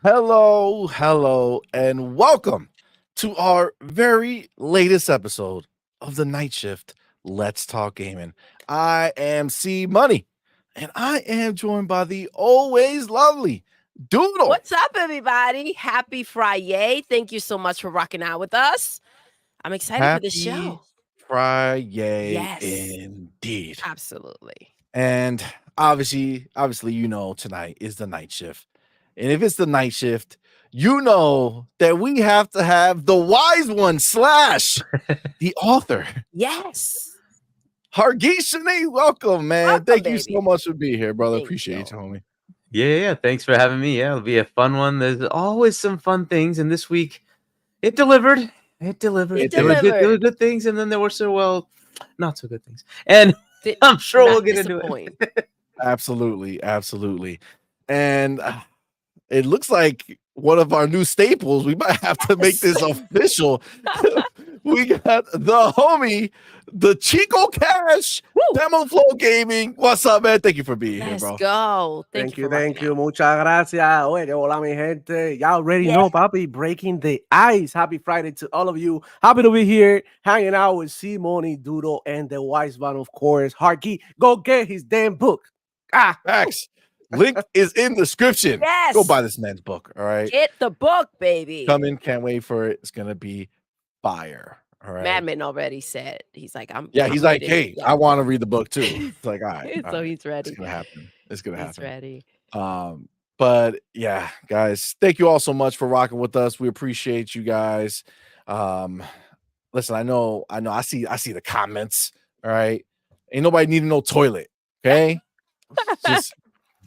Hello, and welcome to our very latest episode of the Night Shift Let's Talk Gaming. I am CMoney, and I am joined by the always lovely Doodle. What's up, everybody? Happy Friday. Thank you so much for rocking out with us. I'm excited for the show. Friday, Yes. indeed. Absolutely. And obviously, tonight is the night shift. And if it's the night shift, you know that we have to have the wise one / the author. Yes. Hargeeshani, welcome, man. Welcome, Thank you baby. so much for being here, brother. Thank Appreciate you. you, homie. Yeah. Thanks for having me. Yeah, it'll be a fun one. There's always some fun things, and this week it delivered. It delivered. It There were good things, and then there were not so good things. And I'm sure we'll get into it. Absolutely. And it looks like one of our new staples. We might have to make this official. We got the homie, the Chico Cash, Demo Flow Gaming. What's up, man? Thank you for being here, bro. Let's go. Thank you. Muchas gracias. Oye, hola, mi gente. Y'all already know, papi, breaking the ice. Happy Friday to all of you. Happy to be here, hanging out with CMoney, Doodle, and the wise one, of course, Harkey. Go get his damn book. Facts. Link is in the description. Yes. Go buy this man's book. All right. Get the book, baby. Coming. Can't wait for it. It's gonna be fire. All right. Madman already said he's like, he's like, hey, I want to read the book too. It's like, all right. So he's ready. It's gonna happen. He's ready. But yeah, guys, thank you all so much for rocking with us. We appreciate you guys. Listen, I know. I see the comments. All right. Ain't nobody needing no toilet. Okay. Just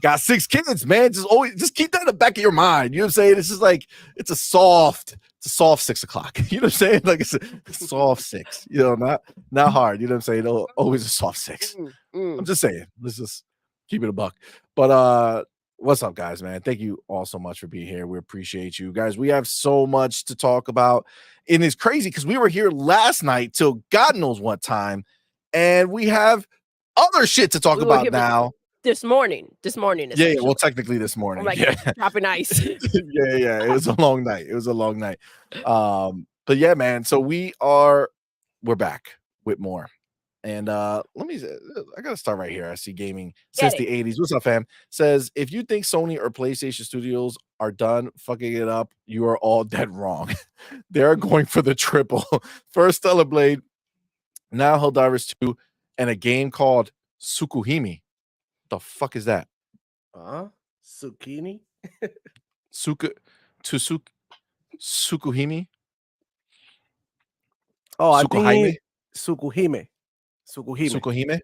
got 6 kids, man. Just keep that in the back of your mind. You know what I'm saying? It's just like it's a soft 6 o'clock. You know what I'm saying? Like it's a soft 6. You know, not hard. You know what I'm saying? Always a soft 6. I'm just saying. Let's just keep it a buck. But what's up, guys, man? Thank you all so much for being here. We appreciate you guys. We have so much to talk about. And it's crazy because we were here last night till God knows what time, and we have other shit to talk about now. This morning. Yeah. Well, technically this morning. Like dropping ice. yeah. It was a long night. But yeah, man. So we're back with more. And I gotta start right here. I see gaming since the 80s. What's up, fam? Says if you think Sony or PlayStation Studios are done fucking it up, you are all dead wrong. They're going for the triple. First Hellblade, now Helldivers 2, and a game called Tsukuhime. The fuck is that? Zucchini? Tsukuhime? Oh, I think Tsukuhime. Tsukuhime?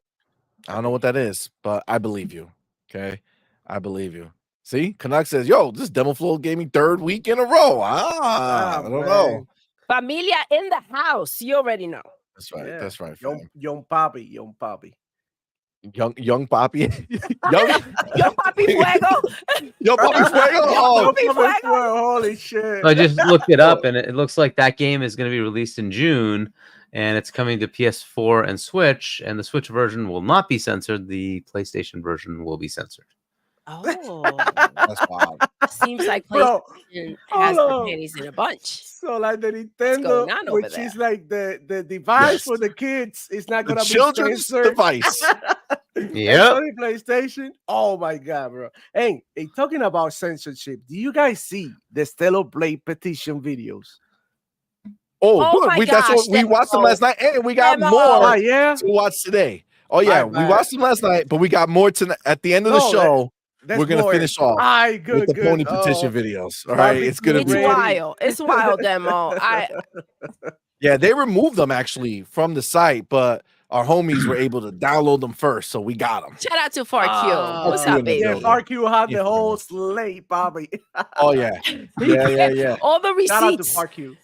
I don't know what that is, but I believe you. Okay? I believe you. See? Canuck says, yo, this is Demo Flow Gaming 3rd week in a row. I don't know. Familia in the house. You already know. That's right. Yeah. That's right. Young Papi. Young Papi. Young Young Papi Fuego. Young Papi Fuego. Young Papi Fuego. Holy shit. I just looked it up, and it looks like that game is going to be released in June, and it's coming to PS4 and Switch, and the Switch version will not be censored. The PlayStation version will be censored. Oh, that's wild. Seems like PlayStation has the pennies in a bunch. So like the Nintendo, which is like the device for the kids, is not gonna be children's device. Yeah, PlayStation. Oh my god, bro! Hey, talking about censorship, do you guys see the Hellblade petition videos? Oh, good. That's what we watched them last night, and we got more to watch today. Oh yeah, we watched them last night, but we got more tonight. At the end of the show, we're gonna finish off with the pony petition videos. All right, it's wild. It's wild, Demo. Yeah, they removed them actually from the site, but our homies were able to download them first, so we got them. Shout out to FarQ. What's up, baby? Yeah, FarQ had the whole slate, Bobby. Oh yeah. All the receipts. Shout out to FarQ.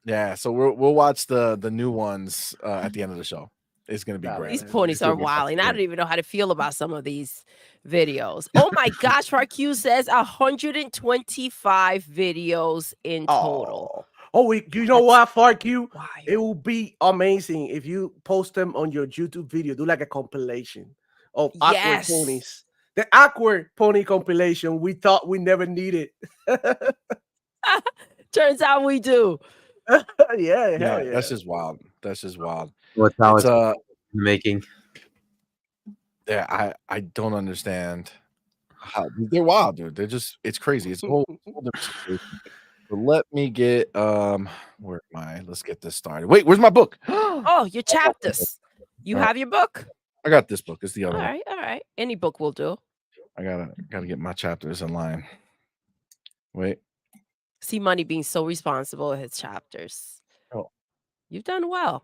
Yeah, so we'll watch the new ones at the end of the show. It's gonna be great. These ponies are wild, and I don't even know how to feel about some of these videos. Oh my gosh, FarQ says 125 videos in total. Oh, you know what, FarQ? It will be amazing if you post them on your YouTube video. Do like a compilation of awkward ponies. The awkward pony compilation we thought we never needed. Turns out we do. Yeah, hell yeah. That's just wild. That's just wild. What's how It's it's making? yeah, I don't understand how they're wild, dude. They're just it's crazy. It's a whole different situation. But let me get where am I? Let's get this started. Wait, where's my book? Oh, your chapters. You All right. have your book? I got this book. It's the All other one. right, all right. Any book will do. I gotta get my chapters in line. Wait. CMoney being so responsible with his chapters. Oh. You've done well.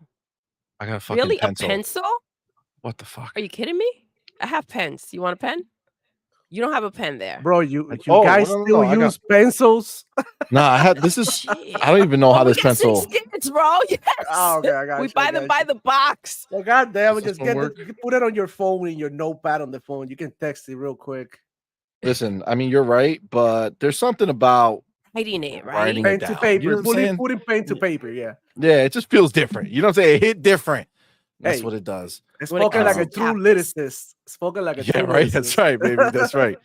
I got a fucking Really? pencil. A pencil? What the fuck? Are you kidding me? I have pens. You want a pen? You don't have a pen there. Bro, you Oh, guys no, still I got- use pencils? Nah, I had this is Shit. I don't even know how we this got pencil. 6 kids, bro. Yes. Oh, okay, I got We you, buy I them got by you. the box. Well, goddamn, Does just this one you can put it on your phone in your notepad on the phone. You can text it real quick. Listen, I mean you're right, but there's something about Writing it, right? Writing Pen it to down. You paper. know what I'm saying? Putting pen to paper, yeah. yeah, it just feels different. You know what I'm saying? It hit different. That's Hey. what it does. It's When it spoken comes like a to true chapters. lyricist. Spoken like a Yeah, true right. That's lyricist. right, baby. That's right.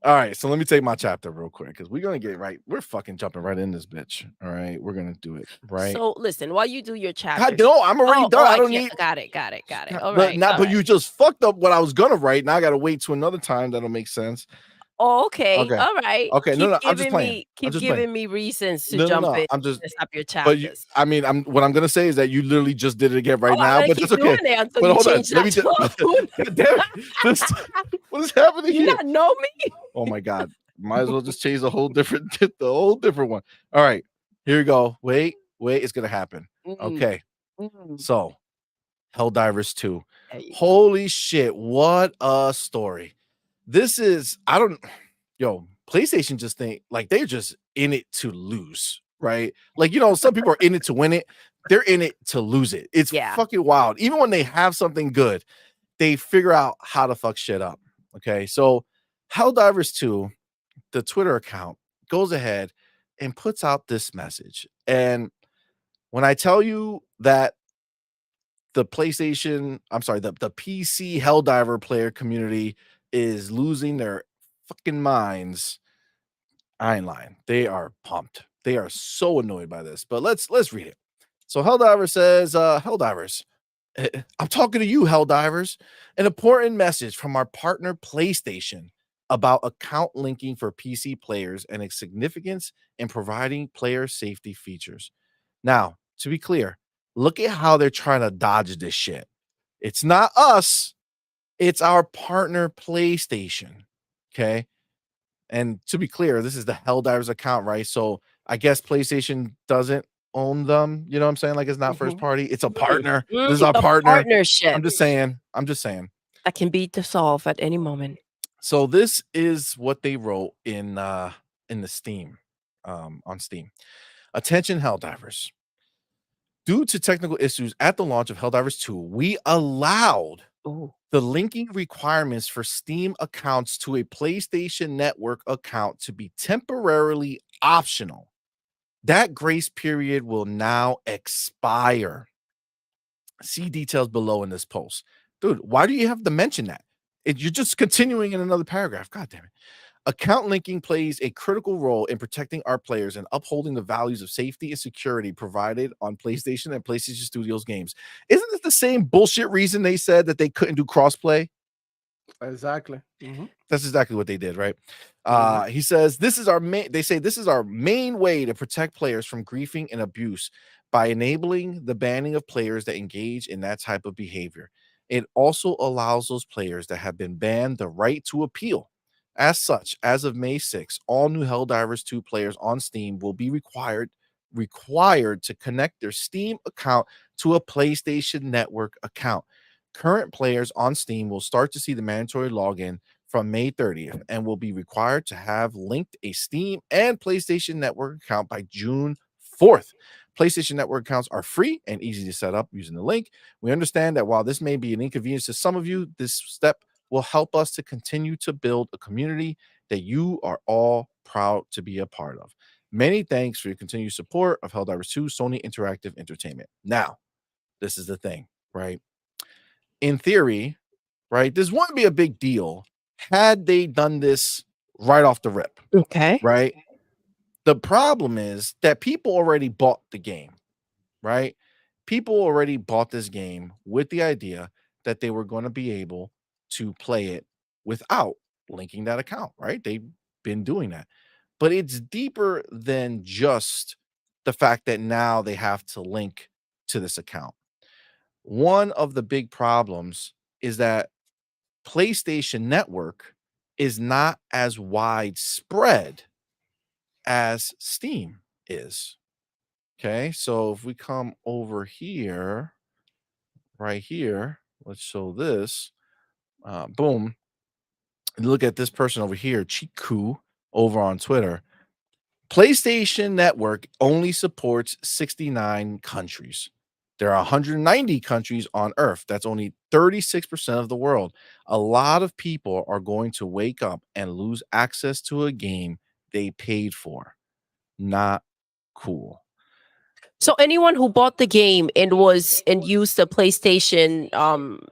All right, so let me take my chapter real quick because we're gonna get right. We're fucking jumping right in this bitch. All right, we're gonna do it right. So listen, while you do your chapters. God, no, I'm already done. I don't can't- need. Got it. All But right. now, all but right. you just fucked up what I was gonna write. Now I gotta wait to another time. That'll make sense. Oh, okay. Okay. All right. Okay, no, Keep I'm just giving playing. me- I'm Keep just giving playing. me reasons to No, jump in. I'm just. Mess up your But chapters. I mean, what I'm gonna say is that you literally just did it again right I'm now. gonna But keep that's okay. doing it until But you hold on, change let me that just. tone. God damn it. What is happening You here? not know me? Oh my god. Might as well just change the whole different one. All right. Here we go. Wait, it's gonna happen. Okay. So Helldivers 2. There you go. Holy shit, what a story. This is PlayStation just think like they're just in it to lose, right? Like, some people are in it to win it. They're in it to lose it. It's Yeah. fucking wild. Even when they have something good, they figure out how to fuck shit up. Okay. So Helldivers 2, the Twitter account, goes ahead and puts out this message. And when I tell you that the PC Helldiver player community is losing their fucking minds, I ain't lying. They are pumped. They are so annoyed by this. But let's read it. So Helldiver says, Helldivers, I'm talking to you, Helldivers. An important message from our partner PlayStation about account linking for PC players and its significance in providing player safety features. Now, to be clear, look at how they're trying to dodge this shit. It's not us. It's our partner PlayStation. Okay. And to be clear, this is the Helldivers account, right? So I guess PlayStation doesn't own them. You know what I'm saying? Like it's not first party. It's a partner. This is our A partner. partnership I'm just saying. that can be dissolved at any moment. So this is what they wrote in the Steam, on Steam. Attention, Helldivers. Due to technical issues at the launch of Helldivers 2, we allowed the linking requirements for Steam accounts to a PlayStation Network account to be temporarily optional. That grace period will now expire. See details below in this post. Dude, why do you have to mention that? You're just continuing in another paragraph. God damn it. Account linking plays a critical role in protecting our players and upholding the values of safety and security provided on PlayStation and PlayStation Studios games. Isn't this the same bullshit reason they said that they couldn't do crossplay? Exactly. That's exactly what they did, right? He says this is our main way to protect players from griefing and abuse by enabling the banning of players that engage in that type of behavior. It also allows those players that have been banned the right to appeal. As such, as of May 6, all new Helldivers 2 players on Steam will be required to connect their Steam account to a PlayStation Network account. Current players on Steam will start to see the mandatory login from May 30th and will be required to have linked a Steam and PlayStation Network account by June 4th. PlayStation Network accounts are free and easy to set up using the link. We understand that while this may be an inconvenience to some of you, this step will help us to continue to build a community that you are all proud to be a part of. Many thanks for your continued support of Helldivers 2, Sony Interactive Entertainment. Now, this is the thing, right? In theory, right, this wouldn't be a big deal had they done this right off the rip, Okay. right? The problem is that people already bought the game, right? People already bought this game with the idea that they were going to be able to play it without linking that account, right? They've been doing that. But it's deeper than just the fact that now they have to link to this account. One of the big problems is that PlayStation Network is not as widespread as Steam is. Okay, so if we come over here, right here, let's show this. Boom. And look at this person over here, Chiku, over on Twitter. PlayStation Network only supports 69 countries. There are 190 countries on Earth. That's only 36% of the world. A lot of people are going to wake up and lose access to a game they paid for. Not cool. So anyone who bought the game and used the PlayStation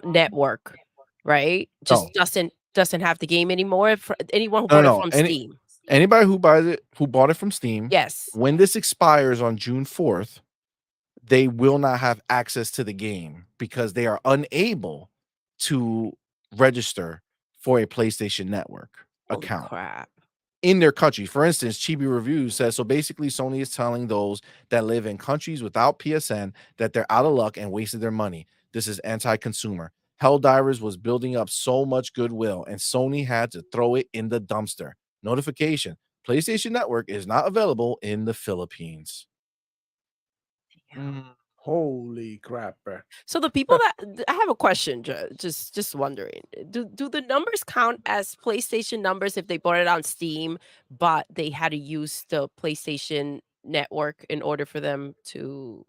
network, right? Just doesn't have the game anymore. For anyone who bought it from Steam. Anybody who bought it from Steam, yes. When this expires on June 4th, they will not have access to the game because they are unable to register for a PlayStation Network account. Crap. In their country. For instance, Chibi Reviews says, so basically Sony is telling those that live in countries without PSN that they're out of luck and wasted their money. This is anti-consumer. Helldivers was building up so much goodwill and Sony had to throw it in the dumpster. Notification. PlayStation Network is not available in the Philippines. Holy crap, bro. So the people that I have a question, just wondering, do the numbers count as PlayStation numbers if they bought it on Steam, but they had to use the PlayStation Network in order for them to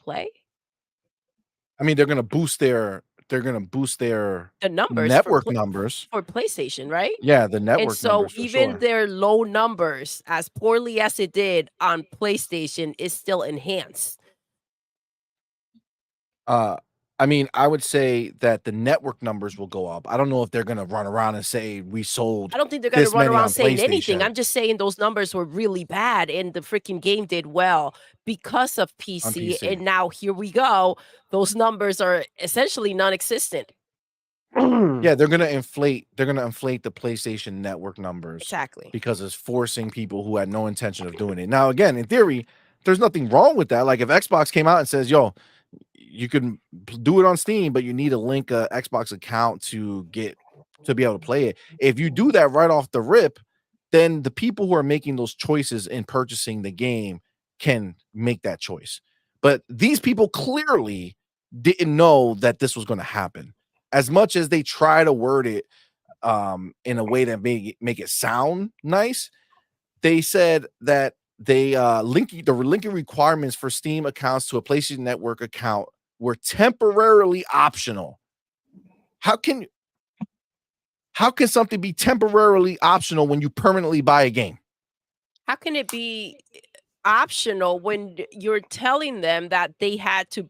play? I mean, they're gonna boost their numbers network numbers for PlayStation, right? Yeah, the network and so numbers. Even their low numbers, as poorly as it did on PlayStation, is still enhanced. I mean, I would say that the network numbers will go up. I don't know if they're gonna run around and say we sold. I don't think they're gonna run around saying anything. PlayStation. I'm just saying those numbers were really bad, and the freaking game did well because of PC. And now here we go. Those numbers are essentially non-existent. Yeah, they're gonna inflate. They're gonna inflate the PlayStation Network numbers exactly because it's forcing people who had no intention of doing it. Now, again, in theory, there's nothing wrong with that. Like if Xbox came out and says, "Yo, you can do it on Steam, but you need to link a Xbox account to be able to play it." If you do that right off the rip, then the people who are making those choices in purchasing the game can make that choice. But these people clearly didn't know that this was going to happen. As much as they try to word it in a way that make it sound nice, they said that they linking requirements for Steam accounts to a PlayStation Network account were temporarily optional. How can something be temporarily optional when you permanently buy a game? How can it be optional when you're telling them that they had to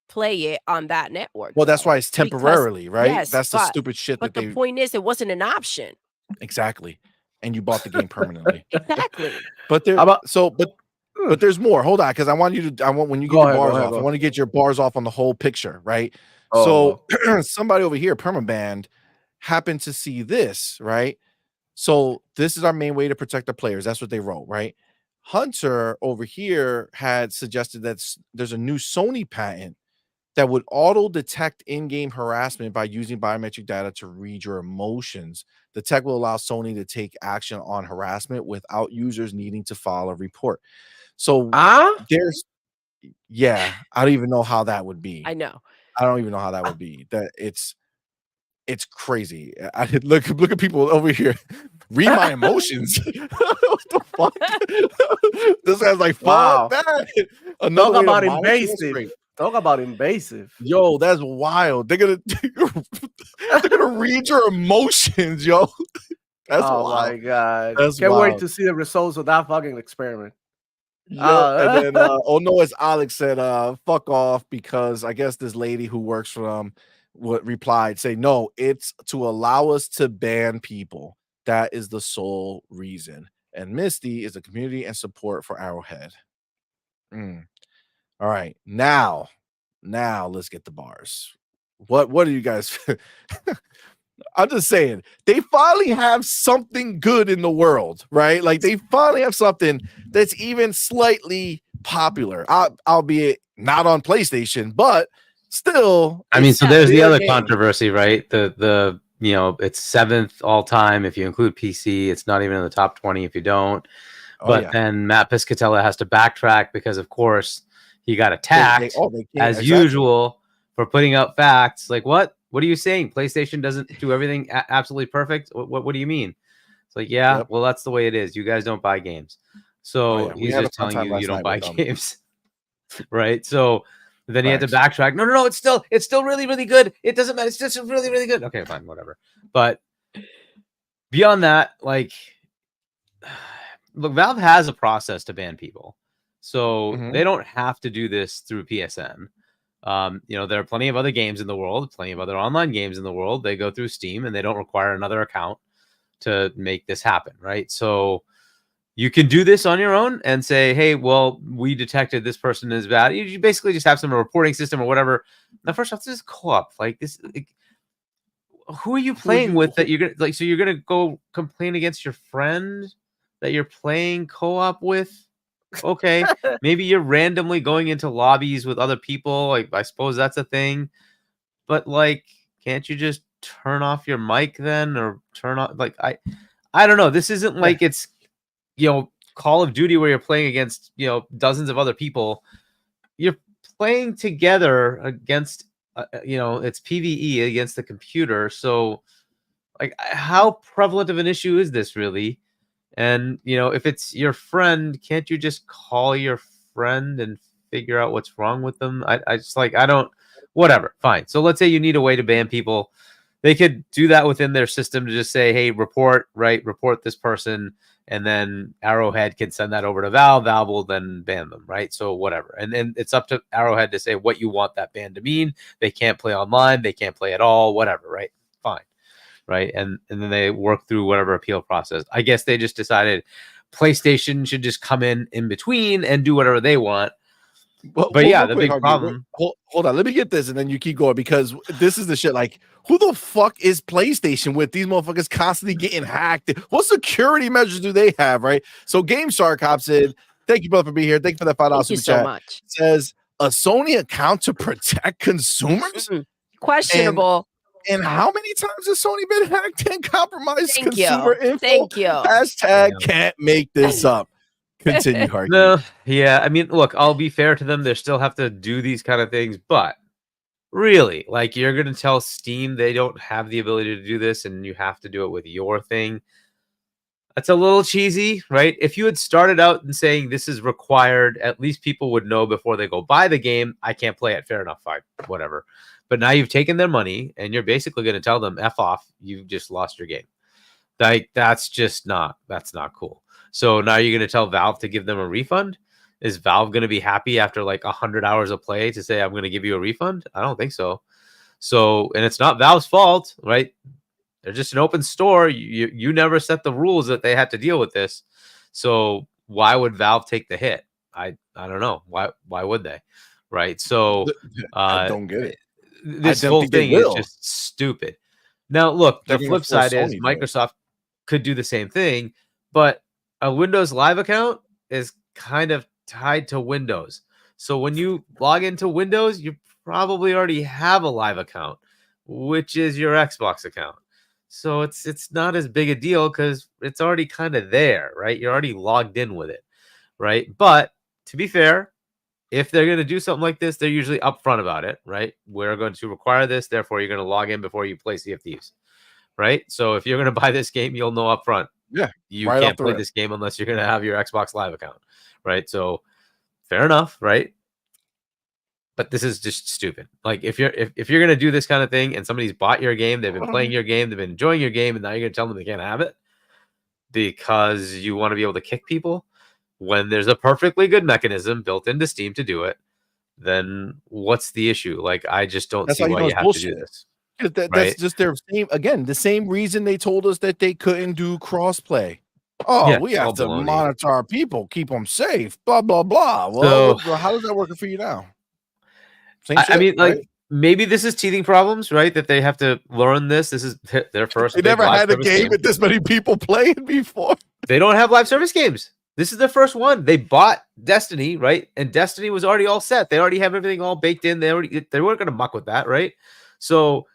play it on that network? Well, that's why it's temporarily, right? Yes, that's the stupid shit. But the point is, it wasn't an option. Exactly. And you bought the game permanently. Exactly. But but there's more. Hold on, because I want when you get your bars off, I want to get your bars off on the whole picture, right? So somebody over here, Permaband, happened to see this, right? So this is our main way to protect our players. That's what they wrote, right? Hunter over here had suggested that there's a new Sony patent that would auto-detect in-game harassment by using biometric data to read your emotions. The tech will allow Sony to take action on harassment without users needing to file a report. So there's, I don't even know how that would be. I know. I don't even know how that would be. That it's crazy. I look at people over here. Read my emotions. What the fuck? This guy's like, fuck that. Talk about invasive. Talk about invasive. Yo, that's wild. They're gonna read your emotions, yo. That's wild. My god. That's Can't wild. wait to see the results of that fucking experiment. Yep, and then oh no, as Alex said, fuck off, because I guess this lady who works for them replied, say no, it's to allow us to ban people. That is the sole reason. And Misty is a community and support for Arrowhead. All right, now let's get the bars. What are you guys? I'm just saying, they finally have something good in the world, right? Like they finally have something that's even slightly popular, albeit not on PlayStation, but still. I mean, so there's the other game. controversy, right? The you know, it's 7th all time if you include PC. It's not even in the top 20 if you don't. But then Matt Piscatella has to backtrack because, of course, he got attacked as usual for putting out facts. Like, what? What are you saying? PlayStation doesn't do everything absolutely perfect? What do you mean? It's like, yeah, well, that's the way it is. You guys don't buy games. So he's just telling you don't buy games. Right? So then he had to backtrack. No, it's still really, really good. It doesn't matter. It's just really, really good. Okay, fine, whatever. But beyond that, like, look, Valve has a process to ban people. So they don't have to do this through PSN. You know, there are plenty of other games in the world, plenty of other online games in the world. They go through Steam and they don't require another account to make this happen, right? So you can do this on your own and say, hey, well, we detected this person is bad. You basically just have some reporting system or whatever. Now, first off, this is co-op. Like this, who are you playing with that you're gonna like? So you're gonna go complain against your friend that you're playing co-op with? Okay, maybe you're randomly going into lobbies with other people. Like, I suppose that's a thing. But like, can't you just turn off your mic then, or turn off? Like, I don't know. This isn't like it's, you know, Call of Duty where you're playing against, you know, dozens of other people. You're playing together against, you know, it's PvE against the computer. So, like, how prevalent of an issue is this really? And, you know, if it's your friend, can't you just call your friend and figure out what's wrong with them? I just like, I don't, whatever, fine. So let's say you need a way to ban people. They could do that within their system to just say, hey, report this person. And then Arrowhead can send that over to Valve. Valve will then ban them, right? So whatever. And then it's up to Arrowhead to say what you want that ban to mean. They can't play online. They can't play at all, whatever, right? Fine. Right. And then they work through whatever appeal process. I guess they just decided PlayStation should just come in between and do whatever they want. But yeah, the big problem. Hold on, let me get this, and then you keep going, because this is the shit. Like, who the fuck is PlayStation with these motherfuckers constantly getting hacked? What security measures do they have? Right. So GameStar cops in. Thank you, brother, for being here. Thank you for that $5 super chat. Much. It says a Sony account to protect consumers. Questionable. And how many times has Sony been hacked and compromised consumer info? Thank you. Hashtag can't make this up. Continue, Harky. No, yeah. I mean, look, I'll be fair to them. They still have to do these kind of things. But really, like, you're going to tell Steam they don't have the ability to do this and you have to do it with your thing. That's a little cheesy, right? If you had started out and saying this is required, at least people would know before they go buy the game, I can't play it. Fair enough, fine, whatever. But now you've taken their money and you're basically going to tell them, F off, you've just lost your game. Like, that's not cool. So now you're going to tell Valve to give them a refund? Is Valve going to be happy after like 100 hours of play to say, I'm going to give you a refund? I don't think so. So, and it's not Valve's fault, right? They're just an open store. You never set the rules that they had to deal with this. So why would Valve take the hit? I don't know. Why would they? Right. So I don't get it. This whole thing is just stupid. Now, look, the flip side is Microsoft could do the same thing, but a Windows Live account is kind of tied to Windows. So when you log into Windows, you probably already have a Live account, which is your Xbox account. So it's not as big a deal because it's already kind of there, right? You're already logged in with it, right? But to be fair, if they're going to do something like this, they're usually upfront about it, right? We're going to require this, therefore you're going to log in before you play Sea of Thieves, right? So if you're going to buy this game, you'll know upfront. Yeah, you can't play this game unless you're going to have your Xbox Live account, right? So fair enough, right? But this is just stupid. Like, if you're going to do this kind of thing and somebody's bought your game, they've been playing your game, they've been enjoying your game, and now you're going to tell them they can't have it because you want to be able to kick people. when there's a perfectly good mechanism built into Steam to do it, then what's the issue? Like, I just don't see why you have to do this. That's Right? just their the same reason they told us that they couldn't do crossplay. Oh, Yeah, we have all to baloney. monitor our people, keep them safe, blah blah blah. Well, how does that work for you now? Same shit, I mean, like, right? maybe this is teething problems, right? That they have to learn this. This is their first. They never had a game with this many people playing before. They don't have live service games. This is their first one. They bought Destiny, right? And Destiny was already all set. They already have everything all baked in. They weren't going to muck with that, right? So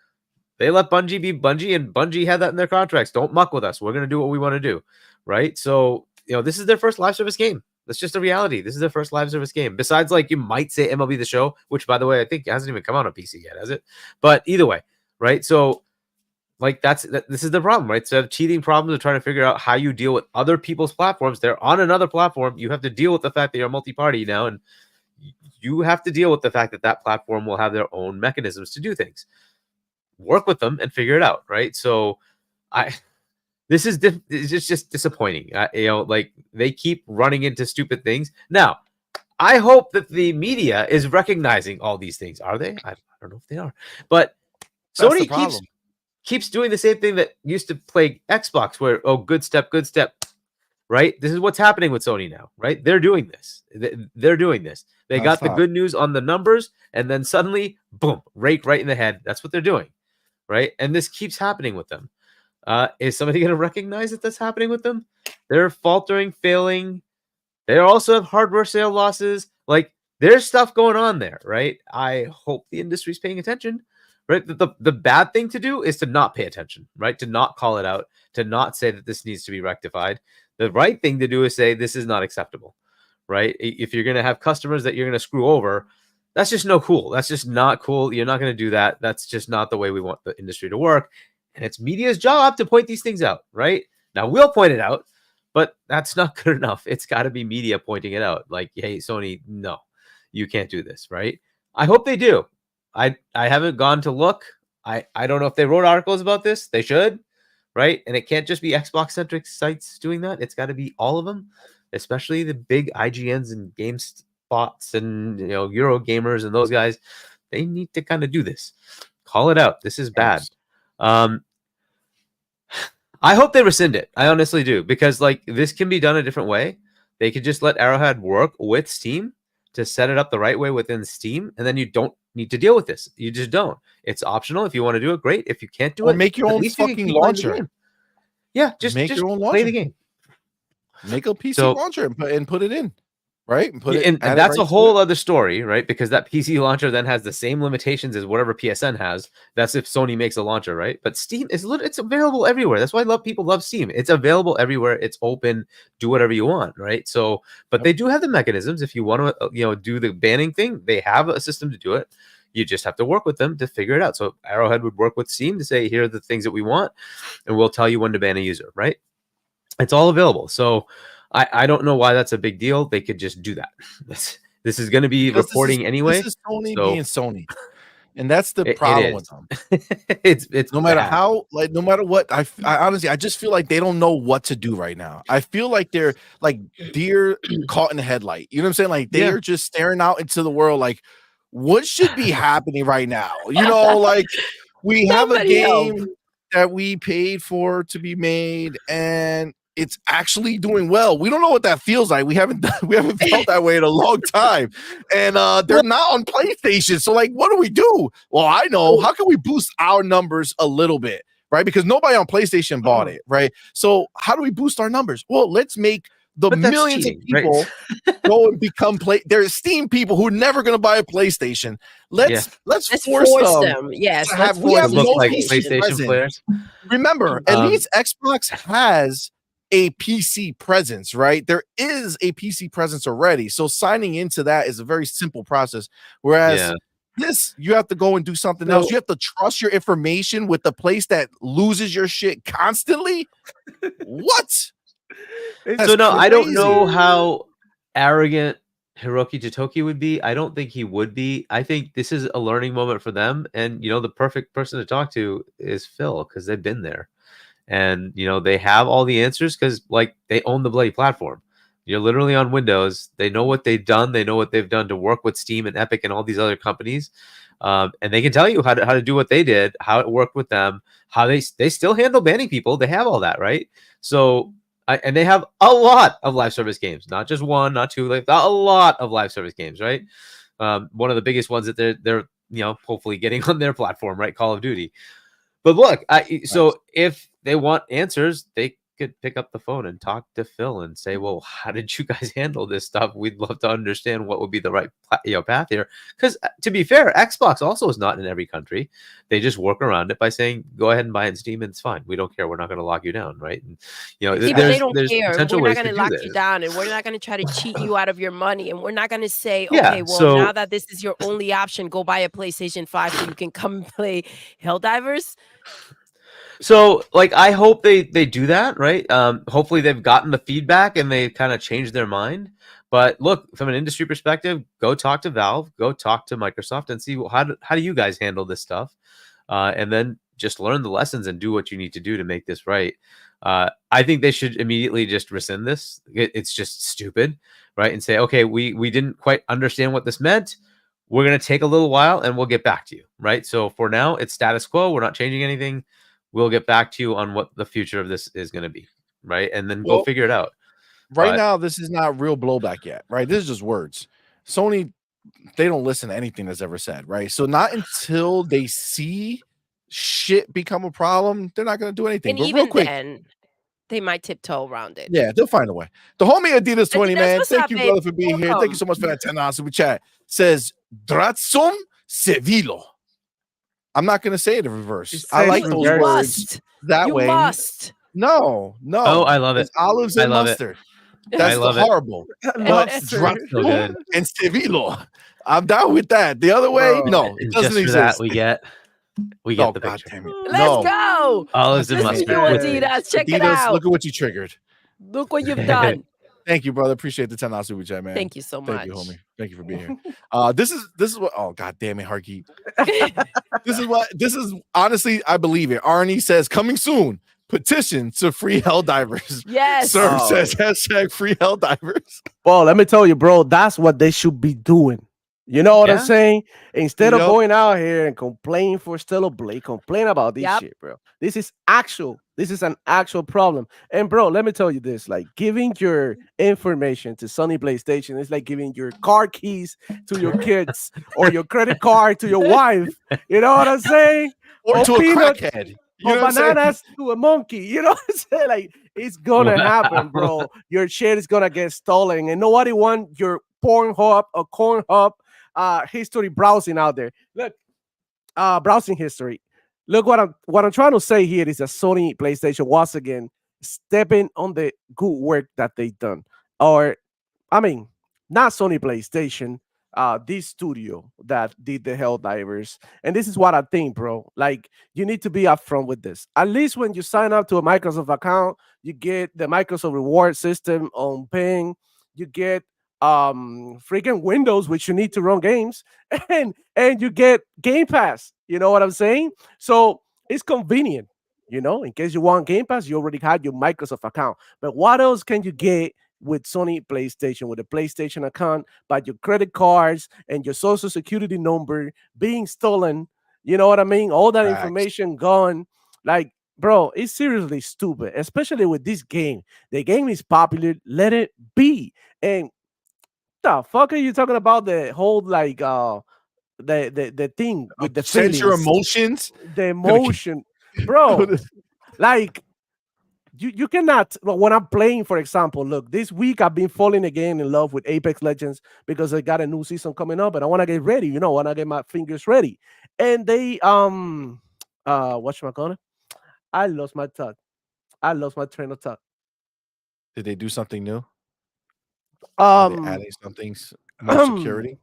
they let Bungie be Bungie, and Bungie had that in their contracts. Don't muck with us. We're going to do what we want to do, right? So, this is their first live service game. That's just a reality. This is their first live service game. Besides, like, you might say MLB The Show, which, by the way, I think hasn't even come out on PC yet, has it? But either way, right? So, like, this is the problem, right? So, cheating problems of trying to figure out how you deal with other people's platforms. They're on another platform. You have to deal with the fact that you're multi-party now, and you have to deal with the fact that that platform will have their own mechanisms to do things. Work with them and figure it out, right? So, this is it's just disappointing. Like, they keep running into stupid things. Now, I hope that the media is recognizing all these things. Are they? I don't know if they are, but Sony keeps doing the same thing that used to plague Xbox, where good step, right? This is what's happening with Sony now, right? They're doing this. They're doing this. They got the good news on the numbers, and then suddenly, boom, rake right in the head. That's what they're doing, right? And this keeps happening with them. Is somebody going to recognize that that's happening with them? They're faltering, failing. They also have hardware sale losses. Like, there's stuff going on there, right? I hope the industry's paying attention, right? The bad thing to do is to not pay attention, right? To not call it out, to not say that this needs to be rectified. The right thing to do is say this is not acceptable, right? If you're going to have customers that you're going to screw over, that's just no cool. That's just not cool. You're not going to do that. That's just not the way we want the industry to work. And it's media's job to point these things out, right? Now, we'll point it out, but that's not good enough. It's got to be media pointing it out. Like, hey, Sony, no, you can't do this, right? I hope they do. I haven't gone to look. I don't know if they wrote articles about this. They should, right? And it can't just be Xbox-centric sites doing that. It's got to be all of them, especially the big IGNs and GameSpots and Eurogamers and those guys. They need to kind of do this. Call it out. This is bad. I hope they rescind it. I honestly do, because like, this can be done a different way. They could just let Arrowhead work with Steam to set it up the right way within Steam, and then you don't need to deal with this. You just don't. It's optional. If you want to do it, great. If you can't do it, make your own fucking launcher. Yeah, just make your own launcher. Play the game. Make a PC launcher and put it in. Right, and that's a whole other story, right? Because that PC launcher then has the same limitations as whatever PSN has. That's if Sony makes a launcher, right? But Steam it's available everywhere. That's why people love Steam. It's available everywhere. It's open. Do whatever you want, right? So, but they do have the mechanisms. If you want to, do the banning thing, they have a system to do it. You just have to work with them to figure it out. So Arrowhead would work with Steam to say, here are the things that we want, and we'll tell you when to ban a user, right? It's all available. So I don't know why that's a big deal. They could just do that. This is going to be reporting anyway. This is Sony being Sony, and that's the problem with them. it's no matter how, like, no matter what. I honestly, I just feel like they don't know what to do right now. I feel like they're like deer caught in a headlight. You know what I'm saying? Like, they are just staring out into the world. Like, what should be happening right now? Like, we have a game that we paid for to be made, and it's actually doing well. We don't know what that feels like. We haven't felt that way in a long time. And they're not on PlayStation. So, like, what do we do? Well, I know. How can we boost our numbers a little bit, right? Because nobody on PlayStation bought it, right? So how do we boost our numbers? Well, let's make the millions of people go and become there's Steam people who are never going to buy a PlayStation. Let's force them. Yes, we have no like PlayStation players. Remember, at least Xbox has a PC presence, right? There is a PC presence already. So signing into that is a very simple process. Whereas this, you have to go and do something else. You have to trust your information with the place that loses your shit constantly. What? So no, I don't know how arrogant Hiroki Totoki would be. I don't think he would be. I think this is a learning moment for them. And, the perfect person to talk to is Phil, because they've been there. And, they have all the answers because, like, they own the bloody platform. You're literally on Windows. They know what they've done. They know what they've done to work with Steam and Epic and all these other companies. And they can tell you how to do what they did, how it worked with them, how they still handle banning people. They have all that, right? So, and they have a lot of live service games, not just one, not two, like a lot of live service games, right? One of the biggest ones that they're hopefully getting on their platform, right? Call of Duty. But look, so if they want answers, they could pick up the phone and talk to Phil and say, well, how did you guys handle this stuff? We'd love to understand what would be the right path here. Because to be fair, Xbox also is not in every country. They just work around it by saying, go ahead and buy it in Steam and it's fine. We don't care. We're not going to lock you down, right? And, they don't care. We're not going to lock you down, and we're not going to try to cheat you out of your money, and we're not going to say, okay, well, now that this is your only option, go buy a PlayStation 5 so you can come and play Helldivers. So, like, I hope they do that, right? Hopefully they've gotten the feedback and they kind of changed their mind. But look, from an industry perspective, go talk to Valve, go talk to Microsoft and see, well, how do you guys handle this stuff? And then just learn the lessons and do what you need to do to make this right. I think they should immediately just rescind this. It's just stupid, right? And say, okay, we didn't quite understand what this meant. We're going to take a little while and we'll get back to you, right? So for now, it's status quo. We're not changing anything. We'll get back to you on what the future of this is going to be, right? And then go figure it out. Right now, this is not real blowback yet, right? This is just words. Sony, they don't listen to anything that's ever said, right? So not until they see shit become a problem, they're not going to do anything. And but even real quick, then, they might tiptoe around it. Yeah, they'll find a way. The homie Adidas 20, man. Thank you, babe? brother, for being here. Thank you so much for that $10 super chat. Says, Dratsum Sevilo. I'm not going to say it in reverse. I like those words that way. No. Oh, I love it. It's olives and mustard. That's horrible. But Dratsum and Sevilo. I'm down with that. The other way, no. It doesn't exist. That we get the picture. Damn it. Let's go. Olives and mustard. Adidas. Check it out. Look at what you triggered. Look what you've done. Thank you, brother. Appreciate the $10 super chat, man. Thank you so much. Thank you, homie. Thank you for being here. This is what. Oh, god damn it, Harkeep. This is honestly, I believe it. Arnie says coming soon. Petition to free Helldivers. Yes. Sir says hashtag free Helldivers. Well, let me tell you, bro. That's what they should be doing. You know what I'm saying? Instead of going out here and complaining for Stellar Blade, complain about this shit, bro. This is an actual problem. And bro, let me tell you this: like giving your information to Sony PlayStation is like giving your car keys to your kids or your credit card to your wife. You know what I'm saying? Or to a crackhead. Or bananas to a monkey. You know what I'm saying? Like it's gonna happen, bro. Your shit is gonna get stolen, and nobody want your Pornhub or Cornhub history browsing out there. Look, browsing history. Look, what I'm trying to say here is that Sony PlayStation once again stepping on the good work that they've done. Or, I mean, not Sony PlayStation, this studio that did the Helldivers. And this is what I think, bro. Like, you need to be upfront with this. At least when you sign up to a Microsoft account, you get the Microsoft reward system on paying. You get freaking Windows, which you need to run games, and you get Game Pass. You know what I'm saying? So it's convenient, you know, in case you want Game Pass, you already had your Microsoft account. But what else can you get with Sony PlayStation, with a PlayStation account, but your credit cards and your social security number being stolen? You know what I mean? All that information gone. Like, bro, it's seriously stupid, especially with this game. The game is popular. Let it be. And the fuck are you talking about? The whole like the thing with the feelings, your emotions, the emotion, bro. Like you cannot. When I'm playing, for example, look, this week I've been falling again in love with Apex Legends because I got a new season coming up, and I want to get ready. You know, I want to get my fingers ready. And they whatchamacallit? I lost my thought. I lost my train of thought. Did they do something new? Adding something more security.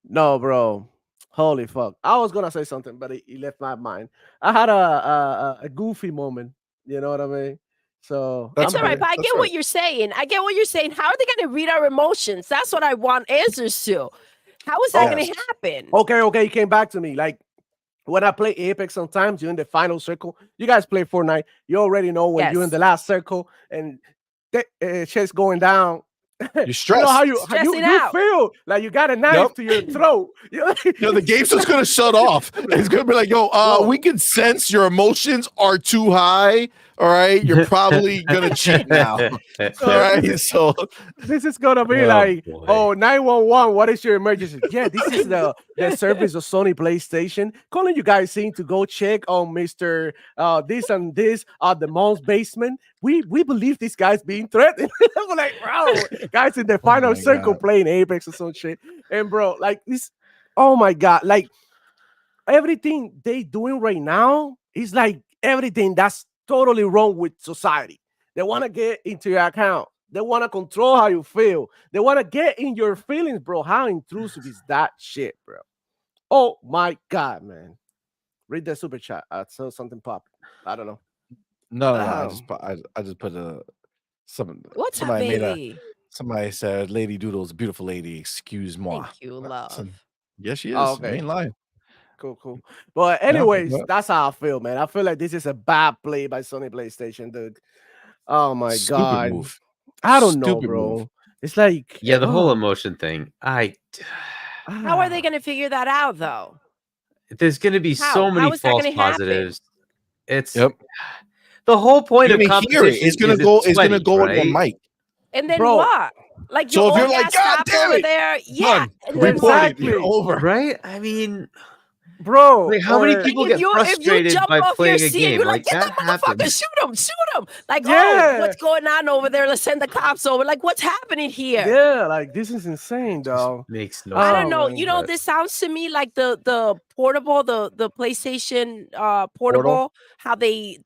No, bro. Holy fuck! I was gonna say something, but he left my mind. I had a goofy moment. You know what I mean? So that's all right. But I get what you're saying. How are they gonna read our emotions? That's what I want answers to. How is that gonna happen? Okay. He came back to me like. When I play Apex, sometimes you're in the final circle. You guys play Fortnite. You already know when you're in the last circle and chest going down. You're You stressed. know how you Stressing out. feel like you got a knife to your throat. The game's just gonna shut off. It's gonna be like, yo, we can sense your emotions are too high. All right, you're probably gonna cheat now. All right, so this is gonna be Oh, like, boy. oh, 911, what is your emergency? Yeah, this is the service of Sony PlayStation calling you guys in to go check on Mr. This and this the mom's basement. We believe this guy's being threatened. I'm like, bro, guys in the final my circle God. playing Apex or some shit. And bro, like this, oh my God, like everything they doing right now is like everything that's totally wrong with society. They want to get into your account. They want to control how you feel. They want to get in your feelings, bro. How intrusive is that shit, bro? Oh my God, man. Read the super chat. I saw something pop. I don't know. No. I just put What's up, somebody baby? somebody said, "Lady Doodle's a beautiful lady. Excuse moi." Thank you, love. Yes, she is. Oh, I okay. ain't lying. Cool. But anyways, yeah. that's how I feel, man. I feel like this is a bad play by Sony PlayStation, dude. Oh my Stupid God. move. I don't know, Stupid bro. move. It's like Yeah, the whole emotion thing. How are they going to figure that out, though? There's going to be so How many is that false gonna happen? positives. It's Yep. the whole point You're of gonna hear competition. it. It's gonna is go. It's gonna sweaty, go right? on your mic. And then Bro. what? Like So you're if all you're like, gassed "God up damn over it, there, yeah. done. And then Report it. Exactly. You're over." Right? I mean, bro. like, how many or- people if get you frustrated jump by off your playing a seat, game? you're like, get that the motherfucker, happens. shoot him. Like, Yeah. oh, what's going on over there? Let's send the cops over. Like, what's happening here? Yeah, like this is insane, though. Makes no I sense. don't know. man. You know, but- this sounds to me like the portable, the PlayStation portable, how they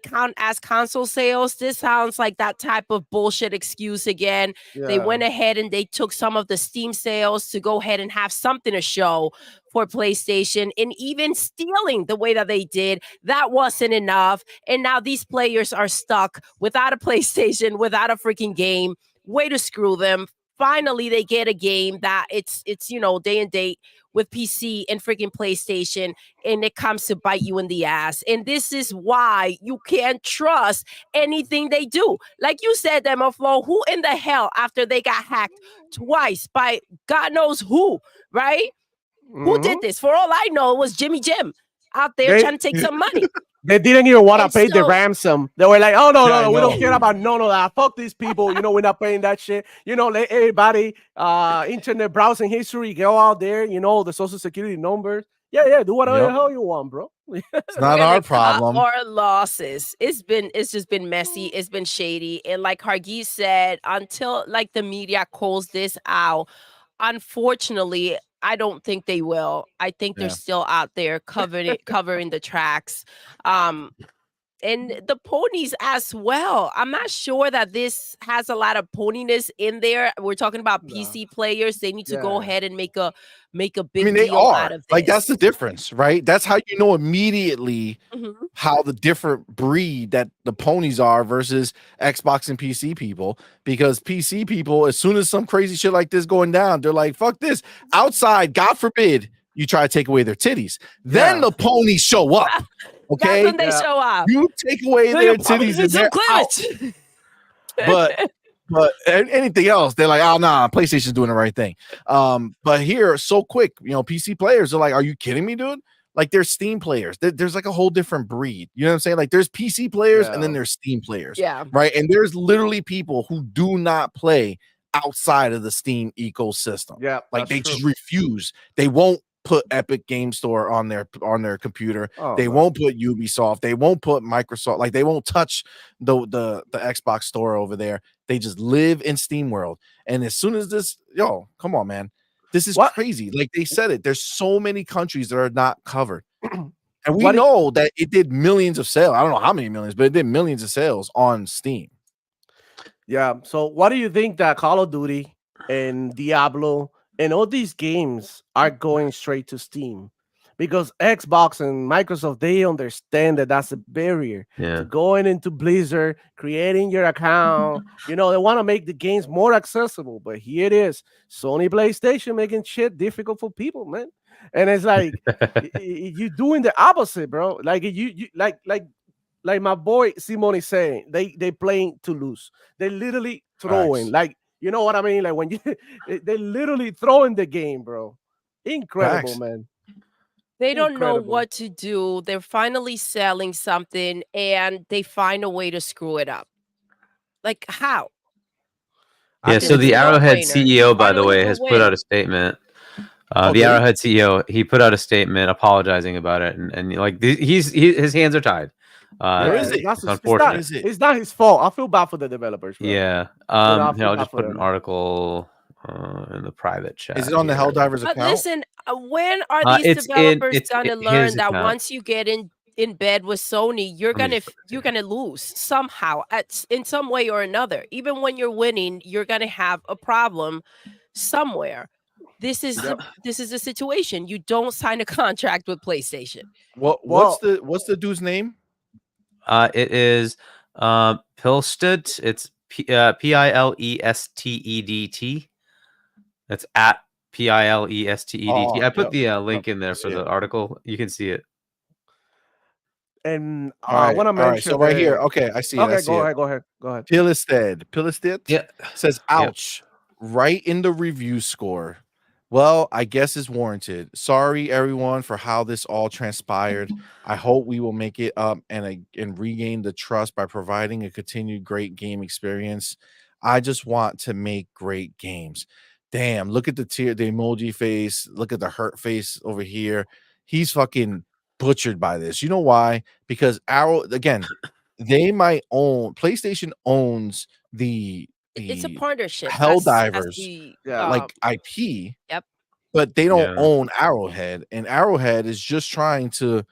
count as console sales. This sounds like that type of bullshit excuse again. They went ahead and they took some of the Steam sales to go ahead and have something to show for PlayStation, and even stealing the way that they did, that wasn't enough. And now these players are stuck without a PlayStation, without a freaking game. Way to screw them. Finally, they get a game that it's day and date with PC and freaking PlayStation, and it comes to bite you in the ass. And this is why you can't trust anything they do. Like you said, Demoflo, who in the hell, after they got hacked twice by God knows who, right? Who did this? For all I know, it was Jimmy Jim out there trying to take some money. They didn't even want to And pay the so- ransom. They were like, oh, no, Yeah, I we don't know. care about none of that. Fuck these people. We're not paying that shit. Let everybody, internet browsing history, go out there, the social security numbers. Yeah, do whatever the hell you want, bro. It's not We're our gonna cut problem. our losses. It's just been messy. It's been shady. And like Hargeet said, until like the media calls this out, unfortunately, I don't think they will. I think they're Yeah. still out there covering the tracks. And the ponies as well. I'm not sure that this has a lot of poniness in there. We're talking about No. PC players. They need to go Yeah. ahead and make a big I mean, they deal are out of this. like that's the difference, right? That's how you know immediately Mhm. how the different breed that the ponies are versus Xbox and PC people. Because PC people, as soon as some crazy shit like this going down, they're like, "Fuck this!" Outside, God forbid, you try to take away their titties, then Yeah. the ponies show up. Okay, That's when they Yeah. show up. you take away So their your ponies titties need and some they're out. cleavage. But anything else, they're like, "Oh nah, PlayStation's doing the right thing." But here, so quick, PC players are like, "Are you kidding me, dude?" Like there's Steam players. There's like a whole different breed. You know what I'm saying? Like there's PC players and then Yeah. there's Steam players. Yeah. Right. And there's literally people who do not play outside of the Steam ecosystem. Yeah, Like that's they true. just refuse. They won't put Epic Game Store on their computer. Oh, They man. won't put Ubisoft. They won't put Microsoft. Like they won't touch the Xbox store over there. They just live in Steam world. And as soon as this, come on, man. This is What? crazy. Like they said it. There's so many countries that are not covered. And we What do- know that it did millions of sales. I don't know how many millions, but it did millions of sales on Steam. Yeah. So what do you think that Call of Duty and Diablo and all these games are going straight to Steam? Because Xbox and Microsoft, they understand that that's a barrier Yeah. to going into Blizzard, creating your account. They want to make the games more accessible. But here it is, Sony PlayStation making shit difficult for people, man. And it's like you doing the opposite, bro. Like you like like my boy CMoney saying, they playing to lose. They literally throwing, Facts. like, you know what I mean? Like when you they literally throwing the game, bro. Incredible, Facts. man. They don't know Incredible. what to do. They're finally selling something and they find a way to screw it up. Like how? Yeah, so It's the a Arrowhead no-brainer. CEO, by the Finally way, to has put out win. a statement. Oh, The did he? Arrowhead CEO, he put out a statement apologizing about it, and like his hands are tied. Or is It's it? not, It's it's Or unfortunate. is it? it's not his fault. I feel bad for the developers, bro. Yeah. I Here, feel I'll bad just for put an them. article in the private chat. Is it on the here. Helldivers But account? listen, when are these It's developers gonna his learn that account. once you get in bed with Sony, you're Let me gonna just put it you're here. gonna lose somehow in some way or another. Even when you're winning, you're gonna have a problem somewhere. This is the situation. You don't sign a contract with PlayStation. What's the dude's name? It is Pilstedt. It's Pilestedt. That's at Pilestedt. I put the link in there for the article. You can see it. And All I want to right. mention So right here. Okay, I see it. I Okay, see go it. ahead. Go ahead. Pilisted Yeah. says, ouch, right in the review score. Well, I guess it's warranted. Sorry, everyone, for how this all transpired. I hope we will make it up and regain the trust by providing a continued great game experience. I just want to make great games. Damn, look at the emoji face. Look at the hurt face over here. He's fucking butchered by this. You know why? Because they might own PlayStation owns It's a the partnership. That's Helldivers the like IP. Yep. But they don't Yeah. own Arrowhead, and Arrowhead is just trying to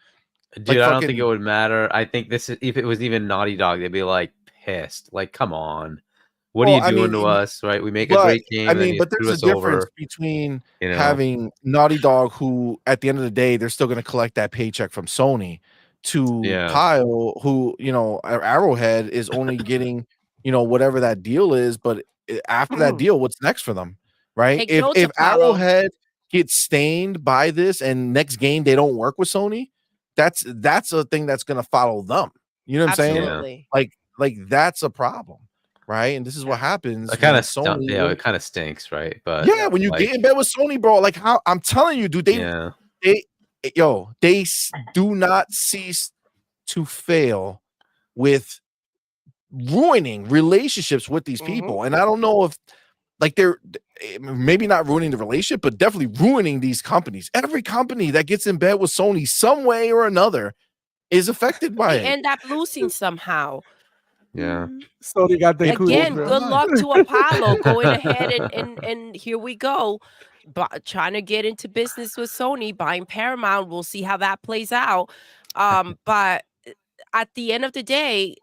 Dude, I don't think it would matter. I think this is if it was even Naughty Dog, they'd be like pissed. Like, come on. What are you doing to us? Right? We make a great game, and then you but screw there's us a difference over. between You know? having Naughty Dog, who at the end of the day, they're still going to collect that paycheck from Sony, to Kyle, who, Arrowhead is only getting, whatever that deal is. But after that deal, what's next for them? Right? Take If notes, Apollo. Arrowhead gets stained by this and next game they don't work with Sony, that's a thing that's going to follow them. You know what I'm saying? Absolutely. Like that's a problem. Right, and this is what happens. It kind of Sony, it kind of stinks, right? But yeah, when you get in bed with Sony, bro, like how I'm telling you, dude, they do not cease to fail with ruining relationships with these people. And I don't know if like they're maybe not ruining the relationship, but definitely ruining these companies. Every company that gets in bed with Sony some way or another is affected by it. End up losing somehow. Yeah. So they got the Again, good luck to Apollo going ahead and here we go. But trying to get into business with Sony, buying Paramount. We'll see how that plays out. But at the end of the day,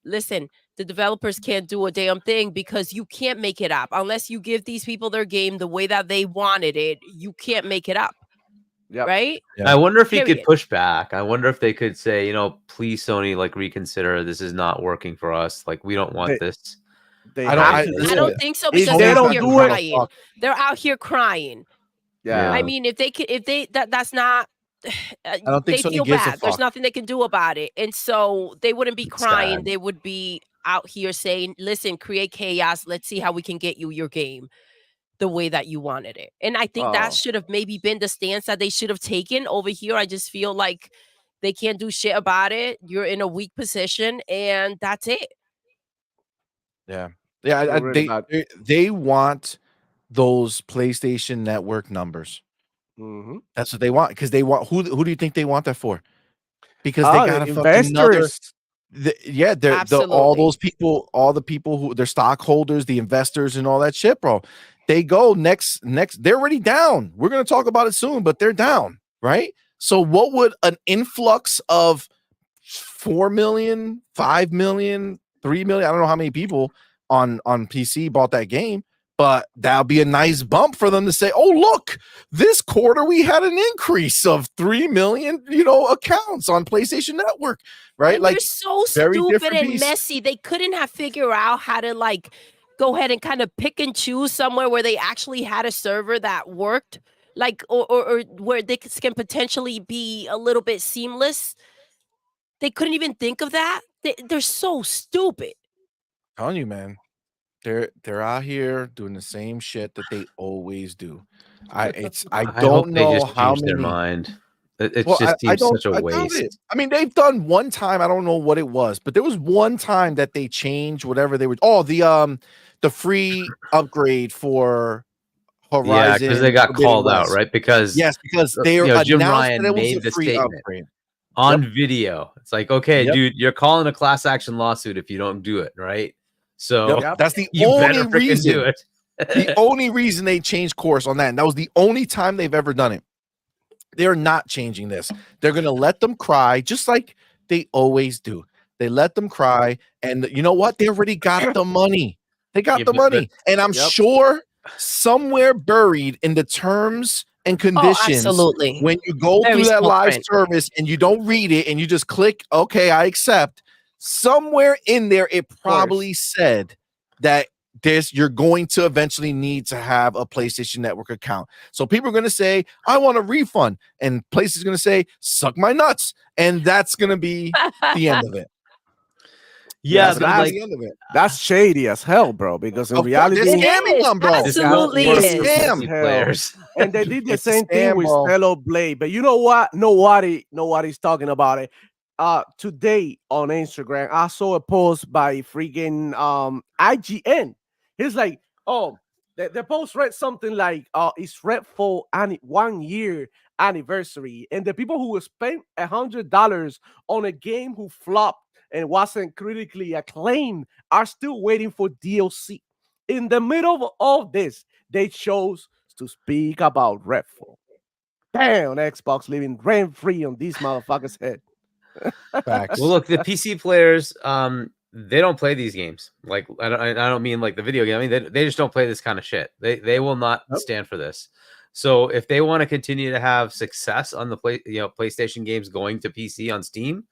listen, the developers can't do a damn thing because you can't make it up unless you give these people their game the way that they wanted it. You can't make it up. Yep. Right? Yeah. I wonder if he could push back. I wonder if they could say, please, Sony, like reconsider. This is not working for us. Like, we don't want this. I don't think so because they're out here crying. They're out here crying. Yeah. I mean, that's not. I don't think they Sony feel gives a bad. There's fuck. nothing they can do about it, and so they wouldn't be crying. sad. They would be out here saying, "Listen, create chaos. Let's see how we can get you your game the way that you wanted it." And I think that should have maybe been the stance that they should have taken over here. I just feel like they can't do shit about it. You're in a weak position, and that's it. Yeah. They want those PlayStation Network numbers. That's what they want, because they want who do you think they want that for? Because they got investors. All those people, all the people who they're stockholders, the investors, and all that shit, bro. They go next. They're already down. We're gonna talk about it soon, but they're down, right? So what would an influx of 4 million, 5 million, 3 million? I don't know how many people on PC bought that game. But that'll be a nice bump for them to say, oh, look, this quarter we had an increase of 3 million, accounts on PlayStation Network, right? And like, they're so stupid and messy. They couldn't have figured out how to go ahead and kind of pick and choose somewhere where they actually had a server that worked, or where they can potentially be a little bit seamless. They couldn't even think of that. They're so stupid. I'm telling you, man. They're out here doing the same shit that they always do. I I don't hope they know just how change their many. mind. It Well, just I seems don't. such a I doubt it. waste. I mean, they've done one time. I don't know what it was, but there was one time that they changed whatever they were. Oh, the free upgrade for Yeah, because Horizon they got Forbidden called out, West. right? Because Yes, because they Jim announced that Ryan it was a made the free statement upgrade. on video. It's like, okay, Yep. dude, you're calling a class action lawsuit if you don't do it, right? So Yep. That's the you only better freaking do reason. it. The only reason they changed course on that, and that was the only time they've ever done it. They're not changing this. They're going to let them cry just like they always do. They let them cry, and you know what? They already got the money. They got Yeah, the money, and I'm Yep. sure somewhere buried in the terms and Oh, conditions, absolutely. when you go Very through that small live print. service and you don't read it and you just click, okay, I accept. Somewhere in there, it probably said that you're going to eventually need to have a PlayStation Network account. So people are going to say, I want a refund. And PlayStation's going to say, suck my nuts. And that's going to be the end of it. Yeah, That's but gonna be like, the end of it. That's shady as hell, bro. Because in Of course, reality, they're It scamming is. them, bro. this is Absolutely what is. works for Scam. PC Hell. players. and they did the It's a same thing scam, with bro. Hellblade. But you know what? Nobody's talking about it. Today on Instagram, I saw a post by freaking IGN. He's like, oh, the post read something like, it's Redfall 1 year anniversary, and the people who spent $100 on a game who flopped and wasn't critically acclaimed are still waiting for DLC. In the middle of all this, they chose to speak about Redfall. Damn, Xbox living rent free on these motherfuckers' head. Facts. Well, look, the PC players, they don't play these games. Like, I don't mean like the video game. I mean, they just don't play this kind of shit. They will not stand for this. So if they want to continue to have success on the PlayStation games going to PC on Steam,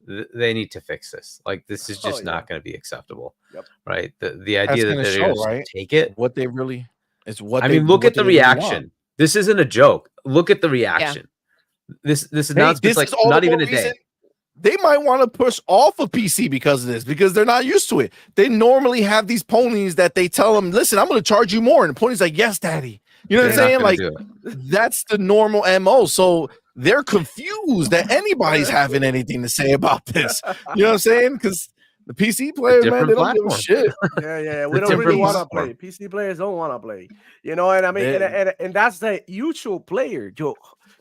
they need to fix this. Like, this is just not going to be acceptable. Yep. Right? The idea that they're show, going right? to take it. What they really is what I they, mean, look what at the they really want. reaction. This isn't a joke. Look at the reaction. This announcement's this like is all not the even more a day. reason they might want to push off of PC because of this, because they're not used to it. They normally have these ponies that they tell them, listen, I'm going to charge you more. And the pony's like, yes, daddy. You know what I'm saying? Like, that's the normal MO. So they're confused that anybody's having anything to say about this. You know what I'm saying? Because the PC players, man, they don't give a shit. Yeah. We don't really want to play. PC players don't want to play. You know what I mean? And that's the usual player.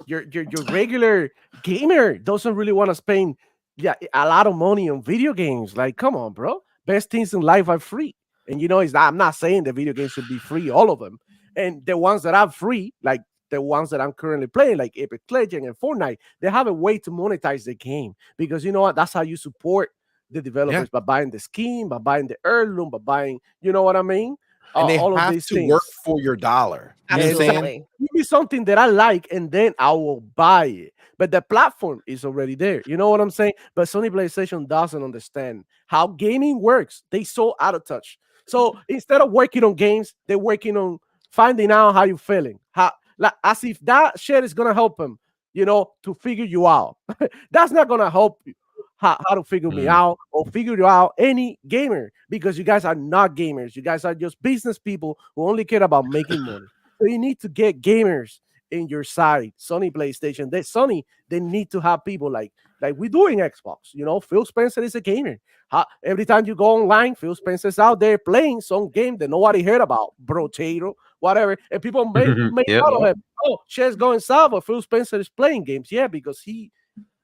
Your regular gamer doesn't really want to spend a lot of money on video games. Like, come on, bro. Best things in life are free. And you know, I'm not saying the video games should be free, all of them. And the ones that are free, like the ones that I'm currently playing, like Apex Legends and Fortnite, they have a way to monetize the game. Because you know what? That's how you support the developers, by buying the skin, by buying the heirloom, by buying, you know what I mean? And they all have of these to things. work for your dollar. You know what I'm saying? Absolutely. Give me something that I like, and then I will buy it. But the platform is already there. You know what I'm saying? But Sony PlayStation doesn't understand how gaming works. They so out of touch. So instead of working on games, they're working on finding out how you're feeling. As if that shit is gonna help them, you know, to figure you out. That's not gonna help you. How to figure me out or figure you out any gamer, because you guys are not gamers. You guys are just business people who only care about making money. So you need to get gamers in your side. Sony PlayStation, they need to have people like we do in Xbox. You know, Phil Spencer is a gamer. Every time you go online, Phil Spencer's out there playing some game that nobody heard about, Brotato, whatever, and people make fun of him. Oh, Jez going south, but Phil Spencer is playing games. Yeah, because he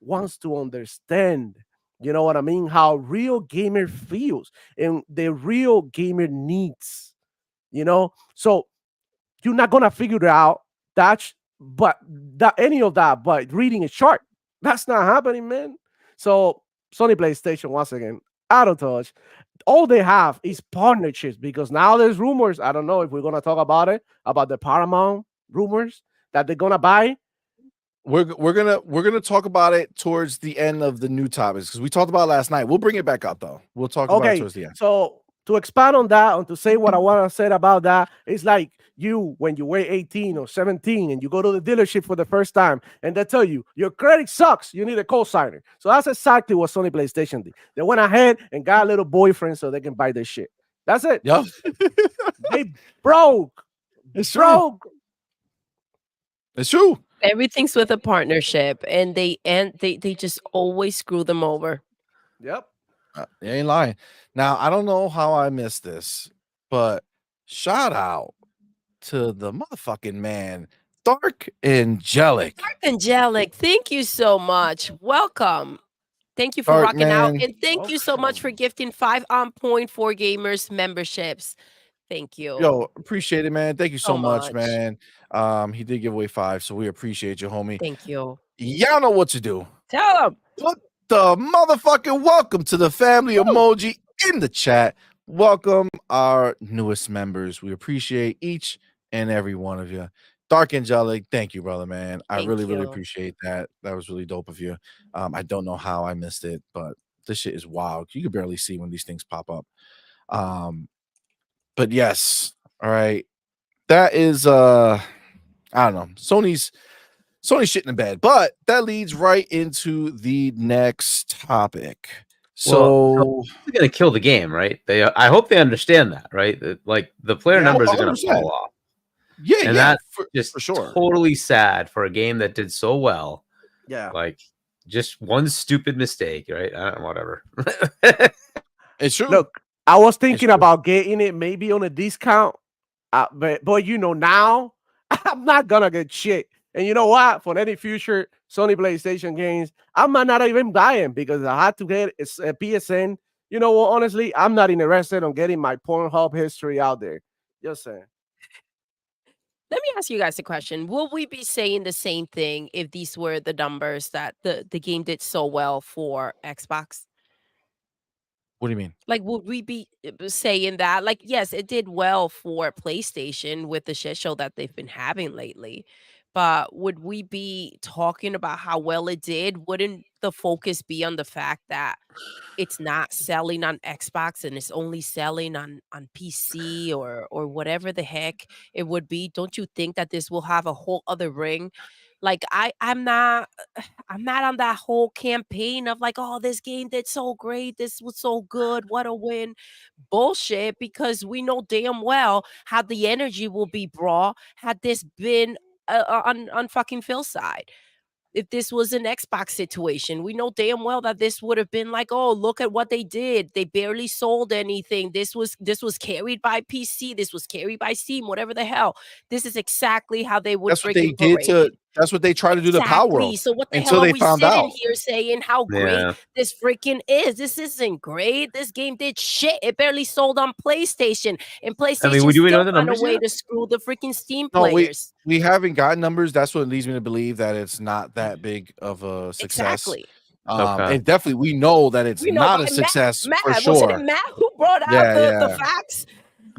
wants to understand, you know what I mean, how real gamer feels and the real gamer needs, you know. So you're not gonna figure it out any of that but reading a chart. That's not happening, man. So Sony PlayStation, once again, out of touch. All they have is partnerships, because now there's rumors. I don't know if we're gonna talk about it, about the Paramount rumors that they're gonna buy. We're gonna talk about it towards the end of the new topics, because we talked about it last night. We'll bring it back up though. We'll talk about it towards the end. So to expand on that, and to say what I want to say about that, it's like you when you weigh 18 or 17 and you go to the dealership for the first time and they tell you your credit sucks, you need a co-signer. So that's exactly what Sony PlayStation did. They went ahead and got a little boyfriend so they can buy their shit. That's it. Yep. They broke. It's Broke. true. It's true. Everything's with a partnership, and they just always screw them over. Yep. You ain't lying. Now, I don't know how I missed this, but shout out to the motherfucking man, Dark Angelic. Angelic, thank you so much. Welcome. Thank you for Dark rocking out, man. and thank you so much for gifting 5 On Point for Gamers memberships. Thank you. Yo, appreciate it, man. Thank you so So much, much. man. He did give away 5, so we appreciate you, homie. Thank you. Y'all know what to do. Tell them. Put the motherfucking welcome to the family emoji in the chat. Welcome our newest members. We appreciate each and every one of you. Dark Angelic, thank you, brother, man. I Thank really you. appreciate that. That was really dope of you. I don't know how I missed it, but this shit is wild. You can barely see when these things pop up. But yes, all right. That is I don't know. Sony's shit in the bed, but that leads right into the next topic. So they're gonna kill the game, right? I hope they understand that, right? That, like the player numbers are gonna 100%. fall off. Yeah, And yeah, that's just for sure. totally sad for a game that did so well. Yeah. Like just one stupid mistake, right? Whatever. It's true. Look, I was thinking about getting it maybe on a discount, but you know, now I'm not gonna get shit. And you know what? For any future Sony PlayStation games, I might not even buy them because I had to get a PSN. You know what? Honestly, I'm not interested in getting my Pornhub history out there. Just saying. Let me ask you guys a question. Will we be saying the same thing if these were the numbers that the game did so well for Xbox? What do you mean? Like, would we be saying that? Like, yes, it did well for PlayStation with the shit show that they've been having lately. But would we be talking about how well it did? Wouldn't the focus be on the fact that it's not selling on Xbox and it's only selling on PC or whatever the heck it would be? Don't you think that this will have a whole other ring? Like I'm not on that whole campaign of like, oh, this game did so great, this was so good, what a win. Bullshit, because we know damn well how the energy will be brought had this been on fucking Phil's side. If this was an Xbox situation, we know damn well that this would have been like, oh, look at what they did. They barely sold anything. This was carried by PC. This was carried by Steam, whatever the hell. This is exactly how they would. That's what they did to. That's what they try to do to Power World. So what the until hell are they we found sitting out. here saying how great this freaking is? This isn't great. This game did shit. It barely sold on PlayStation, and PlayStation do we know the still found a numbers way yet? to screw the freaking Steam No, players. we haven't gotten numbers. That's what leads me to believe that it's not that big of a success. Exactly. And definitely we know that it's not a success for sure. Wasn't it Matt who brought out the facts?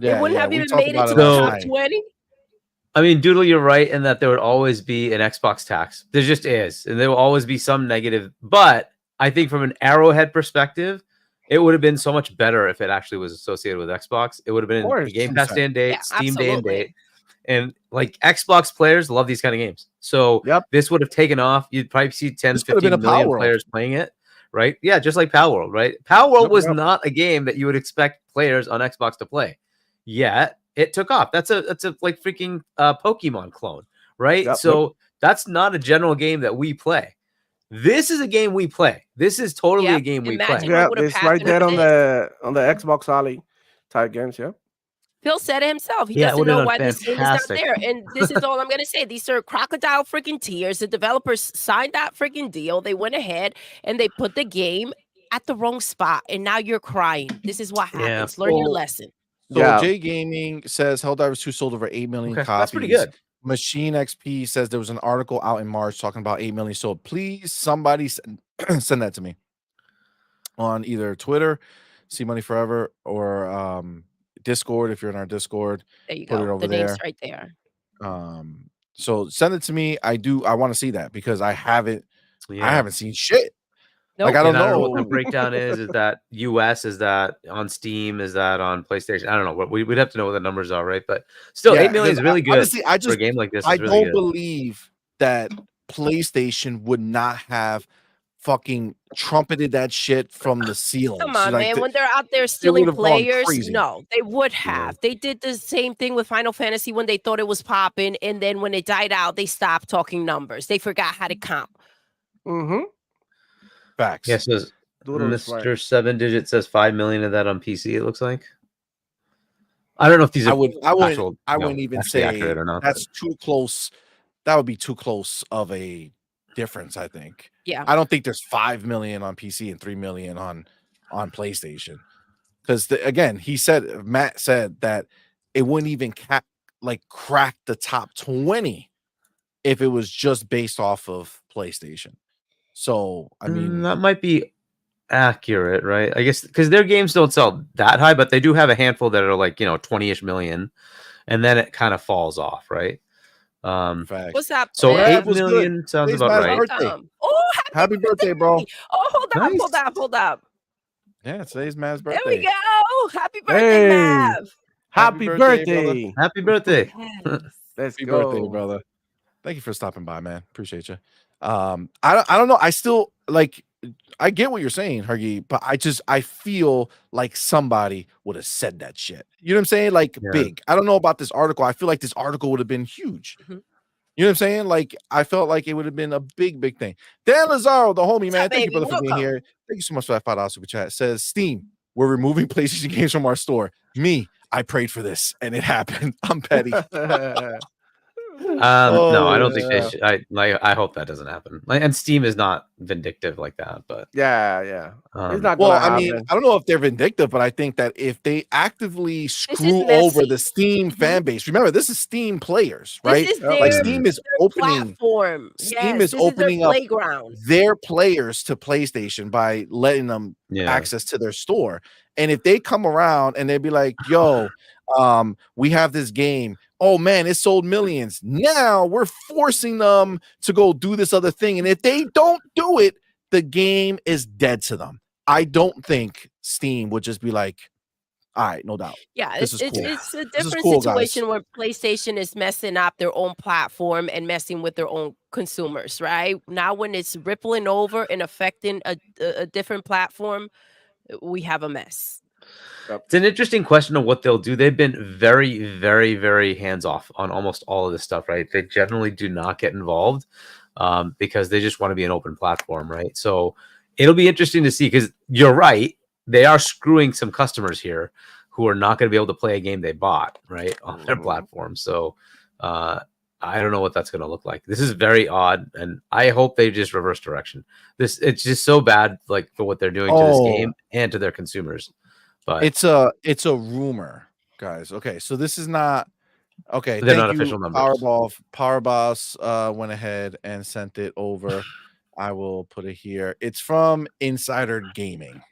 Yeah, it wouldn't have we even talked made it about to it the last top night. 20. I mean, Doodle, you're right in that there would always be an Xbox tax. There just is. And there will always be some negative. But I think from an Arrowhead perspective, it would have been so much better if it actually was associated with Xbox. It would have been a Game Pass day and date, Steam day and date. And like Xbox players love these kind of games. So this would have taken off. You'd probably see 10, 15 million players playing it. Right? Yeah, just like Power World, right? Power World was not a game that you would expect players on Xbox to play. Yet it took off. That's a like freaking Pokemon clone, right? So that's not a general game that we play. This is a game we play. This is totally a game we play. Yeah, it's right there on the Xbox Alley type games. Yeah. Phil said it himself. He doesn't know why this game is not fantastic. there. And this is all I'm going to say. These are crocodile freaking tears. The developers signed that freaking deal. They went ahead and they put the game at the wrong spot. And now you're crying. This is what happens. Learn your lesson. So J Gaming says Helldivers 2 sold over 8 million copies. That's pretty good. Machine XP says there was an article out in March talking about 8 million sold. Please, somebody send that to me on either Twitter, CMoney Forever, or Discord. If you're in our Discord, there you put go. it over the name's there. right there. So send it to me. I want to see that because I haven't seen shit. Like, I And don't I don't know what the know. breakdown is. Is that US? Is that on Steam? Is that on PlayStation? I don't know. We'd have to know what the numbers are, right? But still, Yeah, 8 million is really good. honestly, for a game like this. I Is really don't good. believe that PlayStation would not have fucking trumpeted that shit from the ceiling. Come on, Like, man. When they're out there stealing would've gone players, crazy. no, they would have. They did the same thing with Final Fantasy when they thought it was popping, and then when it died out, they stopped talking numbers. They forgot how to count. Mm-hmm. Facts. Yes, says Doodle is right. Mr. 7 Digit says 5 million of that on PC. It looks like. I don't know if these are I wouldn't actual, even actually say accurate or not. that's too close. That would be too close of a difference, I think. Yeah. I don't think there's 5 million on PC and 3 million on PlayStation. Because again, Matt said that it wouldn't even crack the top 20 if it was just based off of PlayStation. So I mean, that might be accurate, right? I guess because their games don't sell that high, but they do have a handful that are like 20-ish million, and then it kind of falls off, right? facts. What's up? So Yeah, 8 was good. million sounds Today's about my right. birthday. Oh, Happy birthday, bro. Oh, hold Nice. up. Yeah, today's Matt's birthday. There we go. Happy birthday, Mav. birthday, Happy birthday. Happy birthday. Let's Happy go. birthday, brother. Thank you for stopping by, man. Appreciate you. I don't know. I still I get what you're saying, Hergy, but I feel like somebody would have said that shit. You know what I'm saying? Like big. I don't know about this article. I feel like this article would have been huge. You know what I'm saying? Like, I felt like it would have been a big thing. Dan Lazaro, the homie, man. Thank you, brother, for being here. Thank you so much for that $5 super chat. Says Steam, we're removing PlayStation games from our store. I prayed for this and it happened. I'm petty. No, I don't think they should. I hope that doesn't happen. And Steam is not vindictive like that, but yeah. It's not well, gonna I mean, happen. I don't know if they're vindictive, but I think that if they actively screw over the Steam fan base, remember this is Steam players, right? This is Like Steam is opening platform. Steam is opening up playground. their players to PlayStation by letting them access to their store. And if they come around and they'd be like, yo, we have this game. Oh man, it sold millions. Now we're forcing them to go do this other thing. And if they don't do it, the game is dead to them. I don't think Steam would just be like, all right, no doubt. Yeah, This it's is cool. it's a This is different cool, situation guys. where PlayStation is messing up their own platform and messing with their own consumers, right? Now when it's rippling over and affecting a different platform, we have a mess. It's an interesting question of what they'll do. They've been very, very, very hands off on almost all of this stuff, right? They generally do not get involved because they just want to be an open platform, right? So it'll be interesting to see because you're right. They are screwing some customers here who are not going to be able to play a game they bought, right, on their platform. So I don't know what that's going to look like. This is very odd, and I hope they just reverse direction. It's just so bad, like for what they're doing to this game and to their consumers. But it's a rumor, guys. Okay, so this is not okay. They're thank not you, official numbers. Powerboss went ahead and sent it over. I will put it here. It's from Insider Gaming.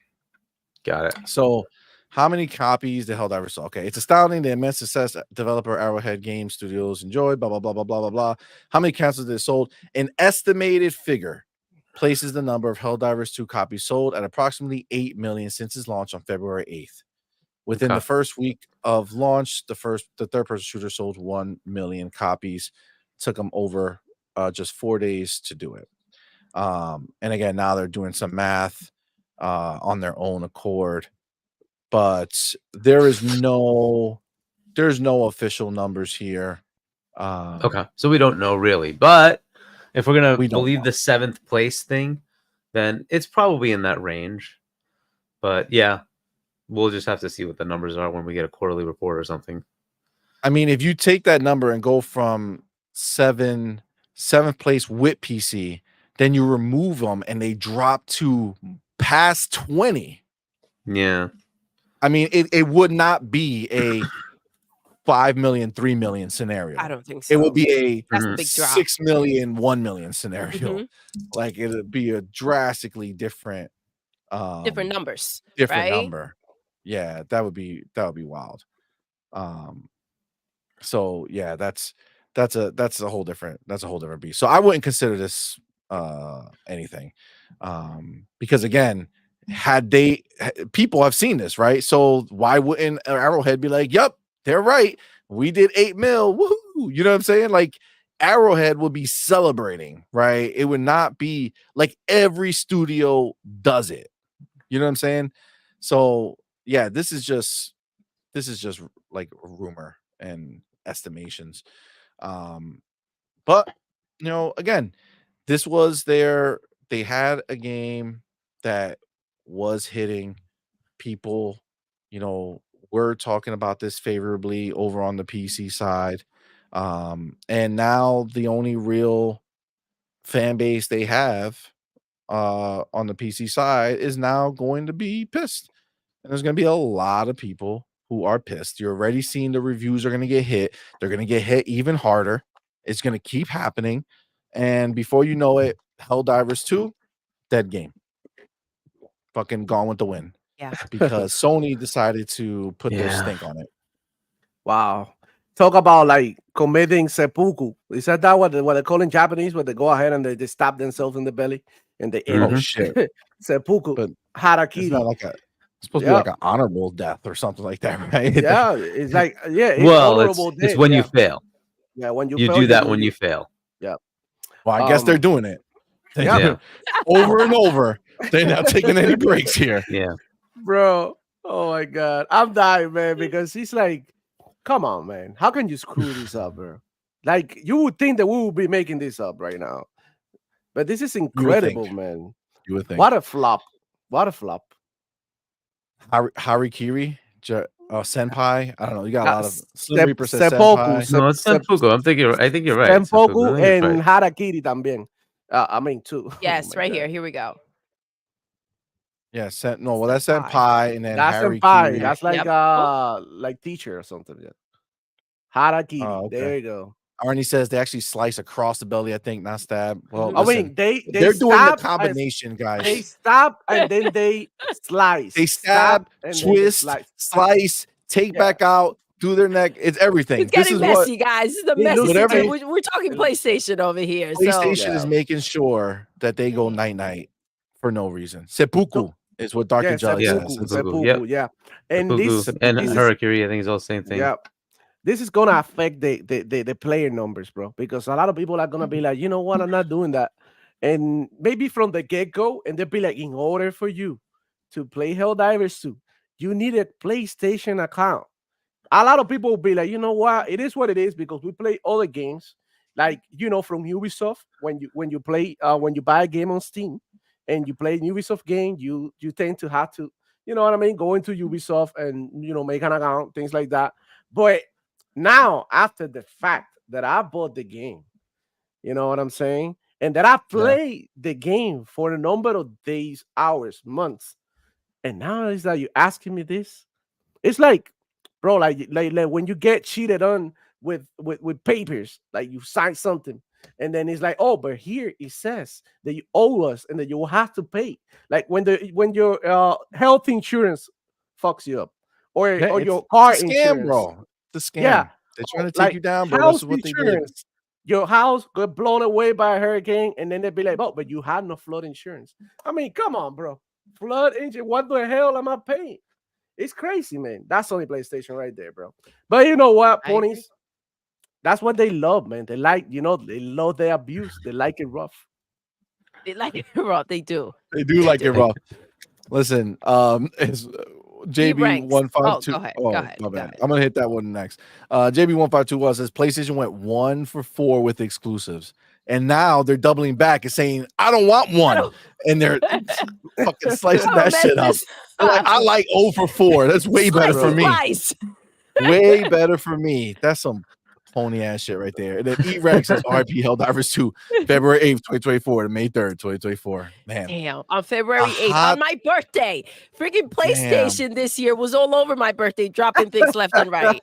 Got it. So, how many copies the Helldivers sold? Okay, it's astounding the immense success developer Arrowhead Game Studios enjoyed. Blah blah blah blah blah blah blah. How many consoles did it sold? An estimated figure places the number of Helldivers 2 copies sold at approximately 8 million since its launch on February 8th. Within the first week of launch, the third-person shooter sold 1 million copies. Took them over just 4 days to do it. And again, now they're doing some math on their own accord, but there's no official numbers here. Okay, so we don't know really, but if we're gonna believe know. the 7th place thing, then it's probably in that range. But yeah, we'll just have to see what the numbers are when we get a quarterly report or something. I mean, if you take that number and go from 7th place with PC, then you remove them and they drop to past 20. Yeah. I mean, it would not be a 5 million, 3 million scenario. I don't think so. It would be a That's a big drop. 6 million, 1 million scenario. Like it would be a drastically different numbers. Different right? number. Yeah, that would be wild. So yeah, that's a whole different beast. So I wouldn't consider this anything. Because again, people have seen this, right? So why wouldn't Arrowhead be like, yep, they're right, we did 8 mil, woohoo, you know what I'm saying? Like Arrowhead would be celebrating, right? It would not be like every studio does it, you know what I'm saying? So yeah, this is just like a rumor and estimations. But again, this was they had a game that was hitting people, we're talking about this favorably over on the PC side. And now the only real fan base they have on the PC side is now going to be pissed. And there's going to be a lot of people who are pissed. You're already seeing the reviews are going to get hit. They're going to get hit even harder. It's going to keep happening. And before you know it, Helldivers 2, dead game. Fucking gone with the wind. Yeah. Because Sony decided to put their stink on it. Wow. Talk about like committing seppuku. Is that what they call in Japanese, where they go ahead and they stab themselves in the belly and they end Oh shit. seppuku. But harakiri. It's not like it's supposed to be like an honorable death or something like that, right? Yeah, it's like it's well, honorable it's death. when you fail. Yeah, when you fail, do that when you fail. Yeah. Well, I guess they're doing it. Yeah. Over and over. They're not taking any breaks here. Yeah. Bro. Oh my god. I'm dying, man, because he's like, come on, man. How can you screw this up, bro? Like, you would think that we would be making this up right now. But this is incredible, man. You would think. What a flop. What a flop. Harikiri, senpai. I don't know. You got a lot of Slim Reaper says seppuku. senpai. No, it's seppuku. I think you're right. Seppuku Seppuku, and harakiri también. I mean, too. Yes, Oh right God. here we go. Yeah, that's senpai, and then That's Harikiri. senpai. That's like Yep. like teacher or something. Yeah. Harakiri. Oh, okay. There you go. Arnie says they actually slice across the belly, I think, not stab. Well, I listen, mean, they're doing the combination, guys. They stab and then they slice. They stab, and twist, then they slice, take back out, do their neck. It's everything. It's getting messy, guys. This is the They messy. lose whatever- thing. We're talking PlayStation over here. PlayStation So is making sure that they go night-night for no reason. Seppuku is what Dark Angelic seppuku, says. seppuku, Yep. yeah. And Seppuku this and is, Harakiri, I think, is all the same thing. yeah. This is gonna affect the player numbers, bro, because a lot of people are gonna be like, you know what, I'm not doing that. And maybe from the get-go, and they'll be like, in order for you to play Helldivers 2, you need a PlayStation account. A lot of people will be like, you know what, it is what it is, because we play other games, like, from Ubisoft. When you play when you buy a game on Steam and you play an Ubisoft game, you tend to have to, you know what I mean, go into Ubisoft and make an account, things like that. But now, after the fact that I bought the game, you know what I'm saying, and that I played the game for a number of days, hours, months, and now it's like, you asking me this? It's like, bro, like when you get cheated on with papers, like you sign something, and then it's like, oh, but here it says that you owe us and that you will have to pay. Like when your health insurance fucks you up, or your car it's a scam, insurance, bro. It's a scam. Yeah. They're trying to take like you down, bro. house This is what they did. insurance. Your house got blown away by a hurricane, and then they'd be like, "Oh, but you had no flood insurance." I mean, come on, bro. Flood insurance. What the hell am I paying? It's crazy, man. That's only PlayStation right there, bro. But you know what, I agree. ponies? That's what they love, man. They like, they love their abuse. They like it rough. they like it raw. They do. They do like it rough. Listen, it's JB152. Go ahead. Oh, Go ahead. my Go bad. ahead. I'm gonna hit that one next. JB152 says PlayStation went 1 for 4 with exclusives, and now they're doubling back and saying, "I don't want one," and they're fucking slicing that shit up. They're like, I like 0 for 4. That's way better for me. Way better for me. That's some pony ass shit right there. And then E-Rex says RP Helldivers 2, February 8th, 2024 to May 3rd, 2024. Man. Damn, on February 8th, on my birthday. Freaking PlayStation this year was all over my birthday, dropping things left and right.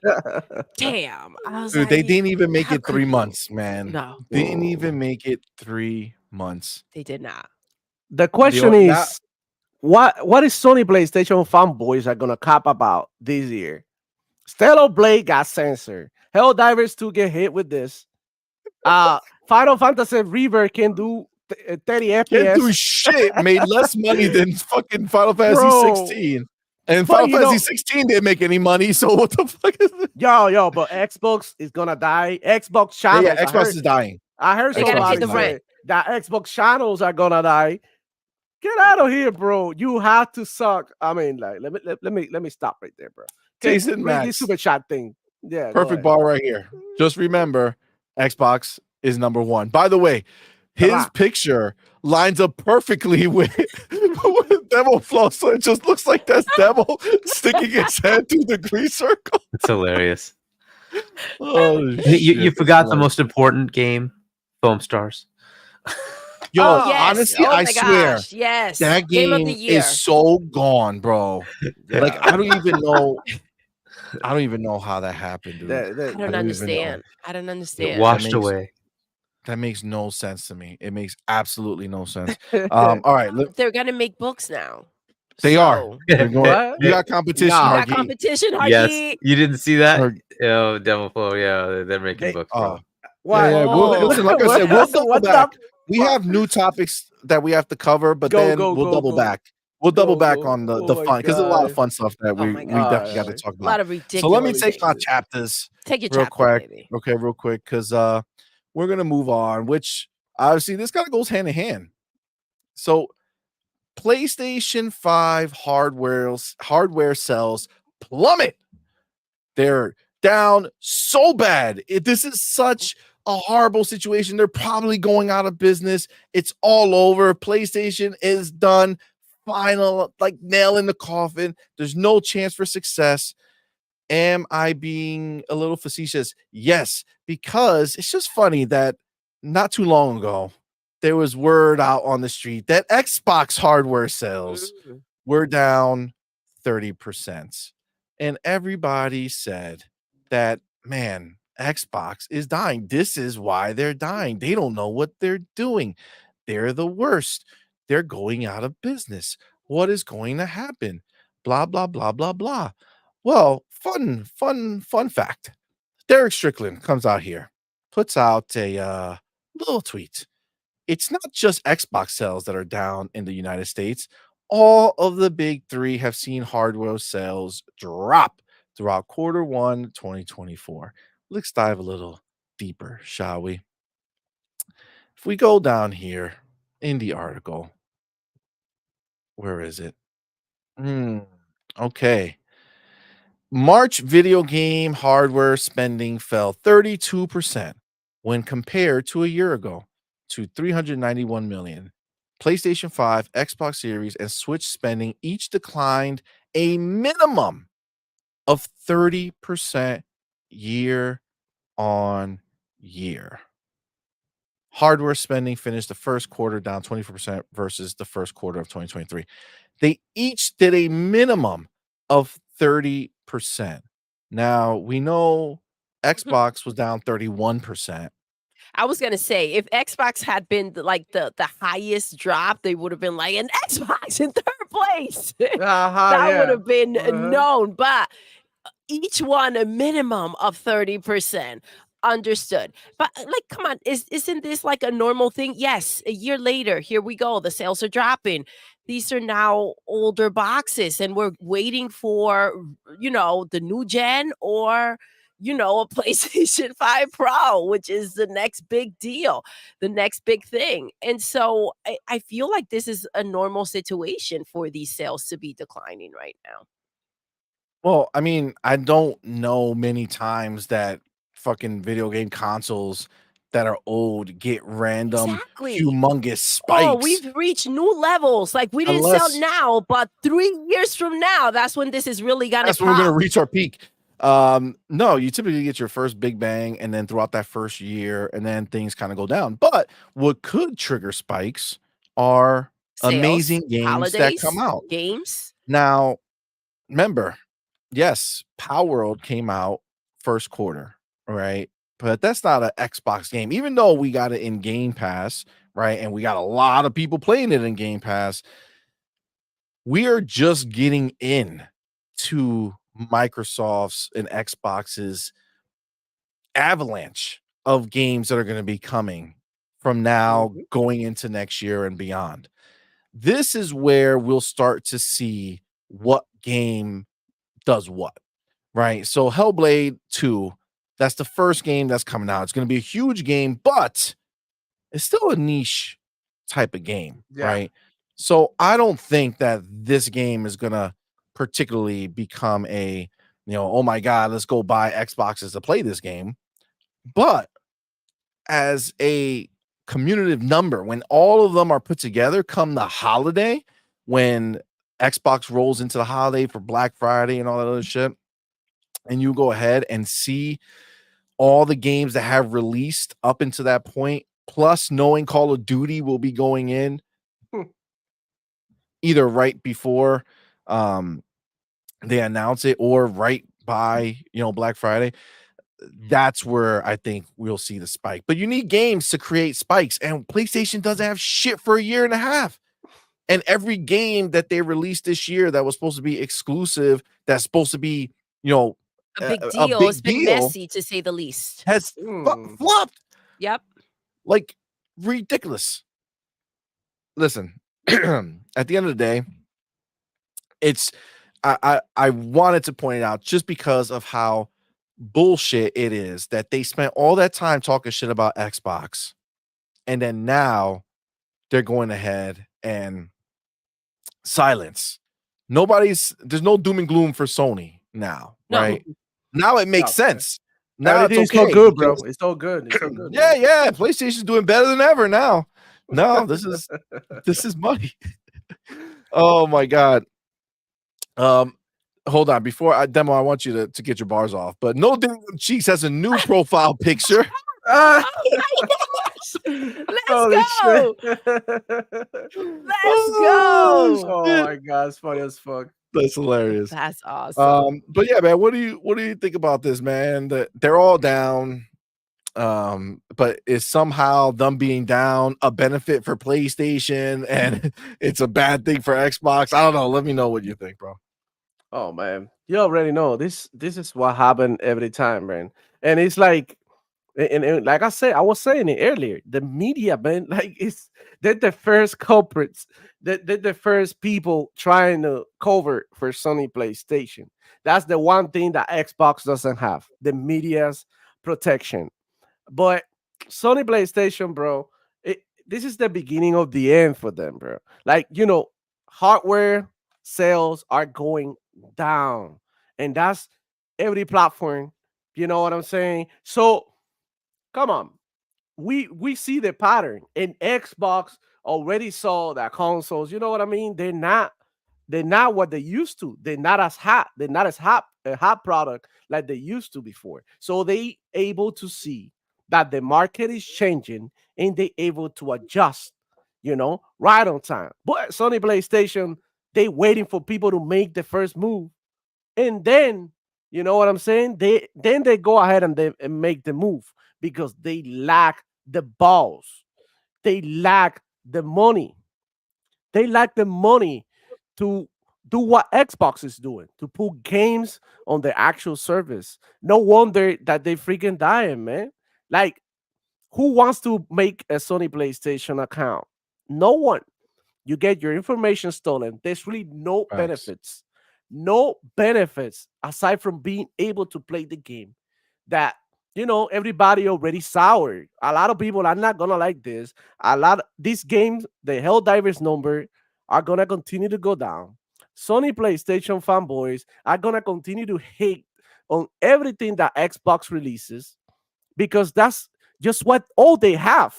Damn. I was Dude, like, they didn't even make how it could 3 you? months, man. No, Didn't even make it 3 months. they did not. The question is, what is Sony PlayStation fanboys are gonna cop about this year? Stellar Blade got censored. Helldivers 2 get hit with this. Final Fantasy Rebirth can do 30 Can't do FPS. shit. Made less money than fucking Final Fantasy Bro. 16. And But Final you know- Fantasy 16 didn't make any money. So what the fuck is it? Yo, but Xbox is gonna die. Xbox channels. Yeah, Xbox is dying. I heard They gotta pay somebody the say rent. that Xbox channels are gonna die. Get out of here, bro. You have to suck. I mean, like, let me stop right there, bro. Jason Read this Max. super chat thing. Yeah, go Perfect ahead. ball right here. Just remember, Xbox is number one. By the way, his Ta-da. picture lines up perfectly with Devil Flow. So it just looks like that's Devil sticking his head through the green circle. It's hilarious. Oh, You forgot the most important game, Foam Stars. Yo, Oh, Yes. honestly, Oh I my swear gosh. Yes. that Game of game the year. is so gone, bro. Yeah. Like I don't even know. I don't even know how that happened, dude. I I don't don't even know. understand. I don't It understand. washed makes- away. That makes no sense to me. It makes absolutely no sense. All right, They're gonna make books now. they are. So, They're going- What? You got competition, Nah. you got Hargeet. competition, Yes, Hargeet. you didn't see that? Or- Oh, Devil Flow. Yeah, they're making They- books. oh. Bro. What? Yeah, Oh. listen, like I said, we'll double What the back. We fuck? have new topics that we have to cover, but Go, then go, we'll go, double go. back. We'll double Go, back go. on the Oh my fun because there's a lot of God. fun stuff that Oh we my definitely got to gosh. talk A lot about. of ridiculous. So let me take our things. chapters Take your real chapter, quick. baby. Okay, real quick, because we're gonna move on, which obviously this kind of goes hand in hand. So PlayStation 5 hardware sales plummet. They're down so bad. This is such a horrible situation. They're probably going out of business. It's all over. PlayStation is done. Final, like nail in the coffin. There's no chance for success. Am I being a little facetious? Yes, because it's just funny that not too long ago, there was word out on the street that Xbox hardware sales were down 30%. And everybody said that, man, Xbox is dying. This is why they're dying. They don't know what they're doing. They're the worst. They're going out of business. What is going to happen? Blah, blah, blah, blah, blah. Well, fun fact. Derek Strickland comes out here, puts out a little tweet. It's not just Xbox sales that are down in the United States. All of the big three have seen hardware sales drop throughout Q1 2024. Let's dive a little deeper, shall we? If we go down here in the article, where is it? Okay. March video game hardware spending fell 32% when compared to a year ago to 391 million. PlayStation 5, Xbox Series, and Switch spending each declined a minimum of 30% year on year. Hardware spending finished the first quarter down 24% versus the first quarter of 2023. They each did a minimum of 30%. Now, we know Xbox was down 31%. I was gonna say if Xbox had been the highest drop, they would have been like an Xbox in third place. That would have been known, but each one a minimum of 30%. Understood. But like, come on, isn't this like a normal thing? Yes, a year later, here we go. The sales are dropping. These are now older boxes, and we're waiting for the new gen or a PlayStation 5 Pro, which is the next big deal, the next big thing. And so I feel like this is a normal situation for these sales to be declining right now. Well, I mean, I don't know many times that fucking video game consoles that are old get random Exactly. humongous spikes. Oh, we've reached new levels. Like we didn't Unless- sell now, but 3 years from now, that's when this is really gonna That's when we're gonna pop. reach our peak. No, you typically get your first big bang, and then throughout that first year, and then things kind of go down. But what could trigger spikes are Sales, amazing games holidays, that come out. games. Now, remember, yes, Power World came out first quarter, right? But that's not an Xbox game, even though we got it in Game Pass, right? And we got a lot of people playing it in Game Pass. We are just getting in to Microsoft's and Xbox's avalanche of games that are going to be coming from now Mhm. going into next year and beyond. This is where we'll start to see what game does what, right? So Hellblade 2, that's the first game that's coming out. It's going to be a huge game, but it's still a niche type of game, Yeah. right? So I don't think that this game is going to particularly become a, oh my God, let's go buy Xboxes to play this game. But as a cumulative number, when all of them are put together come the holiday, when Xbox rolls into the holiday for Black Friday and all that other shit, and you go ahead and see all the games that have released up into that point, plus knowing Call of Duty will be going in either right before they announce it or right by Black Friday. That's where I think we'll see the spike. But you need games to create spikes, and PlayStation doesn't have shit for a year and a half. And every game that they released this year that was supposed to be exclusive, that's supposed to be, a big deal. a big It's been deal, messy to say the least. has flopped. Yep. Like ridiculous. Listen, at the end of the day, it's I wanted to point it out just because of how bullshit it is that they spent all that time talking shit about Xbox, and then now they're going ahead and silence. There's no doom and gloom for Sony now, No. right? Now it makes sense. Now Everything's it's okay. so good, bro. It's so good. It's so good. Yeah. PlayStation's doing better than ever now. No, this is money. Oh my God. Hold on. Before I demo, I want you to get your bars off. But No Dingle Cheeks has a new profile picture. Oh my gosh. Let's go. Let's go. Oh my God, it's funny as fuck. That's hilarious. That's awesome. But yeah, man, what do you think about this, man? That they're all down. But is somehow them being down a benefit for PlayStation and it's a bad thing for Xbox? I don't know. Let me know what you think, bro. Oh man, you already know this. This is what happened every time, man. And it's like, and like I was saying it earlier, the media, man, like they're the first culprits. They're the first people trying to cover for Sony PlayStation. That's the one thing that Xbox doesn't have: the media's protection. But Sony PlayStation, bro, this is the beginning of the end for them, bro. Like, hardware sales are going down, and that's every platform. You know what I'm saying? So, come on. We see the pattern, and Xbox already saw that consoles, you know what I mean? They're not what they used to. They're not as hot. They're not as hot a hot product like they used to before. So they able to see that the market is changing and they able to adjust, right on time. But Sony PlayStation, they waiting for people to make the first move. And then, you know what I'm saying? They go ahead and make the move because they lack the balls. They lack the money. They lack the money to do what Xbox is doing, to put games on the actual service. No wonder that they freaking dying, man. Like, who wants to make a Sony PlayStation account? No one. You get your information stolen. There's really no benefits. No benefits aside from being able to play the game that everybody already soured. A lot of people are not gonna like this. These games, the Helldivers number are gonna continue to go down. Sony PlayStation fanboys are gonna continue to hate on everything that Xbox releases because that's just all they have.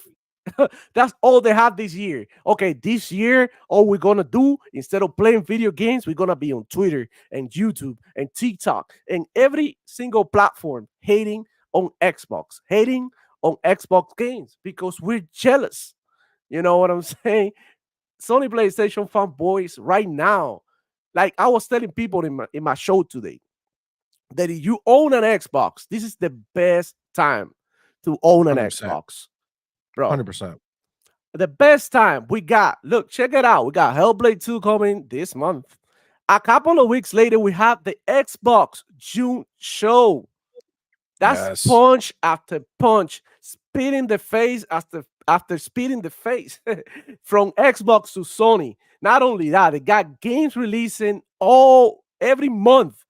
That's all they have this year. Okay, this year, all we're gonna do instead of playing video games, we're gonna be on Twitter and YouTube and TikTok and every single platform hating on Xbox games because we're jealous. You know what I'm saying? Sony PlayStation fanboys right now, like I was telling people in my show today, that if you own an Xbox, this is the best time to own an 100%. Xbox, bro. 100%. The best time we got. Look, check it out. We got Hellblade 2 coming this month. A couple of weeks later, we have the Xbox June show. That's punch after punch, spit in the face after spitting the face from Xbox to Sony. Not only that, they got games releasing every month,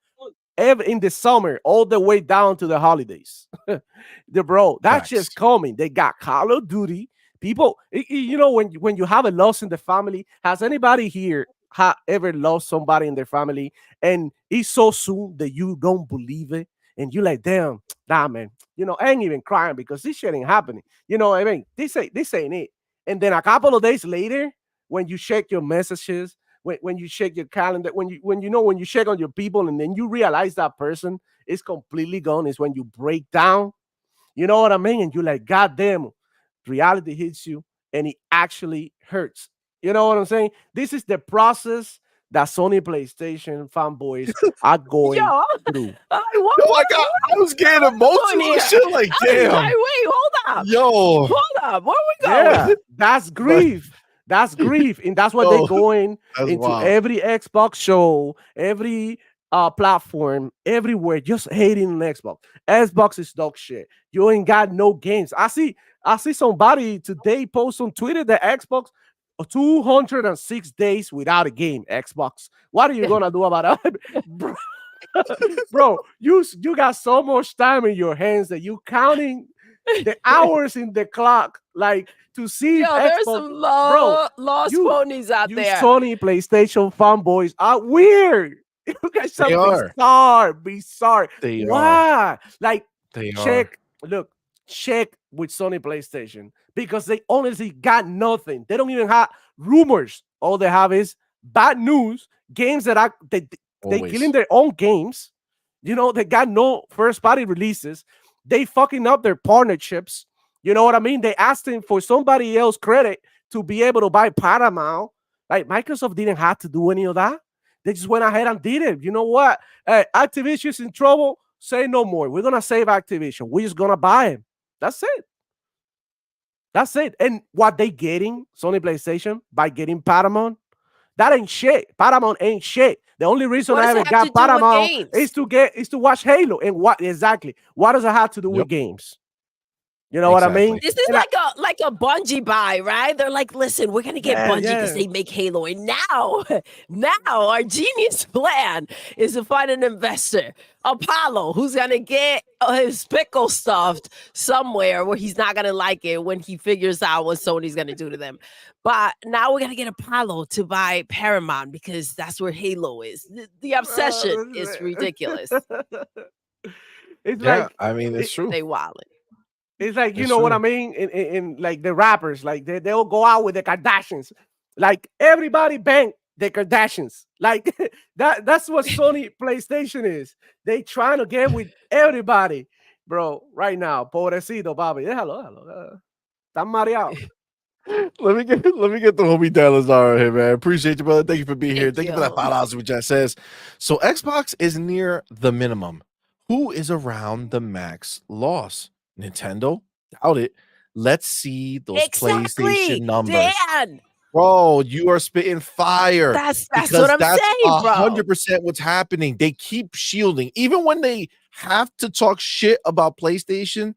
in the summer, all the way down to the holidays. That's Facts. just coming. They got Call of Duty. People, when you have a loss in the family, has anybody here ever lost somebody in their family and it's so soon that you don't believe it? And you're like, damn, nah, man, I ain't even crying because this shit ain't happening. I mean, this ain't it. And then a couple of days later, when you check your messages, when you check your calendar, when you check on your people, and then you realize that person is completely gone, is when you break down. You know what I mean? And you're like, God damn, reality hits you and it actually hurts. You know what I'm saying? This is the process that Sony PlayStation fanboys are going through. Oh my God, I was getting emotional and shit. Like, damn. Wait, hold up. Yo. Hold up. Where we going? Yeah, that's grief. That's grief. And that's what they're going into wild. every Xbox show, every platform, everywhere, just hating Xbox. Xbox is dog shit. You ain't got no games. I see somebody today post on Twitter that Xbox 206 days without a game. Xbox, what are you gonna do about that? Bro, you got so much time in your hands that you counting the hours in the clock, like to see. There's some lost ponies out there. Sony PlayStation fanboys are weird. You guys are bizarre. Why? Like, check with Sony PlayStation, because they honestly got nothing. They don't even have rumors. All they have is bad news. Games that they killing their own games. They got no first party releases. They fucking up their partnerships. You know what I mean? They asking for somebody else credit to be able to buy Paramount. Like, Microsoft didn't have to do any of that. They just went ahead and did it. You know what? Activision's in trouble. Say no more. We're gonna save Activision. We're just gonna buy him. That's it. And what they getting, Sony PlayStation, by getting Paramount, that ain't shit. Paramount ain't shit. The only reason I haven't got Paramount is to watch Halo. And what does it have to do with games? You know what I mean? This is like a Bungie buy, right? They're like, listen, we're gonna get Bungie because they make Halo, and now our genius plan is to find an investor, Apollo, who's gonna get his pickle stuffed somewhere where he's not gonna like it when he figures out what Sony's gonna do to them. But now we're gonna get Apollo to buy Paramount because that's where Halo is. The obsession is ridiculous. It's it's true. They wildin'. It's like, you know what I mean? In like the rappers, like they'll go out with the Kardashians. Like, everybody bang the Kardashians. Like, that's what Sony PlayStation is. They trying to get with everybody, bro, right now. Pobrecito, Bobby. Hello. Está mareado. Let me get the homie Dalazar here, man. Appreciate you, brother. Thank you for being here. Thank you for that $5 which Jez says. So Xbox is near the minimum. Who is around the max loss? Nintendo? Doubt it. Let's see those PlayStation numbers. Dan. Bro, you are spitting fire. That's what I'm saying, bro. 100% what's happening. They keep shielding. Even when they have to talk shit about PlayStation,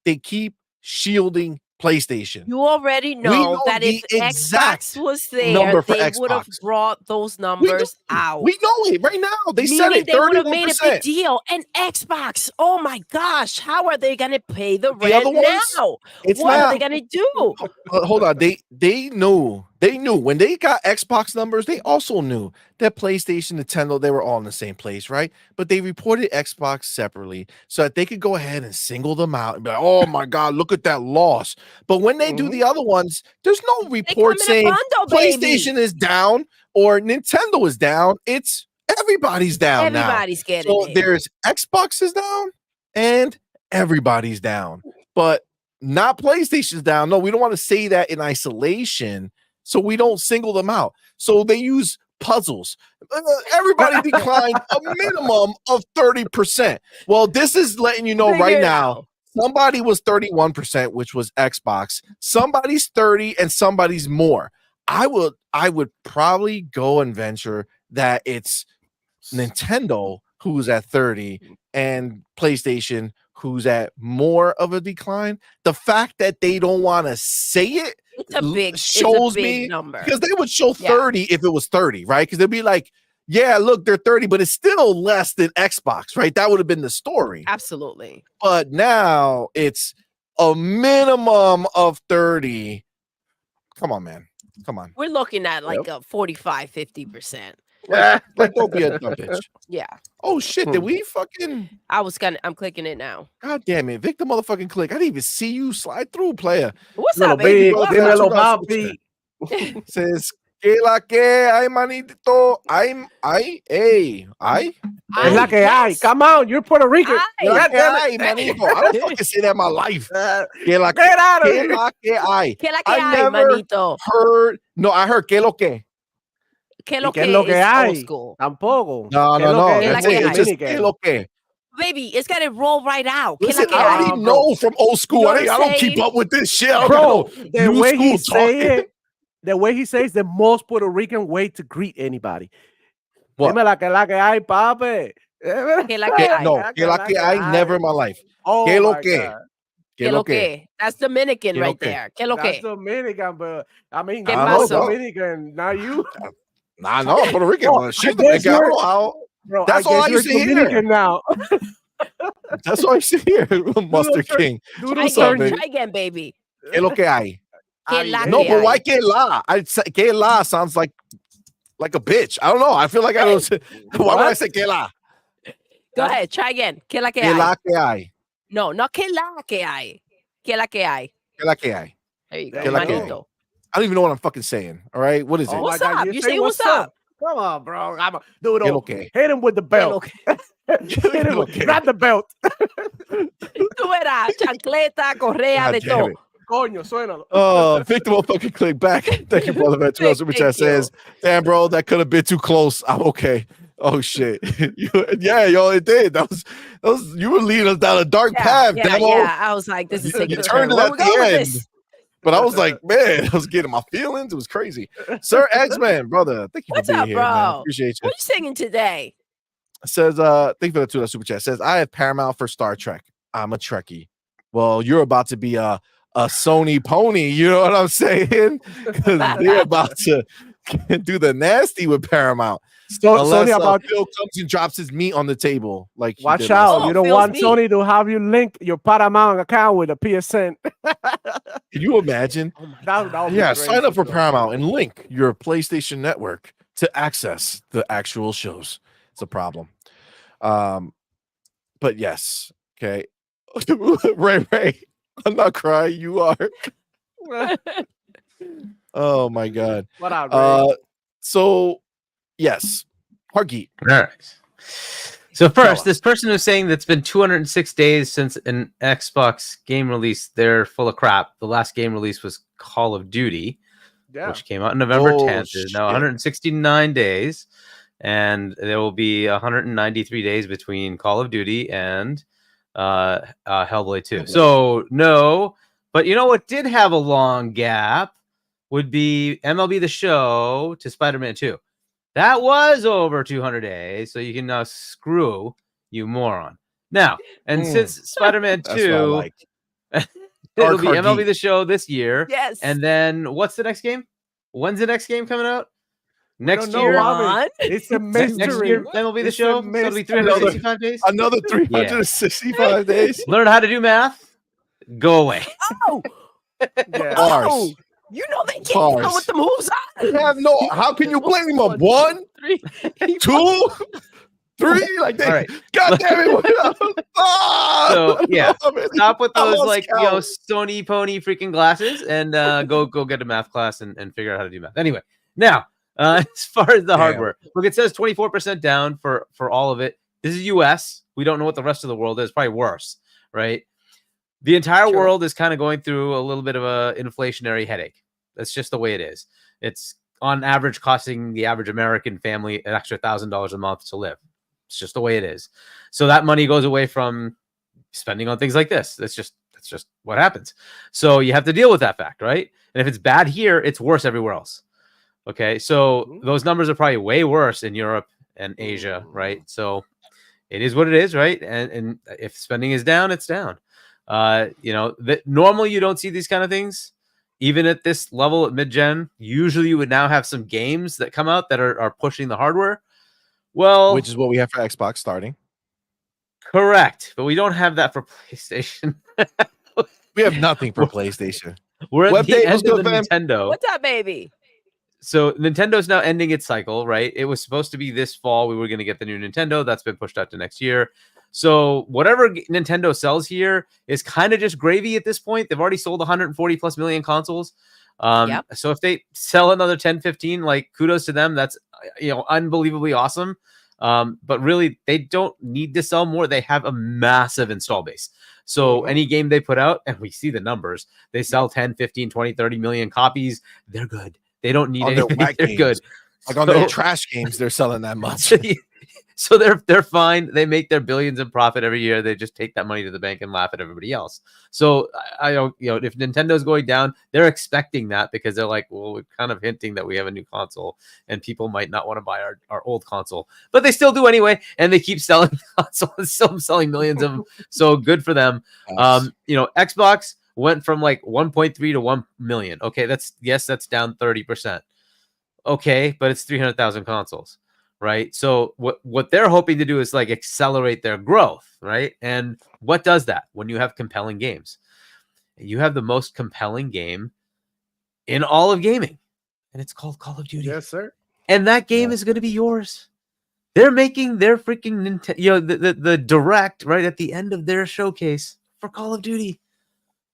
they keep shielding PlayStation. You already know that if Xbox was there, they would have brought those numbers out. We know it right now. They said it. They would have made a big deal. And Xbox, oh my gosh, how are they going to pay the rent now? What are they going to do? Hold on. They knew. They knew when they got Xbox numbers. They also knew that PlayStation, Nintendo, they were all in the same place, right? But they reported Xbox separately so that they could go ahead and single them out and be like, "Oh my God, look at that loss!" But when they do the other ones, there's no report saying PlayStation is down or Nintendo is down. It's everybody's down. Everybody's getting it. So there's Xbox is down and everybody's down, but not PlayStation's down. No, we don't want to say that in isolation. So we don't single them out. So they use puzzles. Everybody declined a minimum of 30%. Well, this is letting you know right now, somebody was 31%, which was Xbox. Somebody's 30 and somebody's more. I would probably go and venture that it's Nintendo who's at 30, and PlayStation, who's at more of a decline. The fact that they don't want to say it shows me number, because they would show 30 if it was 30, right? Because they'd be like, yeah, look, they're 30, but it's still less than Xbox, right? That would have been the story. Absolutely. But now it's a minimum of 30. Come on, man. Come on. We're looking at like a 45, 50%. Like, don't be a dumb bitch. Yeah. Oh shit, did we fucking I'm clicking it now. God damn it. Victor motherfucking click. I didn't even see you slide through, player. What's up, baby? Dímelo, papi. Says que la que hay, manito. Es la que hay. Come on, you're Puerto Rican. Que la que hay, manito. I don't fucking say that in my life. Que la que hay. Que la que hay, manito. No, I heard que lo que. Que lo que hay? Old school. Tampoco. No. That's it. It's just que lo que. Baby, it's got to roll right out. Listen, I already know from old school. You know I don't keep up with this shit. Bro, the way he say it, the way he says the most Puerto Rican way to greet anybody. What? Dime la que hay, papi. Que la que hay. No, que la que hay, never in my life. Oh que lo my que. God. Que lo que. That's Dominican right there. Que lo que. That's Dominican, but I mean, Que I'm paso? Dominican, not you. Nah, no, I'm Puerto Rican. Oh, Shit, I guess Dominican. I don't know how. Bro, That's I all I guess used to you're hear. Dominican now. That's all I used to hear. Mustard King. Try again, baby. Que lo que hay. Que la No, que but hay. why que la? I'd say que la sounds like a bitch. I don't know. I feel like I don't say. Why would I say que la? Go ahead, try again. Que la que Que hay. la que hay. No, not que la que hay. Que la que hay. Que la que hay. There you go. Que la que hay. Manito. I don't even know what I'm fucking saying. All right, what is it? Oh What's my God, up? you You say say what's what's up? Come on, bro. Dude, Que lo que. hit him with the belt. Hit him with, grab the belt. Tú verás, chancleta, correa, God de damn todo. it. Coño, suénalo. Oh, Victor will fucking click back. Thank you, brother. Man. Super Thank chat you. says, "Damn, bro, that could have been too close. I'm okay." Oh shit, yeah, yo, it did. That was you were leading us down a dark path, Demo. Yeah. I was like, this is taking You a turned turn. it Where at we the going with end. this? But I was like, man, I was getting my feelings. It was crazy. Sir X-Man, brother, thank you What's for being up, here, bro? man. Appreciate you. What are you singing today? Says, thank you for the $2 super chat. Says, I have Paramount for Star Trek. I'm a Trekkie. Well, you're about to be a Sony pony. You know what I'm saying? Because they're about to do the nasty with Paramount. So, Unless Sony about Phil comes and drops his meat on the table. Like, he watch did out. last Oh, You don't Phil's want meat. Sony to have you link your Paramount account with a PSN. Can you imagine? Oh my That God. would be Yeah, crazy, sign up for bro. Paramount and link your PlayStation Network to access the actual shows. It's a problem. But yes, okay. Ray, I'm not crying. You are. Oh my god. What up, Ray? So yes, Hargeet. All right. So Tell first, us. this person who's saying that it's been 206 days since an Xbox game release, they're full of crap. The last game release was Call of Duty, Yeah. which came out on November Oh, 10th. There's now shit. 169 days, and there will be 193 days between Call of Duty and Hellblade 2. So no, but you know what did have a long gap would be MLB The Show to Spider-Man 2. That was over 200 days, so you can now screw you moron. Now, and since Spider-Man That's what I 2, like. it'll be Dark MLB Hargeet. The Show this year. Yes. And then what's the next game? When's the next game coming out? Next don't know, year? Bobby. on. It's a Next mystery. year, MLB The It's a Show. So it'll be mystery. 365 days. Another 365 days. Learn how to do math. Go away. Oh, Yeah. Bars. oh, you know they can't come Bars. with the moves on. Have no. How can you blame him? 1, 2, 3. Like they. All right. God damn it! So, yeah. Stop with I those lost like count. Sony pony freaking glasses and go get a math class and figure out how to do math. Anyway, now as far as the Damn. hardware, look, it says 24% down for all of it. This is US. We don't know what the rest of the world is. Probably worse, right? The entire Sure. world is kind of going through a little bit of a inflationary headache. That's just the way it is. It's on average costing the average American family an extra $1,000 a month to live. It's just the way it is. So that money goes away from spending on things like this. That's just what happens. So you have to deal with that fact, right? And if it's bad here, it's worse everywhere else. Okay, so those numbers are probably way worse in Europe and Asia, right? So it is what it is, right? And if spending is down, it's down. Normally you don't see these kind of things. Even at this level at mid-gen, usually you would now have some games that come out that are pushing the hardware. Well, which is what we have for Xbox starting. Correct, but we don't have that for PlayStation. We have nothing for PlayStation. We're at Web the Dave, end what's of good, the fam? Nintendo. What's up, baby? So Nintendo's now ending its cycle, right? It was supposed to be this fall. We were going to get the new Nintendo. That's been pushed out to next year. So whatever Nintendo sells here is kind of just gravy at this point. They've already sold 140 plus million consoles. So if they sell another 10, 15, like kudos to them. That's, unbelievably awesome. But really, they don't need to sell more. They have a massive install base. So any game they put out, and we see the numbers, they sell 10, 15, 20, 30 million copies. They're good. They don't need anything. They're good. Like on their trash games, they're selling that much. So they're fine. They make their billions in profit every year. They just take that money to the bank and laugh at everybody else. So I don't, if Nintendo's going down, they're expecting that because they're like, well, we're kind of hinting that we have a new console and people might not want to buy our old console, but they still do anyway, and they keep selling consoles, still selling millions of them. So good for them. Yes. Xbox went from like 1.3 to 1 million. Okay, that's down 30%. Okay, but it's 300,000 consoles. Right. So what they're hoping to do is like accelerate their growth. Right. And what does that when you have compelling games? You have the most compelling game in all of gaming, and it's called Call of Duty. Yes, sir. And that game is going to be yours. They're making their freaking the direct right at the end of their showcase for Call of Duty.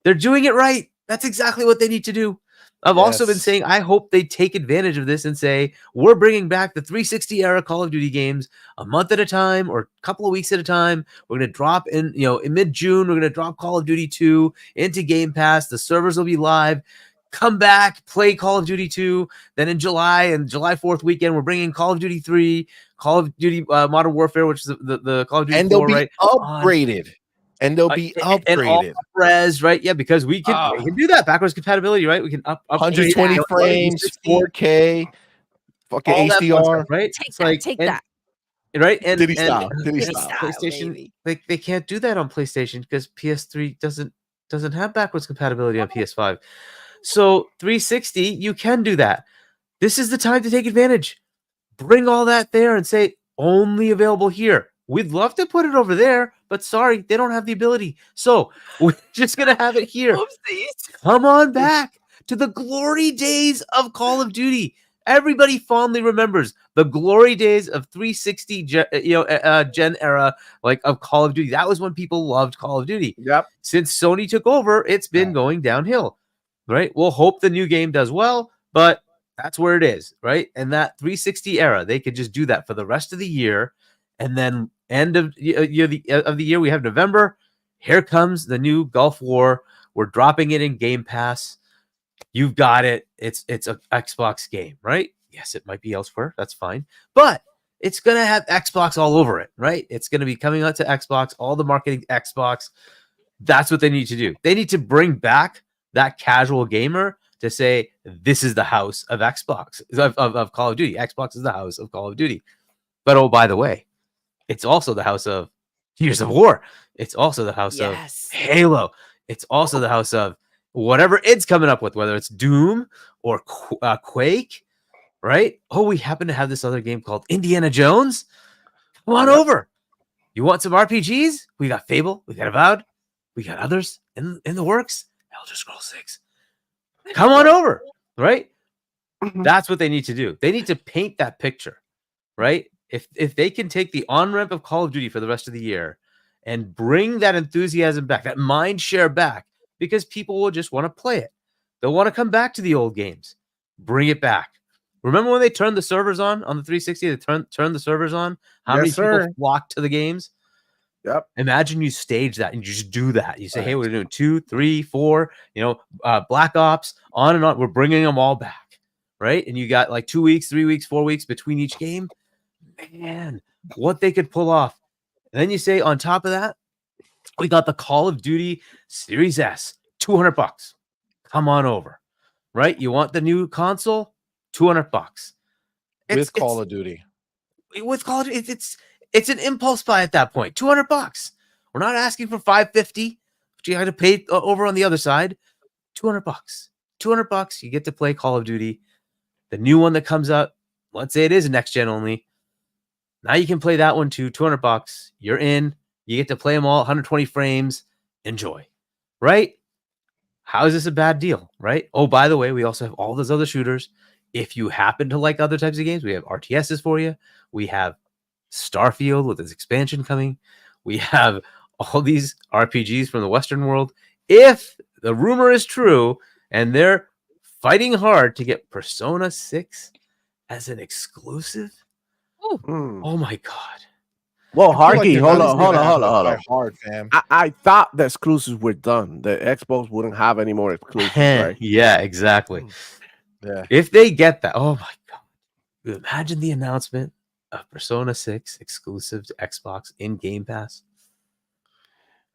They're doing it right. That's exactly what they need to do. I've also been saying I hope they take advantage of this and say we're bringing back the 360 era Call of Duty games a month at a time or a couple of weeks at a time. We're going to drop in mid-June, we're going to drop Call of Duty 2 into Game Pass. The servers will be live. Come back, play Call of Duty 2. Then in July and July 4th weekend, we're bringing Call of Duty 3, Call of Duty Modern Warfare, which is the Call of Duty 4, they'll be right? upgraded. And they'll be upgraded. And all res, right? Yeah, because we can do that backwards compatibility, right? We can up 120 frames, 4K, fucking HDR, stuff, right? Take that. Right? And Diddy style. PlayStation, they can't do that on PlayStation because PS3 doesn't have backwards compatibility on PS5. So 360, you can do that. This is the time to take advantage. Bring all that there and say only available here. We'd love to put it over there, but sorry, they don't have the ability. So we're just going to have it here. Oopsies. Come on back to the glory days of Call of Duty. Everybody fondly remembers the glory days of 360 gen era, like of Call of Duty. That was when people loved Call of Duty. Yep. Since Sony took over, it's been going downhill, right? We'll hope the new game does well, but that's where it is, right? And that 360 era, they could just do that for the rest of the year. And then end of the year, we have November. Here comes the new Gulf War. We're dropping it in Game Pass. You've got it. It's an Xbox game, right? Yes, it might be elsewhere. That's fine. But it's going to have Xbox all over it, right? It's going to be coming out to Xbox, all the marketing Xbox. That's what they need to do. They need to bring back that casual gamer to say, this is the house of Xbox, of Call of Duty. Xbox is the house of Call of Duty. But oh, by the way, it's also the house of Gears of War. It's also the house of Halo. It's also the house of whatever it's coming up with, whether it's Doom or Quake, right? Oh, we happen to have this other game called Indiana Jones. Come on over. You want some RPGs? We got Fable. We got Avowed. We got others in the works. Elder Scrolls 6. Come on over, right? That's what they need to do. They need to paint that picture, right? If they can take the on-ramp of Call of Duty for the rest of the year and bring that enthusiasm back, that mind share back, because people will just want to play it. They'll want to come back to the old games. Bring it back. Remember when they turned the servers on the 360? They turned the servers on? How many people flocked to the games? Yep. Imagine you stage that and you just do that. You say, hey, we're doing 2, 3, 4, Black Ops, on and on. We're bringing them all back, right? And you got like 2 weeks, 3 weeks, 4 weeks between each game. Man, what they could pull off. And then you say on top of that, we got the Call of Duty Series S, $200. Come on over, right? You want the new console? $200. With Call of Duty. With Call of Duty, It's an impulse buy at that point. $200. We're not asking for $550, but you had to pay over on the other side. $200. $200. You get to play Call of Duty, the new one that comes out. Let's say it is next gen only. Now you can play that one too. $200. You're in. You get to play them all 120 frames. Enjoy. Right? How is this a bad deal? Right? Oh, by the way, we also have all those other shooters. If you happen to like other types of games, we have RTSs for you. We have Starfield with its expansion coming. We have all these RPGs from the Western world. If the rumor is true and they're fighting hard to get Persona 6 as an exclusive, oh my God. Well, Harky, hold on. Hard, fam. I thought the exclusives were done. The Xbox wouldn't have any more exclusives, right? Yeah, exactly. Yeah. If they get that, oh my God. Imagine the announcement of Persona 6 exclusive to Xbox in Game Pass.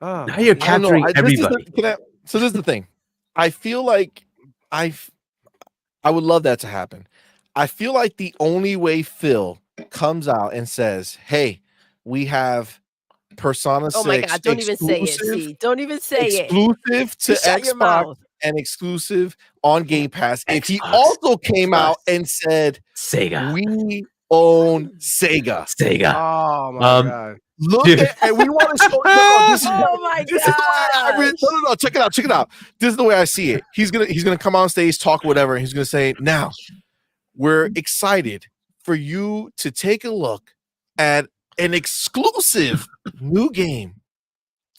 Oh, Now you're capturing everybody. So this is the thing. I feel like I would love that to happen. I feel like the only way Phil comes out and says, "Hey, we have Persona 6 Oh my God! Don't even say it. See, don't even say it. Exclusive to Shut your Xbox mouth. and exclusive on Game Pass." If he Xbox also came out Plus. and said, Sega. "We own Sega," Oh my God. look Dude. at, and we want to show. No, this is, Oh my this is the way no, check it out, check it out. This is the way I see it. He's gonna come on stage, talk whatever, and he's gonna say, "Now, we're excited for you to take a look at an exclusive new game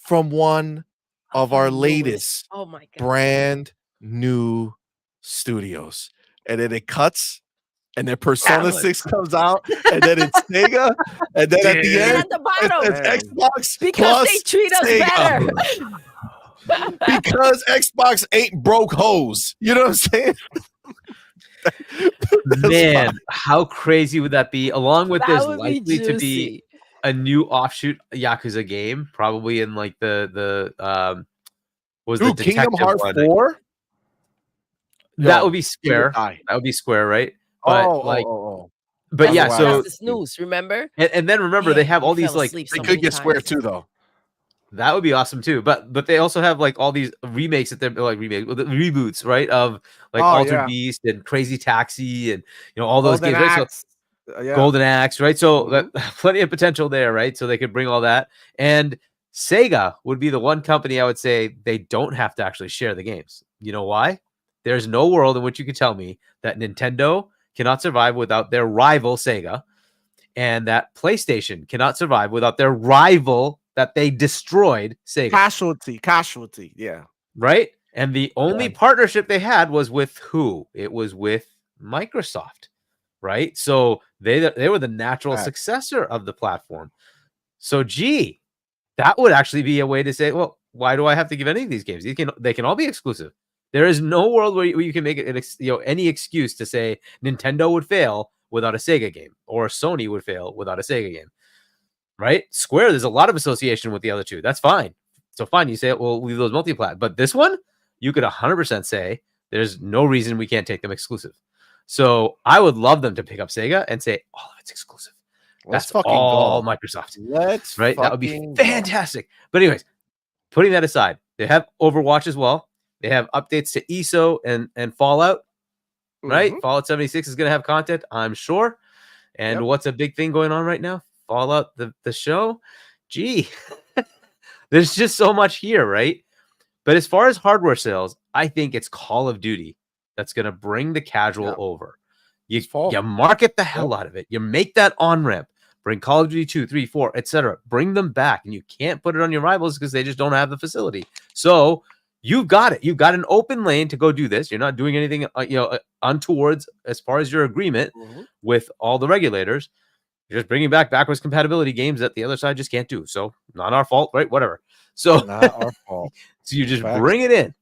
from one of our latest Oh my God! brand new studios," and then it cuts. And then Persona Alex. 6 comes out, and then it's Sega, and then at the And end, at the bottom, it's Xbox because plus they treat us Sega. better. Because Xbox ain't broke hoes. You know what I'm saying? Man, how crazy would that be? Along with That there's would be likely to be juicy. a new offshoot Yakuza game, probably in like the was Dude, the Kingdom detective Hearts one. 4? That Yo, would be Square. die. That would be Square, right? But Oh. but yeah, Otherwise- so That's the snooze. Remember? and then remember they Man, have all we these fell like asleep They so could many get Square times. too, though. that would be awesome too. But they also have like all these remakes that they're like reboots, right? Of like Altered Beast and Crazy Taxi and all those Golden games. Right? Axe. So, Golden Axe, right? So plenty of potential there, right? So they could bring all that. And Sega would be the one company I would say they don't have to actually share the games. You know why? There's no world in which you could tell me that Nintendo cannot survive without their rival Sega, and that PlayStation cannot survive without their rival that they destroyed, Sega. Casualty. Yeah. Right? And the only partnership they had was with who? It was with Microsoft, right? So they were the natural successor of the platform. So gee, that would actually be a way to say, well, why do I have to give any of these games? They can all be exclusive. There is no world where you can make it any excuse to say Nintendo would fail without a Sega game or Sony would fail without a Sega game. Right? Square, there's a lot of association with the other two. That's fine. So fine, you say, well, leave those multi-plat. But this one, you could 100% say there's no reason we can't take them exclusive. So I would love them to pick up Sega and say, all of it's exclusive. Let's That's fucking all go. Microsoft. Let's right? That would be fucking fantastic. But anyways, putting that aside, they have Overwatch as well. They have updates to ESO and Fallout, right? Fallout 76 is going to have content, I'm sure. And what's a big thing going on right now? Fallout, the show. Gee, there's just so much here, right? But as far as hardware sales, I think it's Call of Duty that's going to bring the casual over. You market the hell out of it. You make that on-ramp. Bring Call of Duty 2, 3, 4, etc. Bring them back. And you can't put it on your rivals because they just don't have the facility. So you've got it. You've got an open lane to go do this. You're not doing anything untowards as far as your agreement with all the regulators. You're just bringing back backwards compatibility games that the other side just can't do. So not our fault, right? Whatever. So not our fault. So you just bring it in,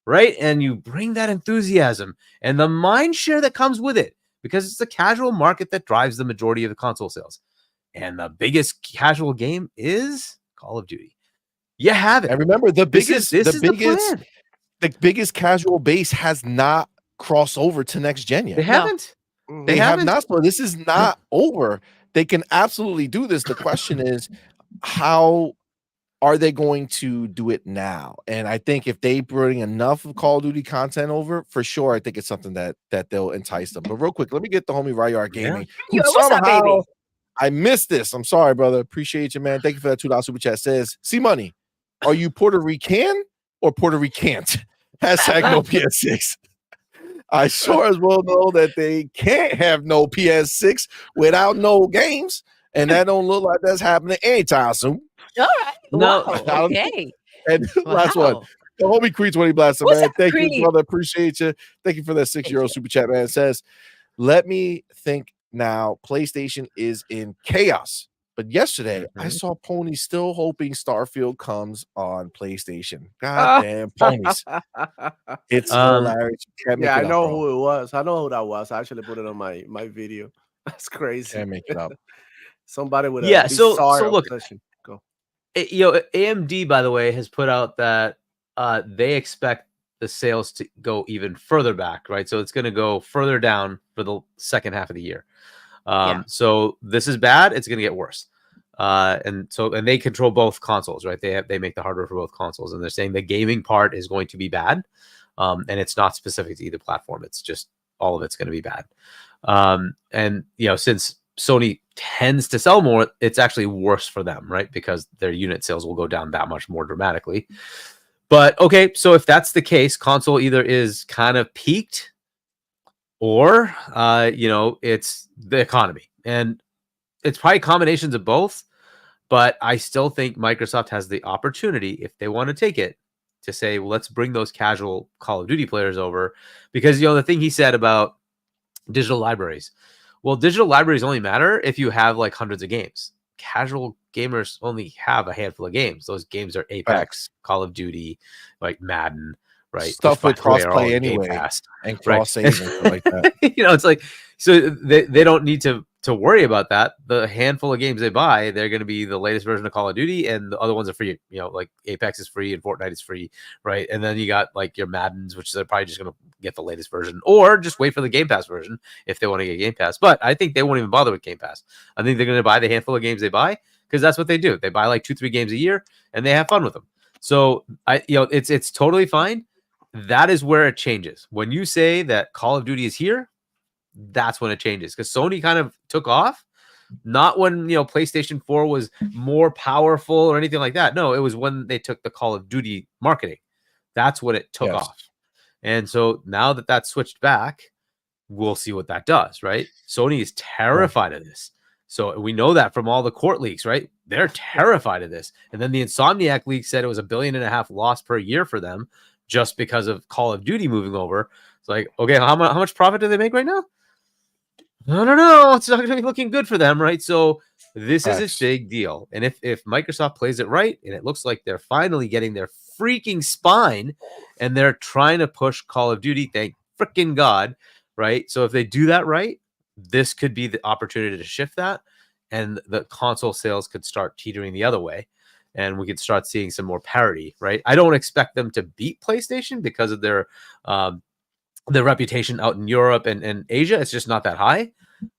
right? And you bring that enthusiasm and the mind share that comes with it, because it's the casual market that drives the majority of the console sales. And the biggest casual game is Call of Duty. You have it. And remember, the biggest casual base has not crossed over to next gen yet. They haven't. They have not. So this is not over. they can absolutely do this. The question is, how are they going to do it now? And I think if they bring enough of Call of Duty content over, for sure, I think it's something that they'll entice them. But real quick, let me get the homie Ryard Gaming. Who What's up, baby? somehow I missed this. I'm sorry, brother. Appreciate you, man. Thank you for that $2 super chat. Says, CMoney, are you Puerto Rican or Puerto Ricant? Hashtag no PS6. I sure as well know that they can't have no PS6 without no games, and that don't look like that's happening anytime soon. All right. No. Wow. Okay. And last one, Wow. the homie Creed 20 Blaster, What's man. up, Thank Creed? you, brother. Appreciate you. Thank you for that €6 you. super chat, man. It says, let me think now. PlayStation is in chaos. But yesterday, I saw Pony still hoping Starfield comes on PlayStation. God damn ponies. It's hilarious. You can't make Yeah, it I up, know bro. who it was. I know who that was. I actually put it on my video. That's crazy. Can't make it up. Somebody with a Yeah, so bizarre look, obsession. Go. AMD, by the way, has put out that they expect the sales to go even further back, right? So it's going to go further down for the second half of the year. So this is bad. It's going to get worse. And they control both consoles, right? They make the hardware for both consoles, and they're saying the gaming part is going to be bad. And it's not specific to either platform. It's just all of it's going to be bad. And since Sony tends to sell more, it's actually worse for them, right? Because their unit sales will go down that much more dramatically. But okay, so if that's the case, console either is kind of peaked or it's the economy. And it's probably combinations of both, but I still think Microsoft has the opportunity, if they want to take it, to say, well, let's bring those casual Call of Duty players over. Because the thing he said about digital libraries, well, digital libraries only matter if you have like hundreds of games. Casual gamers only have a handful of games. Those games are Apex, Call of Duty, like Madden, right? Stuff with crossplay anyway, and cross save and stuff like that. It's like, so they don't need to worry about that. The handful of games they buy, they're going to be the latest version of Call of Duty, and the other ones are free. Like Apex is free and Fortnite is free, right? And then you got like your Maddens, which they're probably just going to get the latest version, or just wait for the Game Pass version if they want to get Game Pass. But I think they won't even bother with Game Pass. I think they're going to buy the handful of games they buy, because that's what they do. They buy like 2-3 games a year, and they have fun with them. So it's totally fine. That is where it changes. When you say that Call of Duty is here, that's when it changes, because Sony kind of took off, not when PlayStation 4 was more powerful or anything like that. No, it was when they took the Call of Duty marketing. That's when it took off. And so now that that's switched back, we'll see what that does, right? Sony is terrified of this. So we know that from all the court leaks, right? They're terrified of this. And then the Insomniac leak said it was $1.5 billion loss per year for them just because of Call of Duty moving over. It's like, okay, how much profit do they make right now? I don't know. It's not going to be looking good for them, right? So this is a big deal. And if Microsoft plays it right, and it looks like they're finally getting their freaking spine, and they're trying to push Call of Duty, thank freaking God, right? So if they do that right, this could be the opportunity to shift that, and the console sales could start teetering the other way, and we could start seeing some more parity, right? I don't expect them to beat PlayStation because of their reputation out in Europe and Asia. It's just not that high,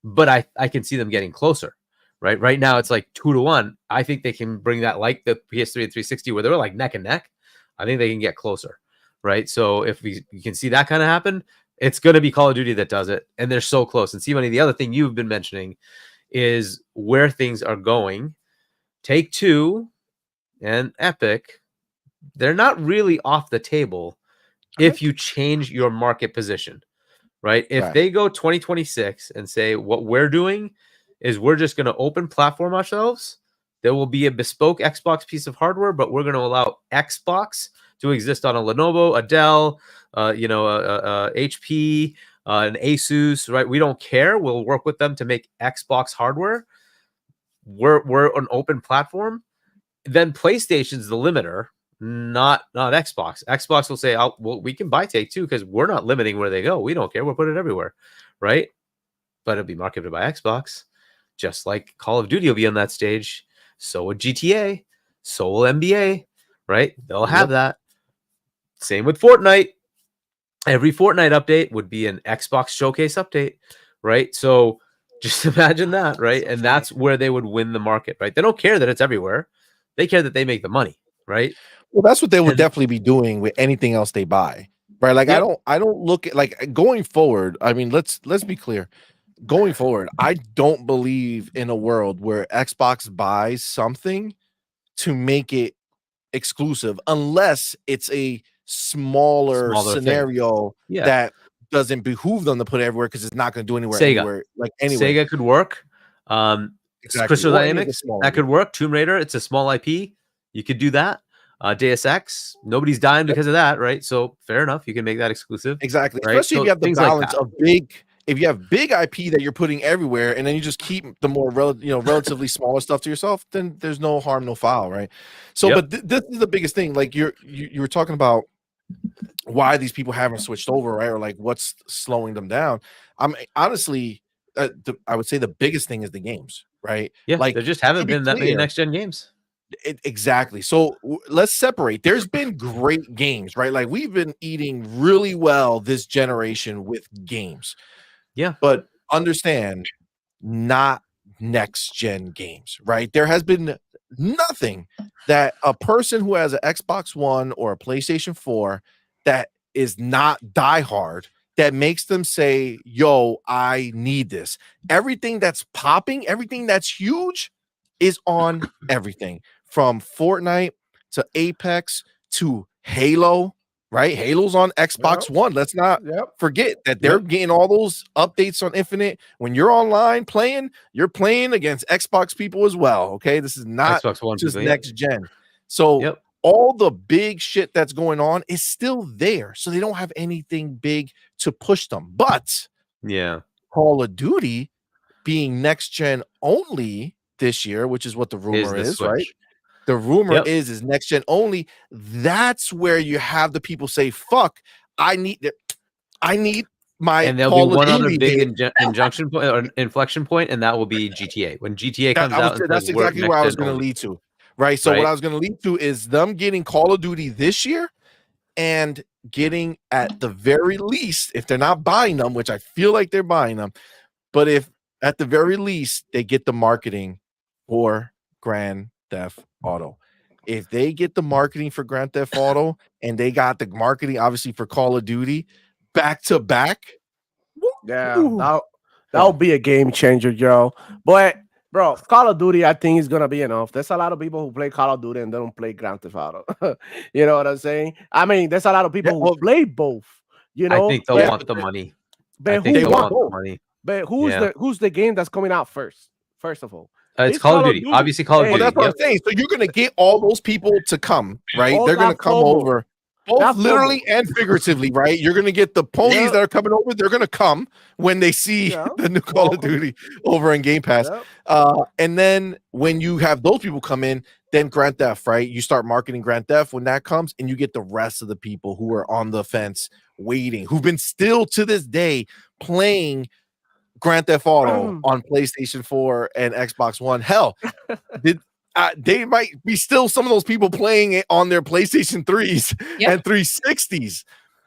but I can see them getting closer, right? Right now it's like 2-1. I think they can bring that, like the PS3 and 360 where they were like neck and neck. I think they can get closer, right? So if you can see that kind of happen, it's going to be Call of Duty that does it, and they're so close. And CMoney, the other thing you've been mentioning is where things are going. Take-Two and Epic, they're not really off the table if you change your market position, right? If they go 2026 and say what we're doing is we're just going to open platform ourselves, there will be a bespoke Xbox piece of hardware, but we're going to allow Xbox to exist on a Lenovo, a Dell, HP, an Asus, right? We don't care. We'll work with them to make Xbox hardware. We're an open platform. Then PlayStation's the limiter, not Xbox. Xbox will say, well, we can buy Take-Two because we're not limiting where they go. We don't care. We'll put it everywhere, right? But it'll be marketed by Xbox, just like Call of Duty will be on that stage. So will GTA. So will NBA, right? They'll have that. Same with Fortnite. Every Fortnite update would be an Xbox showcase update, right? So Just imagine that, right? So and funny. that's where they would win the market, right? They don't care that it's everywhere. They care that they make the money, right? Well, that's what they would And- definitely be doing with anything else they buy, right? Like Yep. I don't look at like going forward. I mean, let's be clear. Going forward, I don't believe in a world where Xbox buys something to make it exclusive unless it's a smaller Smaller thing. scenario Yeah. that doesn't behoove them to put it everywhere because it's not going to do anywhere Sega. anywhere like anywhere. Sega could work. Exactly. Crystal Or any of the Dynamics, smaller that could work. Tomb Raider, it's a small IP. You could do that. Deus Ex, nobody's dying because of that, right? So fair enough. You can make that exclusive. Exactly. Right? Especially So if you have the things like balance that. of big. If you have big IP that you're putting everywhere, and then you just keep the more relatively smaller stuff to yourself, then there's no harm, no foul, right? So, Yep. but this is the biggest thing. Like you were talking about why these people haven't switched over, right? Or like what's slowing them down. I'm honestly, I would say the biggest thing is the games, right? Yeah, like there just to haven't be been that many clear, next gen games. Exactly. So let's separate. There's been great games, right? Like we've been eating really well this generation with games. Yeah. But understand, not next gen games, right? There has been nothing that a person who has an Xbox One or a PlayStation 4 that is not diehard that makes them say, yo, I need this. Everything that's popping, everything that's huge is on everything from Fortnite to Apex to Halo, right? Halo's on Xbox One. Let's not forget that they're getting all those updates on Infinite. When you're online playing, you're playing against Xbox people as well. Okay, this is not Xbox One just people, next gen. So all the big shit that's going on is still there. So they don't have anything big to push them. But Call of Duty being next gen only this year, which is what the rumor is, right? The rumor is next gen only. That's where you have the people say, "Fuck, I need my." And there'll Call be of one other Duty big game. injunction point or inflection point, and that will be GTA. When GTA comes out, and That's says, "We're exactly where I was next gen going to only." lead to, right? So what I was going to lead to is them getting Call of Duty this year and getting at the very least, if they're not buying them, which I feel like they're buying them, but if at the very least they get the marketing for Grand Theft Auto. If they get the marketing for Grand Theft Auto and they got the marketing obviously for Call of Duty back to back, that'll be a game changer, Joe. But bro, Call of Duty, I think is gonna be enough. There's a lot of people who play Call of Duty and they don't play Grand Theft Auto. You know what I'm saying? I mean, there's a lot of people who play both. You know, I think they'll want the money. But I think they'll want the money. But who's the game that's coming out first? First of all, it's Call of Duty. Obviously, Call of Duty. Well, that's what I'm saying. So you're gonna get all those people to come, right? They're gonna come over, both literally and figuratively, right? You're gonna get the ponies that are coming over. They're gonna come when they see the new Call of Duty over in Game Pass. And then when you have those people come in, then Grand Theft, right? You start marketing Grand Theft when that comes, and you get the rest of the people who are on the fence waiting, who've been still to this day playing Grand Theft Auto on PlayStation 4 and Xbox One. Hell, they might be still some of those people playing it on their PlayStation 3s and 360s.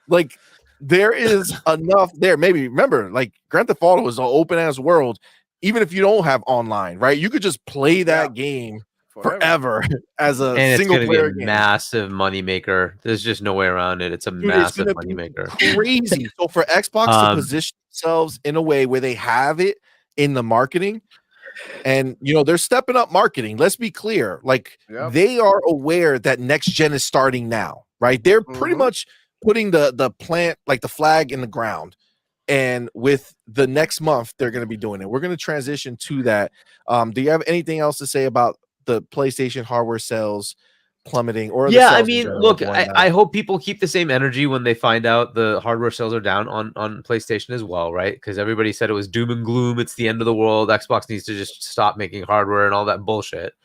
Like there is enough there. Maybe remember, like Grand Theft Auto is an open ass world. Even if you don't have online, right? You could just play that game forever as a single player game. Massive money maker. There's just no way around it. It's a massive money maker. Crazy. So for Xbox to position themselves in a way where they have it in the marketing, and they're stepping up marketing. Let's be clear. Like they are aware that next gen is starting now, right? They're pretty much putting the plant, like the flag in the ground. And with the next month, they're going to be doing it. We're going to transition to that. Do you have anything else to say about the PlayStation hardware sales plummeting? Or I mean, look, I hope people keep the same energy when they find out the hardware sales are down on PlayStation as well, right? Because everybody said it was doom and gloom. It's the end of the world. Xbox needs to just stop making hardware and all that bullshit.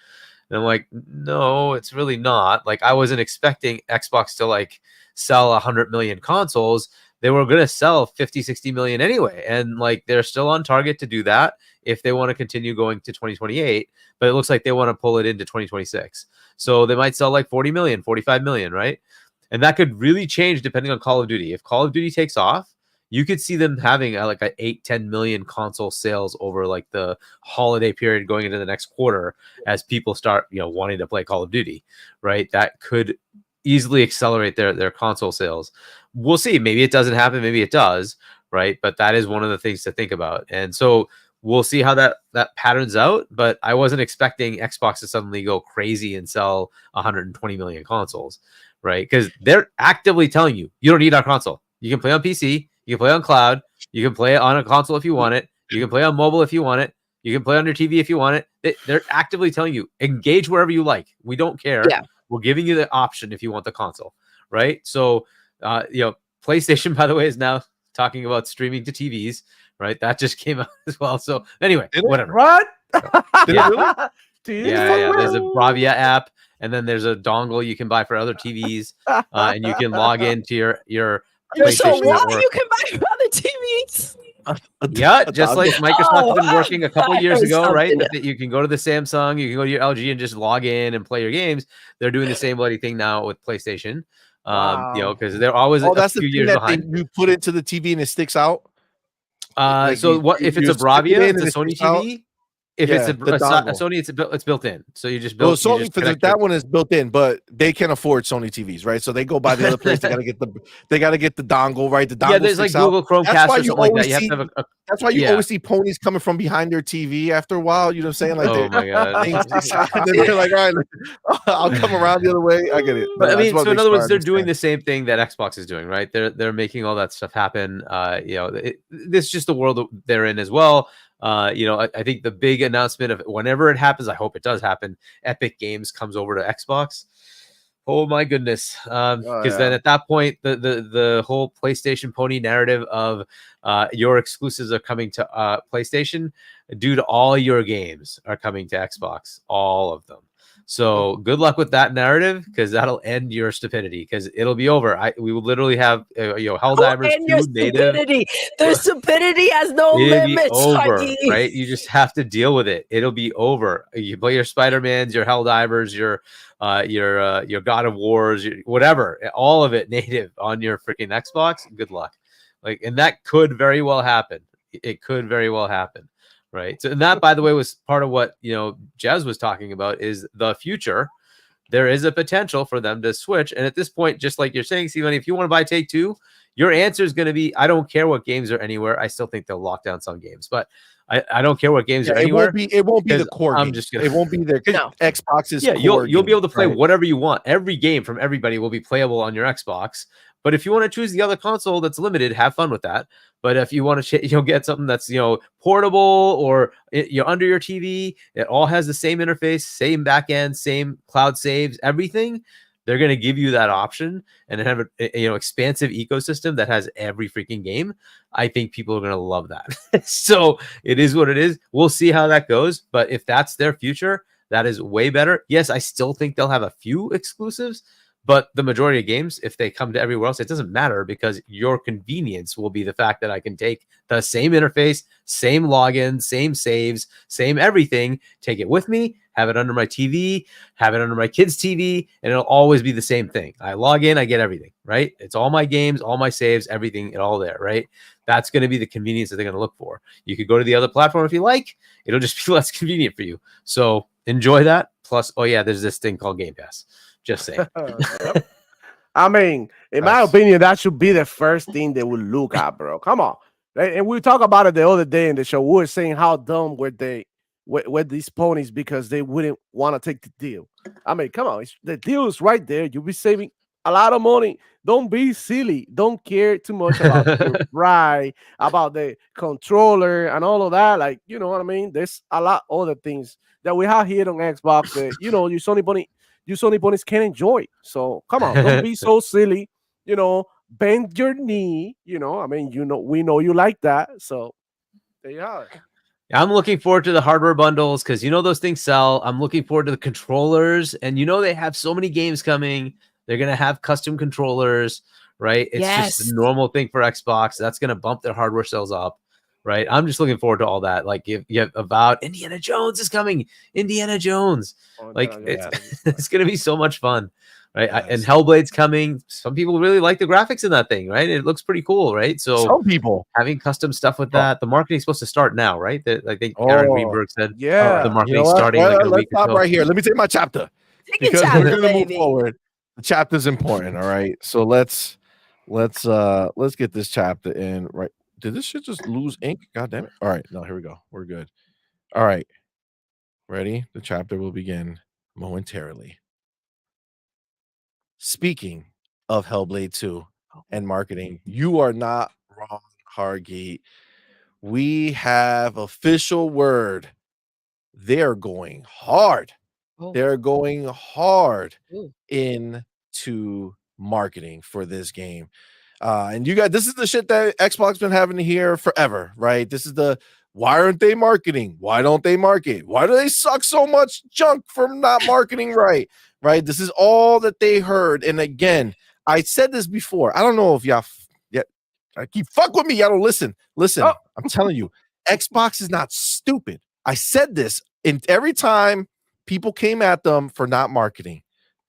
And I'm like, no, it's really not. Like, I wasn't expecting Xbox to like sell 100 million consoles. They were going to sell 50, 60 million anyway. And like, they're still on target to do that if they want to continue going to 2028, but it looks like they want to pull it into 2026. So they might sell like 40 million, 45 million, right? And that could really change depending on Call of Duty. If Call of Duty takes off, you could see them having like a 8-10 million console sales over like the holiday period going into the next quarter as people start, wanting to play Call of Duty, right? That could easily accelerate their console sales. We'll see. Maybe it doesn't happen. Maybe it does, right? But that is one of the things to think about. And so we'll see how that patterns out. But I wasn't expecting Xbox to suddenly go crazy and sell 120 million consoles, right? Because they're actively telling you, you don't need our console. You can play on PC. You can play on cloud. You can play it on a console if you want it. You can play on mobile if you want it. You can play on your TV if you want it. They're actively telling you, engage wherever you like. We don't care. Yeah. We're giving you the option if you want the console, right? So, PlayStation, by the way, is now talking about streaming to TVs, right? That just came out as well. So anyway, whatever. What? Yeah. Yeah. There's a Bravia app, and then there's a dongle you can buy for other TVs, and you can log into your PlayStation Network. You can buy for other TVs. Yeah, just like Microsoft has been working a couple years ago, right? Yeah. That you can go to the Samsung, you can go to your LG and just log in and play your games. They're doing the same bloody thing now with PlayStation. Because they're always a that's few the thing years that behind. you put it to the TV and it sticks out. So what if it's a Bravia? It's a Sony TV. If it's a Sony, it's built in. So you just build. Well, Sony, for that one is built in, but they can't afford Sony TVs, right? So they go by the other place. They gotta get the dongle, right? The dongle. There's like Google Chromecast or something like that. You have to have a that's why you always see ponies coming from behind their TV after a while. You know what I'm saying? Like, oh my god, they're like, all right, I'll come around the other way. I get it. But I mean, so in other words, they're doing the same thing that Xbox is doing, right? They're making all that stuff happen. This is just the world that they're in as well. I think the big announcement of whenever it happens, I hope it does happen, Epic Games comes over to Xbox. Oh my goodness. Because then at that point, the whole PlayStation pony narrative of your exclusives are coming to PlayStation, dude, all your games are coming to Xbox, all of them. So good luck with that narrative, because that'll end your stupidity, because it'll be over. We will literally have Helldivers 2 native. The stupidity has no limits. Over, right? You just have to deal with it. It'll be over. You play your Spider-Mans, your Helldivers, your God of Wars, whatever, all of it native on your freaking Xbox. Good luck. And that could very well happen. It could very well happen. Right. So, and that, by the way, was part of what, Jez was talking about, is the future. There is a potential for them to switch. And at this point, just like you're saying, CMoney, if you want to buy Take-Two, your answer is going to be, I don't care what games are anywhere. I still think they'll lock down some games, but I don't care what games are anywhere. It won't be the core. It won't be their Xbox's. Yeah, you'll be able to play whatever you want. Every game from everybody will be playable on your Xbox. But if you want to choose the other console that's limited, have fun with that. But if you want to, get something that's portable or under your TV, it all has the same interface, same backend, same cloud saves, everything. They're going to give you that option and have a expansive ecosystem that has every freaking game. I think people are going to love that. So it is what it is. We'll see how that goes. But if that's their future, that is way better. Yes, I still think they'll have a few exclusives. But the majority of games, if they come to everywhere else, it doesn't matter, because your convenience will be the fact that I can take the same interface, same login, same saves, same everything, take it with me, have it under my TV, have it under my kid's TV, and it'll always be the same thing. I log in, I get everything, right? It's all my games, all my saves, everything, all there, right? That's going to be the convenience that they're going to look for. You could go to the other platform if you like. It'll just be less convenient for you. So enjoy that. Plus, there's this thing called Game Pass. Just saying. I mean, in my opinion, that should be the first thing they would look at, bro. Come on. And we talked about it the other day in the show. We were saying how dumb were they with these ponies, because they wouldn't want to take the deal. I mean, come on. The deal is right there. You'll be saving a lot of money. Don't be silly. Don't care too much about your bride, about the controller and all of that. Like, you know what I mean? There's a lot of other things that we have here on Xbox that, you Sony ponies can enjoy. So come on, don't be so silly. Bend your knee. I mean, we know you like that. So there you are. I'm looking forward to the hardware bundles, because those things sell. I'm looking forward to the controllers, and they have so many games coming. They're gonna have custom controllers, right? It's just a normal thing for Xbox. That's gonna bump their hardware sales up. Right. I'm just looking forward to all that. Like, you have about Indiana Jones is coming. Indiana Jones. It's going to be so much fun. right? And Yes. Hellblade's coming. Some people really like the graphics in that thing, right? It looks pretty cool, right? So Some people. having custom stuff with that, the marketing's supposed to start now, right? I think Aaron Oh, Greenberg said the Yeah. you know marketing's what? starting like in a Let's week or stop so. right here. Let me take my chapter Take your because chapter, we're gonna move baby. forward. The chapter's important. All right. So let's get this chapter in. Right. Did this shit just lose ink? God damn it. All right. No, here we go. We're good. All right. Ready? The chapter will begin momentarily. Speaking of Hellblade 2 and marketing, you are not wrong, Hargate. We have official word. They're going hard. Oh. They're going hard Ooh. into marketing for this game. And you guys, this is the shit that Xbox been having here forever, right? This is the why aren't they marketing? Why don't they market? Why do they suck so much junk from not marketing right? Right? This is all that they heard. And again, I said this before. I don't know if y'all I keep fuck with me. Y'all don't listen. Listen, Oh. I'm telling you, Xbox is not stupid. I said this, and every time people came at them for not marketing,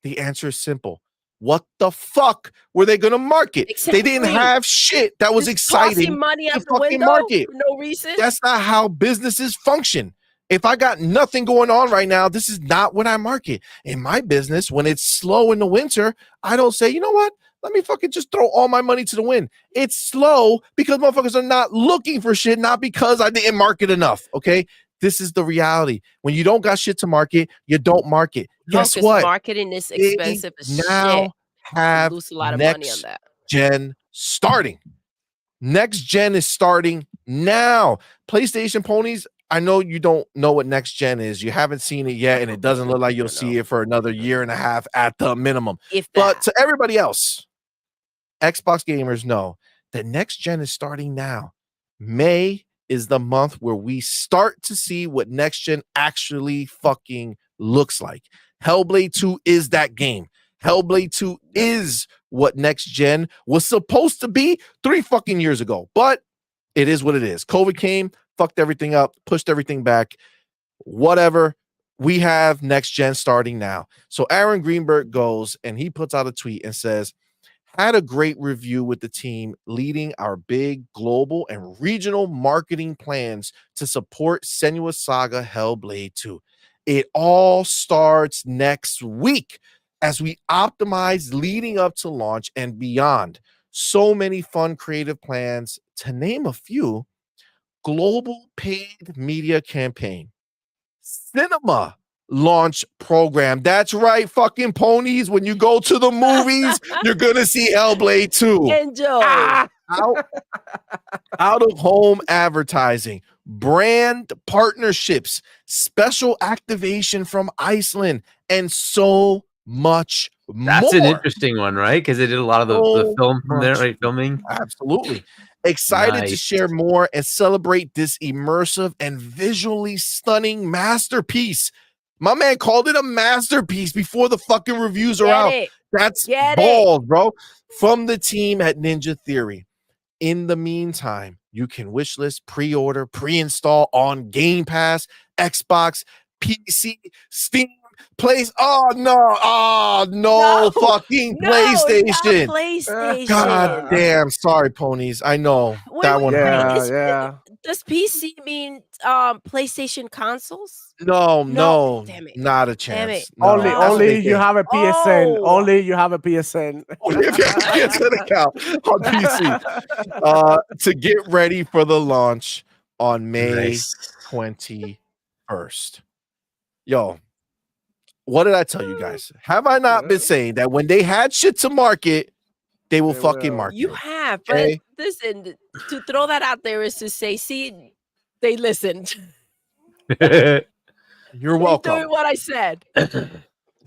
the answer is simple. What the fuck were they gonna market? They didn't Exactly. have shit that was Just tossing exciting money to out the fucking window market. for no reason. That's not how businesses function. If I got nothing going on right now, this is not what I market. In my business, when it's slow in the winter, I don't say, you know what? Let me fucking just throw all my money to the wind. It's slow because motherfuckers are not looking for shit, not because I didn't market enough. Okay. This is the reality. When you don't got shit to market, you don't market. Guess Because what? marketing is expensive as shit. Now You have lose a lot of money on next that. gen starting. Next gen is starting now. PlayStation ponies, I know you don't know what next gen is. You haven't seen it yet, and it doesn't look like you'll see it for another year and a half at the minimum. If But that. to everybody else, Xbox gamers know that next gen is starting now. May is the month where we start to see what next gen actually fucking looks like. Hellblade 2 is that game. Hellblade 2 is what next gen was supposed to be 3 fucking years ago. But it is what it is. COVID came, fucked everything up, pushed everything back. Whatever. We have next gen starting now. So Aaron Greenberg goes and he puts out a tweet and says, had a great review with the team leading our big global and regional marketing plans to support Senua's Saga Hellblade 2. It all starts next week as we optimize leading up to launch and beyond. So many fun creative plans, to name a few: global paid media campaign, cinema launch program. That's right, fucking ponies. When you go to the movies, you're gonna see Hellblade 2. Enjoy. Out of home advertising, brand partnerships, special activation from Iceland, and so much That's more. an interesting one, right? Because they did a lot of the film from there, right? Filming. Absolutely. Excited to Nice. share more and celebrate this immersive and visually stunning masterpiece. My man called it a masterpiece before the fucking reviews are out. That's balls, bro. From the team at Ninja Theory. In the meantime, you can wishlist, pre-order, pre-install on Game Pass, Xbox, PC, Steam, no, fucking PlayStation. PlayStation. God damn, sorry, ponies. I know that one. Yeah. Does PC mean PlayStation consoles? No, damn it. not a Damn chance. it. No, Only that's what they you think. have a PSN. Oh. Only you have a PSN. Only if you have a PSN account on PC. To get ready for the launch on May 21st. Yo, what did I tell you guys? Have I not been saying that when they had shit to market, they will fucking market? You have, okay? but listen, to throw that out there is to say, see, they listened. You're welcome. Doing what I said.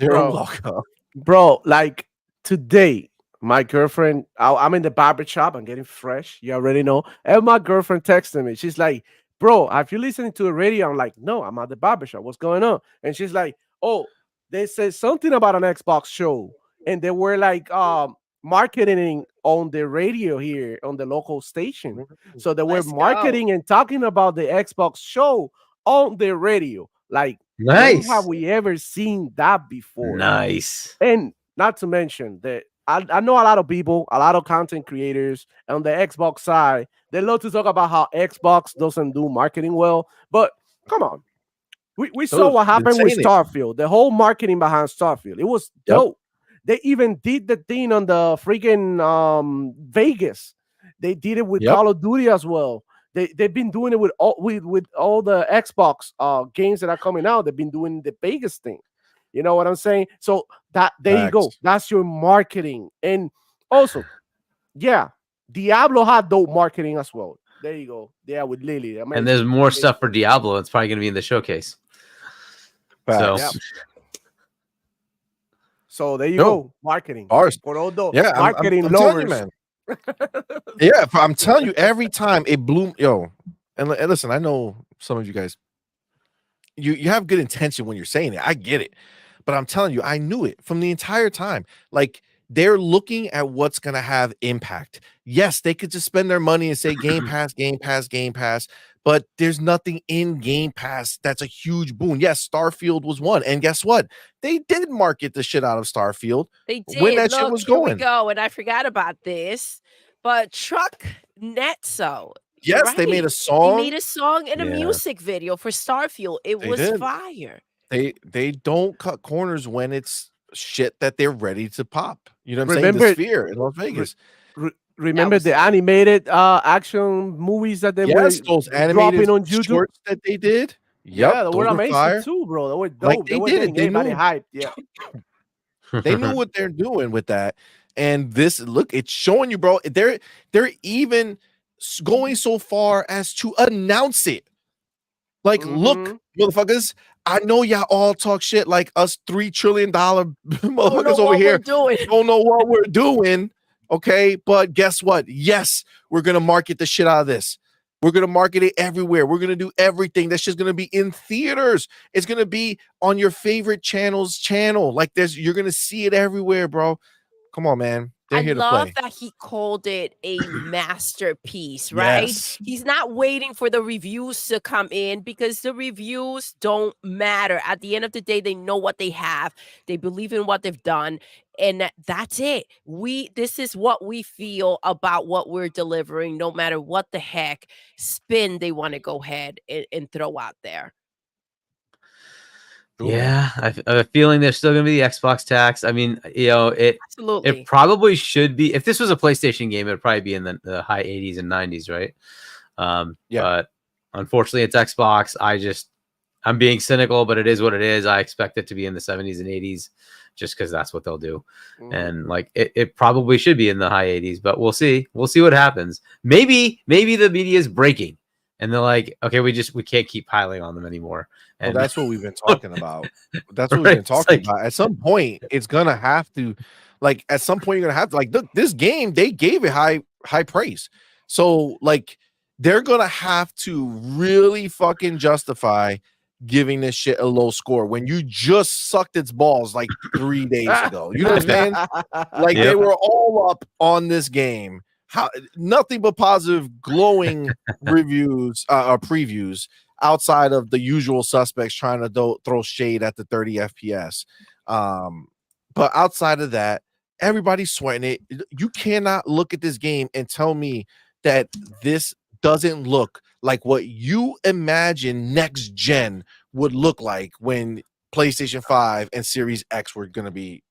You're Bro. welcome. Bro, like today, my girlfriend, I'm in the barber shop. I'm getting fresh. You already know. And my girlfriend texted me. She's like, bro, are you listening to the radio? I'm like, no, I'm at the barber shop. What's going on? And she's like, oh, they said something about an Xbox show. And they were like marketing on the radio here on the local station. So they were marketing and talking about the Xbox show on the radio. Like, when have we ever seen that before? Nice. And not to mention that I know a lot of people, a lot of content creators on the Xbox side, they love to talk about how Xbox doesn't do marketing well. But come on, we saw Dude, what been happened with saying it. Starfield. The whole marketing behind Starfield, it was Yep. dope. They even did the thing on the freaking Vegas. They did it with Yep. Call of Duty as well. They've been doing it with all the Xbox games that are coming out. They've been doing the Vegas thing. You know what I'm saying? So that there you go. Facts. That's your marketing. And also, yeah, Diablo had dope marketing as well. There you go. Yeah, with Lily. And there's more stuff for Diablo. It's probably going to be in the showcase. So, Facts. Yep. So there you No. go. Marketing. Ours. For all the Yeah, marketing I'm telling you, lovers. man. Yeah, I'm telling you, every time it blew, and listen, I know some of you guys, you have good intention when you're saying it. I get it, but I'm telling you, I knew it from the entire time. Like, they're looking at what's gonna have impact. Yes, they could just spend their money and say Game Pass, Game Pass, Game Pass, but there's nothing in Game Pass that's a huge boon. Yes, Starfield was one, and guess what? They did market the shit out of Starfield. They did. When that shit Look, was here we going. go. And I forgot about this, but Truck Netso. Yes, they made a Right. They song. made a song and a Yeah. music video for Starfield. It They was did. fire. They don't cut corners when it's shit that they're ready to pop. You know what I'm saying? Remember- The Sphere in Las Vegas. Remember was the dope. animated action movies that they Yes, were those dropping animated on YouTube? shorts that they did. Yeah, Yep, they were those amazing fire. too, bro. They were dope. Like, they were did it. getting They everybody knew. hyped. Yeah. They knew what they're doing with that. And this, look, it's showing you, bro. They're even going so far as to announce it. Like, look, Mhm. motherfuckers, I know y'all all talk shit like us $3 trillion Don't know motherfuckers over what here we're doing. don't know what we're doing. Okay, but guess what? Yes, we're gonna market the shit out of this. We're gonna market it everywhere. We're gonna do everything. That's just gonna be in theaters. It's gonna be on your favorite channel's channel. Like, you're gonna see it everywhere, bro. Come on, man. They're I here to love play. that he called it a masterpiece, right? Yes. He's not waiting for the reviews to come in because the reviews don't matter. At the end of the day, they know what they have. They believe in what they've done. And that's it. This is what we feel about what we're delivering, no matter what the heck spin they want to go ahead and throw out there. Cool, man. Yeah, I have a feeling there's still going to be the Xbox tax. I mean, Absolutely. it probably should be. If this was a PlayStation game, it would probably be in the high 80s and 90s, right? Yeah. But unfortunately, it's Xbox. I'm being cynical, but it is what it is. I expect it to be in the 70s and 80s just because that's what they'll do. Mhm. And like it probably should be in the high 80s, but we'll see. We'll see what happens. Maybe the media is breaking and they're like, okay, we can't keep piling on them anymore. Well, And that's what we've been talking about. That's what we've Right, been it's talking like- about. At some point, it's gonna have to, like, at some point, you're gonna have to, like, look, this game, they gave it high praise. So, like, they're gonna have to really fucking justify giving this shit a low score when you just sucked its balls like 3 days ago. You know what I'm saying? Like, they Yep. were all up on this game. Nothing but positive, glowing reviews or previews outside of the usual suspects trying to throw shade at the 30 FPS. But outside of that, everybody's sweating it. You cannot look at this game and tell me that this doesn't look like what you imagine next gen would look like when PlayStation 5 and Series X were going to be,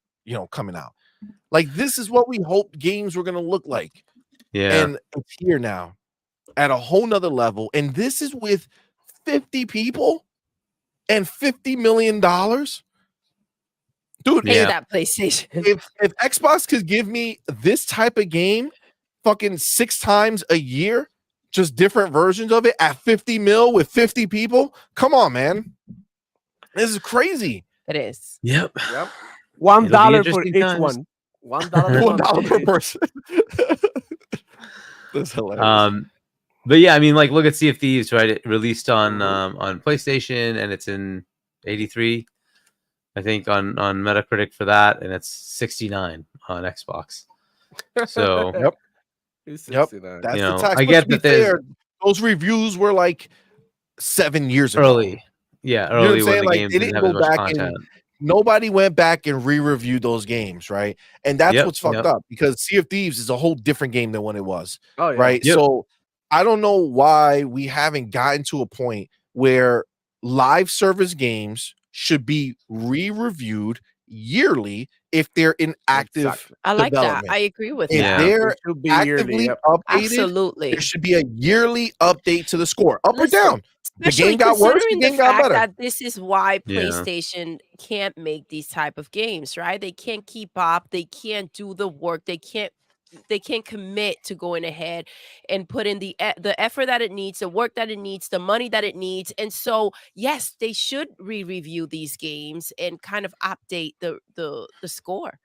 coming out. Like, this is what we hoped games were going to look like. yeah. And it's here now at a whole nother level. And this is with 50 people and $50 million. Dude, Pay Yeah. that PlayStation. if Xbox could give me this type of game fucking 6 times a year, just different versions of it at 50 mil with 50 people, come on, man. This is crazy. It is. Yep. Yep. $1 It'll be for interesting each times. one. $1 $1 per person. That's hilarious. But yeah, I mean, like, look at Sea of Thieves, right? It released on PlayStation, and it's in 83, I think, on Metacritic for that, and it's 69 on Xbox. So Yep. It's Yep. 69. That's you the know, tax. I But get to be that there's fair, those reviews were like 7 years ago. early. Yeah, You know what I'm early when saying? the Like, game they didn't didn't have as go much back content. nobody went back and re-reviewed those games, right? And that's what's fucked up, because Sea of Thieves is a whole different game than what it was. Oh, yeah. Right. So I don't know why we haven't gotten to a point where live service games should be re-reviewed yearly if they're in active Exactly. I like that. development. I agree with If that. they're It should be actively yearly. Yep. updated, Absolutely. there should be a yearly update to the score, up Listen, or down. The Especially game got worse, the considering game got fact better. that this is why Yeah. PlayStation can't make these type of games, right? They can't keep up. They can't do the work. They can't commit to going ahead and put in the effort that it needs, the work that it needs, the money that it needs. And so, yes, they should re-review these games and kind of update the score.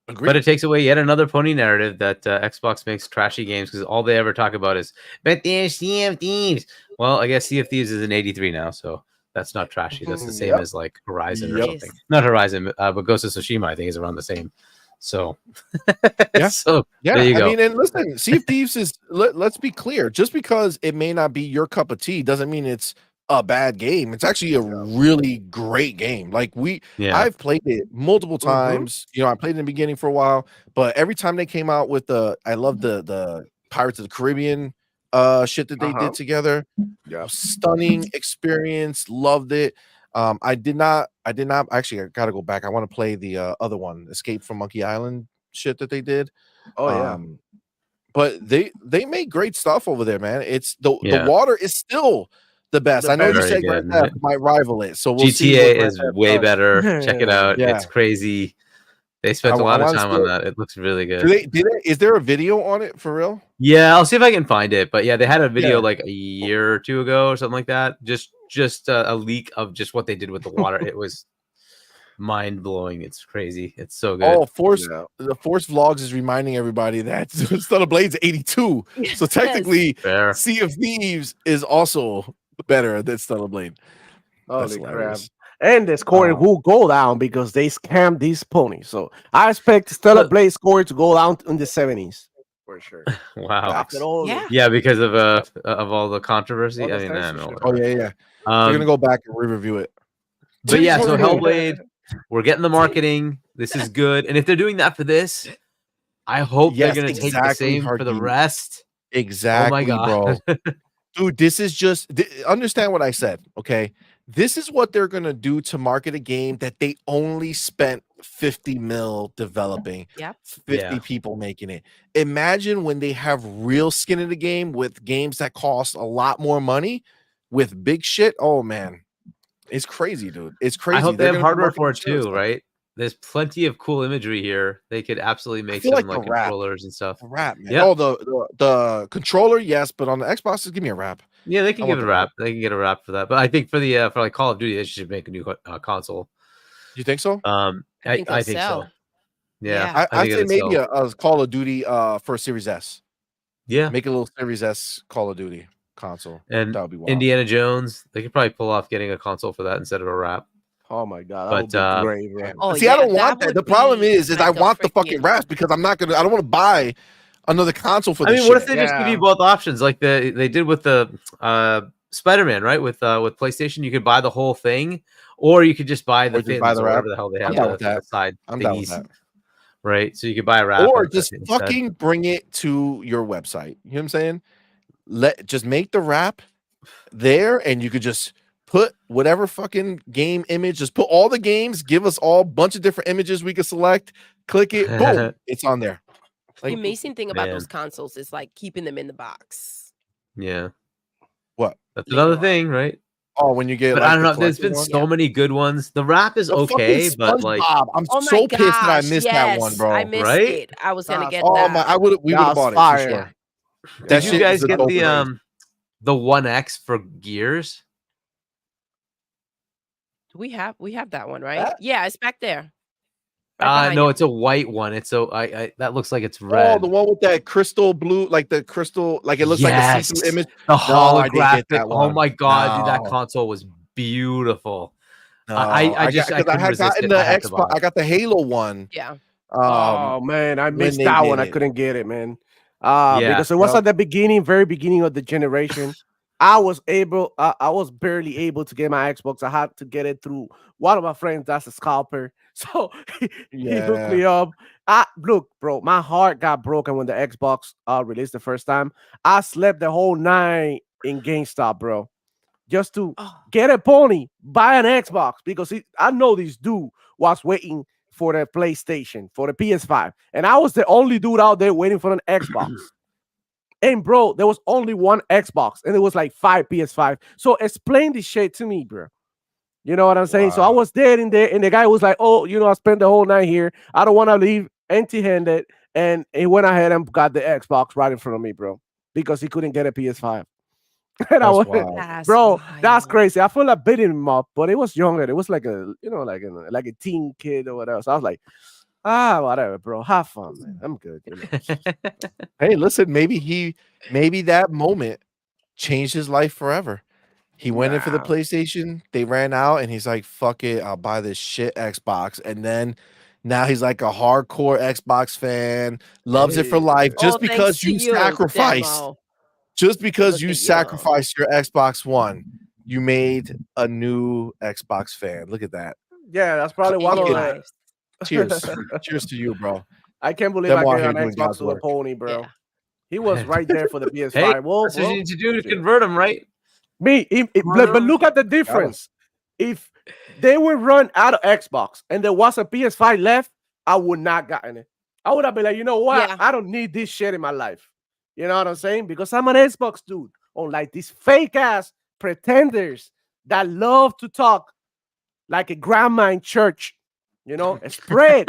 But it takes away yet another pony narrative that Xbox makes trashy games, because all they ever talk about is, but there's Sea of Thieves. Well, I guess Sea of Thieves is an 83 now, so that's not trashy. That's the same as like Horizon or something. Not Horizon, but Ghost of Tsushima, I think, is around the same. So, so there you go. I mean, and listen, Sea of Thieves is, let's be clear, just because it may not be your cup of tea doesn't mean it's a bad game. It's actually a really great game. Like I've played it multiple times. You know, I played it in the beginning for a while, but every time they came out with I love the Pirates of the Caribbean shit that they did together. Stunning experience, loved it. I did not actually, I gotta go back. I want to play the other one, Escape from Monkey Island shit that they did. But they make great stuff over there, man. It's the water is still the best. I know you said Grand Theft might rival it, so we'll see. GTA is way better. Check it out. It's crazy. They spent a lot of time on that. It looks really good. Is there a video on it for real? Yeah, I'll see if I can find it. But yeah, they had a video like a year or two ago or something like that. Just a leak of just what they did with the water. It was mind blowing. It's crazy. It's so good. Oh, the Force Vlogs is reminding everybody that Stellar Blade's 82. So technically, Sea of Thieves is also better than Stellar Blade. Holy crap. And the scoring will go down because they scammed these ponies. So I expect Stellar Blade score to go down in the 70s for sure. Wow. Yeah, because of all the controversy. I mean, they're gonna go back and re-review it. But yeah, so Hellblade, we're getting the marmarketing. This is good. And if they're doing that for this, I hope they're gonna take the same for the rest. Exactly, oh my God. bro. Dude, this is just understand what I said, okay? This is what they're gonna do to market a game that they only spent 50 mil developing, 50 people making it. Imagine when they have real skin in the game with games that cost a lot more money with big shit. Oh man, it's crazy, dude. It's crazy. I hope they have hardware for it too, right? There's plenty of cool imagery here. They could absolutely make some like controllers and stuff. Man. Oh, the controller, yes, but on the Xbox, just give me a wrap. Yeah, they can give it a wrap. They can get a wrap for that. But I think for like Call of Duty, they should make a new console. You think so? I think so. Yeah, I'd say maybe a Call of Duty for Series S. Yeah, make a little Series S Call of Duty console. And that would be wild. Indiana Jones, they could probably pull off getting a console for that instead of a wrap. Oh my God, that would be great, man. See, I don't want that. The problem is I want the fucking wraps because I don't want to buy another console for this. I mean, what if they just give you both options, like they did with the Spider-Man, right? With PlayStation, you could buy the whole thing, or you could just buy the fins, or whatever the hell they have the side thingies. Right, so you could buy a wrap, or just fucking bring it to your website. You know what I'm saying? Just make the wrap there, and you could just put whatever fucking game image. Just put all the games. Give us all a bunch of different images we could select. Click it, boom, it's on there. Like, the amazing thing about those consoles is like keeping them in the box. Yeah. What? That's another thing, right? Oh, when you get, but I don't know. There's been so many good ones. The wrap is okay, but like, I'm so pissed that I missed that one, bro. I missed it. I was gonna get that. We would have bought it for sure. Did you guys get the 1X for Gears? We have that one, right? Yeah, it's back there. No, it's a white one. It's that looks like it's red. Oh, the one with that crystal blue, like the crystal, like it looks like a see-through image. The holographic. Oh my God, dude, that console was beautiful. No, I had gotten the Xbox. I got the Halo one. Yeah. Oh man, I missed that one. I couldn't get it, man. Because it was at the very beginning of the generation. I was barely able to get my Xbox. I had to get it through one of my friends that's a scalper. So he hooked Yeah. me up. I look, bro, my heart got broken when the Xbox released the first time. I slept the whole night in GameStop, bro, just to Oh, get a pony, buy an Xbox because I know this dude was waiting for the PlayStation, for the PS5, and I was the only dude out there waiting for an Xbox. And bro, there was only one Xbox, and it was like 5 PS5. So explain this shit to me, bro. You know what I'm saying? So I Wow. was there in there, and the guy was like, "Oh, I spent the whole night here. I don't want to leave empty-handed." And he went ahead and got the Xbox right in front of me, bro, because he couldn't get a PS5. And I That's went, wild. that's bro, that's wild. crazy. I feel like beating him up, but it was younger. It was like like a teen kid or whatever. So I was like, whatever, bro. Have fun, man. I'm good. Hey, listen, maybe that moment changed his life forever. He went in for the Nah. PlayStation, they ran out, and he's like, "Fuck it, I'll buy this shit Xbox." And then now he's like a hardcore Xbox fan, loves it for life, Oh, just thanks because to you you, sacrificed. Demo. Just because Look you at you. sacrificed your Xbox One, you made a new Xbox fan. Look at that. Yeah, that's probably In one your of Fucking life. cheers. Cheers to you, bro. I can't believe I Them out gave here an doing Xbox God's to a work. pony, bro. Yeah. He was right there for the Hey, PS5. Well, that's what you bro, need to do to shit. convert them, right? But look at the Got him. difference. If they would run out of Xbox and there was a PS5 left, I would not gotten it. I would have been like, you know what? Yeah. I don't need this shit in my life. You know what I'm saying? Because I'm an Xbox dude. Unlike these fake ass pretenders that love to talk like a grandma in church, spread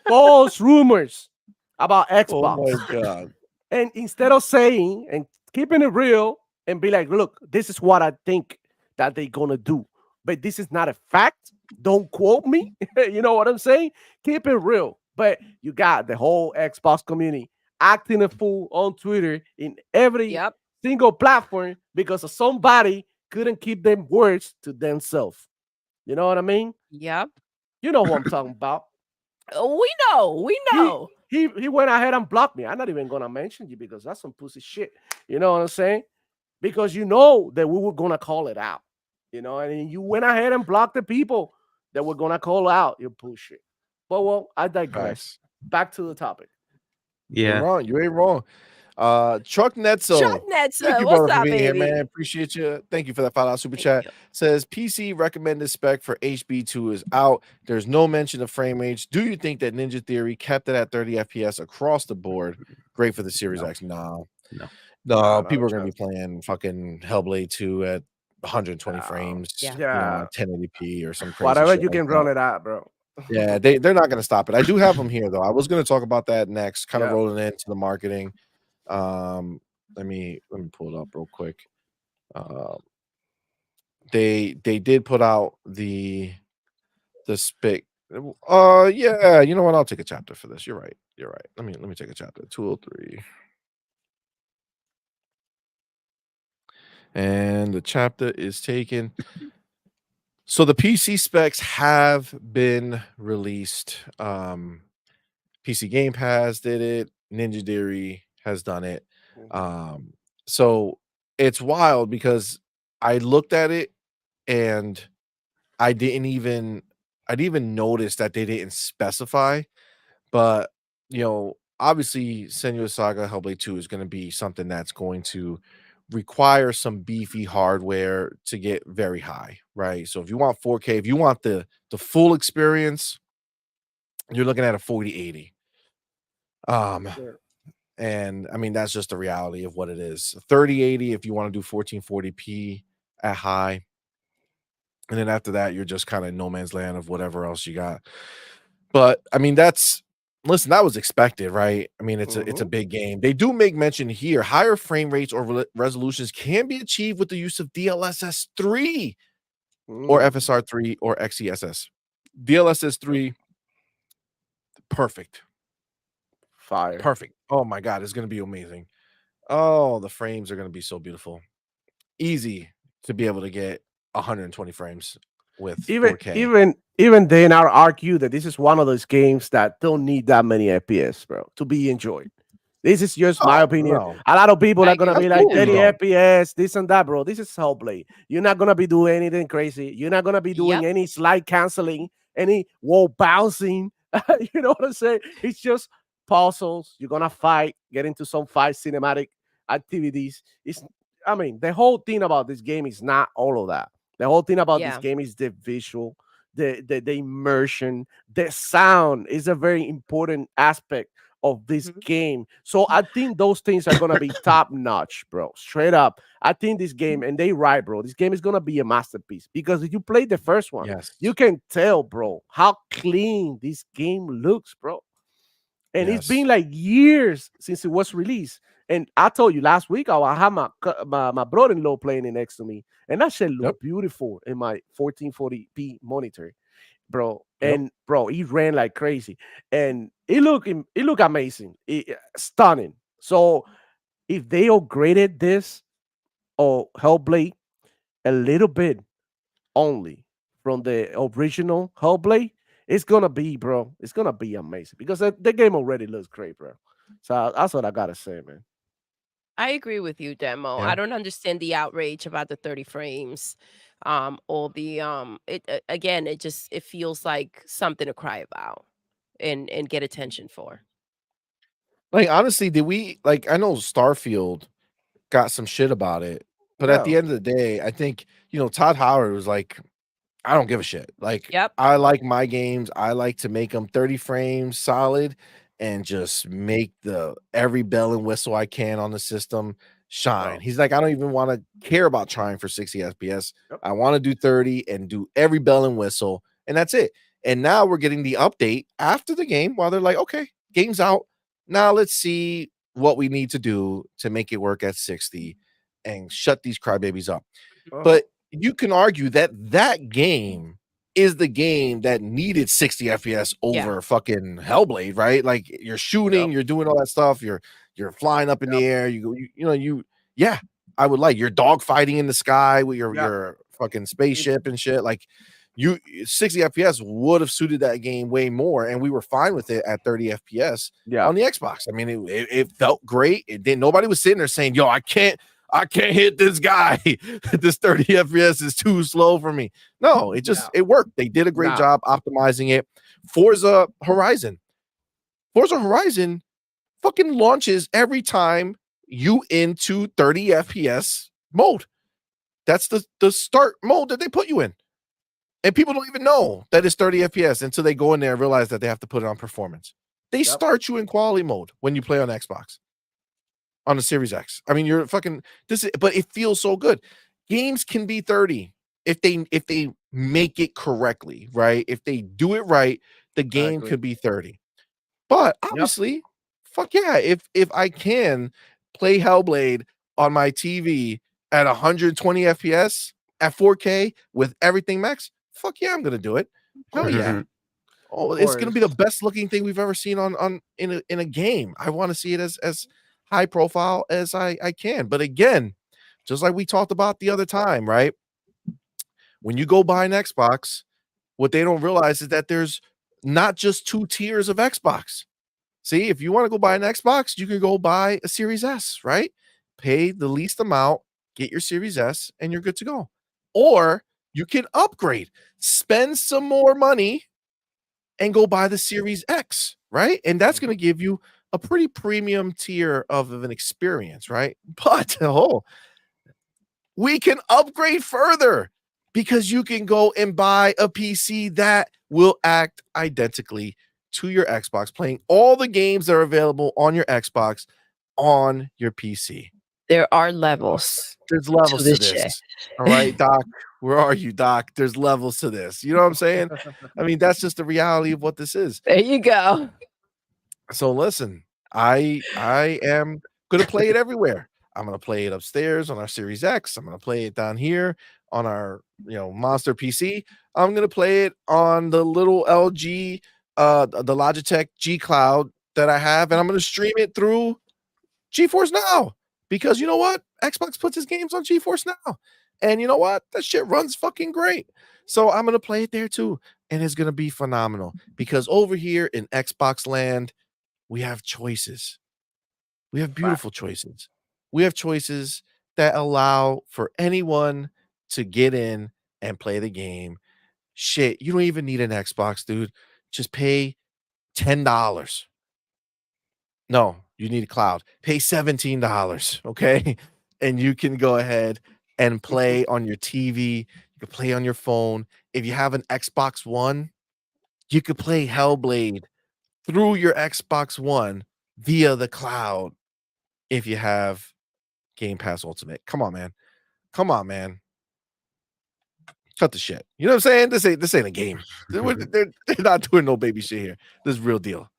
false rumors about Oh my Xbox. god. And instead of saying and keeping it real and be like, look, this is what I think that they're gonna do. But this is not a fact. Don't quote me. You know what I'm saying? Keep it real. But you got the whole Xbox community acting a fool on Twitter in every Yep. single platform because of somebody couldn't keep them words to themselves. You know what I mean? Yep. You know who I'm talking about. We know. We He know. he went ahead and blocked me. I'm not even gonna mention you because that's some pussy shit. You know what I'm saying? Because you know that we were gonna call it out. And you went ahead and blocked the people that were gonna call out your bullshit. But well, I digress. Facts. Back to the topic. You ain't Yeah. wrong. You ain't wrong. Chuck Netzo. Shotnets, Thank you, what's brother, for up, being here, baby? man. Appreciate you. Thank you for that $5 super Thank chat. you. Says PC recommended spec for HB2 is out. There's no mention of frame rates. Do you think that Ninja Theory kept it at 30 FPS across the board? Great for the Series No. X. No. No. Nah, People not are a gonna be chance. playing fucking Hellblade 2 at 120 frames, Yeah. Yeah. 1080p or some crazy Whatever shit you like can that. run it at, bro. Yeah, they're not gonna stop it. I do have them here though. I was gonna talk about that next, kind of Yeah. rolling into the marketing. Let me pull it up real quick. They did put out the spec. Yeah, you know what? I'll take a chapter for this. You're right. You're right. Let me take a chapter. 203. And the chapter is taken. So the PC specs have been released. PC Game Pass did it. Ninja Theory has done it. So it's wild because I looked at it and I didn't even notice that they didn't specify. But obviously, Senua's Saga Hellblade 2 is going to be something that's going to require some beefy hardware to get very high, right? So if you want 4K, if you want the full experience, you're looking at a 4080. Sure. And I mean that's just the reality of what it is. 3080 if you want to do 1440p at high. And then after that, you're just kind of no man's land of whatever else you got. But I mean, that was expected, right? I mean, it's a big game. They do make mention here, higher frame rates or resolutions can be achieved with the use of DLSS 3 or FSR 3 or XeSS. DLSS 3, perfect. Fire. Perfect. Oh my God, it's gonna be amazing. Oh, the frames are gonna be so beautiful. Easy to be able to get 120 frames with 4K. Even then, I'll argue that this is one of those games that don't need that many FPS, bro, to be enjoyed. This is just my opinion. No. A lot of people I are gonna agree be with like you. 30 No. FPS, this and that, bro. This is Hellblade. You're not gonna be doing anything crazy. You're not gonna be doing Yep. any slide canceling, any wall bouncing. You know what I'm saying? It's just puzzles. You're gonna fight, get into some fight cinematic activities. I mean, the whole thing about this game is not all of that. The whole thing about this Yeah. game is the visual, the immersion, the sound is a very important aspect of this Mhm. game. So I think those things are gonna be top notch, bro. Straight up. I think this game, and they right, bro. This game is gonna be a masterpiece because if you play the first one, Yes. you can tell, bro, how clean this game looks, bro. And it's been Yes. like years since it was released. And I told you last week, I had my brother-in-law playing it next to me, and that shit Yep. looked beautiful in my 1440p monitor, bro. Yep. And bro, he ran like crazy, and it looked amazing, stunning. So if they upgraded this or Hellblade a little bit only from the original Hellblade, it's gonna be, bro. It's gonna be amazing because the game already looks great, bro. So that's what I gotta say, man. I agree with you, Demo. Yeah. I don't understand the outrage about the 30 frames. Or the again, it feels like something to cry about and get attention for. Like, honestly, did we like I know Starfield got some shit about it, but at Yeah, the end of the day, I think, Todd Howard was like, I don't give a shit. Like, Yep. I like my games. I like to make them 30 frames solid and just make every bell and whistle I can on the system shine. bro. He's like, I don't even want to care about trying for 60 FPS. Yep. I want to do 30 and do every bell and whistle, and that's it. And now we're getting the update after the game while they're like, okay, game's out. Now let's see what we need to do to make it work at 60 and shut these crybabies up. Uh-huh. But you can argue that that game is the game that needed 60 FPS Yeah. over fucking Hellblade, right? Like, you're shooting, Yep. you're doing all that stuff, you're flying up in the air, yeah, I would like you're dog fighting in the sky with Yeah. your fucking spaceship and shit. Like, 60 FPS would have suited that game way more, and we were fine with it at 30 FPS Yeah. on the Xbox. I mean, it felt great. It didn't. Nobody was sitting there saying, "Yo, I can't hit this guy. This 30 FPS is too slow for me." No, it just it worked. They did a great Nah. job optimizing it. Forza Horizon fucking launches every time you into 30 FPS mode. That's the start mode that they put you in. And people don't even know that it's 30 FPS until they go in there and realize that they have to put it on performance. They start you in quality mode when you play on Xbox, on the Series X. I mean, you're fucking but it feels so good. Games can be 30 if they make it correctly, right? If they do it right, the game agree. could be 30. But obviously, fuck yeah, if I can play Hellblade on my TV at 120 FPS at 4K with everything max, fuck yeah, I'm gonna do it. Hell yeah. Mhm. Oh, Of it's gonna be the course. best looking thing we've ever seen in a game. I want to see it as high profile as I can. But again, just like we talked about the other time, right? When you go buy an Xbox, what they don't realize is that there's not just two tiers of Xbox. See, if you want to go buy an Xbox, you can go buy a Series S, right? Pay the least amount, get your Series S, and you're good to go. Or you can upgrade, spend some more money, and go buy the Series X, right? And that's going to give you a pretty premium tier of an experience, right? But we can upgrade further because you can go and buy a PC that will act identically to your Xbox, playing all the games that are available on your Xbox on your PC. There are levels There's to levels to this shit. this. All right, Doc. Where are you, Doc? There's levels to this. You know what I'm saying? I mean, that's just the reality of what this is. There you go. So listen, I am gonna play it everywhere. I'm gonna play it upstairs on our Series X. I'm gonna play it down here on our monster PC. I'm gonna play it on the little LG, the Logitech G Cloud that I have, and I'm gonna stream it through GeForce Now because you know what? Xbox puts his games on GeForce Now, and you know what? That shit runs fucking great. So I'm gonna play it there too, and it's gonna be phenomenal because over here in Xbox land, we have choices. We have beautiful choices. We have choices that allow for anyone to get in and play the game. Shit, you don't even need an Xbox, dude. Just pay $10. No, you need a cloud. Pay $17, okay? And you can go ahead and play on your TV. You can play on your phone. If you have an Xbox One, you could play Hellblade through your Xbox One via the cloud if you have Game Pass Ultimate. Come on, man. Come on, man. Cut the shit. You know what I'm saying? This ain't a game. They're not doing no baby shit here. This is real deal.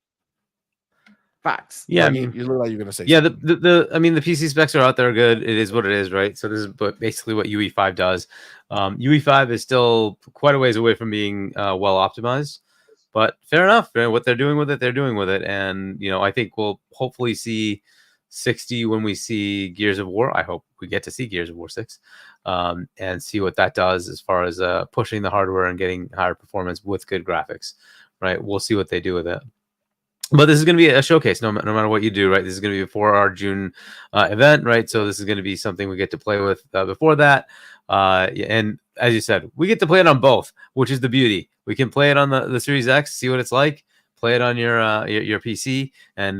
Facts. Yeah, You look like you're gonna say yeah. something. I mean, the PC specs are out there. Good. It is what it is, right? So this is basically what UE5 does. UE5 is still quite a ways away from being well optimized, but fair enough. What they're doing with it, they're doing with it, and I think we'll hopefully see 60 when we see Gears of War. I hope we get to see Gears of War 6, and see what that does as far as pushing the hardware and getting higher performance with good graphics. Right? We'll see what they do with it. But this is going to be a showcase, no matter what you do, right? This is going to be before our June event, right? So this is going to be something we get to play with before that. And as you said, we get to play it on both, which is the beauty. We can play it on the Series X, see what it's like. Play it on your PC, and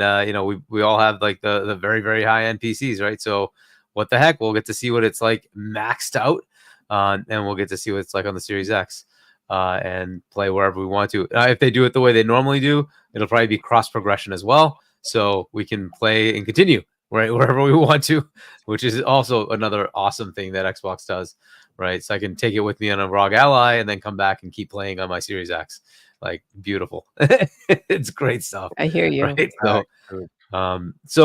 we all have like the very, very high end PCs, right? So what the heck? We'll get to see what it's like maxed out, and we'll get to see what it's like on the Series X. And play wherever we want to. If they do it the way they normally do, it'll probably be cross progression as well. So we can play and continue right wherever we want to, which is also another awesome thing that Xbox does, right? So I can take it with me on a ROG Ally and then come back and keep playing on my Series X. Like, beautiful. It's great stuff. I hear you. Right? So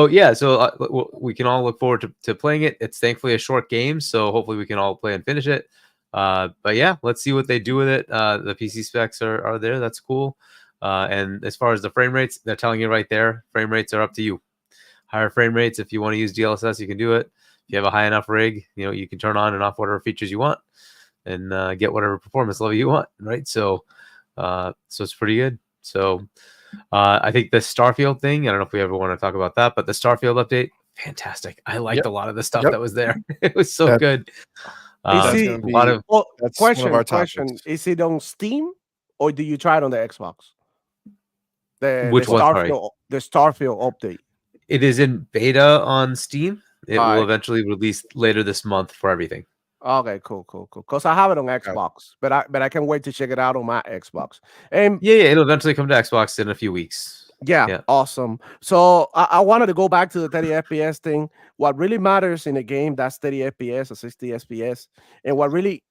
we can all look forward to playing it. It's thankfully a short game, so hopefully we can all play and finish it. But yeah, let's see what they do with it. The PC specs are there. That's cool. And as far as the frame rates, they're telling you right there, frame rates are up to you. Higher frame rates, if you want to use DLSS, you can do it. If you have a high enough rig, you can turn on and off whatever features you want and get whatever performance level you want, right? So it's pretty good. So I think the Starfield thing, I don't know if we ever want to talk about that, but the Starfield update, fantastic. I liked a lot of the stuff that was there. It was so good. Question. Topics. Is it on Steam or do you try it on the Xbox? Which one? Sorry. The Starfield update. It is in beta on Steam. It will eventually release later this month for everything. Okay, cool. Because I have it on Xbox, but I can wait to check it out on my Xbox. And yeah, it'll eventually come to Xbox in a few weeks. Yeah, awesome. So I wanted to go back to the 30 FPS thing. What really matters in a game that's 30 FPS or 60 FPS, and what really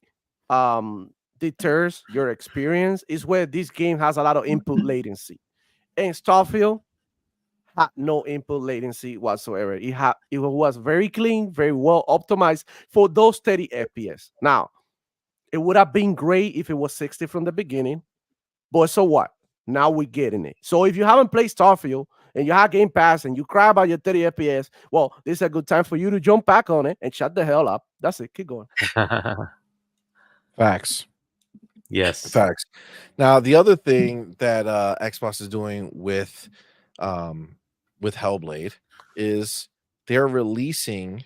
deters your experience is where this game has a lot of input latency. And Starfield had no input latency whatsoever. It was very clean, very well optimized for those 30 FPS. Now, it would have been great if it was 60 from the beginning, but so what? Now we're getting it. So if you haven't played Starfield and you have Game Pass and you cry about your 30 FPS, well, this is a good time for you to jump back on it and shut the hell up. That's it. Keep going. Facts. Yes. Facts. Now, the other thing that Xbox is doing with Hellblade is they're releasing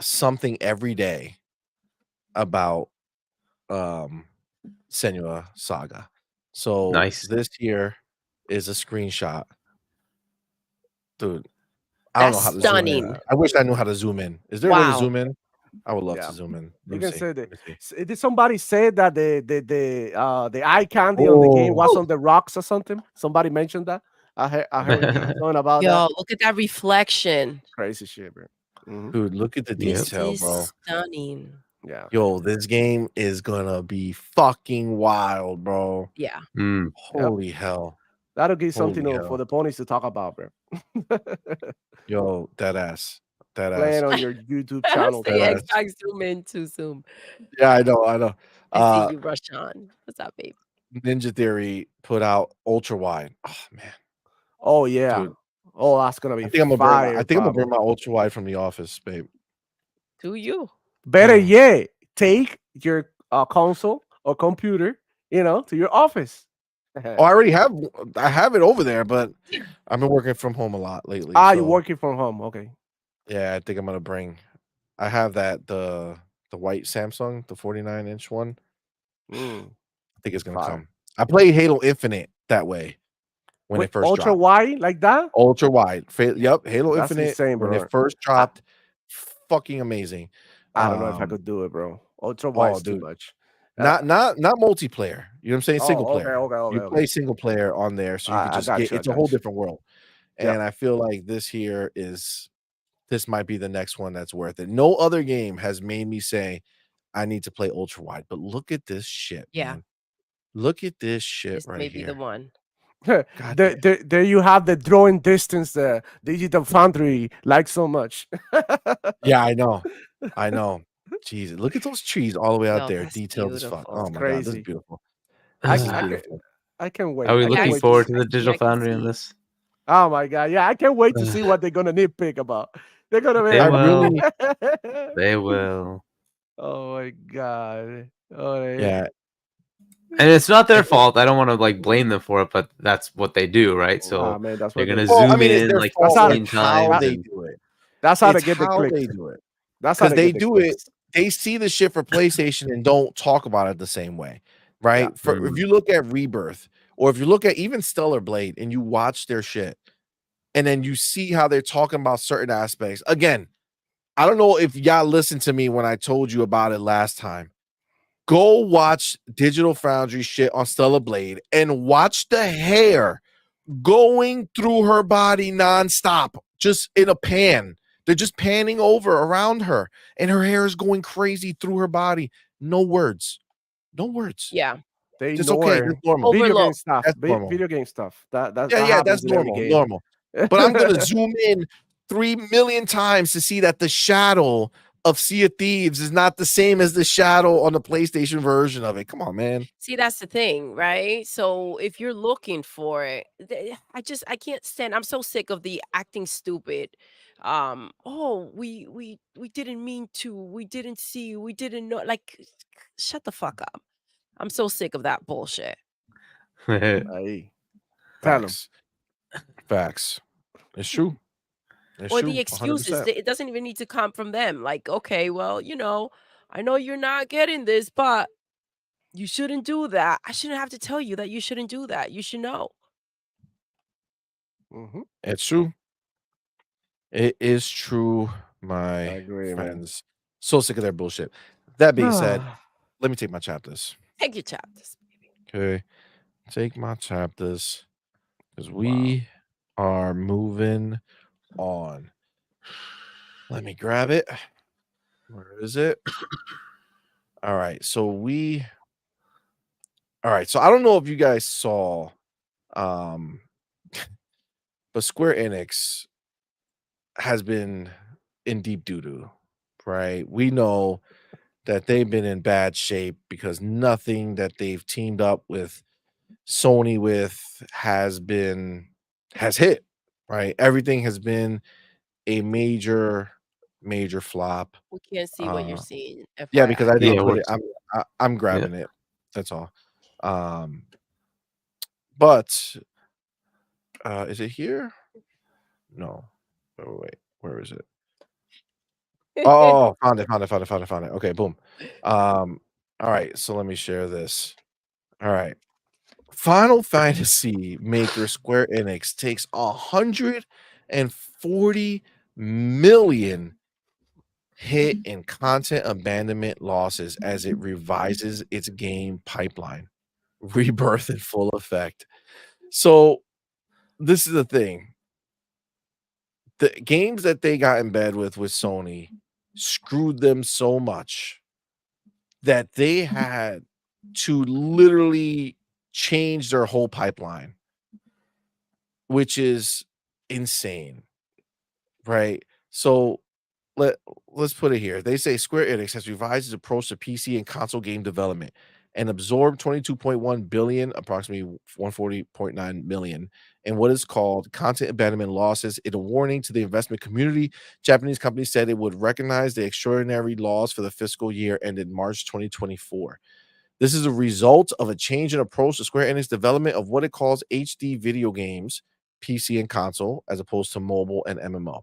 something every day about Senua Saga. So nice. This here is a screenshot. Dude, I don't know how to zoom in. I wish I knew how to zoom in. Is there a way to zoom in? I would love to zoom in. You can say that. Did somebody say that the eye candy on the game was on the rocks or something? Somebody mentioned that. I heard something about that. Yo, look at that reflection. Crazy shit, bro. Dude, look at the detail, bro. Stunning. Yeah. Yo, this game is gonna be fucking wild, bro. Yeah. Holy hell. That'll give something for the ponies to talk about, bro. Yo, that ass. Playing on your YouTube channel. I zoom in too soon. Yeah, I know. I see you rush on. What's up, babe? Ninja Theory put out ultra wide. Oh man. Oh yeah. Dude. Oh, that's gonna be. I think I'm gonna bring my ultra wide from the office, babe. Do you? Better yet, take your console or computer, to your office. Oh, I have it over there, but I've been working from home a lot lately. Ah, so, you're working from home. Okay. Yeah, I think I'm gonna bring. I have the white Samsung, the 49-inch one. Mm, I think it's gonna fire. come. I played Halo Infinite that way when Wait, it first ultra dropped. wide like that? Ultra wide. Yep, Halo That's Infinite insane, when bro. it first dropped, fucking amazing. I don't know if I could do it, bro. Ultra Oh, wide's too dude. much. Not multiplayer. You know what I'm saying? Single Oh, player. okay. You play single player on there, so you can I just got get. you. I It's a got whole you. different world. Yep. And I feel like this might be the next one that's worth it. No other game has made me say I need to play ultra wide, but look at this shit, Yeah. man. Look at this shit This right may be the here. one. God damn. There you have the drawing distance Digital Foundry like so much. Yeah, I know. I know. Jesus, look at those trees all the way out No, there, that's detailed as fuck. beautiful. Oh It's my god, this is crazy. beautiful. I, This is I can beautiful. I can't wait. Are we I can't looking wait forward to to the Digital I can Foundry on see. this? Oh my god, yeah, I can't wait to see what they're gonna nitpick about. They're gonna be They I like, really, They will. oh my god. Oh, yeah. And it's not their fault. I don't want to like blame them for it, but that's what they do, right? Nah, So man, that's they're what they gonna do. Well, I zoom mean, it's in their like fault. how- 15 It's how times. they And do it. That's how they It's get the how they clicks. do it. That's how Because they they get the do it. clicks. They see the shit for PlayStation and don't talk about it the same way, right? Yeah. If you look at Rebirth, or if you look at even Stellar Blade, and you watch their shit, and then you see how they're talking about certain aspects. Again, I don't know if y'all listened to me when I told you about it last time. Go watch Digital Foundry shit on Stellar Blade and watch the hair going through her body nonstop, just in a pan. They're just panning over around her, and her hair is going crazy through her body. No words. No words. Yeah. They It's okay. ignore That's normal. video game Overlook. stuff. That's normal. Video game stuff. That Yeah, happens that's in every normal. game. Normal. But I'm gonna zoom in 3 million times to see that the shadow of Sea of Thieves is not the same as the shadow on the PlayStation version of it. Come on, man. See, that's the thing, right? So if you're looking for it, I can't stand. I'm so sick of the acting stupid. Oh, we didn't mean to. We didn't see. We didn't know. Like, shut the fuck up. I'm so sick of that bullshit. Hey, tell them. Facts. It's true. It's Or true. the excuses. 100%. It doesn't even need to come from them. Like, okay, well, I know you're not getting this, but you shouldn't do that. I shouldn't have to tell you that you shouldn't do that. You should know. Mhm. It's true. It is true, my I agree, man. friends. So sick of their bullshit. That being said, let me take my chapters. Take your chapters. Okay. Take my chapters. Because we are moving on. Let me grab it. Where is it? All right. So I don't know if you guys saw, but Square Enix has been in deep doo-doo, right? We know that they've been in bad shape because nothing that they've teamed up with Sony with has hit, right? Everything has been a major flop. We can't see what you're seeing. Yeah, because I FYI. didn't Yeah, put it. I'm grabbing it. That's all. But is it here? No. Oh wait, where is it? Oh, found it. Okay, boom. All right, so let me share this. All right. Final Fantasy maker Square Enix takes 140 million hit in content abandonment losses as it revises its game pipeline. Rebirth in full effect. So this is the thing. The games that they got in bed with Sony screwed them so much that they had to literally change their whole pipeline, which is insane, right? So let's put it here. They say Square Enix has revised its approach to PC and console game development and absorbed 22.1 billion, approximately 140.9 million, in what is called content abandonment losses. In a warning to the investment community, Japanese company said it would recognize the extraordinary loss for the fiscal year ended March 2024. This is a result of a change in approach to Square Enix development of what it calls HD video games, PC and console, as opposed to mobile and MMO.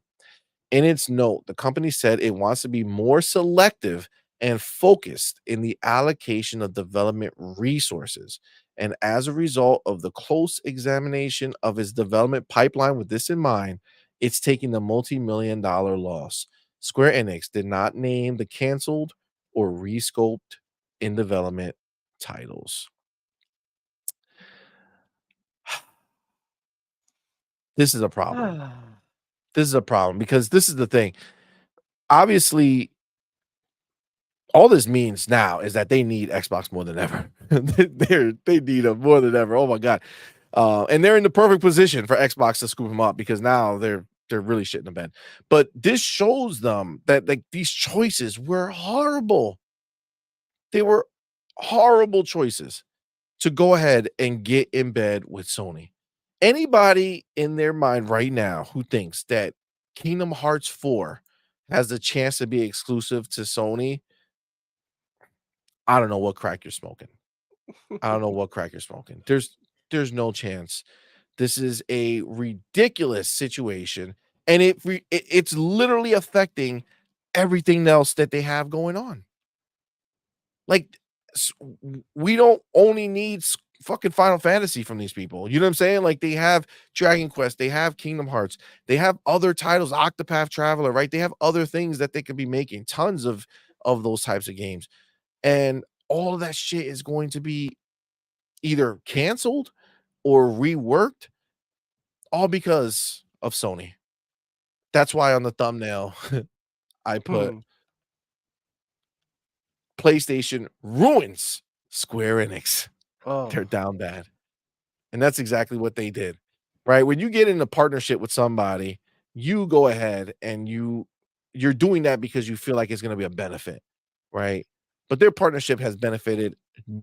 In its note, the company said it wants to be more selective and focused in the allocation of development resources. And as a result of the close examination of its development pipeline with this in mind, it's taking the multi-million-dollar loss. Square Enix did not name the canceled or rescoped in development titles. This is a problem. This is a problem because this is the thing. Obviously, all this means now is that they need Xbox more than ever. They need them more than ever. Oh my god! And they're in the perfect position for Xbox to scoop them up because now they're really shitting the bed. But this shows them that like these choices were horrible. They were horrible choices to go ahead and get in bed with Sony. Anybody in their mind right now who thinks that Kingdom Hearts 4 has the chance to be exclusive to Sony, I don't know what crack you're smoking. I don't know what crack you're smoking. There's no chance. This is a ridiculous situation, and it's literally affecting everything else that they have going on. Like, we don't only need fucking Final Fantasy from these people. You know what I'm saying? Like, they have Dragon Quest, they have Kingdom Hearts, they have other titles, Octopath Traveler, right? They have other things that they could be making, tons of those types of games. And all of that shit is going to be either canceled or reworked, all because of Sony. That's why on the thumbnail I put PlayStation ruins Square Enix. They're down bad. And that's exactly what they did, right? When you get in a partnership with somebody, you go ahead and you're doing that because you feel like it's going to be a benefit, right? But their partnership has benefited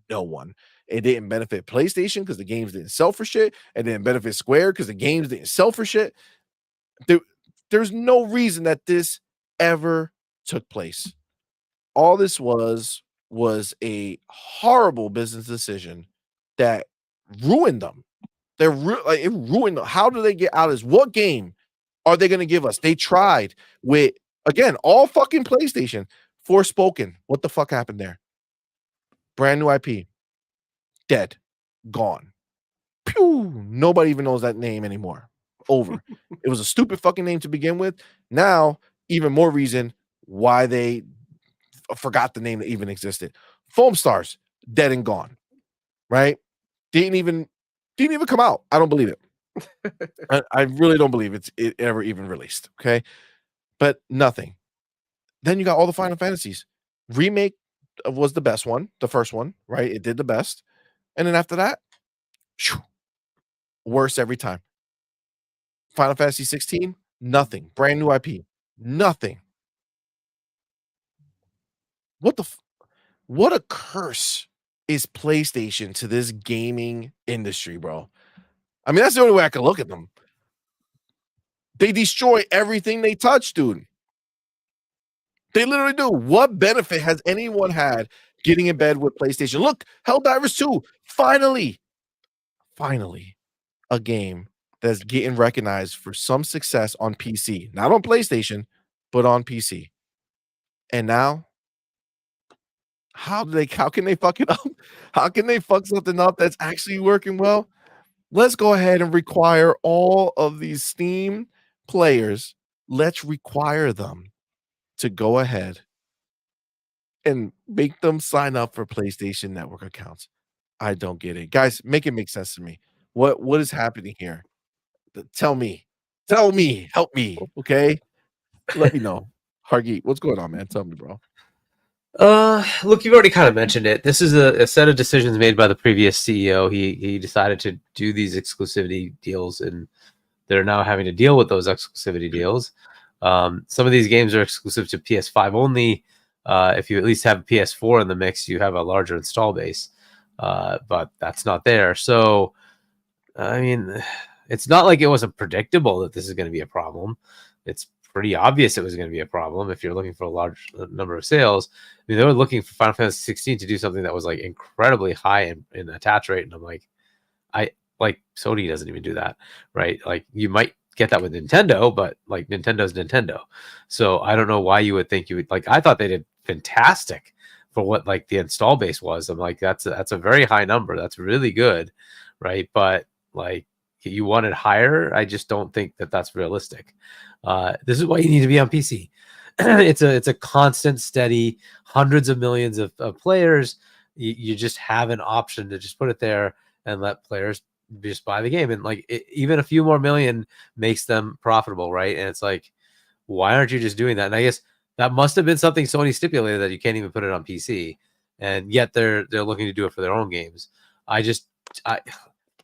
no one. It didn't benefit PlayStation because the games didn't sell for shit. It didn't benefit Square because the games didn't sell for shit. There's no reason that this ever took place. All this was a horrible business decision that ruined them. It ruined them. How do they get out of this? What game are they going to give us? They tried with, again, all fucking PlayStation. Forspoken. What the fuck happened there? Brand new IP. Dead. Gone. Pew! Nobody even knows that name anymore. Over. It was a stupid fucking name to begin with. Now, even more reason why they forgot the name that even existed. Foam Stars, dead and gone. Right? Didn't even come out. I don't believe it. I really don't believe it ever even released. Okay. But nothing. Then you got all the Final Fantasies. Remake was the best one, the first one, right? It did the best. And then after that, worse every time. Final Fantasy 16, nothing. Brand new IP, nothing. What a curse is PlayStation to this gaming industry, bro. I mean, that's the only way I can look at them. They destroy everything they touch, dude. They literally do. What benefit has anyone had getting in bed with PlayStation? Look, Helldivers 2, finally, a game that's getting recognized for some success on PC. Not on PlayStation, but on PC. And now, how can they fuck it up? How can they fuck something up that's actually working well? Let's go ahead and require all of these Steam players. Let's require them to go ahead and make them sign up for PlayStation Network accounts. I don't get it. Guys, make it make sense to me. What is happening here? Tell me, help me, okay? Let me know. Hargeet, what's going on, man? Tell me, bro. Look, you've already kind of mentioned it. This is a set of decisions made by the previous CEO. He decided to do these exclusivity deals, and they're now having to deal with those exclusivity deals. Some of these games are exclusive to PS5 only. If you at least have a PS4 in the mix, you have a larger install base, but that's not there. So, I mean, it's not like it wasn't predictable that this is going to be a problem. It's pretty obvious it was going to be a problem if you're looking for a large number of sales. I mean, they were looking for Final Fantasy 16 to do something that was like incredibly high in attach rate, and I'm like, Sony doesn't even do that, right? Like, you might get that with Nintendo, but like, Nintendo's Nintendo. So I don't know why you would think you would like. I thought they did fantastic for what like the install base was. I'm like, that's a very high number. That's really good, right? But like, you wanted higher. I just don't think that that's realistic. This is why you need to be on PC. It's a constant, steady, hundreds of millions of players. You just have an option to just put it there and let players just buy the game, and like even a few more million makes them profitable, right? And it's like, why aren't you just doing that? And I guess that must have been something Sony stipulated, that you can't even put it on PC, and yet they're looking to do it for their own games.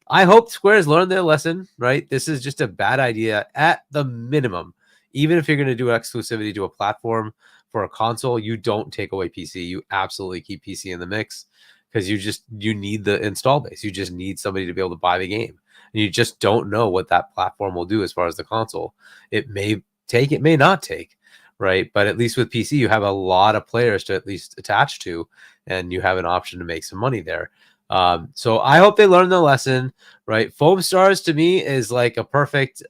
I hope Square's learned their lesson, right? This is just a bad idea at the minimum. Even if you're going to do exclusivity to a platform for a console, you don't take away PC. You absolutely keep PC in the mix, because you need the install base. You just need somebody to be able to buy the game. And you just don't know what that platform will do as far as the console. It may take, it may not take, right? But at least with PC, you have a lot of players to at least attach to, and you have an option to make some money there. So I hope they learn the lesson, right? Foam Stars to me is like a perfect,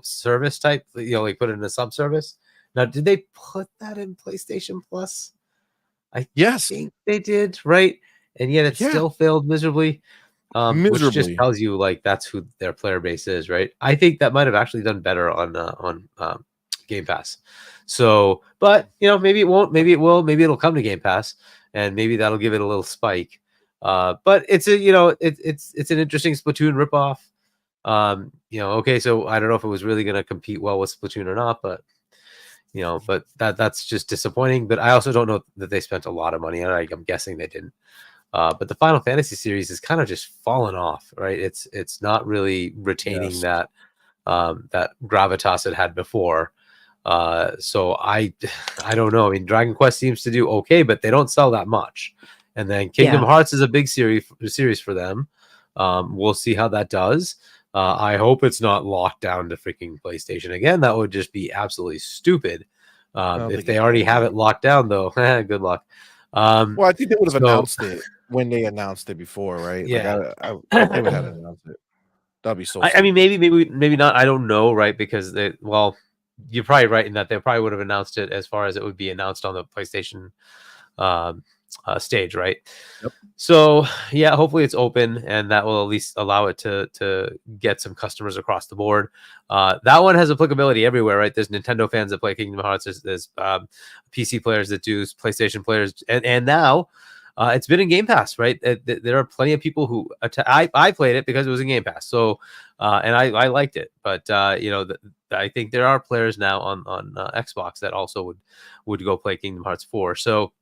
service type, like put it in a sub service. Now, did they put that in PlayStation Plus? I think they did, right? And yet it still failed miserably. Which just tells you like that's who their player base is, right? I think that might have actually done better on Game Pass. So, but maybe it won't, maybe it will, maybe it'll come to Game Pass, and maybe that'll give it a little spike. But it's it's an interesting Splatoon ripoff. Okay, so I don't know if it was really going to compete well with Splatoon or not, but but that's just disappointing. But I also don't know that they spent a lot of money on it. I'm guessing they didn't. But the Final Fantasy series is kind of just fallen off, right? It's not really retaining that gravitas it had before. So I don't know. I mean, Dragon Quest seems to do okay, but they don't sell that much. And then Kingdom Hearts is a big series for them. We'll see how that does. I hope it's not locked down to freaking PlayStation again. That would just be absolutely stupid. If they already have it locked down, though, good luck. Well, I think they would have announced it when they announced it before, right? Yeah, like they would have announced it. That'd be so. I mean, maybe not. I don't know, right? Because you're probably right in that they probably would have announced it as far as it would be announced on the PlayStation stage, right? Yep. So yeah, hopefully it's open, and that will at least allow it to get some customers across the board. That one has applicability everywhere, right? There's Nintendo fans that play Kingdom Hearts. There's PC players that do, PlayStation players, and now it's been in Game Pass, right? There are plenty of people who I played it because it was in Game Pass, so and I liked it. But I think there are players now on Xbox that also would go play Kingdom Hearts 4. So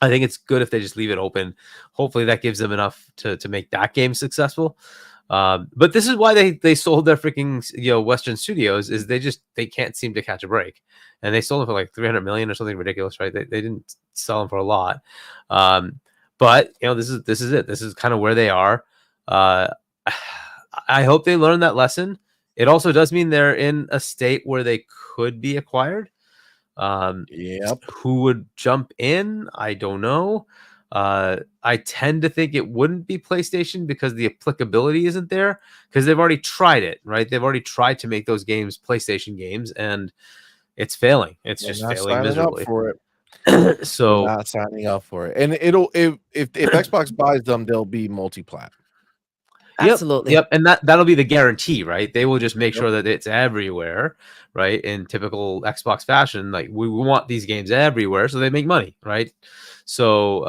I think it's good if they just leave it open. Hopefully that gives them enough to make that game successful. But this is why they sold their freaking Western studios, is they can't seem to catch a break, and they sold them for like 300 million or something ridiculous, right? They didn't sell them for a lot. But this is it. This is kind of where they are. I hope they learn that lesson. It also does mean they're in a state where they could be acquired. Who would jump in? I don't know. I tend to think it wouldn't be PlayStation because the applicability isn't there, because they've already tried it, right? They've already tried to make those games PlayStation games, and it's failing. It's just failing miserably. Up for it. So not signing up for it, and if Xbox buys them, they'll be multi-plat. Absolutely. Yep. And that'll be the guarantee, right? They will just make sure that it's everywhere, right? In typical Xbox fashion, like we want these games everywhere so they make money, right? So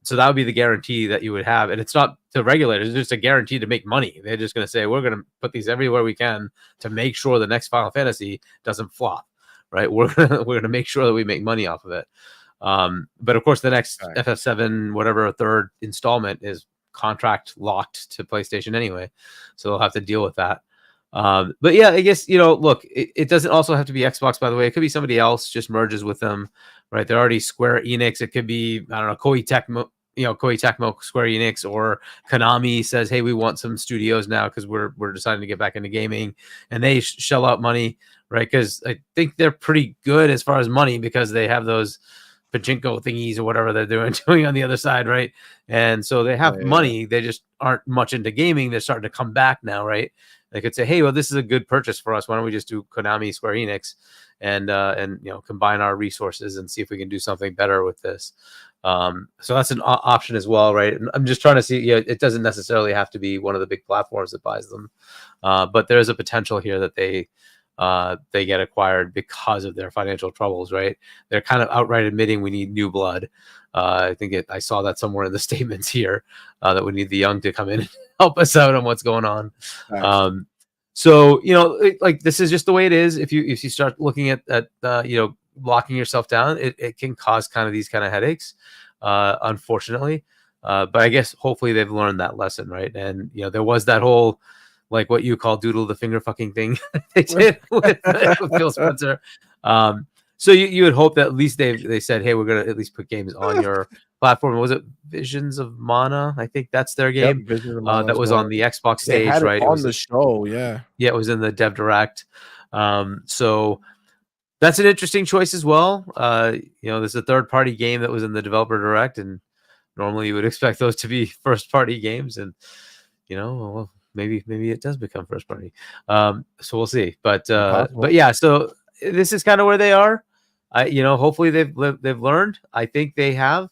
that would be the guarantee that you would have. And it's not the regulators, it's just a guarantee to make money. They're just going to say, we're going to put these everywhere we can to make sure the next Final Fantasy doesn't flop, right? We're going to make sure that we make money off of it. But of course, the next FF7, whatever, third installment is contract locked to PlayStation anyway, so they'll have to deal with that. But yeah, I guess look, it doesn't also have to be Xbox, by the way. It could be somebody else, just merges with them, right? They're already Square Enix. It could be, I don't know, Koei Koei Tecmo, Square Enix, or Konami says, hey, we want some studios now because we're deciding to get back into gaming, and they shell out money, right? Because I think they're pretty good as far as money because they have those pachinko thingies or whatever they're doing on the other side, right? And so they have money. They just aren't much into gaming. They're starting to come back now, right? They could say, hey, well, this is a good purchase for us. Why don't we just do Konami, Square Enix, and combine our resources and see if we can do something better with this. So that's an option as well, right? And I'm just trying to see, it doesn't necessarily have to be one of the big platforms that buys them, but there is a potential here that they get acquired because of their financial troubles, right? They're kind of outright admitting we need new blood. I think I saw that somewhere in the statements here, that we need the young to come in and help us out on what's going on. So like this is just the way it is. If you start looking at locking yourself down, it can cause kind of these kind of headaches, unfortunately. But I guess hopefully they've learned that lesson, right? And there was that whole, like what you call Doodle, the finger fucking thing they did with Phil Spencer. So you would hope that at least they said, hey, we're gonna at least put games on your platform. Was it Visions of Mana? I think that's their game. That was on the Xbox stage, had it right? On the show, yeah, it was in the Dev Direct. So that's an interesting choice as well. There's a third-party game that was in the Developer Direct, and normally you would expect those to be first-party games, and well, maybe it does become first-party. So we'll see. But yeah, so this is kind of where they are. Hopefully they've learned. I think they have,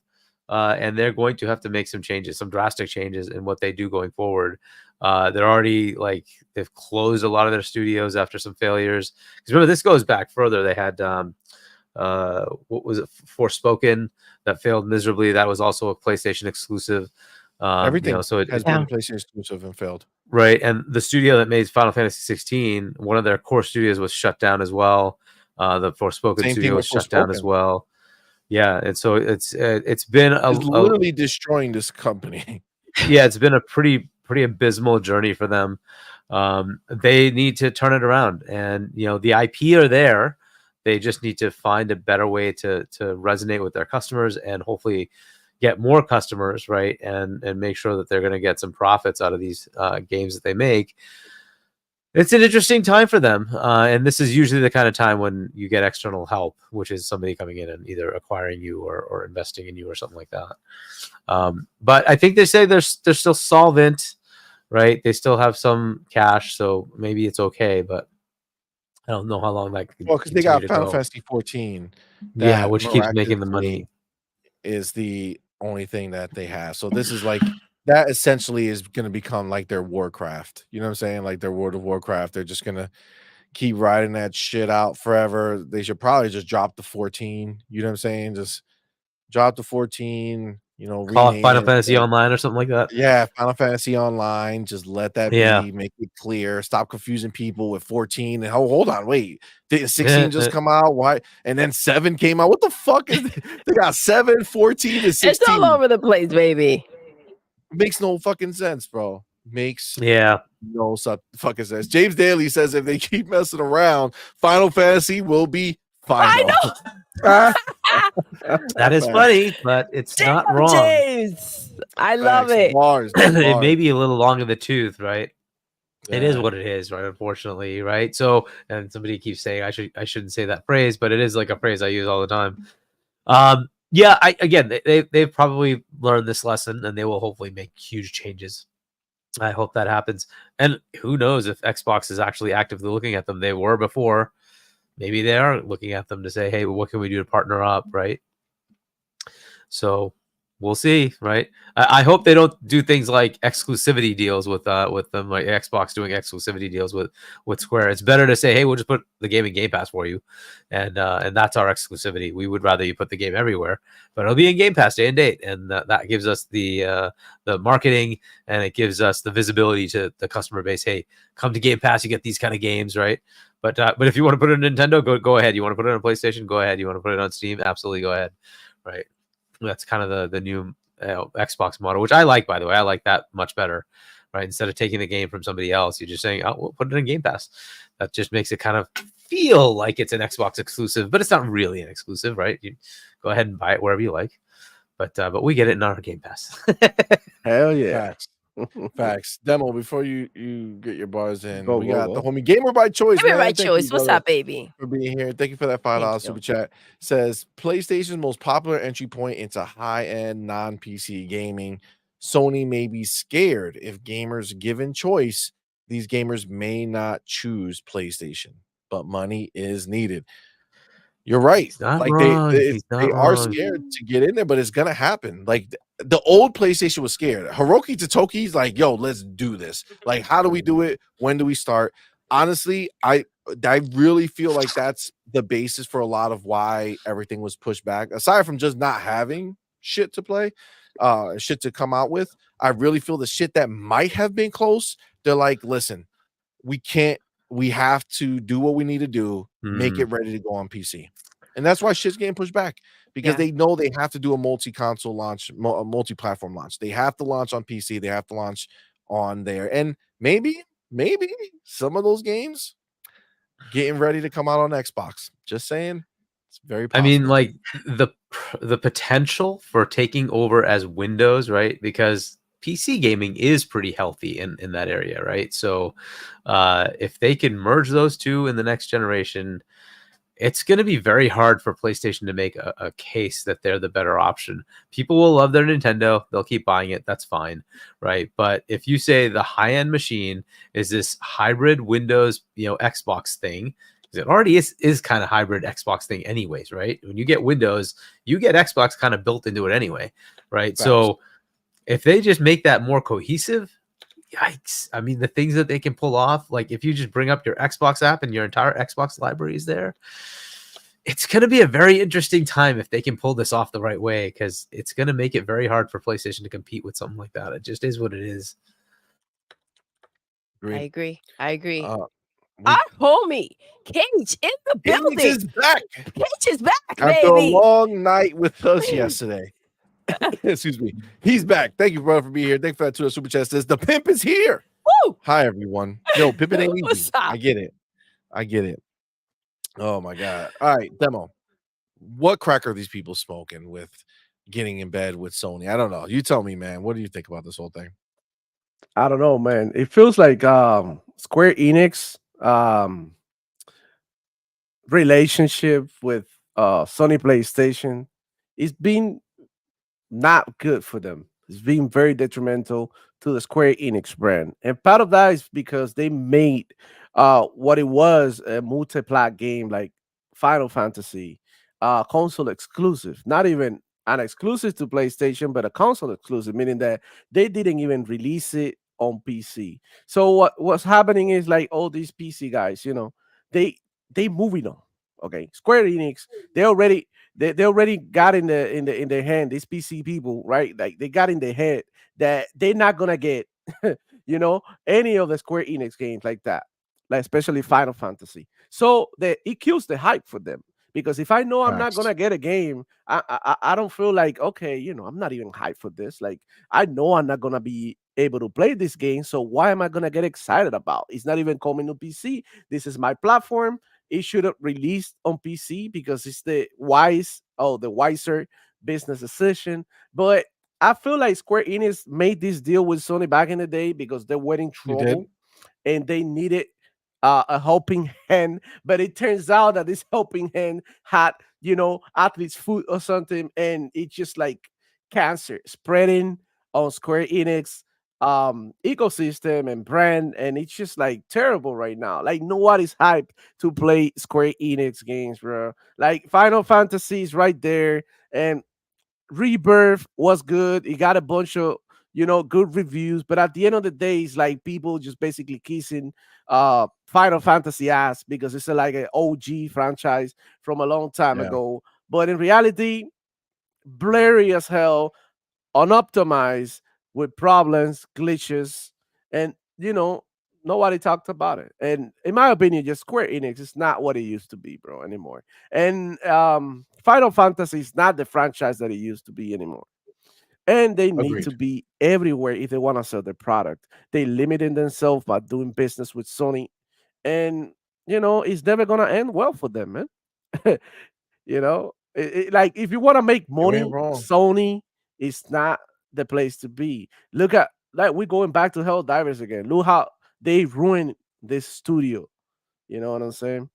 and they're going to have to make some changes, some drastic changes in what they do going forward. They're already they've closed a lot of their studios after some failures. Because remember, this goes back further. They had what was it, Forspoken, that failed miserably. That was also a PlayStation exclusive. Everything so it has been PlayStation exclusive and failed. Right, and the studio that made Final Fantasy 16, one of their core studios was shut down as well. The Forspoken studio was shut down as well. Yeah, and so it's been literally destroying this company. Yeah, it's been a pretty abysmal journey for them. They need to turn it around, and the IP are there. They just need to find a better way to resonate with their customers and hopefully get more customers, right? And make sure that they're going to get some profits out of these games that they make. It's an interesting time for them, and this is usually the kind of time when you get external help, which is somebody coming in and either acquiring you or investing in you or something like that. But I think they say they're still solvent, right? They still have some cash, so maybe it's okay. But I don't know how long that could. Well, because they got Final Fantasy 14, which keeps making the money. Is the only thing that they have. So this is that essentially is going to become like their Warcraft. You know what I'm saying? Like their World of Warcraft. They're just going to keep riding that shit out forever. They should probably just drop the 14. You know what I'm saying? Just drop the 14, call it Final Fantasy Online or something like that. Yeah, Final Fantasy Online. Just let that be, make it clear. Stop confusing people with 14. And hold on, wait. Did 16 just come out? Why? And then 7 came out. What the fuck is they got 7, 14, and 16? It's all over the place, baby. Makes no fucking sense, bro. Makes no fucking sense. James Daly says if they keep messing around, Final Fantasy will be final. That is funny, but it's not wrong. James, I love it. Bars. It may be a little long in the tooth, right? It is what it is, right? Unfortunately, right? So, and somebody keeps saying I shouldn't say that phrase, but it is like a phrase I use all the time. They've probably learned this lesson, and they will hopefully make huge changes. I hope that happens. And who knows if Xbox is actually actively looking at them? They were before. Maybe they are looking at them to say, hey, what can we do to partner up, right? So we'll see, right? I hope they don't do things like exclusivity deals with them, like Xbox doing exclusivity deals with Square. It's better to say, hey, we'll just put the game in Game Pass for you, and that's our exclusivity. We would rather you put the game everywhere, but it'll be in Game Pass day and date, and that gives us the marketing, and it gives us the visibility to the customer base. Hey, come to Game Pass, you get these kind of games, right? But if you want to put it on Nintendo, go ahead. You want to put it on PlayStation, go ahead. You want to put it on Steam, absolutely go ahead, right? That's kind of the new Xbox model, which I like, by the way. I like that much better, right? Instead of taking the game from somebody else, you're just saying, oh, we'll put it in Game Pass. That just makes it kind of feel like it's an Xbox exclusive, but it's not really an exclusive, right? You go ahead and buy it wherever you like. But we get it in our Game Pass. Hell yeah. Facts. Facts. Demo, before you get your bars in, Go, we go, got the go. homie Gamer by Choice, Give me man. right Thank choice. you, What's brother, up, baby? for being here. Thank you for that $5 Thank super you. chat. Says PlayStation's most popular entry point into high-end non-PC gaming. Sony may be scared if gamers given choice, these gamers may not choose PlayStation, but money is needed. You're right. He's not Like wrong. He's they not are wrong. scared to get in there, but it's gonna happen. Like the old PlayStation was scared. Hiroki Totoki's like, yo, let's do this. Like, how do we do it? When do we start? Honestly, I really feel like that's the basis for a lot of why everything was pushed back. Aside from just not having shit to play, shit to come out with, I really feel the shit that might have been close. They're like, listen, we can't. We have to do what we need to do, make it ready to go on PC. And that's why shit's getting pushed back because Yeah. they know they have to do a multi-console launch, a multi-platform launch. They have to launch on PC, they have to launch on there. And maybe some of those games getting ready to come out on Xbox. Just saying. It's very possible. I mean, like the potential for taking over as Windows, right? Because PC gaming is pretty healthy in that area, right? So if they can merge those two in the next generation, it's going to be very hard for PlayStation to make a case that they're the better option. People will love their Nintendo. They'll keep buying it. That's fine, right? But if you say the high-end machine is this hybrid Windows, Xbox thing, because it already is kind of hybrid Xbox thing anyways, right? When you get Windows, you get Xbox kind of built into it anyway, right? Facts. So if they just make that more cohesive, yikes. I mean, the things that they can pull off, like if you just bring up your Xbox app and your entire Xbox library is there, it's going to be a very interesting time if they can pull this off the right way, because it's going to make it very hard for PlayStation to compete with something like that. It just is what it is. I agree. We- Our homie Cage in the building. Cage is back Cage is back, after a baby. long night with us yesterday. Excuse me. He's back. Thank you, brother, for being here. Thank you for that $2 super chat. Says the pimp is here. Woo! Hi, everyone. Yo, pimping ain't What's easy. up? I get it. Oh my god. All right, Demo. What crack are these people smoking with getting in bed with Sony? I don't know. You tell me, man. What do you think about this whole thing? I don't know, man. It feels like Square Enix relationship with Sony PlayStation is being not good for them. It's being very detrimental to the Square Enix brand. And part of that is because they made what it was a multi-plat game like Final Fantasy console exclusive, not even an exclusive to PlayStation, but a console exclusive, meaning that they didn't even release it on PC. So what's happening is like all these PC guys, they moving on. Okay, Square Enix, they already got in their hand, these PC people, right? Like they got in their head that they're not gonna get any of the Square Enix games like that, like especially Final Fantasy. So it kills the hype for them. Because if I know I'm not gonna get a game, I don't feel like, okay, I'm not even hyped for this. Like I know I'm not gonna be able to play this game, so why am I gonna get excited about? It's not even coming to PC. This is my platform. It should have released on PC because it's the wiser business decision. But I feel like Square Enix made this deal with Sony back in the day because they were in trouble and they needed a helping hand. But it turns out that this helping hand had, athlete's foot or something, and it's just like cancer spreading on Square Enix ecosystem and brand, and it's just like terrible right now. Like nobody's hyped to play Square Enix games, bro. Like Final Fantasy is right there, and Rebirth was good. It got a bunch of good reviews, but at the end of the day, it's like people just basically kissing Final Fantasy ass because it's like an OG franchise from a long time ago. But in reality, blurry as hell, unoptimized, with problems, glitches, and nobody talked about it. And in my opinion, just Square Enix is not what it used to be, bro, anymore. And Final Fantasy is not the franchise that it used to be anymore. And they need to be everywhere if they want to sell their product. They limiting themselves by doing business with Sony, and it's never gonna end well for them, man. Like if you want to make money, Sony it's not the place to be. Look at like we're going back to Helldivers again. Look how they ruined this studio. You know what I'm saying?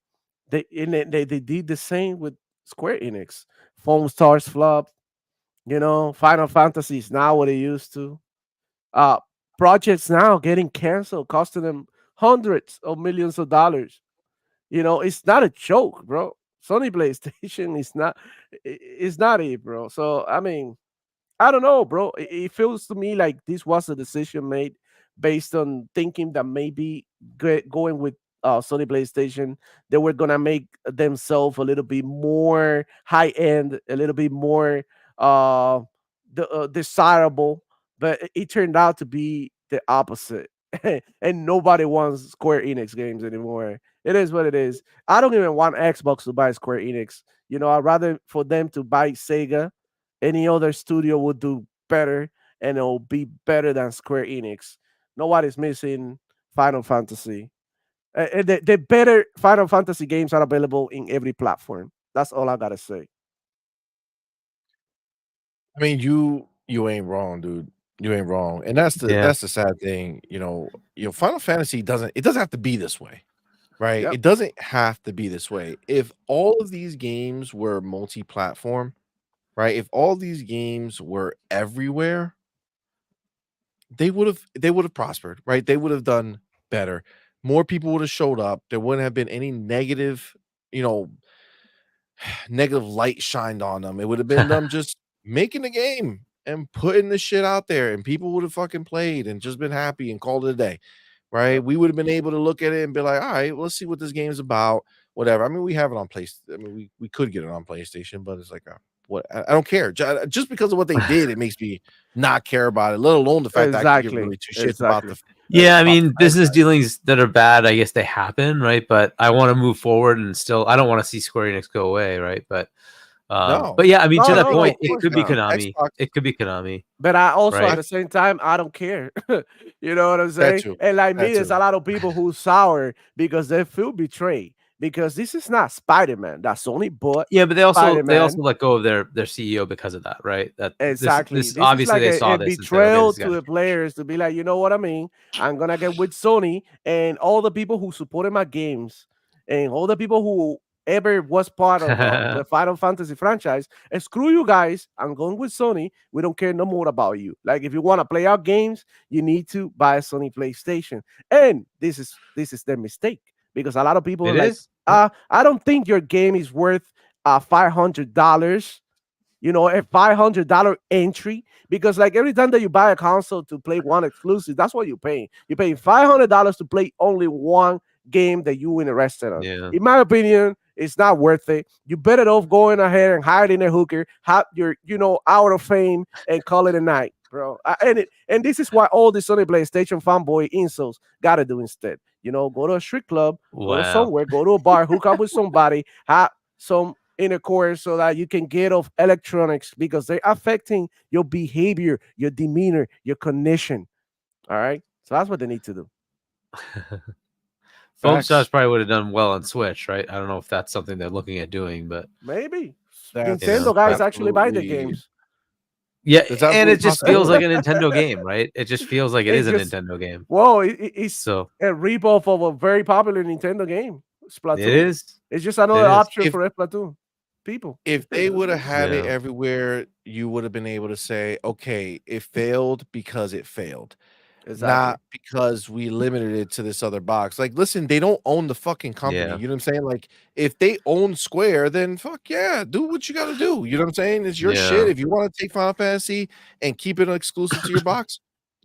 They did the same with Square Enix. Foam Stars flop. You know, Final Fantasy is not what it used to. Uh, Projects now getting canceled, costing them hundreds of millions of dollars. You know, it's not a joke, bro. Sony PlayStation is not, it's not it, bro. So I mean, I don't know, bro. It feels to me like this was a decision made based on thinking that maybe going with Sony PlayStation, they were gonna make themselves a little bit more high end, a little bit more uh, desirable. But it turned out to be the opposite, and nobody wants Square Enix games anymore. It is what it is. I don't even want Xbox to buy Square Enix. You know, I'd rather for them to buy Sega. Any other studio would do better, and it'll be better than Square Enix. Nobody's missing Final Fantasy. The better Final Fantasy games are available in every platform. That's all I gotta say. I mean, you ain't wrong, dude. You ain't wrong, and that's the sad thing. Final Fantasy doesn't have to be this way, right? Yep. It doesn't have to be this way. If all of these games were multi-platform, right? If all these games were everywhere, they would have prospered, right? They would have done better. More people would have showed up. There wouldn't have been any negative, you know, negative light shined on them. It would have been them just making the game and putting the shit out there, and people would have fucking played and just been happy and called it a day, right? We would have been able to look at it and be like, all right, let's see what this game is about, whatever. I mean, we have it on PlayStation. I mean, we could get it on PlayStation, but it's like, what? I don't care. Just because of what they did, it makes me not care about it, let alone the fact that I can give really two shits about the. Yeah, I mean, the business dealings that are bad, I guess they happen, right? But I want to move forward, and still, I don't want to see Square Enix go away, right? But yeah, I mean, to that point, it could be Konami. Xbox. It could be Konami. But I also, right? at the same time, I don't care. You know what I'm saying? too. And like That me, there's too. a lot of people who sour because they feel betrayed. Because this is not Spider-Man. That's Sony bought. Yeah, but they also Spider-Man. let go of their CEO because of that, right? That Exactly. This This obviously is like they saw a this and said, betrayal okay, to the players to be like, you know what I mean? I'm gonna get with Sony and all the people who supported my games and all the people who ever was part of the Final Fantasy franchise. And screw you guys. I'm going with Sony. We don't care no more about you. Like if you want to play our games, you need to buy a Sony PlayStation. And this is their mistake because a lot of people are like, I don't think your game is worth $500. You know, a $500 entry because like every time that you buy a console to play one exclusive, that's what you're paying. You're paying $500 to play only one game that you're interested in. Yeah. In my opinion, it's not worth it. You better off going ahead and hiring a hooker, have your out of fame, and call it a night, bro. And this is what all the Sony PlayStation fanboy insults gotta do instead. Go to a strip club, go to somewhere, go to a bar, hook up with somebody, have some intercourse so that you can get off electronics because they're affecting your behavior, your demeanor, your cognition. All right. So that's what they need to do. Foam Stars probably would have done well on Switch, right? I don't know if that's something they're looking at doing, but maybe Nintendo guys actually buy the games. Yeah, and it just feels like a Nintendo game, right? It just feels like it is a Nintendo game. Whoa, it's a ripoff of a very popular Nintendo game, Splatoon. It is. It's just another option for Splatoon people. If they would have had it everywhere, you would have been able to say, okay, it failed because it failed. Exactly. Not because we limited it to this other box. Like, listen, they don't own the fucking company. You know what I'm saying? Like, if they own Square, then fuck yeah, do what you got to do. You know what I'm saying? It's your shit. If you want to take Final Fantasy and keep it exclusive to your box,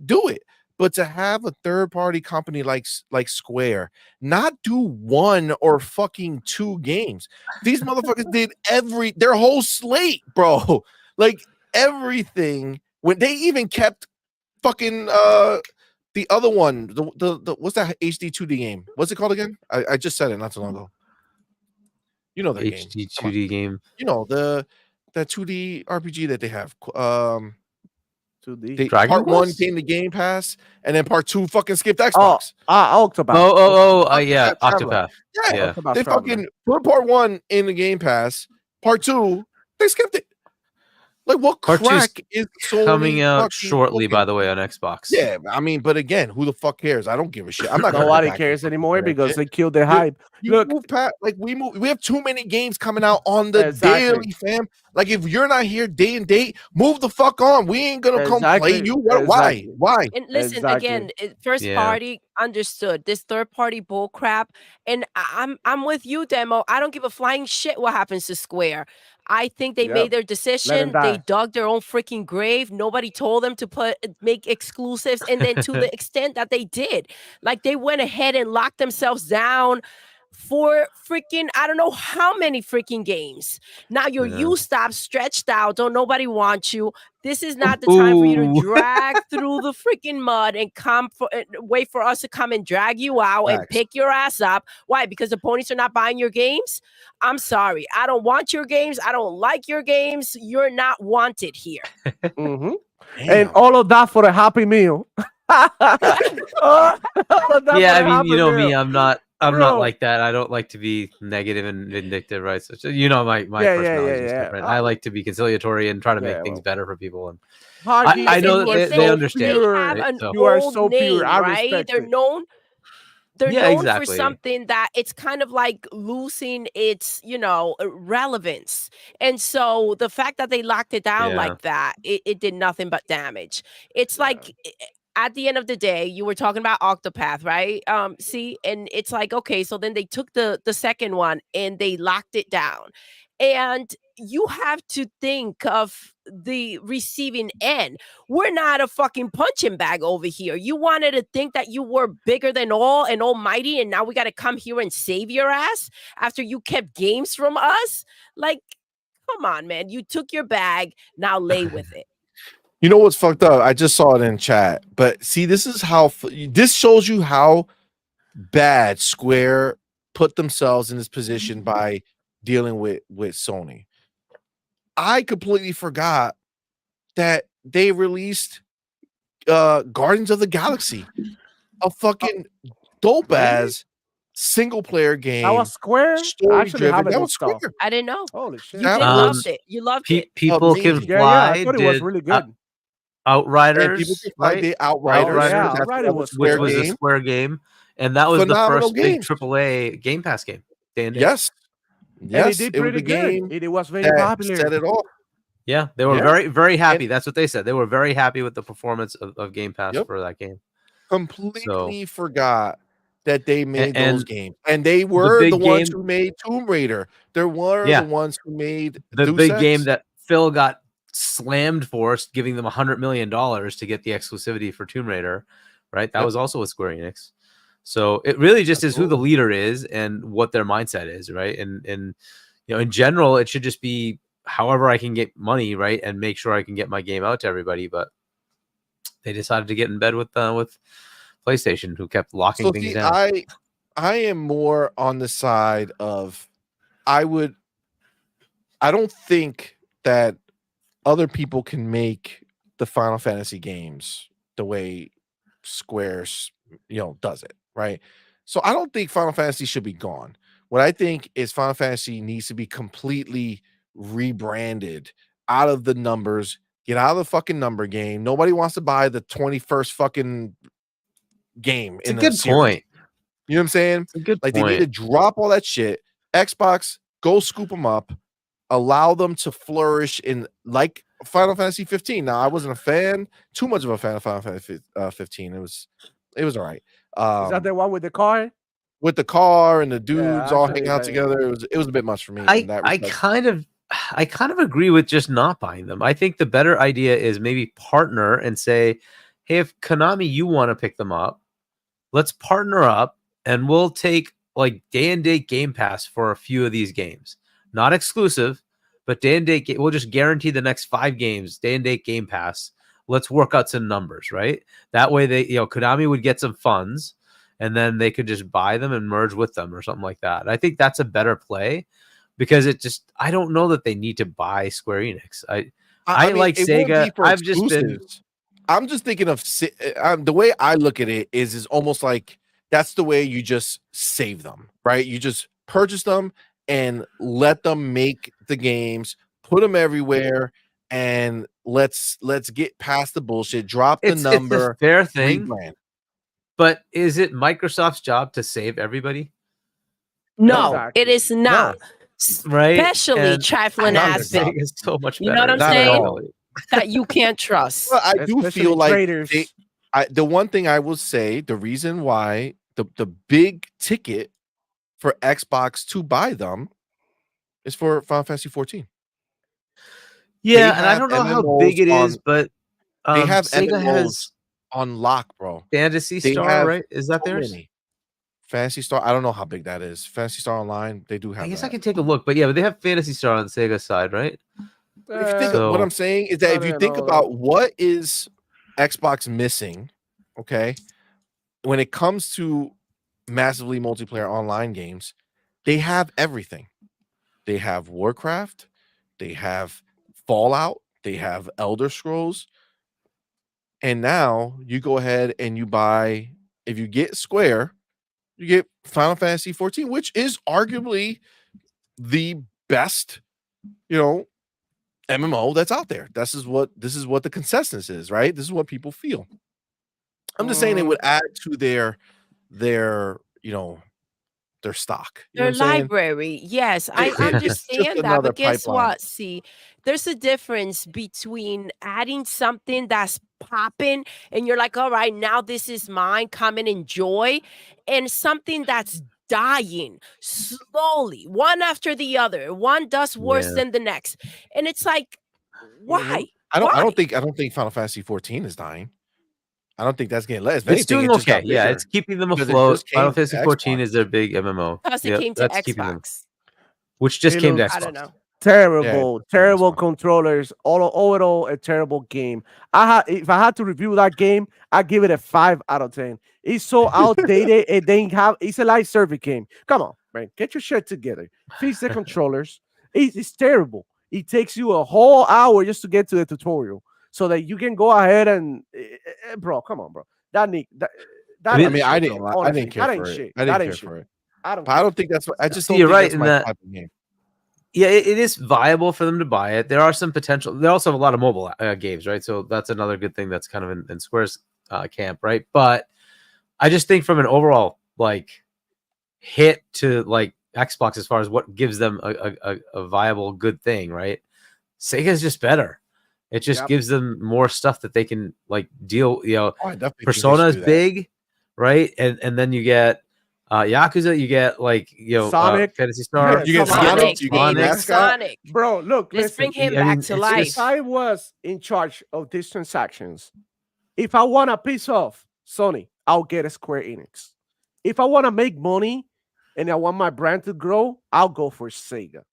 do it. But to have a third-party company like Square not do one or fucking two games, these motherfuckers did their whole slate, bro. Like everything. When they even kept fucking the other one, the what's that HD 2D game? What's it called again? I just said it not so long ago. You know that HD game. 2D game. You know that 2D RPG that they have. 2D. Part 1 came to Game Pass, and then part 2 fucking skipped Xbox. Octopath. Yeah, Octopath. Yeah, they fucking put part 1 in the Game Pass. Part 2, they skipped it. Like, what Part two's crack is Sony coming out fucking shortly, fucking- by the way, on Xbox. Yeah, I mean, but again, who the fuck cares? I don't give a shit. I'm not. Nobody cares anymore because they killed the hype. You Look, move past, like we have too many games coming out on the Exactly. daily, fam. Like if you're not here day and date, move the fuck on. We ain't gonna come play Exactly. you. Why? Exactly. Why? And listen, Exactly. again, first Yeah. party understood. This third party bull crap, and I'm with you, Demo. I don't give a flying shit what happens to Square. I think they Yep. made their Let 'em decision. They die. dug their own freaking grave. Nobody told them to make exclusives, and then to the extent that they did, like they went ahead and locked themselves down for freaking I don't know how many freaking games. Now your Yeah. you stop stretched out. Don't nobody want you. This is not the time for you to Ooh. drag through the freaking mud and wait for us to come and drag you out and Facts. pick your ass up. Why? Because the ponies are not buying your games? I'm sorry. I don't want your games. I don't like your games. You're not wanted here. Mhm. And Damn. all of that for a Happy Meal. All of that Yeah, for a I mean, Happy you know me, Meal. I'm not Bro. like that. I don't like to be negative and vindictive, right? So you know my Yeah, yeah, personality is yeah. different. I like to be conciliatory and try to make Yeah, things well. better for people. And Huggy, I know you that are they so understand, pure. They have right? an So- You are old so pure. name, I right? respect They're it. known. They're Yeah, known exactly. for something that it's kind of like losing its, relevance. And so the fact that they locked it down Yeah. like that, it did nothing but damage. It's like at the end of the day, you were talking about Octopath, right? See, and it's like, okay, so then they took the second one and they locked it down. And you have to think of the receiving end. We're not a fucking punching bag over here. You wanted to think that you were bigger than all and almighty, and now we got to come here and save your ass after you kept games from us? Like, come on, man. You took your bag, now lay with it. You know what's fucked up? I just saw it in chat, but see, this is how this shows you how bad Square put themselves in this position by dealing with Sony. I completely forgot that they released Guardians of the Galaxy, a fucking dope ass single player game. That was Square? I story actually driven. have it That was installed. Square. I didn't know. Holy shit. You That did was- loved it. You loved it. People Can Amazing. Fly. Yeah, I thought it was did, really good. Outriders, And people can find right? the Outriders. Outriders, yeah, That's Outrider another was which Square was a game. Square game, and that was Phenomenal the first big games. AAA Game Pass game. Day and date. Yes. And Yes. it did It was pretty the game good. It was very that popular. set it off. Yeah, they were Yeah. very, very happy. And- That's what they said. They were very happy with the performance of Game Pass Yep. for that game. Completely forgot that they made those and games, and they were big the ones game- who made Tomb Raider. They were Yeah. the ones who made The Deus big Ex. game that Phil got slammed for, giving them $100 million to get the exclusivity for Tomb Raider, right? That Yep. was also with Square Enix. So it really just is who the Absolutely. leader is and what their mindset is, right? And in general, it should just be however I can get money, right, and make sure I can get my game out to everybody. But they decided to get in bed with PlayStation, who kept locking So things see, down. I am more on the side of I don't think that other people can make the Final Fantasy games the way Square's does it, right? So I don't think Final Fantasy should be gone. What I think is Final Fantasy needs to be completely rebranded out of the numbers, get out of the fucking number game. Nobody wants to buy the 21st fucking game. It's a in good the series. point. You know what I'm saying? It's a good Like point. they need to drop all that shit. Xbox, go scoop them up, allow them to flourish in like Final Fantasy 15. Now I wasn't a fan, too much of a fan of Final Fantasy 15. It was all right. Is that the one with the car? With the car and the dudes all actually, hanging out yeah. together, it was a bit much for me. in that I respect. kind of agree with just not buying them. I think the better idea is maybe partner and say, hey, if Konami, you want to pick them up, let's partner up and we'll take like day and date Game Pass for a few of these games. Not exclusive, but day and date. We'll just guarantee the next 5 games, day and date Game Pass. Let's work out some numbers, right? That way Konami would get some funds and then they could just buy them and merge with them or something like that. I think that's a better play because I don't know that they need to buy Square Enix. I mean, like it won't Sega. be for I've just been exclusives. I'm just thinking of the way I look at it is almost like that's the way you just save them, right? You just purchase them and let them make the games, put them everywhere, and let's get past the bullshit. Drop the It's number. a fair thing, rebrand. but is it Microsoft's job to save everybody? No, Exactly. it is not. Right? Especially And trifling not ass exactly. big Sega is so much You better. know what I'm Not at saying? all. that you can't trust. Well, I do Especially feel like traders. the one thing I will say, the reason why the big ticket for Xbox to buy them is for Final Fantasy 14. Yeah, They and I have don't know how MMOs big it is, on- but They have Sega MMOs has on lock, bro. Fantasy They Star, have right? Is that so theirs? many. Fantasy Star, I don't know how big that is. Fantasy Star Online, they do have I guess that. I can take a look, but yeah, but they have Fantasy Star on the Sega side, right? If you think of what So- I'm saying is that I if you don't think know, about though. what is Xbox missing, okay, when it comes to massively multiplayer online games, they have everything. They have Warcraft, they have Fallout, they have Elder Scrolls, and now you go ahead and you buy, if you get Square, you get Final Fantasy 14, which is arguably the best, MMO that's out there. This is what the consensus is, right? This is what people feel. I'm just saying it would add to their their stock. You know Their what I'm saying? library, yes, I Just understand that, another but guess pipeline. what? See, there's a difference between adding something that's popping and you're like, all right, now this is mine, come and enjoy, and something that's dying slowly, one after the other. One does worse Yeah. than the next. And it's like, why? I Why? don't think Final Fantasy 14 is dying. I don't think that's getting less. If It's anything, doing it just okay. got Yeah, bigger it's keeping them because it afloat. just Final came to Fantasy 14 Xbox. is their big MMO. Because it Yep, came to that's keeping them, Xbox. which just came to Halo- Xbox. I don't know. Terrible, Yeah, terrible that's fine. controllers. All in all, a terrible game. If I had to review that game, I give it a 5 out of 10. It's so outdated. It's a live service game. Come on, man, get your shit together. Fix the controllers. It's terrible. It takes you a whole hour just to get to the tutorial, so that you can go ahead and, bro, come on, bro. That ain't I shit, mean, I bro. didn't Honestly, care that ain't for it. shit. I That didn't ain't care shit. for it. I don't. But I don't think that's what I just See, don't you're think right that's in my that- type of game. Yeah, it is viable for them to buy it. There are some potential. They also have a lot of mobile games, right? So that's another good thing that's kind of in Square's camp, right? But I just think from an overall hit to Xbox as far as what gives them a viable good thing, right? Sega is just better. It just Yep. gives them more stuff that they can deal. Oh, I definitely think they Persona should is do that. big, right? And then you get Yakuza, you get Sonic. Fantasy Star. You get Come on. Sonic, you get baby, mascot. Sonic. Bro, look, Let's listen. bring him I back mean, to it's life. just- If I was in charge of these transactions, if I want a piece of Sony, I'll get a Square Enix. If I want to make money and I want my brand to grow, I'll go for Sega.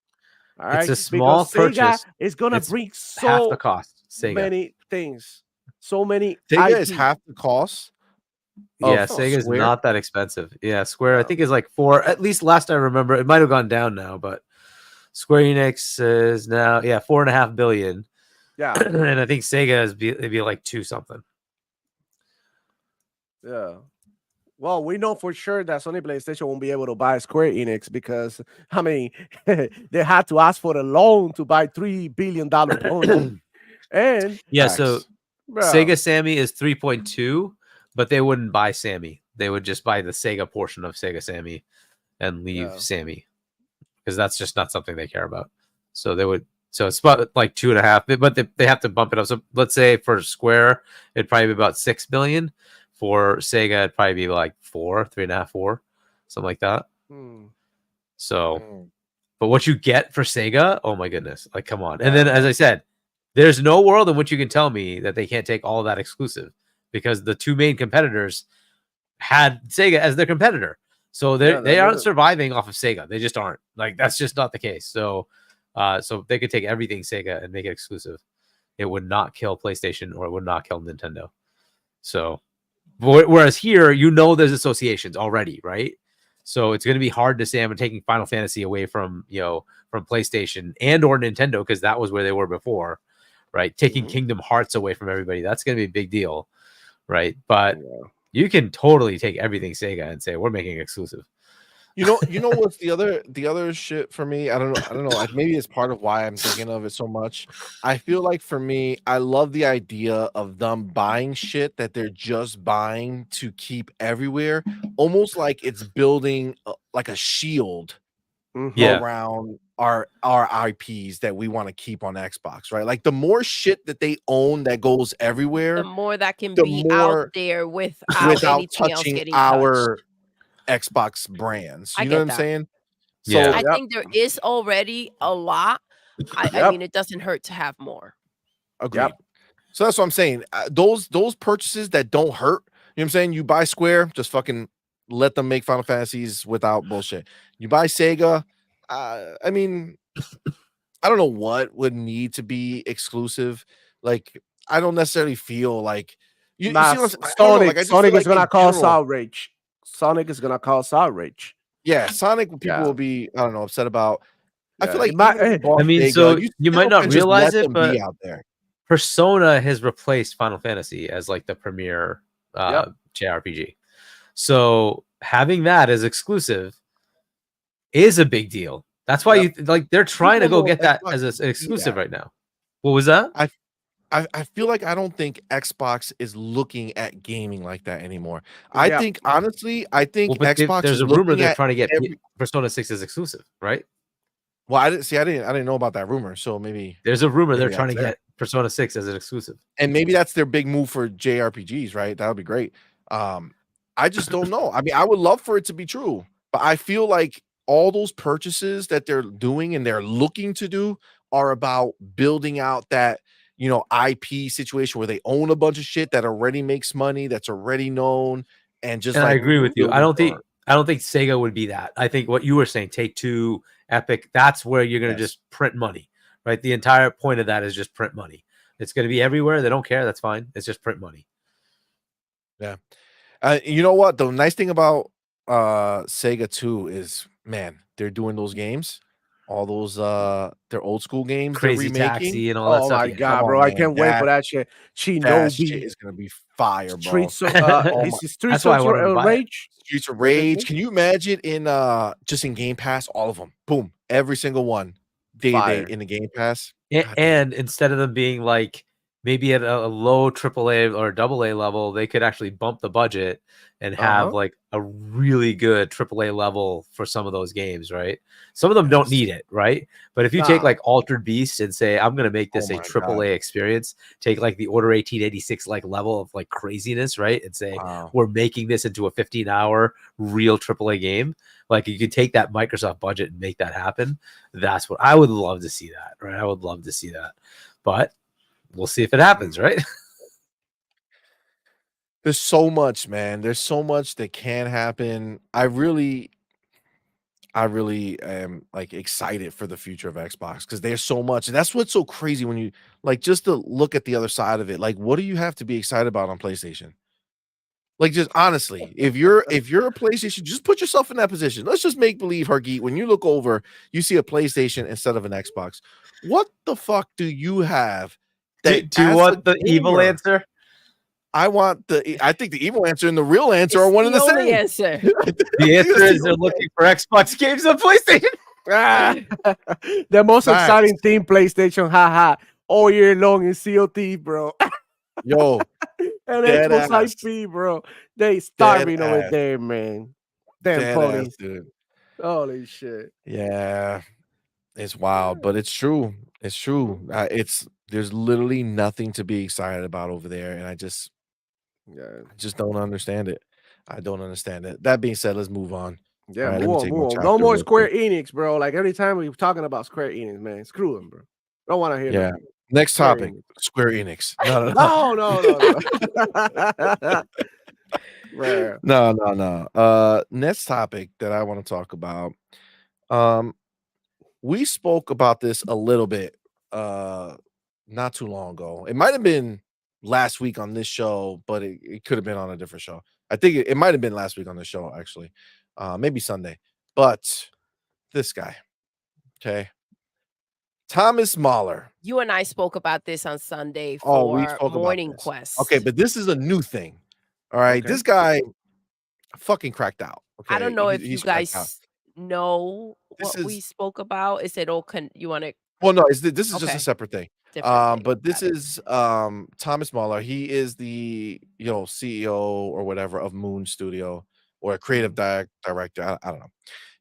All right, It's a small because Sega purchase. is gonna It's bring half the so cost. Sega. many things, so many. Sega is IP. half the cost. Yeah, of Sega is Square? not that expensive. Yeah, Square I No. think is like 4. At least last I remember, it might have gone down now, but Square Enix is now 4.5 billion, Yeah, and I think Sega it'd be like 2 something. yeah. Well, we know for sure that Sony PlayStation won't be able to buy Square Enix because, I mean, they had to ask for a loan to buy $3 billion pony. And Yeah, so Facts. bro, Sega Sammy is 3.2, but they wouldn't buy Sammy. They would just buy the Sega portion of Sega Sammy and leave Yeah. Sammy because that's just not something they care about. So they would. So it's about like 2.5, but they have to bump it up. So let's say for Square, it'd probably be about 6 billion. For Sega, it'd probably be like 3.5, 4, something like that. So, but what you get for Sega, oh my goodness, like come on. And then, as I said, there's no world in which you can tell me that they can't take all of that exclusive because the two main competitors had Sega as their competitor. So they aren't surviving off of Sega. They just aren't. Like that's just not the case. So so they could take everything Sega and make it exclusive. It would not kill PlayStation or it would not kill Nintendo. So whereas here, there's associations already, right? So it's going to be hard to say I'm taking Final Fantasy away from from PlayStation and or Nintendo because that was where they were before, right? Taking Kingdom Hearts away from everybody, that's going to be a big deal, right? But you can totally take everything Sega and say we're making it exclusive. You know what's the other shit for me? I don't know. Like maybe it's part of why I'm thinking of it so much. I feel like for me, I love the idea of them buying shit that they're just buying to keep everywhere, almost like it's building like a shield Yeah. around our IPs that we want to keep on Xbox, right? Like the more shit that they own that goes The everywhere, more that can the be more out there without without anything else touching getting touched. our Xbox brands. I You know get what I'm that. saying? Yeah. So I think there is already a lot. I Yep. mean, it doesn't hurt to have more. agreed. Yep. So that's what I'm saying. Those purchases that don't hurt, you know what I'm saying? You buy Square, just fucking let them make Final Fantasies without bullshit. You buy Sega, I mean, I don't know what would need to be exclusive. Like, I don't necessarily feel like you Nah, see what I'm saying? I don't know, like I just feel Sonic is like gonna in cause general, outrage. Sonic is gonna cause outrage. yeah, Sonic people Yeah. will be, I don't know, upset about. I feel Yeah, like it might- even if you bought I mean, Sega, so you you still might not can just realize let it, them but be out there. Persona has replaced Final Fantasy as like the premier Yep. JRPG. So having that as exclusive is a big deal. That's why Yep. you like they're trying to People go know get that Xbox as an can do exclusive that. right now. What was that? I feel like I don't think Xbox is looking at gaming like that anymore. I Yep. think honestly, I think Well, but Xbox there's is a rumor looking they're at trying to get every. Persona 6 as exclusive, right? Well, I didn't know about that rumor. So maybe There's a rumor they're maybe trying to that's there. get Persona 6 as an exclusive. And maybe that's their big move for JRPGs, right? That would be great. I just don't know. I mean, I would love for it to be true, but I feel like all those purchases that they're doing and they're looking to do are about building out that, you know, IP situation where they own a bunch of shit that already makes money, that's already known, and just And I like agree with you. I building don't think Sega would be that. I think what you were saying, Take-Two, Epic, that's where you're going to Yes. just print money, right? The entire point of that is just print money. It's going to be everywhere. They don't care. That's fine. It's just print money. Yeah. You know what? The nice thing about Sega too is, man, they're doing those games, all those their old school games they're Crazy remaking. Taxi and all that Oh stuff. my Yeah. god, Come bro! on, I man. can't wait for that shit. That shit Shinobi, is gonna be fire, bro. Streets of Oh is my- it Streets That's why I of wanted to buy it. Rage. Streets of Rage. Can you imagine in just in Game Pass, all of them? Boom, every single one, day to day Fire. in the Game Pass. God damn. And instead of them being like maybe at a low AAA or AA level, they could actually bump the budget and have Uh-huh. like a really good AAA level for some of those games, right? Some of them don't Yes. need it, right? But if you take Nah. like Altered Beast and say, I'm going to make this Oh a my AAA experience, take like the Order 1886 like level of like craziness, right? And say, Wow. we're making this into a 15-hour real AAA game. Like you could take that Microsoft budget and make that happen. That's what I would love to see that, right? I would love to see that. But we'll see if it happens, right? There's so much, man. There's so much that can happen. I really am like excited for the future of Xbox because there's so much. And that's what's so crazy when you like just to look at the other side of it. Like, what do you have to be excited about on PlayStation? Like, just honestly, if you're a PlayStation, just put yourself in that position. Let's just make believe, Hargeet, when you look over, you see a PlayStation instead of an Xbox. What the fuck do you have? Do you want the evil answer? I think the evil answer and the real answer are one and the only same. answer. The answer is they're looking for Xbox games on PlayStation. The most Facts. exciting thing, PlayStation, haha, all year long is COT, bro. Yo, And dead Xbox ass. IP, bro. They starving over ass. there, man. Damn dead ponies. ass, dude. Holy shit. Yeah, it's wild, but it's true. It's true. There's literally nothing to be excited about over there, and I just don't understand it. I don't understand it. That being said, let's move on. Yeah, All right, let move me on, take move my on. chapter No more real Square quick. Enix, bro. Like every time we're talking about Square Enix, man, screw them, bro. Don't want to hear Yeah. that. Next Square topic: Enix. Square Enix. No. Bro. No. Next topic that I want to talk about. We spoke about this a little bit not too long ago. It might have been last week on this show, but it could have been on a different show. I think it might have been last week on the show, actually. Maybe Sunday. But this guy, okay. Thomas Mahler. You and I spoke about this on Sunday Oh, we for spoke about Morning this. Quest. Okay, but this is a new thing. All right. Okay. This guy fucking cracked out. Okay. I don't know if He's you cracked out. guys know This what we is spoke about? Is it all you want to? well, no, this is just a Okay, separate thing. different thing. But this Got it. is Thomas Mahler. He is the CEO or whatever of Moon Studio or a creative director. I don't know.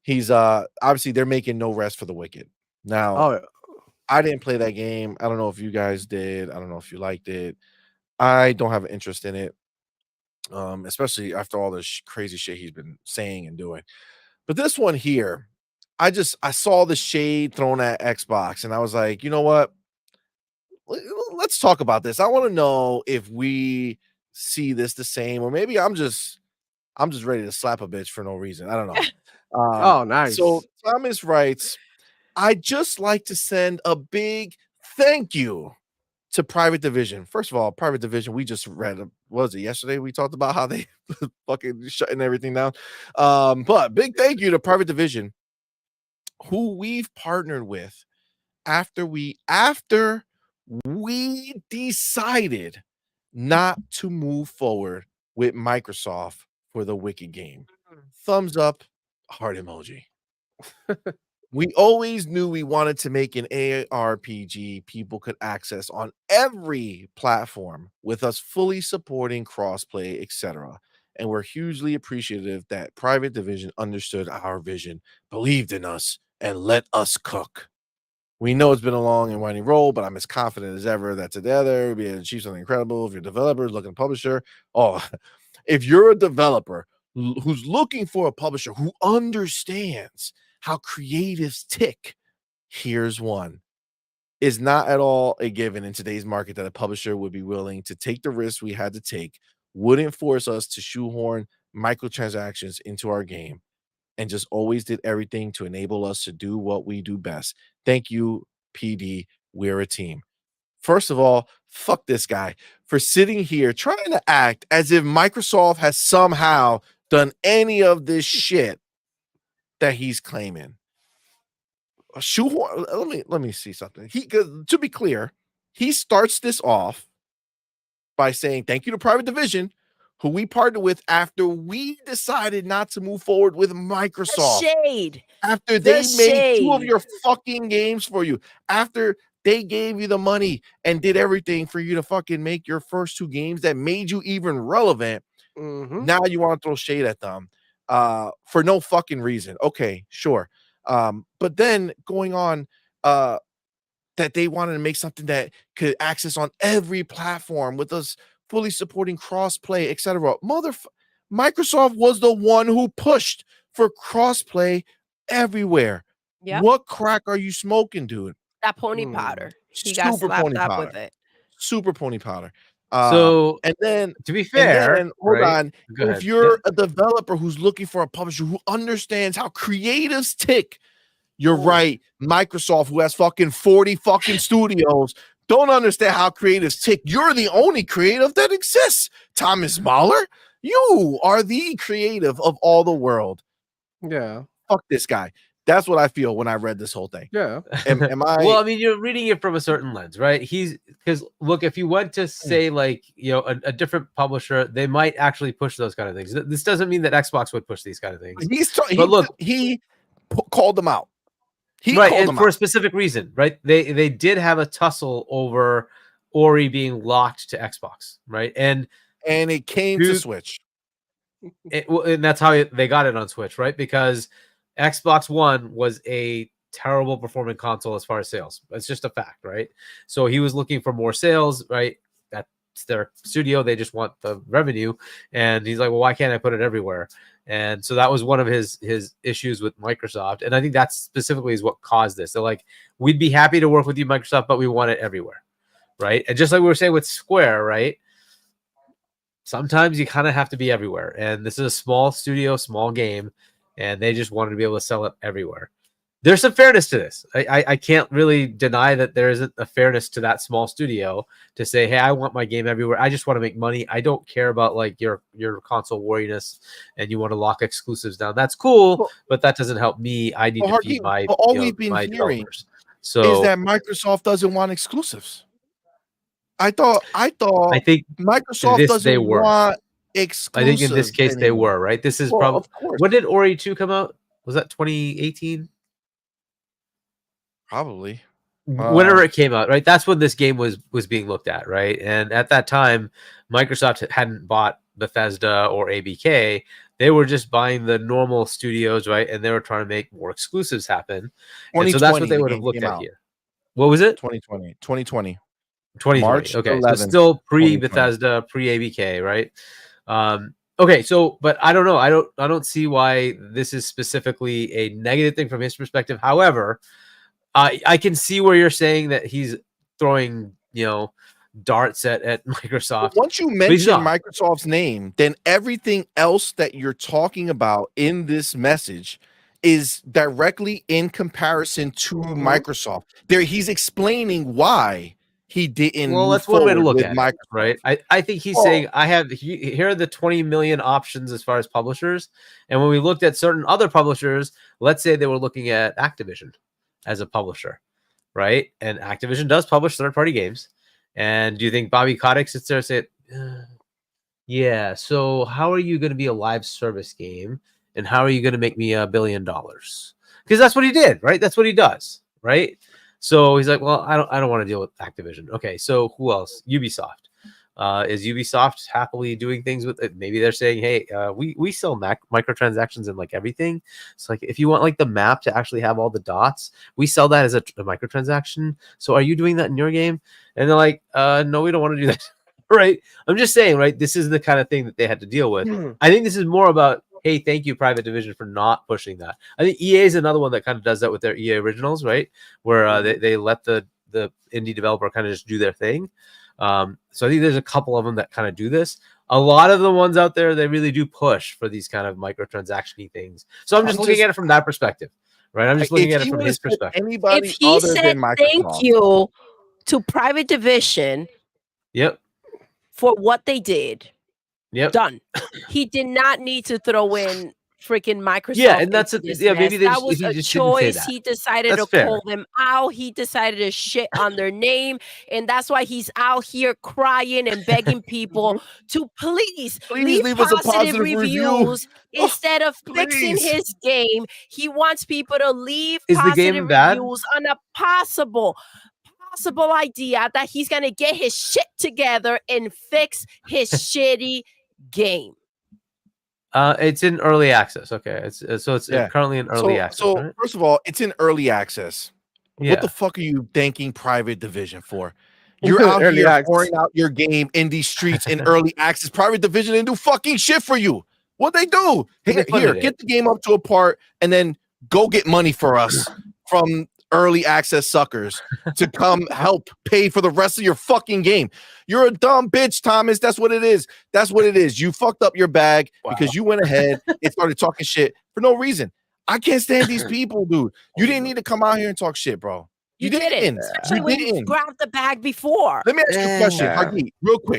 He's obviously they're making No Rest for the Wicked. Now, Oh, I didn't play that game. I don't know if you guys did. I don't know if you liked it. I don't have an interest in it. Especially after all this crazy shit he's been saying and doing. But this one here, I saw the shade thrown at Xbox and I was like, you know what? Let's talk about this. I want to know if we see this the same, or maybe I'm just ready to slap a bitch for no reason. I don't know. oh, nice. So Thomas writes, I'd just like to send a big thank you to Private Division. First of all, Private Division, we just read, what was it, yesterday? We talked about how they fucking shutting everything down. But big thank you to Private Division, who we've partnered with after we decided not to move forward with Microsoft for the Wicked game. Thumbs up, heart emoji. We always knew we wanted to make an ARPG people could access on every platform, with us fully supporting crossplay, etc. And we're hugely appreciative that Private Division understood our vision, believed in us, and let us cook. We know it's been a long and winding road, but I'm as confident as ever that together we'll be able to achieve something incredible. If you're developers looking at publisher, if you're a developer who's looking for a publisher who understands how creatives tick, here's one. It's not at all a given in today's market that a publisher would be willing to take the risks we had to take, wouldn't force us to shoehorn microtransactions into our game, and just always did everything to enable us to do what we do best. Thank you, PD. We're a team. First of all, fuck this guy for sitting here trying to act as if Microsoft has somehow done any of this shit that he's claiming. Let me see something. To be clear, he starts this off by saying thank you to Private Division, who we partnered with after we decided not to move forward with Microsoft. The shade. After they made 2 of your fucking games for you. After they gave you the money and did everything for you to fucking make your first 2 games that made you even relevant. Now you want to throw shade at them for no fucking reason. Okay, sure. But then going on that they wanted to make something that could access on every platform with us fully supporting crossplay, etc. Microsoft was the one who pushed for crossplay everywhere. Yep. What crack are you smoking, dude? That pony powder. He got slapped up with it. Super pony powder. So and then to be fair, hold right? on. Go ahead. If you're a developer who's looking for a publisher who understands how creatives tick, you're right. Microsoft, who has fucking 40 fucking studios, don't understand how creatives tick. You're the only creative that exists. Thomas Mahler, you are the creative of all the world. Yeah. Fuck this guy. That's what I feel when I read this whole thing. Yeah. Am I? Well, I mean, you're reading it from a certain lens, right? Because look, if you went to say like, a different publisher, they might actually push those kind of things. This doesn't mean that Xbox would push these kind of things. He called them out. And for a specific reason, right? They did have a tussle over Ori being locked to Xbox, right? And it came to Switch. And that's how they got it on Switch, right? Because Xbox One was a terrible performing console as far as sales. It's just a fact, right? So he was looking for more sales, right? That's their studio. They just want the revenue. And he's like, well, why can't I put it everywhere? And so that was one of his issues with Microsoft. And I think that specifically is what caused this. They're like, we'd be happy to work with you, Microsoft, but we want it everywhere, right? And just like we were saying with Square, right? Sometimes you kind of have to be everywhere. And this is a small studio, small game, and they just wanted to be able to sell it everywhere. There's some fairness to this. I can't really deny that there isn't a fairness to that small studio to say, hey, I want my game everywhere. I just want to make money. I don't care about like your console wariness and you want to lock exclusives down. That's cool, but that doesn't help me. I need to feed my all we've been hearing developers. Is that Microsoft doesn't want exclusives. I thought Microsoft doesn't want exclusives. I think in this case anymore. they were, right? This is probably, when did Ori 2 come out? Was that 2018? Probably. Whenever it came out, right? That's when this game was being looked at, right? And at that time, Microsoft hadn't bought Bethesda or ABK. They were just buying the normal studios, right? And they were trying to make more exclusives happen. And so that's what they would have looked at here. What was it? 2020. 2020. March okay, 11th, so still pre-Bethesda, pre-ABK, right? Okay, so but I don't know. I don't see why this is specifically a negative thing from his perspective. However, I can see where you're saying that he's throwing, darts at Microsoft. But once you mention Microsoft's name, then everything else that you're talking about in this message is directly in comparison to Microsoft. There, he's explaining why he didn't. Well, that's one way to look at it, right? I think he's saying here are the 20 million options as far as publishers, and when we looked at certain other publishers, let's say they were looking at Activision as a publisher, right? And Activision does publish third-party games. And do you think Bobby Kotick sits there and said, yeah, so how are you going to be a live service game? And how are you going to make me $1 billion? Because that's what he did, right? That's what he does, right? So he's like, well, I don't want to deal with Activision. Okay, so who else? Ubisoft. Is Ubisoft happily doing things with it? Maybe they're saying, hey, we sell microtransactions and like everything. So like if you want like the map to actually have all the dots, we sell that as a microtransaction. So are you doing that in your game? And they're like, no, we don't want to do that. Right? I'm just saying, right? This is the kind of thing that they had to deal with. I think this is more about, hey, thank you, Private Division, for not pushing that. I think EA is another one that kind of does that with their EA Originals, right? Where they let the indie developer kind of just do their thing. So I think there's a couple of them that kind of do this. A lot of the ones out there, they really do push for these kind of microtransaction-y things. So I'm just looking at it from that perspective, right? I'm just looking at it from his perspective. If he said thank you to Private Division, for what they did, done. He did not need to throw in freaking Microsoft. Yeah, and that's maybe that was a choice. He decided to call them out. He decided to shit on their name, and that's why he's out here crying and begging people to please leave us a positive reviews instead of fixing his game. He wants people to leave positive reviews on a possible idea that he's gonna get his shit together and fix his shitty game. It's in early access. Okay, it's currently in early access. So right? First of all, it's in early access. What the fuck are you thanking Private Division for? You're out here pouring out your game in these streets in early access. Private Division didn't do fucking shit for you. What they do? Here, get the game up to a part and then go get money for us from early access suckers to come help pay for the rest of your fucking game. You're a dumb bitch, Thomas. That's what it is. That's what it is. You fucked up your bag because you went ahead and started talking shit for no reason. I can't stand these people, dude. You didn't need to come out here and talk shit, bro. You didn't. You didn't grab the bag before. Let me ask you a question, Hargeet,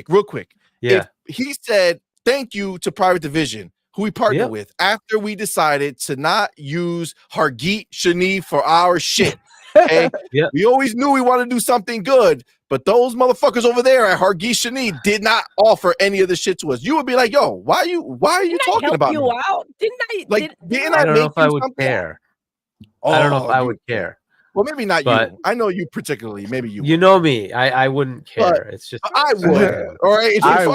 real quick. Yeah. If he said thank you to Private Division, who we partnered with, after we decided to not use Hargeet Shani for our shit. Okay? We always knew we wanted to do something good, but those motherfuckers over there at Hargeet Shani did not offer any of the shit to us. You would be like, yo, why are you talking about you me? Out? Didn't I? Like, I don't know if I would care. I don't know if I would care. Well, maybe not you. I know you particularly. Maybe you. You know me. I wouldn't care. But it's just I would. All right. If I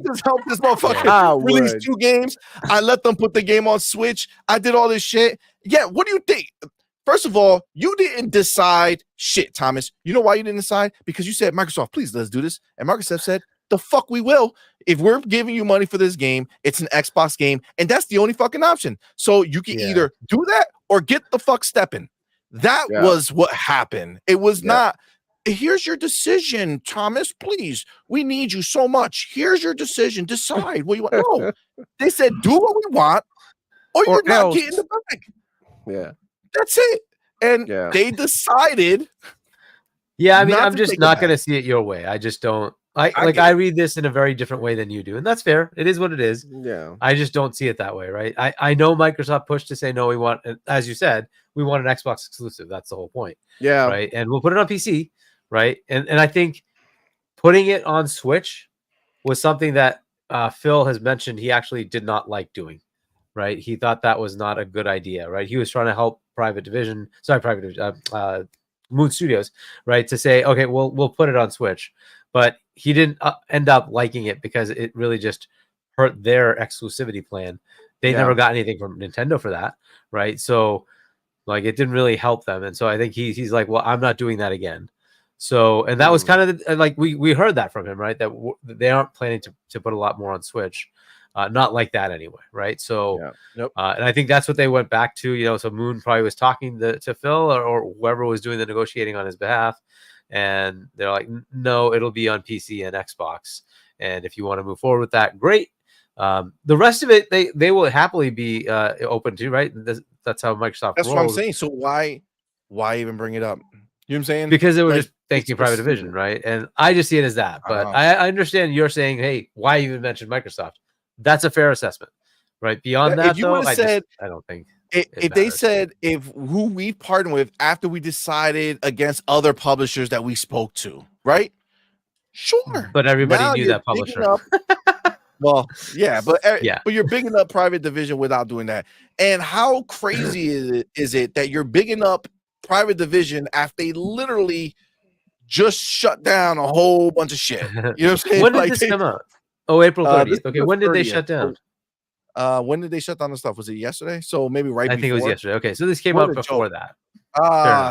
just help this motherfucker release 2 games, I let them put the game on Switch. I did all this shit. Yeah. What do you think? First of all, you didn't decide shit, Thomas. You know why you didn't decide? Because you said, Microsoft, please let's do this. And Microsoft said, the fuck we will. If we're giving you money for this game, it's an Xbox game, and that's the only fucking option. So you can either do that or get the fuck stepping. That was what happened. It was not, here's your decision, Thomas. Please, we need you so much. Here's your decision. Decide what you want. No, they said, do what we want, or you're not getting the bag. Yeah. That's it. And they decided. Yeah, I mean, I'm just not going to see it your way. I just don't. I read this in a very different way than you do, and that's fair. It is what it is. Yeah. I just don't see it that way, right? I know Microsoft pushed to say no. We want, as you said, we want an Xbox exclusive. That's the whole point. Yeah. Right. And we'll put it on PC. Right. And I think putting it on Switch was something that Phil has mentioned he actually did not like doing. right? He thought that was not a good idea, right? He was trying to help Moon Studios, right? To say, okay, we'll put it on Switch, but he didn't end up liking it because it really just hurt their exclusivity plan. They never got anything from Nintendo for that, right? So like it didn't really help them, and so I think he's like, well, I'm not doing that again. So, and that was kind of like we heard that from him, right? That they aren't planning to put a lot more on Switch, not like that anyway, right? So, and I think that's what they went back to, you know. So Moon probably was talking to Phil or whoever was doing the negotiating on his behalf, and they're like, no, it'll be on PC and Xbox, and if you want to move forward with that, great. The rest of it, they will happily be open to, right? That's how Microsoft. That's rolls. What I'm saying. So why even bring it up? You know what I'm saying? Because it would just thank you, Private Division, right? And I just see it as that. But I understand you're saying, hey, why even mention Microsoft? That's a fair assessment, right? Beyond that, though, I don't think. If they said who we partnered with after we decided against other publishers that we spoke to, right? Sure. But everybody knew that publisher. Well, yeah, but you're bigging up Private Division without doing that. And how crazy is it that you're bigging up Private Division after they literally just shut down a whole bunch of shit? You know what I'm saying? When did this come out? Oh, April 30th. Okay, when did they shut down? When did they shut down the stuff? Was it yesterday? So maybe right before? I think it was yesterday. Okay, so this came out before that.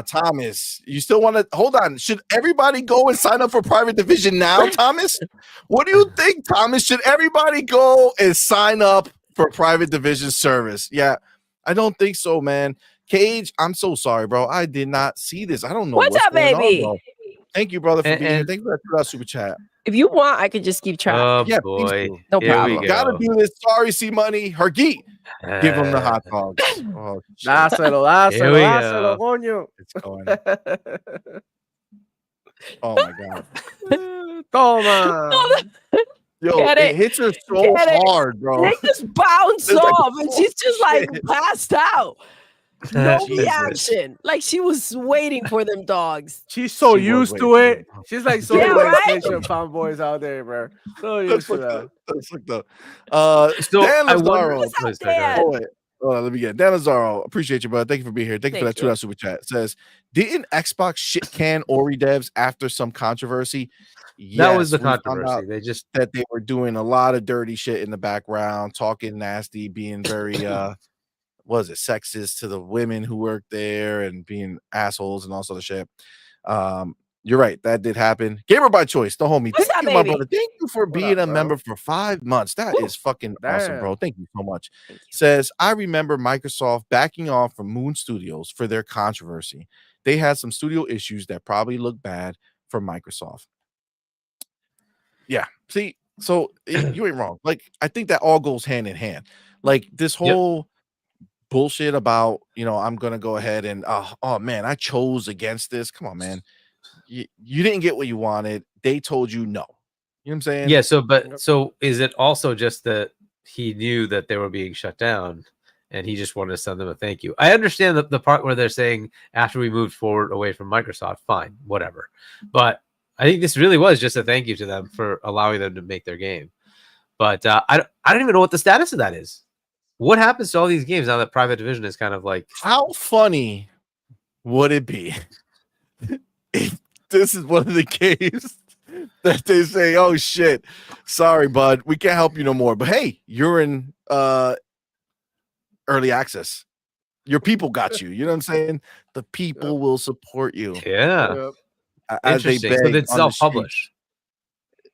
Thomas, you still want to hold on? Should everybody go and sign up for Private Division now, Thomas? What do you think, Thomas? Should everybody go and sign up for Private Division service? Yeah, I don't think so, man. Cage, I'm so sorry, bro. I did not see this. I don't know what's up, baby. On, thank you, brother, for being here. Thank you for that super chat. If you want, I could just keep track. Oh, yeah, boy. No problem. Gotta do this. Sorry, CMoney. Hergeet. Give him the hot dogs. Oh, dáselo, coño. It's going. Oh my god. Toma. Yo, it hits her so hard, bro. They just bounce off, and she's just like passed out. No reaction. Like she was waiting for them dogs. She's so used to it. She's like so PlayStation fanboys out there, bro. So used to that. Let's look though. Dan Lazaro. Let me get Dan Lazaro. Appreciate you, bro. Thank you for being here. Thank you for that $2 super chat. It says, didn't Xbox shit can Ori devs after some controversy? Yes, that was the controversy. They just that they were doing a lot of dirty shit in the background, talking nasty, being very was it sexist to the women who worked there and being assholes and all sort of shit. You're right, that did happen. Gamer by choice, the homie. What's Thank up, you, my baby? brother. Thank you for being a member for 5 months. That is fucking awesome, bro. Thank you so much. Says, I remember Microsoft backing off from Moon Studios for their controversy. They had some studio issues that probably look bad for Microsoft. Yeah, see, so you ain't wrong. Like, I think that all goes hand in hand. Like this whole bullshit about, you know, I'm gonna go ahead and oh man, I chose against this. Come on, man. You didn't get what you wanted. They told you no. You know what I'm saying? Yeah. So is it also just that he knew that they were being shut down and he just wanted to send them a thank you? I understand the part where they're saying after we moved forward away from Microsoft, fine, whatever. But I think this really was just a thank you to them for allowing them to make their game. But I don't even know what the status of that is. What happens to all these games now that Private Division is kind of like... How funny would it be if this is one of the games that they say, oh, shit, sorry, bud, we can't help you no more. But, hey, you're in early access. Your people got you. You know what I'm saying? The people will support you. Yeah. As they beg so they self-publish.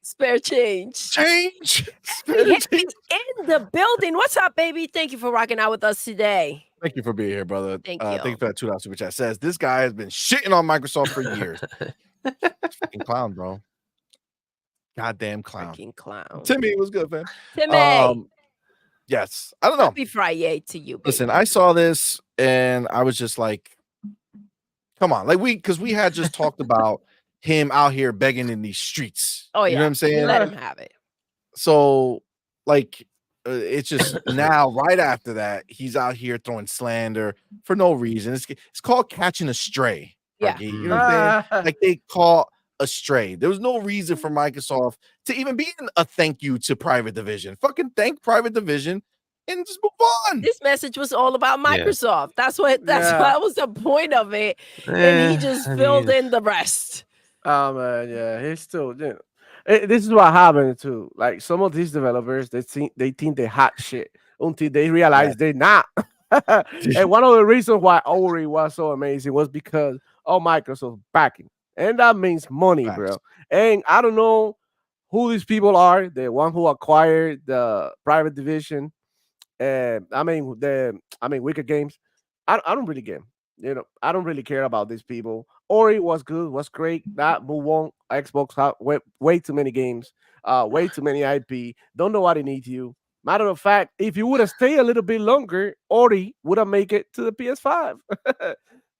Spare change. Change. It's in the building. What's up, baby? Thank you for rocking out with us today. Thank you for being here, brother. Thank you. Thank you for that $2 super chat. Says this guy has been shitting on Microsoft for years. Fucking clown, bro. Goddamn clown. Fucking clown. Timmy, what's good, man? Timmy. Yes. I don't know. Happy Friday to you, baby. Listen, I saw this and I was just like, come on. Like because we had just talked about him out here begging in these streets. Oh, yeah. You know what I'm saying? Let him have it. So, like, it's just now, right after that, he's out here throwing slander for no reason. It's called catching a stray. Yeah. You know what I'm saying? Like, they caught a stray. There was no reason for Microsoft to even be a thank you to Private Division. Fucking thank Private Division and just move on. This message was all about Yeah. Microsoft. That's what that was the point of it. And he just filled in the rest. Oh man, yeah, he's still. You know, this is what happened too. Like some of these developers, they think they hot shit until they realize they're not. And one of the reasons why Ori was so amazing was because of Microsoft backing, and that means money, bro. And I don't know who these people are. The one who acquired the private division. I mean Wicked Games. I don't really care. You know, I don't really care about these people. Ori was good, was great. That move on. Xbox had way too many games, way too many IP. Don't know why they need you. Matter of fact, if you would have stayed a little bit longer, Ori would have made it to the PS5.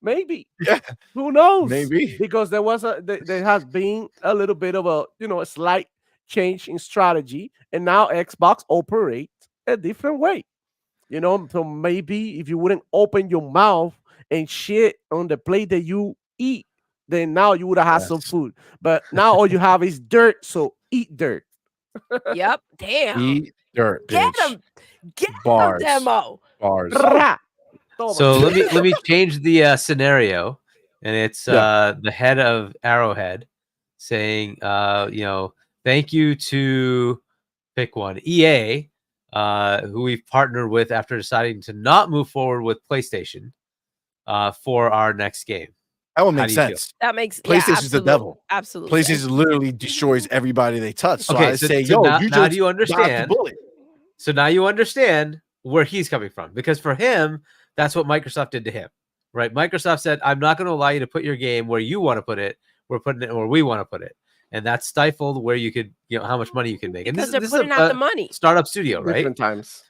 Maybe. Yeah. Who knows? Maybe. Because there has been a little bit of a slight change in strategy, and now Xbox operates a different way. You know, so maybe if you wouldn't open your mouth and shit on the plate that you eat, then now you would have had some food. But now all you have is dirt, so eat dirt. Yep. Damn. Eat dirt. Get bitch. him. Get Bars. him, Demo. Bars. So let me change the scenario, and it's the head of Arrowhead saying, thank you to pick one EA, who we've partnered with after deciding to not move forward with PlayStation for our next game. That would make sense. That makes PlayStation's the devil. Absolutely. PlayStation literally destroys everybody they touch. So okay, I say, now do you understand? bullet. So now you understand where he's coming from, because for him, that's what Microsoft did to him, right? Microsoft said, "I'm not going to allow you to put your game where you want to put it. We're putting it where we want to put it," and that stifled where you could, how much money you can make. And because this they're putting out the money. Startup studio, right? Different times.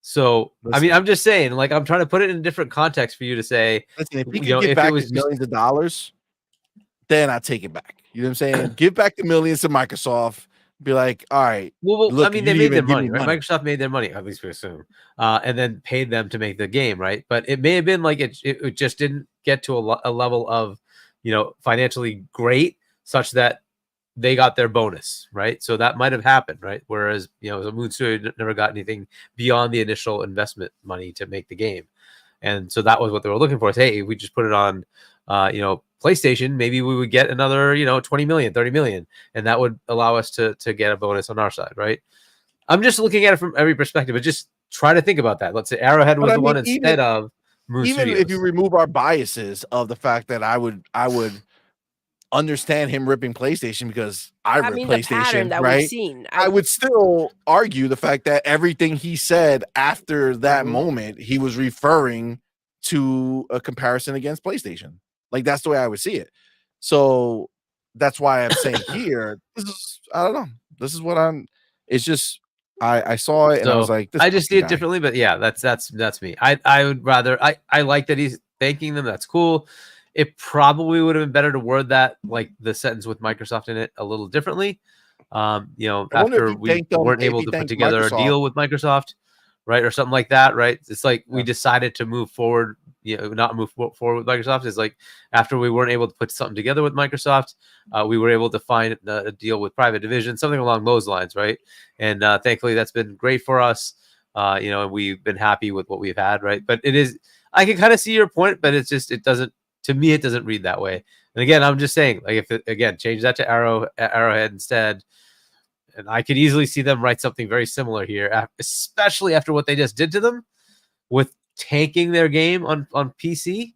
So, I mean, I'm just saying, like, I'm trying to put it in a different context for you to say, listen, if we could give back millions of dollars, then I take it back. You know what I'm saying? Give back the millions to Microsoft. Be like, all right. Well, look, I mean, they made their money, right? Microsoft made their money, at least we assume, and then paid them to make the game, right? But it may have been like it just didn't get to a level of, financially great, such that they got their bonus, right? So that might have happened, right? Whereas, the Moon Studio never got anything beyond the initial investment money to make the game. And so that was what they were looking for, is, hey, if we just put it on, PlayStation, maybe we would get another, 20 million, 30 million. And that would allow us to get a bonus on our side, right? I'm just looking at it from every perspective, but just try to think about that. Let's say Arrowhead was the one instead of Moon Studios. Even if you remove our biases of the fact that I would understand him ripping PlayStation because I rip PlayStation, that right? We've seen. I would still argue the fact that everything he said after that moment, he was referring to a comparison against PlayStation. Like, that's the way I would see it. So that's why I'm saying here, I don't know. This is what it's just, I saw it and I was like, I just see it differently, but yeah, that's me. I would rather, I like that he's thanking them. That's cool. It probably would have been better to word that, like, the sentence with Microsoft in it, a little differently. After we weren't able to put together a deal with Microsoft, right, or something like that, right? It's like we decided to move forward, not move forward with Microsoft. It's like after we weren't able to put something together with Microsoft, we were able to find a deal with Private Division, something along those lines, right? And thankfully, that's been great for us. And we've been happy with what we've had, right? But it is, I can kind of see your point, but it's just, it doesn't. To me, it doesn't read that way. And again, I'm just saying, like, if again, change that to Arrowhead instead, and I could easily see them write something very similar here, especially after what they just did to them with tanking their game on PC.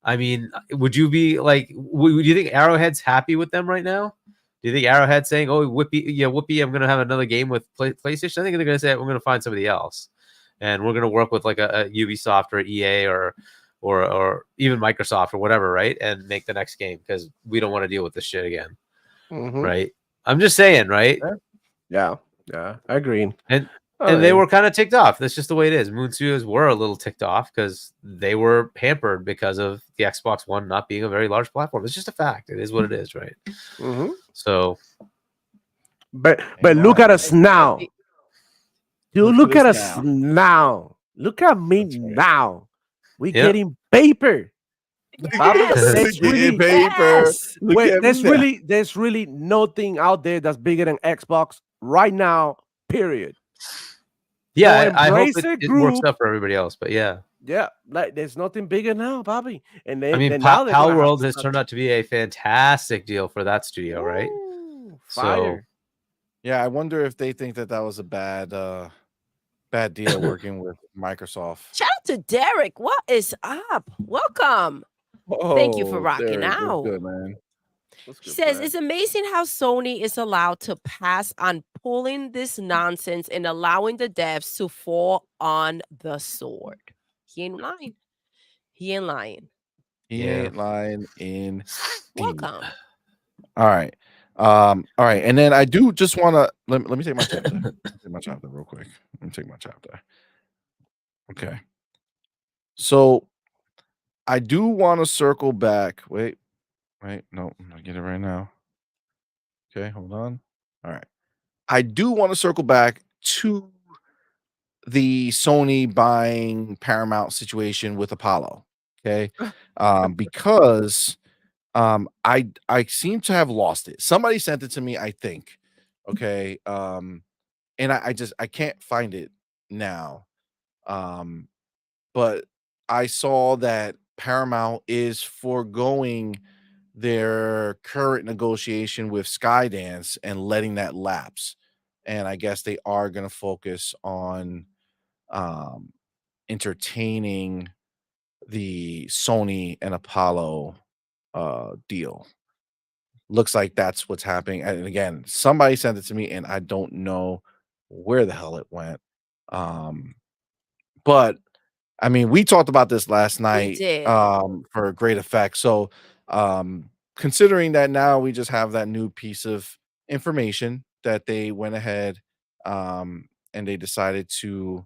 I mean, would you be like, would you think Arrowhead's happy with them right now? Do you think Arrowhead's saying, "Oh, whoopee, I'm going to have another game with PlayStation"? I think they're going to say, "We're going to find somebody else, and we're going to work with like a Ubisoft or EA or even Microsoft or whatever, right? And make the next game because we don't want to deal with this shit again." Right? I'm just saying, right? Yeah, I agree. And they were kind of ticked off. That's just the way it is. Moon Studios were a little ticked off because they were hampered because of the Xbox One not being a very large platform. It's just a fact. It is what it is, right? So, but look at us now. You look at us now. Look at me now. We're getting paper. There's really nothing out there that's bigger than Xbox right now. Period. Yeah, I hope embrace it it, works group. out for everybody else. But yeah, Yeah, like there's nothing bigger now, Bobby. And I then, mean, then now they're gonna have World to has start. turned out to be a fantastic deal for that studio, right? Ooh, So fire. Yeah, I wonder if they think that was a bad deal working with Microsoft. Shout out to Derek. What is up? Welcome. Thank you for rocking Derek, what's out. good, man? What's He good, says Brad? it's amazing how Sony is allowed to pass on pulling this nonsense and allowing the devs to fall on the sword. He ain't lying. He ain't lying. He Yeah. ain't lying in. Welcome. All right. All right. And then I do just want to let me take my chapter. Take my chapter real quick. Let me take my chapter. Okay. So I do want to circle back. Wait. No, I'm gonna get it right now. Okay, hold on. All right. I do want to circle back to the Sony buying Paramount situation with Apollo. Okay. Because I seem to have lost it. Somebody sent it to me, I think. Okay. And I can't find it now. But I saw that Paramount is foregoing their current negotiation with Skydance and letting that lapse. And I guess they are going to focus on entertaining the Sony and Apollo deal. Looks like that's what's happening. And again, somebody sent it to me and I don't know where the hell it went. But I mean, we talked about this last night did. for great effect. So considering that now we just have that new piece of information that they went ahead and they decided to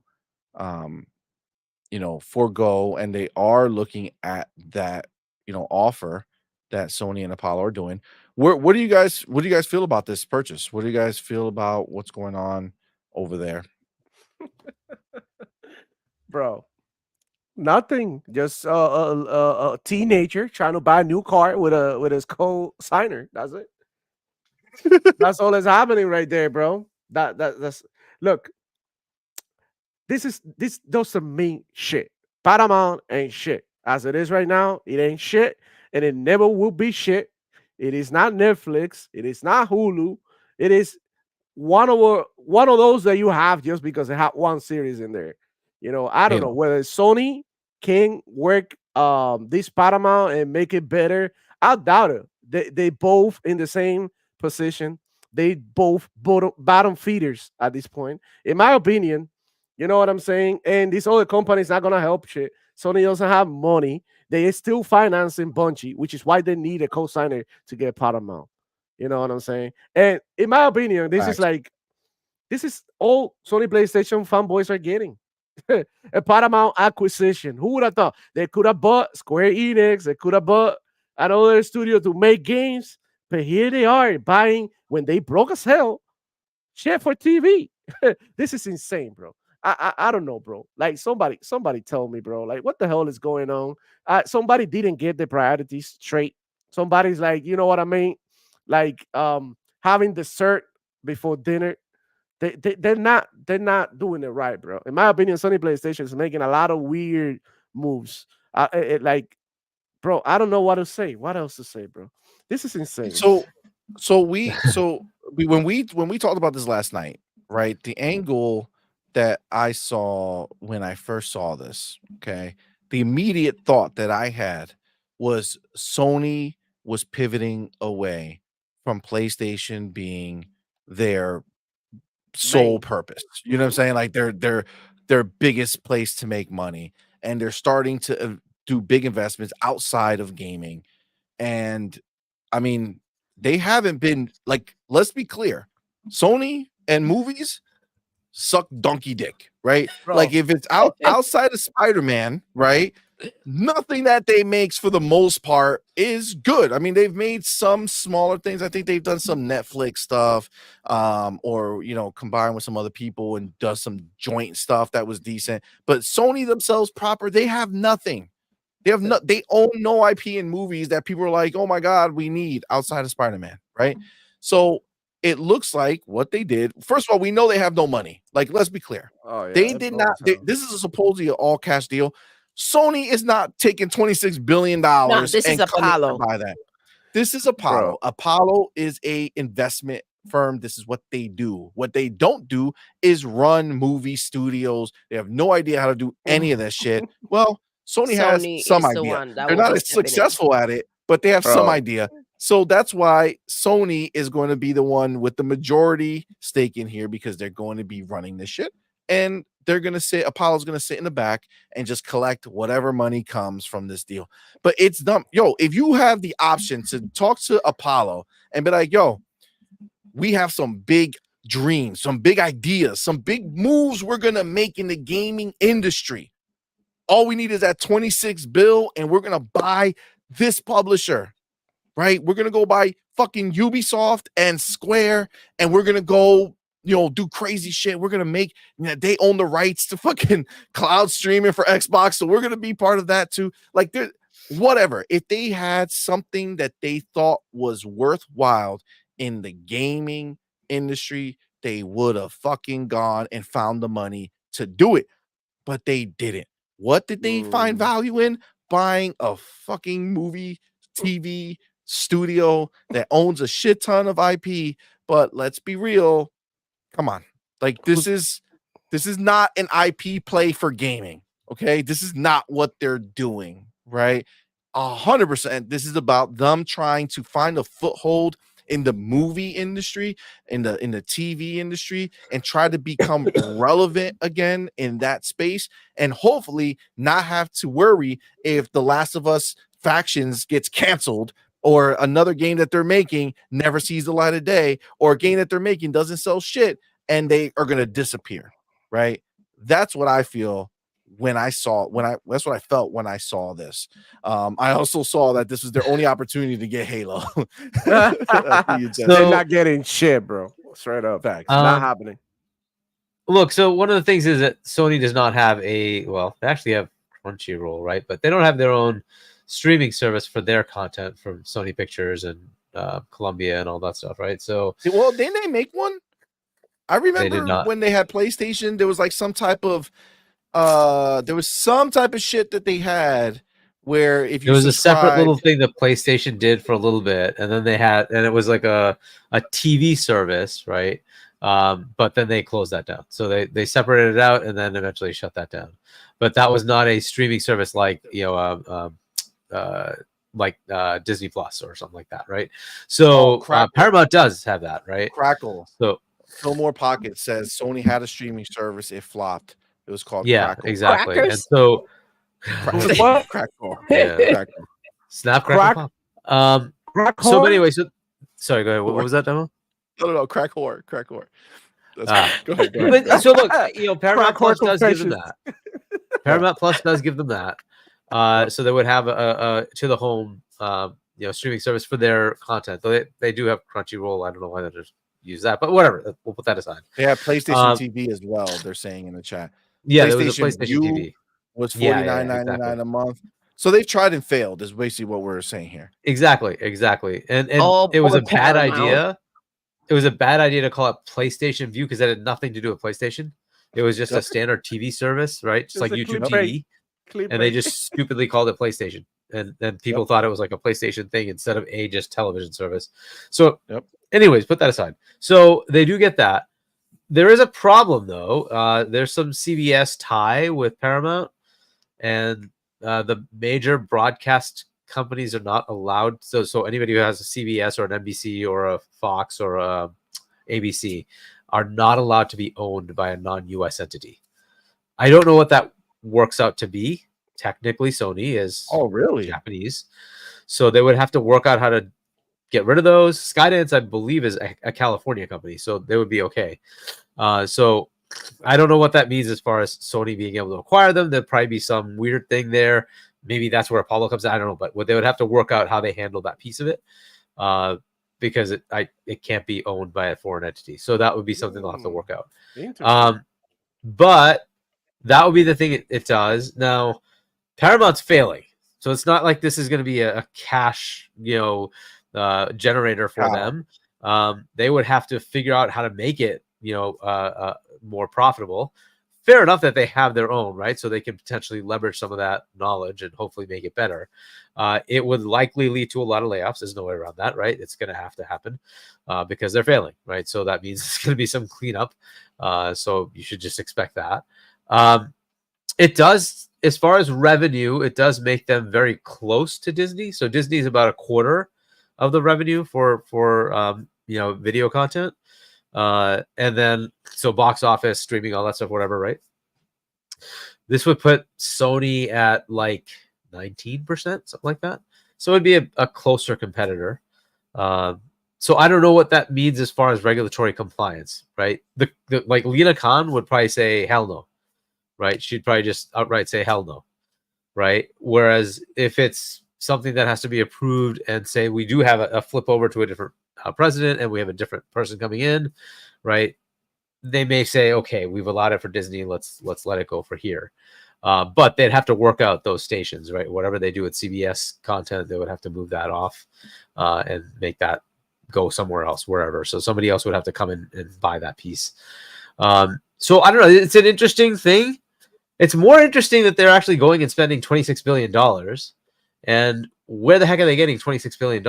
forego, and they are looking at that offer that Sony and Apollo are doing. What do you guys feel about this purchase? What do you guys feel about what's going on over there? Bro, nothing. Just a teenager trying to buy a new car with his co-signer. That's it. That's all that's happening right there, bro. That's look. This doesn't mean shit. Paramount ain't shit. As it is right now, it ain't shit, and it never will be shit. It is not Netflix. It is not Hulu. It is one of those that you have just because it had one series in there. I don't know whether Sony can work this Paramount and make it better. I doubt it. They both in the same position. They both bottom feeders at this point, in my opinion. You know what I'm saying? And this other company is not gonna help shit. Sony doesn't have money. They are still financing Bungie, which is why they need a co-signer to get Paramount. You know what I'm saying? And in my opinion, this is all Sony PlayStation fanboys are getting. A Paramount acquisition. Who would have thought? They could have bought Square Enix. They could have bought another studio to make games. But here they are buying when they broke as hell shit for TV. This is insane, bro. I don't know, bro. Like somebody tell me, bro. Like what the hell is going on? Somebody didn't get the priorities straight. Somebody's like, you know what I mean? Like having dessert before dinner. They're not doing it right, bro. In my opinion, Sony PlayStation is making a lot of weird moves. Like, bro, I don't know what to say. What else to say, bro? This is insane. So when we talked about this last night, right? The angle that I saw when I first saw this, okay, the immediate thought that I had was Sony was pivoting away from PlayStation being their sole purpose. You know what I'm saying? Like their biggest place to make money, and they're starting to do big investments outside of gaming. And I mean, they haven't been like, let's be clear, Sony and movies suck donkey dick, right? Bro. Like if it's outside of Spider-Man, right? Nothing that they makes for the most part is good. I mean, they've made some smaller things. I think they've done some Netflix stuff, or combined with some other people and does some joint stuff that was decent. But Sony themselves proper, they have nothing. They own no IP in movies that people are like, oh my god, we need outside of Spider-Man, right? So it looks like what they did. First of all, we know they have no money. Like, let's be clear. Oh yeah, They did not. This is a supposedly an all cash deal. Sony is not taking $26 billion No, this is and coming to Apollo. buy that. This is Apollo. Apollo is a investment firm. This is what they do. What they don't do is run movie studios. They have no idea how to do any of that shit. Well, Sony has some is the idea. one that They're will not be as stepping in. successful at it, but they have some idea. So that's why Sony is going to be the one with the majority stake in here, because they're going to be running this shit. And they're going to sit, Apollo's going to sit in the back and just collect whatever money comes from this deal. But it's dumb. Yo, if you have the option to talk to Apollo and be like, yo, we have some big dreams, some big ideas, some big moves we're going to make in the gaming industry. All we need is that 26 bill, and we're going to buy this publisher, right? We're going to go buy fucking Ubisoft and Square, and we're going to go, you know, do crazy shit. We're going to make, you know, they own the rights to fucking cloud streaming for Xbox. So we're going to be part of that too. Like, whatever. If they had something that they thought was worthwhile in the gaming industry, they would have fucking gone and found the money to do it. But they didn't. What did they find value in? Buying a fucking movie TV studio that owns a shit ton of IP. But let's be real. Come on. Like, this is not an IP play for gaming. Okay. This is not what they're doing, right? 100%. This is about them trying to find a foothold in the movie industry, in the TV industry, and try to become relevant again in that space, and hopefully not have to worry if The Last of Us Factions gets canceled, or another game that they're making never sees the light of day, or a game that they're making doesn't sell shit and they are going to disappear, right? That's what I feel that's what I felt when I saw this. I also saw that this was their only opportunity to get Halo. They're not getting shit, bro. Straight up. Facts. Not happening. Look, so one of the things is that Sony does not have they actually have Crunchyroll, right? But they don't have their own streaming service for their content from Sony Pictures and Columbia and all that stuff, right? So, well, didn't they make one? I remember when they had PlayStation, there was like some type of shit that they had where if you there was a separate little thing that PlayStation did for a little bit, and then it was like a TV service, right? But then they closed that down. So they separated it out and then eventually shut that down. But that was not a streaming service like, you know, Disney Plus or something like that, right? So Paramount does have that, right? Crackle. So Fillmore Pocket says Sony had a streaming service. It flopped. It was called Crackle. Exactly. Crackers? And so what? Crackle. Yeah, Crackle. Snap, crackle, pop. So anyway, sorry, go ahead. What was that, Demo? No, crack whore. Go ahead. But, so look, you know, Paramount Plus does give them that. Paramount Plus does give them that. So they would have a to the home, you know, streaming service for their content. Though they do have Crunchyroll. I don't know why they just use that, but whatever. We'll put that aside. They have PlayStation TV as well. They're saying in the chat. Yeah, there was a PlayStation TV. Was $49.99 a month. So they've tried and failed. Is basically what we're saying here. Exactly. And it was a bad idea. It was a bad idea to call it PlayStation View because that had nothing to do with PlayStation. It was just a standard TV service, right? Just like YouTube TV. And they just stupidly called it PlayStation. And then people thought it was like a PlayStation thing instead of a just television service. So anyways, put that aside. So they do get that. There is a problem though. There's some CBS tie with Paramount, and the major broadcast companies are not allowed. So anybody who has a CBS or an NBC or a Fox or a ABC are not allowed to be owned by a non-US entity. I don't know what that works out to be. Technically, Sony is Japanese, so they would have to work out how to get rid of those. Skydance, I believe, is a California company, so they would be okay. So I don't know what that means as far as Sony being able to acquire them. There'd probably be some weird thing there. Maybe that's where Apollo comes in. I don't know, but they would have to work out how they handle that piece of it, because it can't be owned by a foreign entity. So that would be something they'll have to work out. But that would be the thing it does. Now, Paramount's failing, so it's not like this is going to be a cash, generator for them. they would have to figure out how to make it, more profitable. Fair enough that they have their own, right? So they can potentially leverage some of that knowledge and hopefully make it better. It would likely lead to a lot of layoffs. There's no way around that, right? It's going to have to happen because they're failing, right? So that means it's going to be some cleanup. So you should just expect that. It does, as far as revenue, it does make them very close to Disney. So Disney is about a quarter of the revenue for video content. And then so box office, streaming, all that stuff, whatever, right? This would put Sony at like 19%, something like that. So it'd be a closer competitor. So I don't know what that means as far as regulatory compliance, right? The like Lena Khan would probably say hell no, right? She'd probably just outright say hell no, right? Whereas if it's something that has to be approved and say we do have a flip over to a different president and we have a different person coming in, right? They may say, okay, we've allowed it for Disney. Let's let it go for here. But they'd have to work out those stations, right? Whatever they do with CBS content, they would have to move that off and make that go somewhere else, wherever. So somebody else would have to come in and buy that piece. So I don't know. It's an interesting thing. It's more interesting that they're actually going and spending $26 billion. And where the heck are they getting $26 billion?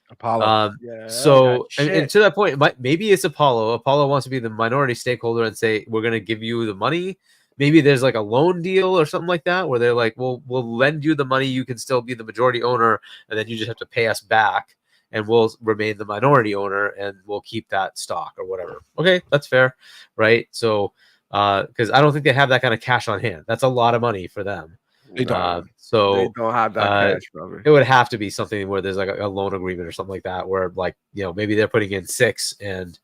Apollo. So and to that point, maybe it's Apollo. Apollo wants to be the minority stakeholder and say, we're going to give you the money. Maybe there's like a loan deal or something like that, where they're like, we'll lend you the money. You can still be the majority owner. And then you just have to pay us back. And we'll remain the minority owner and we'll keep that stock or whatever. Okay, that's fair. Right. So, because I don't think they have that kind of cash on hand. That's a lot of money for them. They don't. So they don't have that cash, brother. It would have to be something where there's like a loan agreement or something like that, where like, maybe they're putting in 6 and,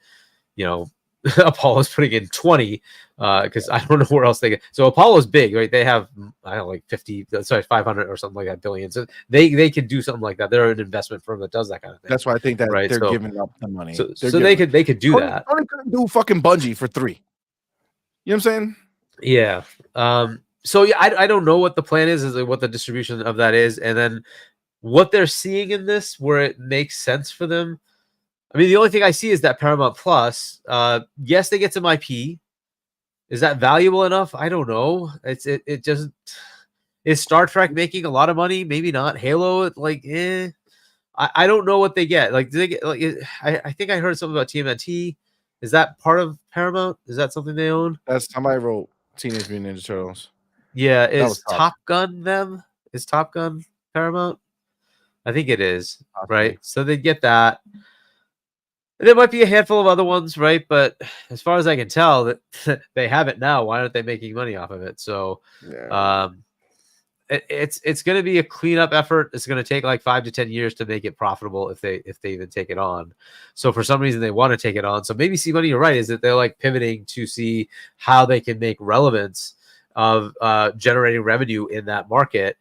Apollo's putting in 20, because I don't know where else they get. So Apollo's big, right? They have, I don't know, like 500 or something like that billion. So they could do something like that. They're an investment firm that does that kind of thing. That's why I think that right? they're giving up the money. So they could do that. Only couldn't do fucking Bungie for 3. You know what I'm saying? Yeah. So yeah, I don't know what the plan is like what the distribution of that is, and then what they're seeing in this where it makes sense for them. I mean, the only thing I see is that Paramount Plus. Yes, they get some IP. Is that valuable enough? I don't know. It just is Star Trek making a lot of money? Maybe not. Halo, I don't know what they get. Like, do they get like? I think I heard something about TMNT. Is that part of Paramount? Is that something they own? That's somebody wrote Teenage Mutant Ninja Turtles. Yeah, is Top Gun them? Is Top Gun Paramount? I think it is, right? So they get that. There might be a handful of other ones, right? But as far as I can tell, that they have it now. Why aren't they making money off of it? So, it's going to be a cleanup effort. It's going to take like 5 to 10 years to make it profitable if they even take it on. So for some reason they want to take it on. So maybe CMoney, you're right, is that they're like pivoting to see how they can make relevance of generating revenue in that market.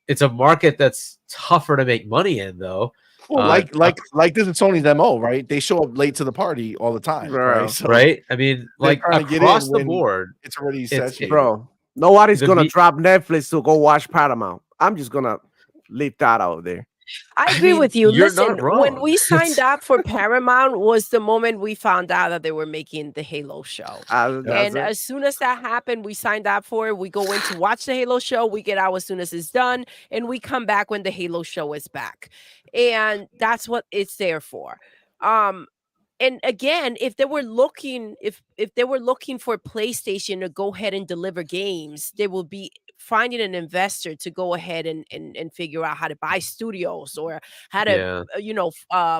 It's a market that's tougher to make money in, though. Well, like this is Sony's MO, right? They show up late to the party all the time, right? So right? I mean, like across the board, it's already saturated. Bro, nobody's gonna drop Netflix to go watch Paramount. I'm just gonna leave that out there. I agree with you. Listen, when we signed up for Paramount was the moment we found out that they were making the Halo show. And as soon as that happened, we signed up for it. We go in to watch the Halo show. We get out as soon as it's done. And we come back when the Halo show is back. And that's what it's there for. And again, if they were looking, if they were looking for PlayStation to go ahead and deliver games, they will be finding an investor to go ahead and figure out how to buy studios or how to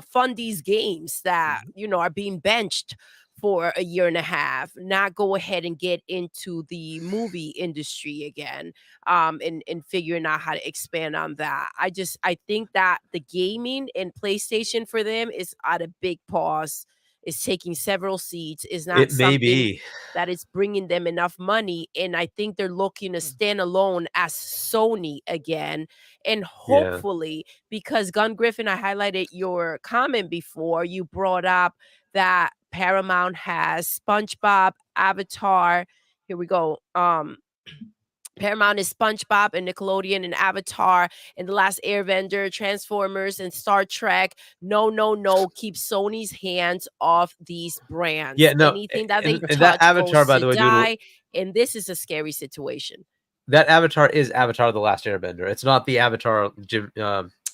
fund these games that are being benched for a year and a half, not go ahead and get into the movie industry again, and figuring out how to expand on that. I think that the gaming and PlayStation for them is at a big pause. Is taking several seats, is not something that is bringing them enough money. And I think they're looking to stand alone as Sony again. And hopefully, because Gun Griffin, I highlighted your comment before, you brought up that Paramount has SpongeBob, Avatar. Here we go. Paramount is SpongeBob and Nickelodeon and Avatar and The Last Airbender, Transformers and Star Trek. No, no, no. Keep Sony's hands off these brands. Yeah, no, Anything that and they that touch Avatar, goes by to the way, Doodle, die. And this is a scary situation. that Avatar is Avatar: The Last Airbender. It's not the Avatar. Jim,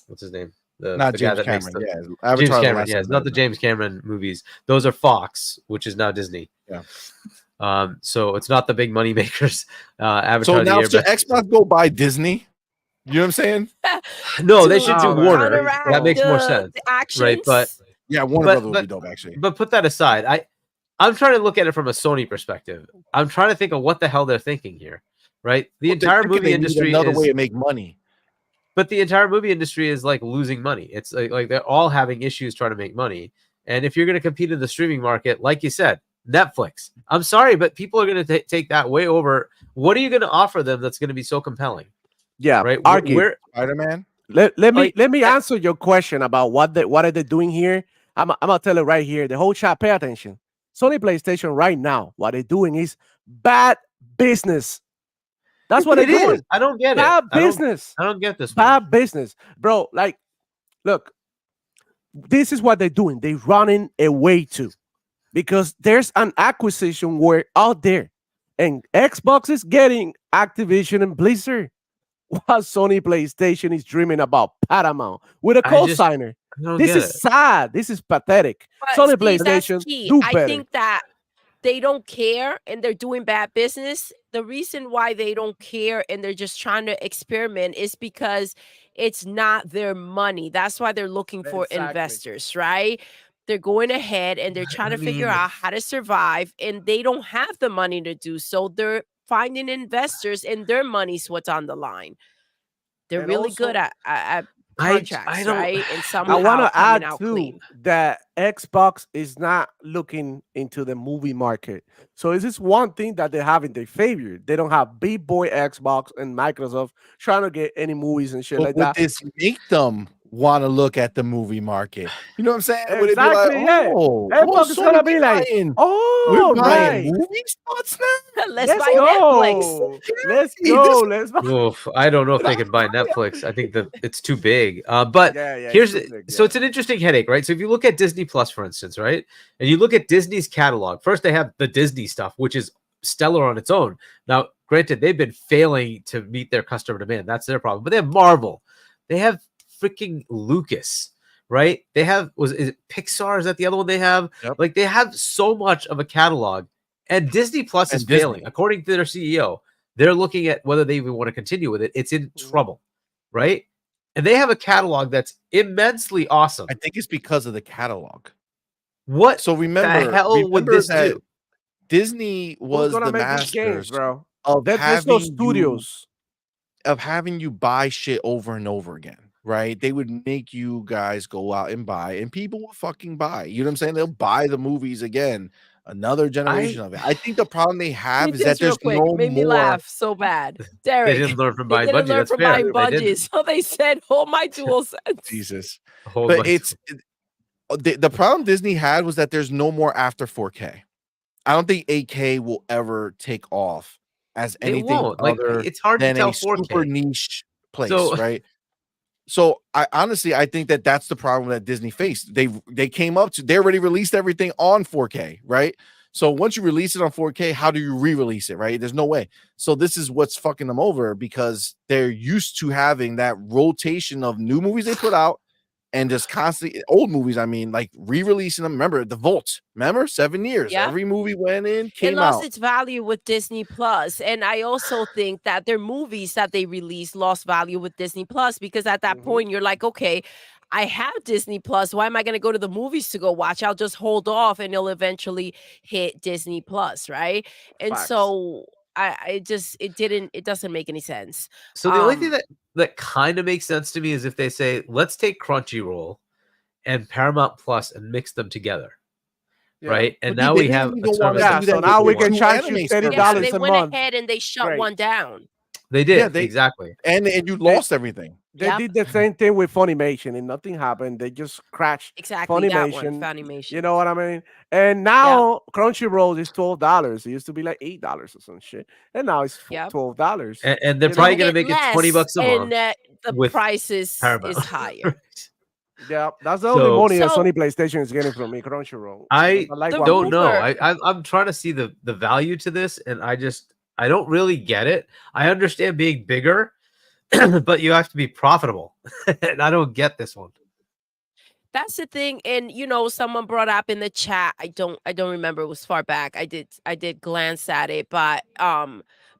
what's his name? Not the James guy that Cameron. makes Yeah, James Avatar: The Cameron. Last Yeah, it's not the Airbender. James Cameron movies. Those are Fox, which is now Disney. Yeah. So it's not the big money makers. Avatar: So The now should Airbender. Xbox go buy Disney? You know what I'm saying? No, they should do Oh, man. Warner. Counteract That makes more the sense, actions. right? But Yeah, Warner Brother would be dope, actually. But put that aside. I'm trying to look at it from a Sony perspective. I'm trying to think of what the hell they're thinking here, right? The entire movie industry another is way to make money. But the entire movie industry is like losing money. It's like they're all having issues trying to make money. And if you're going to compete in the streaming market, like you said, Netflix. I'm sorry, but people are going to take that way over. What are you going to offer them that's going to be so compelling? Yeah, Right? argue. Spider-Man. Let me answer your question about what are they doing here. I'm gonna tell it right here. The whole chat, pay attention. Sony PlayStation right now, what they're doing is bad business. That's what it they're doing. is. I don't get Bad it. business. I don't get this. One. Bad business, bro. Like, look, this is what they're doing. They're running away to, because there's an acquisition war out there, and Xbox is getting Activision and Blizzard, while Sony PlayStation is dreaming about Paramount with a co-signer. This is sad. This is pathetic. But Sony Steve, PlayStation, that's key. do I better. think that they don't care and they're doing bad business. The reason why they don't care and they're just trying to experiment is because it's not their money. That's why they're looking for investors, right? They're going ahead and they're trying to figure out how to survive, and they don't have the money to do so. They're finding investors, and their money's what's on the line. They're And really also, good at contracts, right? And I somehow want to coming add out too clean. that Xbox is not looking into the movie market. So this is one thing that they have in their favor. They don't have big boy Xbox and Microsoft trying to get any movies and shit But like would that. this make them want to look at the movie market? You know what I'm saying? Would it be Exactly, like, yeah. oh, Xbox is gonna be like, we're oh, buying right. movie spots now? Let's buy Netflix. Let's go. Let's buy. Oof, I don't know if they can buy Netflix. I think that it's too big. But here's so it's an interesting headache, right? So if you look at Disney Plus, for instance, right, and you look at Disney's catalog, first they have the Disney stuff, which is stellar on its own. Now, granted, they've been failing to meet their customer demand. That's their problem. But they have Marvel. They have freaking Lucas, right? They have is it Pixar? Is that the other one they have? Yep. Like they have so much of a catalog, and Disney Plus is failing, according to their CEO. They're looking at whether they even want to continue with it. It's in trouble, right? And they have a catalog that's immensely awesome. I think it's because of the catalog. What? So remember, the hell would this that do? Disney was the masters games, bro. of There's no studios of having you buy shit over and over again, right? They would make you guys go out and buy, and people will fucking buy. You know what I'm saying? They'll buy the movies again. Another generation of it. I think the problem they have is that there's no made me laugh so bad. Derek, they didn't learn from buying budget. That's fair. Budget, so they said, "Hold my dual sense." Jesus, but it's the problem Disney had was that there's no more after 4K. I don't think 8K will ever take off as anything other it's hard than to tell a 4K. super niche place, right? So I think that that's the problem that Disney faced. They came up to, they already released everything on 4K, right? So once you release it on 4K, how do you re-release it, right? There's no way. So this is what's fucking them over, because they're used to having that rotation of new movies they put out and just constantly old movies. I mean, like re-releasing them. Remember the Vault? Remember 7 years? Yeah. Every movie went in, came it lost out. its value with Disney Plus, and I also think that their movies that they released lost value with Disney Plus, because at that point you're like, okay, I have Disney Plus. Why am I going to go to the movies to go watch? I'll just hold off, and it'll eventually hit Disney Plus, right? And so it doesn't make any sense. So the only thing that kind of makes sense to me is if they say, let's take Crunchyroll and Paramount Plus and mix them together. Right. And now we have a service. So now we can charge you $30 a month. They went ahead and they shut one down. They did. Exactly. And you lost everything. They Yep. did the same thing with Funimation and nothing happened. They just crashed Exactly that one, Funimation. Funimation. You know what I mean? And now Crunchyroll is $12. It used to be like $8 or some shit, and now it's Yep. $12. And they're You probably know? going to make it 20 bucks a month. and the with price is Paramount. higher. Yeah, that's the only money that So- Sony PlayStation is getting from me, Crunchyroll. I like The what don't we- know. rumor- I'm trying to see the value to this, and I don't really get it. I understand being bigger, but you have to be profitable, and I don't get this one. That's the thing. And someone brought up in the chat, I don't remember, it was far back. I did glance at it, but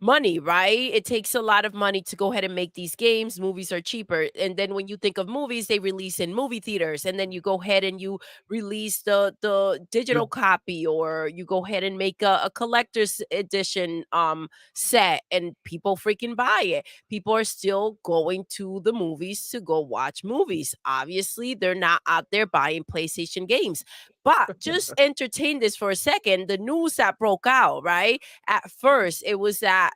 money, right? It takes a lot of money to go ahead and make these games. Movies are cheaper. And then when you think of movies, they release in movie theaters, and then you go ahead and you release the digital copy, or you go ahead and make a collector's edition set, and people freaking buy it. People are still going to the movies to go watch movies. Obviously, they're not out there buying PlayStation games. But just entertain this for a second. The news that broke out, right? At first, it was that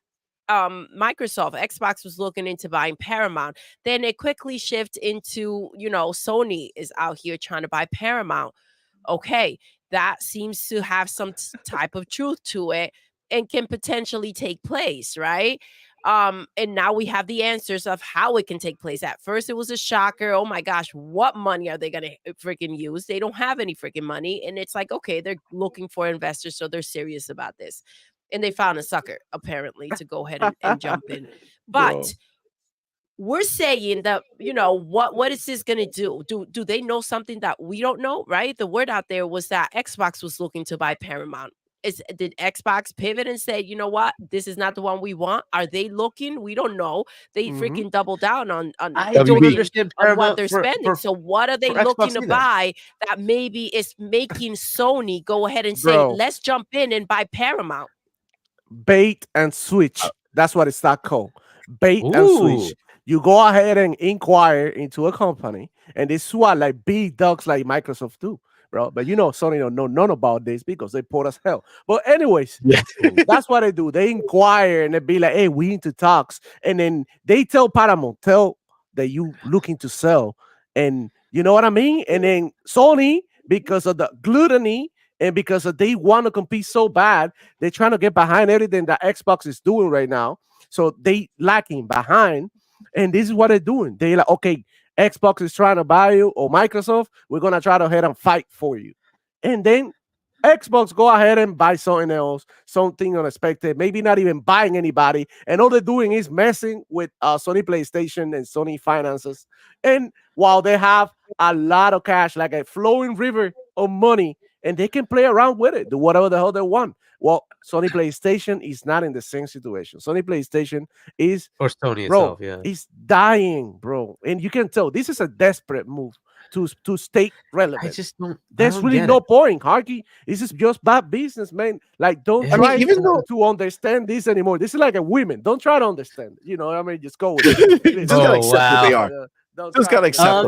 Microsoft, Xbox was looking into buying Paramount. Then it quickly shifted into, Sony is out here trying to buy Paramount. Okay, that seems to have some type of truth to it and can potentially take place, right? And now we have the answers of how it can take place. At first, it was a shocker. Oh my gosh, what money are they gonna freaking use? They don't have any freaking money. And it's like, okay, they're looking for investors, so they're serious about this. And they found a sucker, apparently, to go ahead and jump in. But we're saying that, what is this gonna do? Do they know something that we don't know, right? The word out there was that Xbox was looking to buy Paramount. Did Xbox pivot and say, you know what, this is not the one we want? Are they looking? We don't know. They freaking double down on I don't understand on what Paramount they're spending. So what are they for looking Xbox to either. buy that maybe is making Sony go ahead and say, Bro. let's jump in and buy Paramount? Bait and switch. That's what it's not called. Bait and Ooh. switch. You go ahead and inquire into a company, and they swat like big dogs like Microsoft do, bro. But Sony don't know none about this because they put us hell. But anyways, that's what they do. They inquire and they be like, hey, we into talks. And then they tell Paramount, tell that you looking to sell. And you know what I mean? And then Sony, because of the gluttony and because they want to compete so bad, they're trying to get behind everything that Xbox is doing right now. So they lacking behind. And this is what they're doing. They're like, okay, Xbox is trying to buy you, or Microsoft, we're going to try to head and fight for you. And then Xbox go ahead and buy something else, something unexpected, maybe not even buying anybody. And all they're doing is messing with Sony PlayStation and Sony finances. And while they have a lot of cash, like a flowing river of money, and they can play around with it, do whatever the hell they want. Well, Sony PlayStation is not in the same situation. Sony PlayStation is, Or Sony bro, itself, yeah. is dying, bro. And you can tell this is a desperate move to stay relevant. I just don't. There's really no point, Harky. This is just bad business, man. Like, don't Yeah. try even to understand this anymore. This is like a women. Don't try to understand. You know what I mean? Just go with it. Just gotta Oh, accept what they wow. are. Don't Just try gotta to accept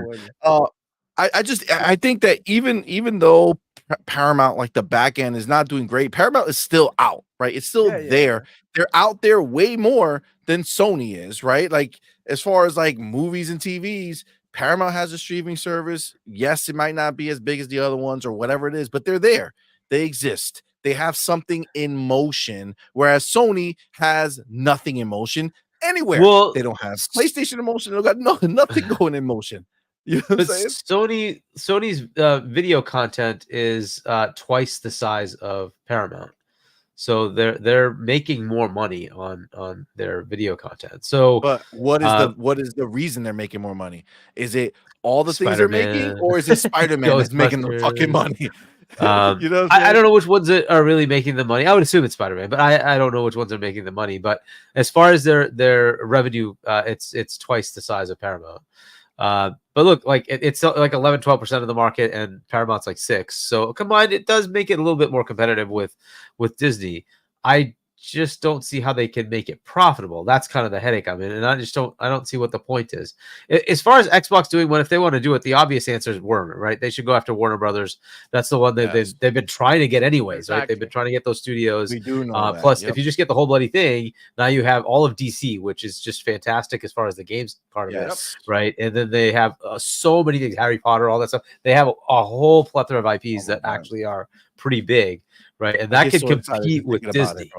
understand. I think that even though Paramount, like the back end, is not doing great, Paramount is still out, right? It's still Yeah, yeah, there. They're out there way more than Sony is, right? Like, as far as like movies and TVs, Paramount has a streaming service. Yes, it might not be as big as the other ones or whatever it is, but they're there. They exist. They have something in motion, whereas Sony has nothing in motion anywhere. Well, They don't have PlayStation in motion. They got nothing going in motion. You know what I'm But saying? Sony's video content is twice the size of Paramount, so they're making more money on their video content. So, But what is the reason they're making more money? Is it all the things they're making, Spider-Man, or is it Spider-Man that's making the fucking Ghostbusters. money? You know, what I'm I saying? don't know which ones are really making the money. I would assume it's Spider-Man, but I don't know which ones are making the money. But as far as their revenue, it's twice the size of Paramount. But look, like it's like 11-12% of the market, and Paramount's like 6%. So combined, it does make it a little bit more competitive with Disney. I just don't see how they can make it profitable. That's kind of the headache I'm in, and I don't see what the point is. As far as Xbox doing what if they want to do it, the obvious answer is Warner, right? They should go after Warner Brothers. That's the one that they've been trying to get anyways, right? They've been trying to get those studios. We do know that. Plus, if you just get the whole bloody thing, now you have all of DC, which is just fantastic as far as the games part of it, right? And then they have so many things, Harry Potter, all that stuff. They have a whole plethora of IPs that actually are pretty big, right? And that could compete with Disney.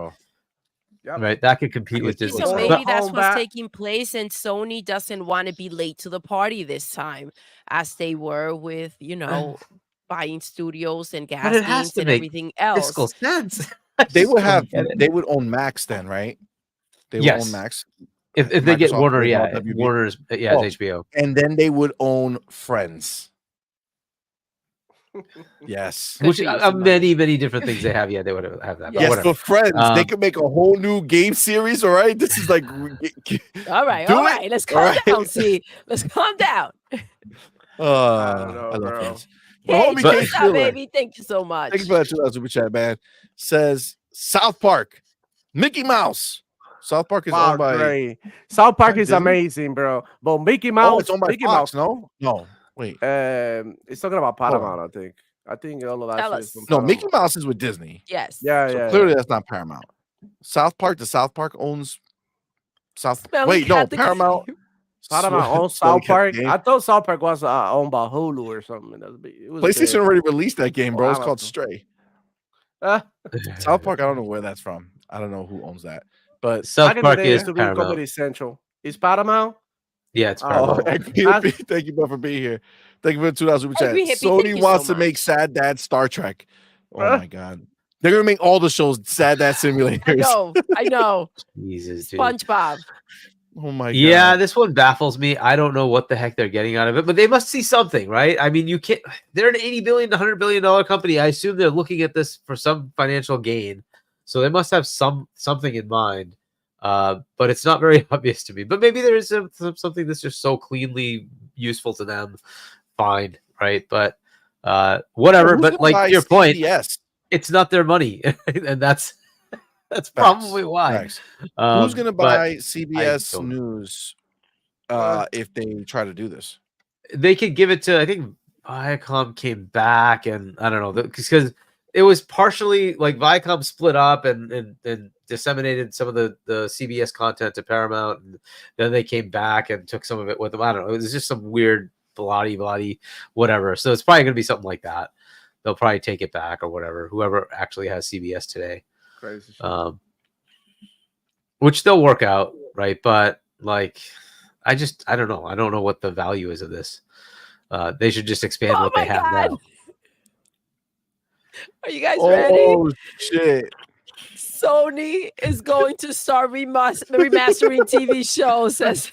Right, that could compete with Disney. So maybe that's what's taking place, and Sony doesn't want to be late to the party this time, as they were with, buying studios and gas games and everything else. Fiscal sense. They would own Max then, right? They would own Max. If they get Warner, Warner's, it's HBO, and then they would own Friends. Yes, which many different things they have. Yeah, they would have that. Yes, but Friends, they could make a whole new game series. All right, this is like, all right. Let's calm down. See, let's calm down. I love Friends. Hey, baby, thank you so much. Thank you for that super chat, man. Says South Park, Mickey Mouse. South Park is owned by South Park is amazing, bro. But Mickey Mouse, it's owned by Mickey Fox, Mouse. No. Wait. It's talking about Paramount, I think all of that is no, Mickey Mouse is with Disney. Yes. Yeah. Clearly that's not Paramount. South Park, the South Park owns Paramount. Paramount owns South Park. I thought South Park was owned by Hulu or something. It was PlayStation already released that game, bro. It's called Stray. South Park, I don't know where that's from. I don't know who owns that. But South Park is Paramount. Comedy Central. Is Paramount? Yeah, it's Paramount. Thank you, for being here. Thank you for the 2,000 super chat. Sony wants to make Sad Dad Star Trek. Oh my god, they're gonna make all the shows Sad Dad simulators. I know. Jesus, dude. SpongeBob. Oh my god. Yeah, this one baffles me. I don't know what the heck they're getting out of it, but they must see something, right? I mean, you can't. They're an $80 billion to $100 billion company. I assume they're looking at this for some financial gain, so they must have something in mind. But it's not very obvious to me. But maybe there is something that's just so cleanly useful to them. Fine, right? But whatever. But like to your point, it's not their money, and that's probably why. Who's going to buy CBS News if they try to do this? They could give it to, I think Viacom came back, and I don't know, because it was partially like Viacom split up and disseminated some of the CBS content to Paramount, and then they came back and took some of it with them. I don't know. It was just some weird bloody whatever. So it's probably going to be something like that. They'll probably take it back or whatever. Whoever actually has CBS today. Crazy shit. Which they'll work out, right? But like, I don't know. I don't know what the value is of this. They should just expand what they have now. Are you guys ready? Oh shit! Sony is going to start remastering TV shows. Says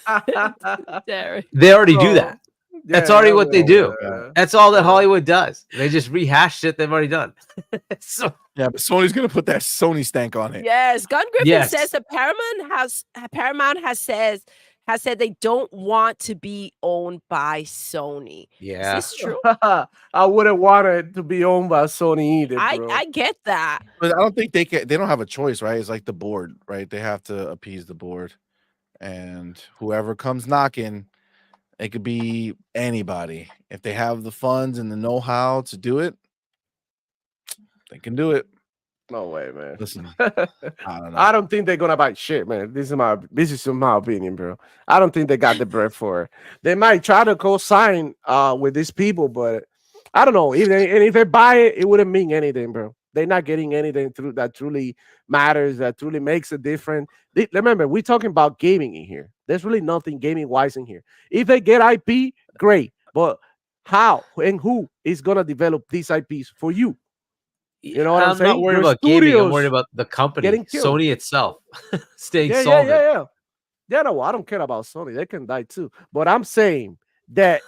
Derek. They already do that. That's already what they do. That's all that Hollywood does. They just rehash shit they've already done. So yeah, but Sony's gonna put that Sony stank on it. Yes, Gun Griffin says that Paramount has said they don't want to be owned by Sony. Yeah, is this true? I wouldn't want it to be owned by Sony either. Bro. I get that, but I don't think they can. They don't have a choice, right? It's like the board, right? They have to appease the board, and whoever comes knocking. It could be anybody. If they have the funds and the know-how to do it, they can do it. No way, man. Listen, I don't know. I don't think they're gonna buy shit, man. This is my opinion, bro. I don't think they got the bread for it. They might try to co-sign with these people, but I don't know. If they buy it, it wouldn't mean anything, bro. They're not getting anything through that truly matters, that truly makes a difference. Remember, we're talking about gaming in here. There's really nothing gaming-wise in here. If they get IP, great. But how and who is going to develop these IPs for you? You know what I'm saying? I'm not worried about gaming. I'm worried about the company, Sony itself, staying solvent. Yeah, no, I don't care about Sony. They can die too. But I'm saying that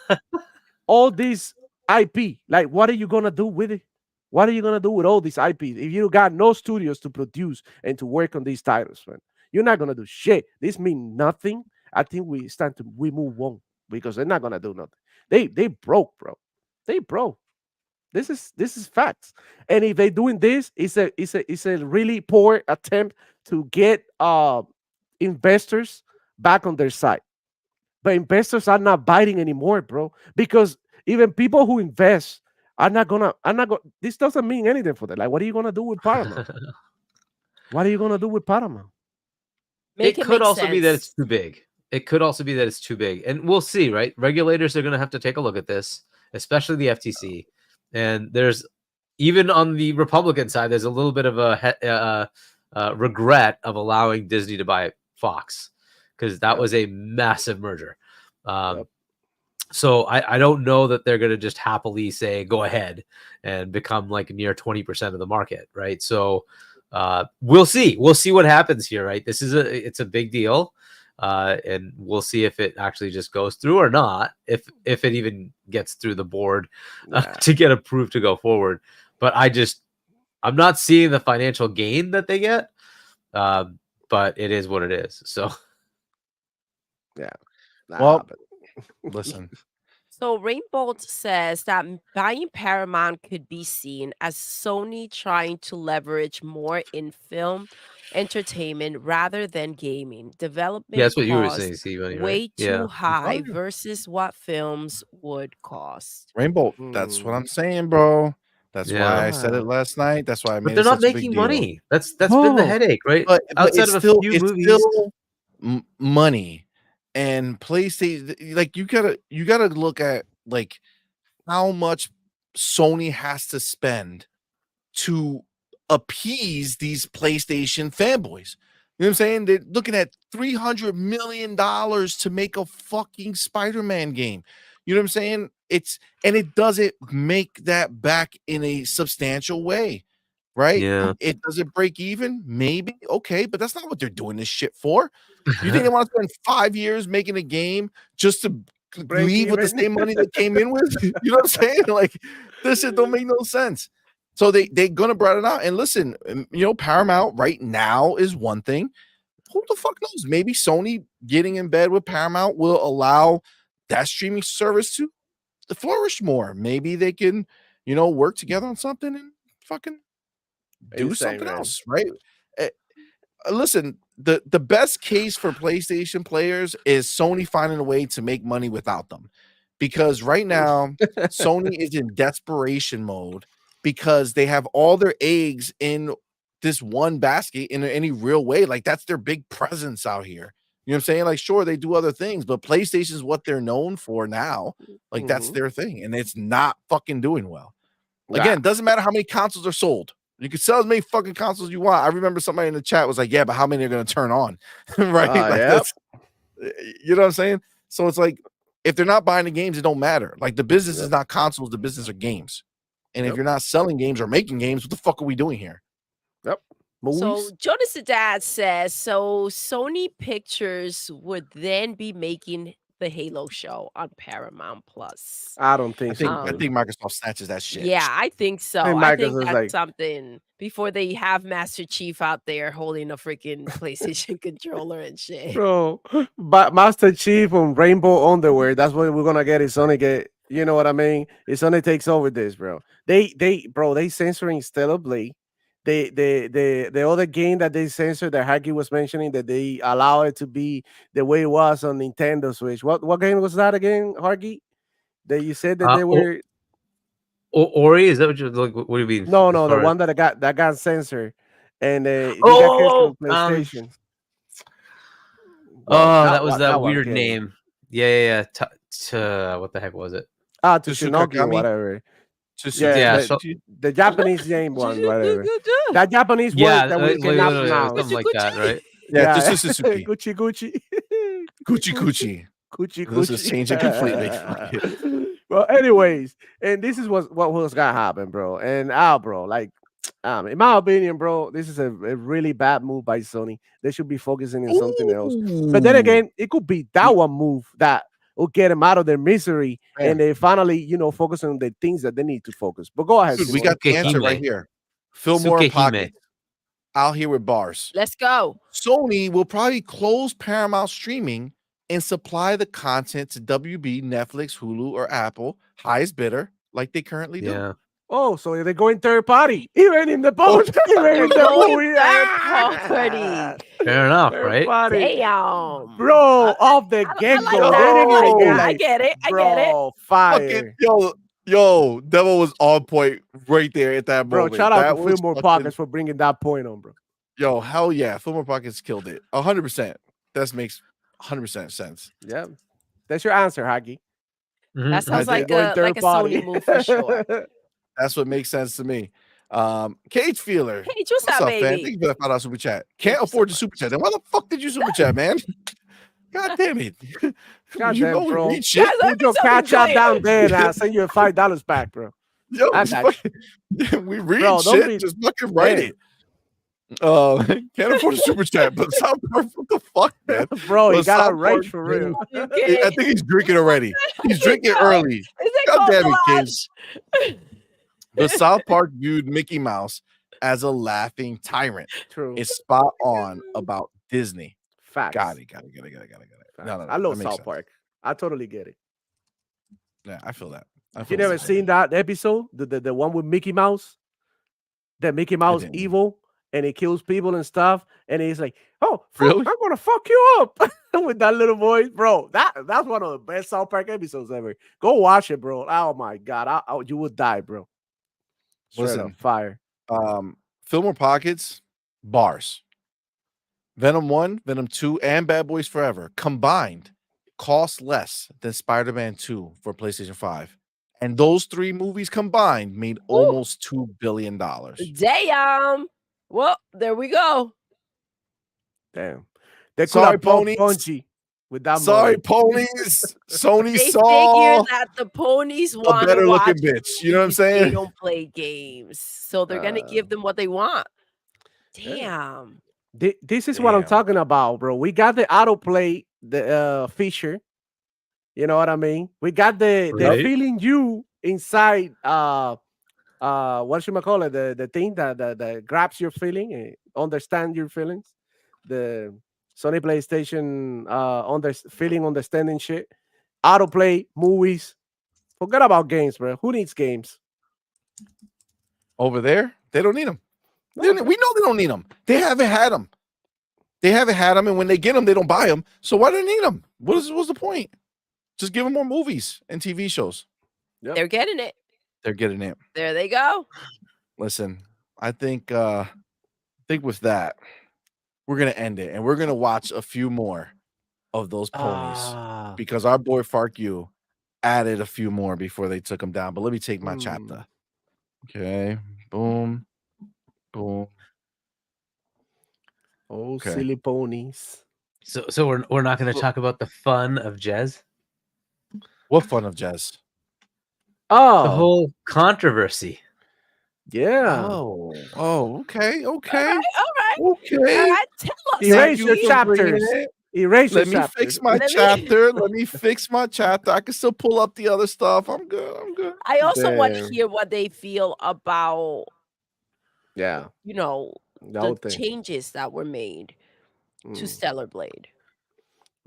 all these IP, like, what are you going to do with it? What are you going to do with all these IPs if you got no studios to produce and to work on these titles, man? You're not going to do shit. This means nothing. I think we move on because they're not going to do nothing. They broke, bro. They broke. This is facts. And if they're doing this, it's a really poor attempt to get investors back on their side. But investors are not biting anymore, bro, because even people who invest are not gonna. This doesn't mean anything for them. Like, what are you gonna do with Paramount? What are you gonna do with Paramount? Make it it could make also be that it's sense. too big. It could also be that it's too big, and we'll see. Right, regulators are going to have to take a look at this, especially the FTC. And there's even on the Republican side, there's a little bit of a regret of allowing Disney to buy Fox, because that was a massive merger. So I don't know that they're going to just happily say go ahead and become like near 20% of the market, right? So we'll see what happens here, right? It's a big deal, and we'll see if it actually just goes through or not, if it even gets through the board to get approved to go forward. But I'm not seeing the financial gain that they get, but it is what it is. So Well, listen. So Rainbow says that buying Paramount could be seen as Sony trying to leverage more in film entertainment rather than gaming. Development that's what you were costs saying, CMoney, way right? too high you. versus what films would cost. Rainbow, that's what I'm saying, bro. That's why I said it Yeah. last night. That's why I But made they're it not such a big making deal. money. That's been the headache, right? But Outside it's of a still, few it's movies, still money. And PlayStation, like you gotta look at like how much Sony has to spend to appease these PlayStation fanboys. You know what I'm saying? They're looking at $300 million to make a fucking Spider-Man game. You know what I'm saying? And it doesn't make that back in a substantial way, right? yeah. It does it break even? Maybe. Okay, but that's not what they're doing this shit for. You think they want to spend 5 years making a game just to leave with the same money they came in with? You know what I'm saying? Like, this shit don't make no sense. So they're gonna bring it out. And listen, Paramount right now is one thing. Who the fuck knows? Maybe Sony getting in bed with Paramount will allow that streaming service to flourish more. Maybe they can, work together on something and fucking do something else, right? Listen, the best case for PlayStation players is Sony finding a way to make money without them, because right now Sony is in desperation mode because they have all their eggs in this one basket in any real way. Like, that's their big presence out here. You know what I'm saying? Like, sure, they do other things, but PlayStation is what they're known for now. Like, that's their thing, and it's not fucking doing well. Again, doesn't matter how many consoles are sold. You can sell as many fucking consoles you want. I remember somebody in the chat was like, yeah, but how many are going to turn on? Right? That's, you know what I'm saying? So it's like, if they're not buying the games, it don't matter. Like, the business is not consoles, the business are games. And if you're not selling games or making games, what the fuck are we doing here? Movies? So Jonas the Dad says, so Sony Pictures would then be making the Halo show on Paramount Plus. I don't think so. I think Microsoft snatches that shit. Yeah, I think so. Hey, I think Microsoft's that's like- something before they have Master Chief out there holding a freaking PlayStation controller and shit. Bro, but Master Chief on Rainbow Underwear, that's what we're gonna get. Is Sony get, you know what I mean? If Sony takes over this, bro. They censoring Stellar Blade. The other game that they censored that Haki was mentioning, that they allow it to be the way it was on Nintendo Switch. What game was that again, Haki? That you said that they were Ori, is that what you're like? What do you mean? No, the one that got censored, and it got canceled on PlayStation. That was that one weird game. name. Yeah. What the heck was it? Tsushinoki or whatever. The Japanese name one, whatever. That Japanese word that we cannot pronounce. Something like that, right? Yeah, Suzuki. Gucci. Gucci. This is changing completely. Well, anyways, and this is what was gonna happen, bro. And bro, like, in my opinion, bro, this is a really bad move by Sony. They should be focusing on something else. But then again, it could be that one move that will get them out of their misery, and they finally, focus on the things that they need to focus. But go ahead. Dude, we got the answer right here. Fill more pockets. Out here with bars. Let's go. Sony will probably close Paramount streaming and supply the content to WB, Netflix, Hulu, or Apple, highest bidder, like they currently do. Oh, so they're going third party, even in the Oh, post, even They're in the going movie. third Ah! party. Fair enough, Third right? party. Damn. Bro, off the I get like go, that. they didn't I like even be that. I like, get it. I get it. bro, fucking fire. yo, Devil was on point right there at that Bro, moment. shout out That to was Fillmore fucking- Pockets for bringing that point on, bro. Yo, hell yeah, Fillmore Pockets killed it. 100%. That makes 100% sense. Yeah, that's your answer, Hagi. That sounds I like did. a Sony move for sure. That's what makes sense to me. Cage Feeler. Hey, what's What's up, up, fan? baby? Thank you for that $5 super chat. Thank Can't you so afford the much. super chat. Then why the fuck did you super chat, man? God damn it. God you damn, know bro. we read shit. Guys, let Put me your tell you catch up something. down there and I'll send you a $5 back, bro. Yo, I just got fucking, we read Bro, don't shit. be- Just fucking write Damn. it. Can't afford a super chat, but South Park, what the fuck, man? Bro, you But got South to rage Park, for real. You I kidding? think he's drinking already. He's drinking No. early. Is it God called damn it, collage? kids. But South Park viewed Mickey Mouse as a laughing tyrant. True. It's spot on about Disney. Facts. Got it. Facts. No, I love that makes South sense. Park. I totally get it. Yeah, I feel that. You never seen that episode? The one with Mickey Mouse? That Mickey Mouse didn't. evil and he kills people and stuff. And he's like, oh, fuck, Really? I'm going to fuck you up with that little voice. Bro, that's one of the best South Park episodes ever. Go watch it, bro. Oh, my God. You would die, bro. Straight Listen. up, fire. Fillmore Pockets, bars. Venom 1, Venom 2, and Bad Boys Forever combined cost less than Spider-Man 2 for PlayStation 5. And those three movies combined made almost $2 billion. Damn. Well, there we go. Damn. They could Sorry, have bumped ponies. Bungie with that Sorry, money. ponies. Sony They saw figure that the ponies a want to better watch looking bitch. You know what I'm movies, They saying? don't play games, so they're gonna give them what they want. Damn. This is what I'm Damn. talking about, bro. We got the autoplay feature. You know what I mean? We got the Right. feeling you inside what should I call it? The thing that grabs your feeling and understand your feelings. The Sony PlayStation understanding shit. Autoplay, movies. Forget about games, bro. Who needs games? Over there, they don't need them. We know they don't need them. They haven't had them. And when they get them, they don't buy them. So why do they need them? What's the point? Just give them more movies and TV shows. Yep. They're getting it. They're getting it. There they go. Listen, I think with that, we're gonna end it, and we're gonna watch a few more of those ponies because our boy Fark You added a few more before they took them down. But let me take my chapter. Okay, boom, boom. Oh, Okay. silly ponies. So we're not going to talk about the fun of Jez. What fun of Jez? The Oh, whole controversy. yeah. Oh, okay. All right. All Okay. right. Tell us. Erase you your for bringing chapters. it. Erase your Let me chapters. fix my Let me- chapter. Let me fix my chapter. I can still pull up the other stuff. I'm good. I also want to Damn. hear what they feel about, Yeah. the whole the thing. changes that were made to Mm. Stellar Blade.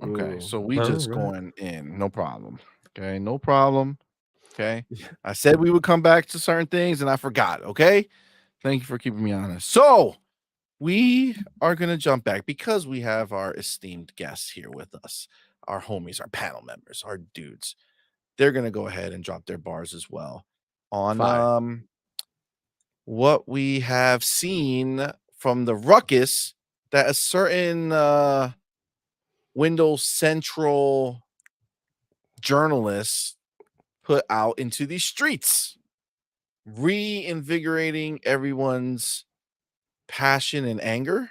Okay, Ooh. so we Oh, just right. going in, no problem. Okay, no problem. Okay, I said we would come back to certain things, and I forgot. Okay, thank you for keeping me honest. So we are gonna jump back because we have our esteemed guests here with us, our homies, our panel members, our dudes. They're gonna go ahead and drop their bars as well on Fire. what we have seen from the ruckus that a certain Windows Central journalists put out into the streets, reinvigorating everyone's passion and anger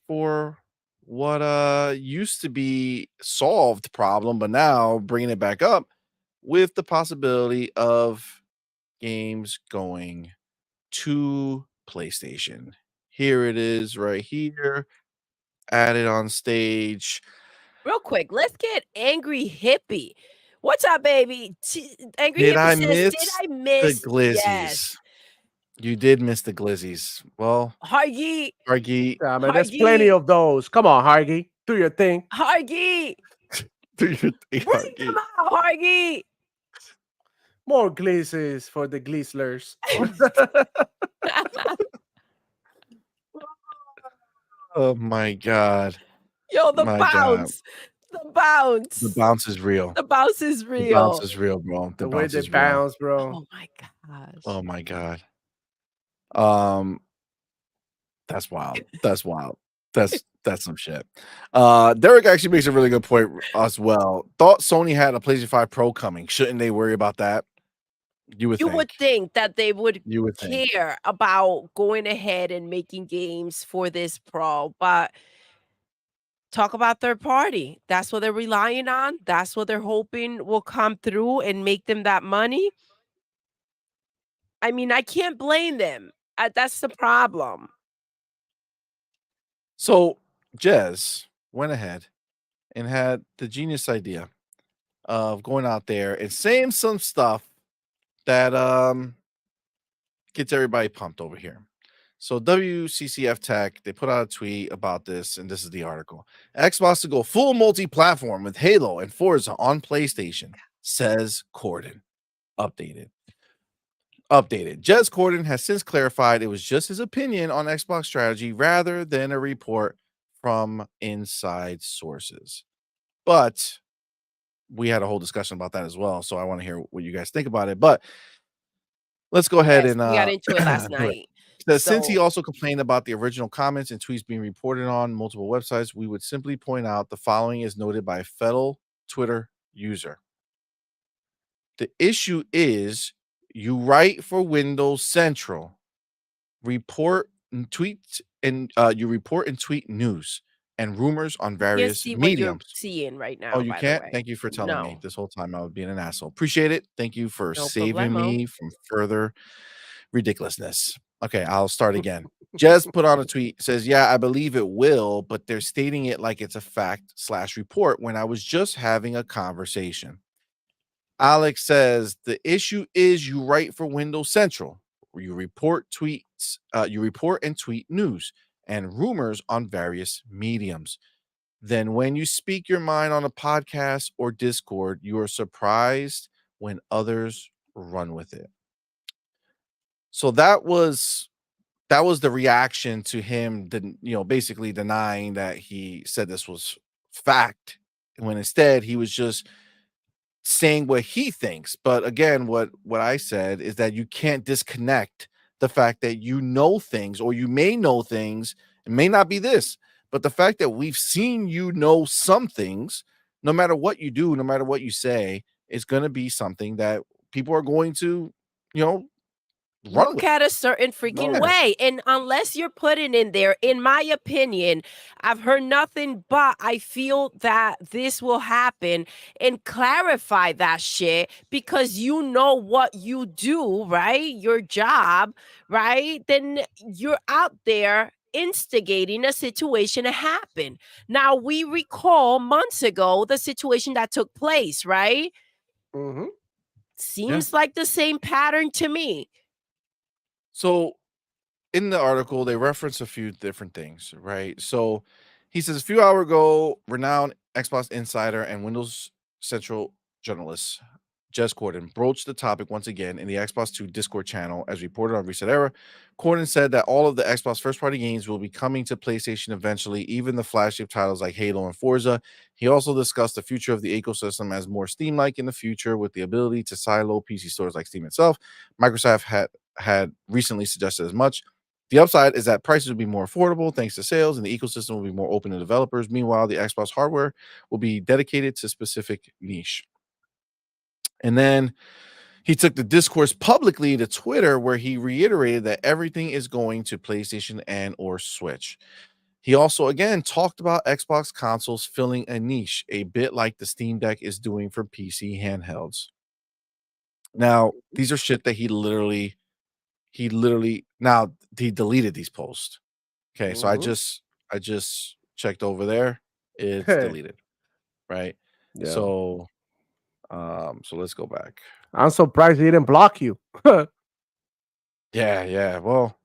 for what used to be solved problem, but now bringing it back up with the possibility of games going to PlayStation. Here it is right here, added on stage. Real quick, let's get Angry Hippie. What's up, baby? Angry Did Hippie I says, miss "Did I the miss glizzies? Yes. You did miss the glizzies. Well, Hargy, Argy, Yeah, man, there's plenty of those. Come on, Hargy. Do your thing. Hargy, do your thing, bring them out, Hargy." More glisses for the glizzlers. Oh my god. Yo, the My God. bounce. The bounce. The bounce is real. The bounce is The bounce real. is real, bro. The way bounce they is real. bounce, bro. Oh my gosh. Oh my god. That's wild. That's wild. That's some shit. Derek actually makes a really good point as well. Thought Sony had a PlayStation 5 Pro coming. Shouldn't they worry about that? You would You think. would think that they would You would think. care about going ahead and making games for this Pro, but talk about third party. That's what they're relying on. That's what they're hoping will come through and make them that money. I mean, I can't blame them. That's the problem. So Jez went ahead and had the genius idea of going out there and saying some stuff that gets everybody pumped over here. So WCCF Tech, they put out a tweet about this, and this is the article. Xbox to go full multi-platform with Halo and Forza on PlayStation, says Cordon. Updated. Jez Cordon has since clarified it was just his opinion on Xbox strategy rather than a report from inside sources. But we had a whole discussion about that as well, so I want to hear what you guys think about it. But let's go ahead and we got into it last night. Since he also complained about the original comments and tweets being reported on multiple websites, we would simply point out the following is noted by a fellow Twitter user. The issue is you write for Windows Central, report and tweet, and you report and tweet news and rumors on various see what you're mediums. seeing right now. Oh, you by the can't? way. Thank you for telling me No. this whole time I was being an asshole. Appreciate it. Thank you for No saving problemo. me from further ridiculousness. Okay, I'll start again. Jez put on a tweet, says, yeah, I believe it will, but they're stating it like it's a fact/report when I was just having a conversation. Alex says, the issue is you write for Windows Central, where you report tweets, you report and tweet news and rumors on various mediums. Then when you speak your mind on a podcast or Discord, you are surprised when others run with it. So that was the reaction to him, basically denying that he said this was fact, when instead he was just saying what he thinks. But again, what I said is that you can't disconnect the fact that you know things, or you may know things, it may not be this, but the fact that we've seen you know some things, no matter what you do, no matter what you say, is going to be something that people are going to, look at a certain freaking way. And unless you're putting in there, in my opinion, I've heard nothing but I feel that this will happen, and clarify that shit, because you know what you do, right? Your job, right? Then you're out there instigating a situation to happen. Now, we recall months ago the situation that took place, right? Mm-hmm. Seems like the same pattern to me. So in the article, they reference a few different things, right? So he says, a few hours ago, renowned Xbox insider and Windows Central journalist Jez Cordon broached the topic once again in the Xbox 2 Discord channel, as reported on Reset Era. Cordon said that all of the Xbox first-party games will be coming to PlayStation eventually, even the flagship titles like Halo and Forza. He also discussed the future of the ecosystem as more Steam-like in the future, with the ability to silo PC stores like Steam itself. Microsoft had recently suggested as much. The upside is that prices will be more affordable thanks to sales, and the ecosystem will be more open to developers. Meanwhile, the Xbox hardware will be dedicated to specific niche. And then he took the discourse publicly to Twitter, where he reiterated that everything is going to PlayStation and or Switch. He also again talked about Xbox consoles filling a niche, a bit like the Steam Deck is doing for PC handhelds. Now, these are shit that he deleted these posts. Okay, so I just checked over there. It's deleted, right? Yeah. So let's go back. I'm surprised he didn't block you. Yeah. Well,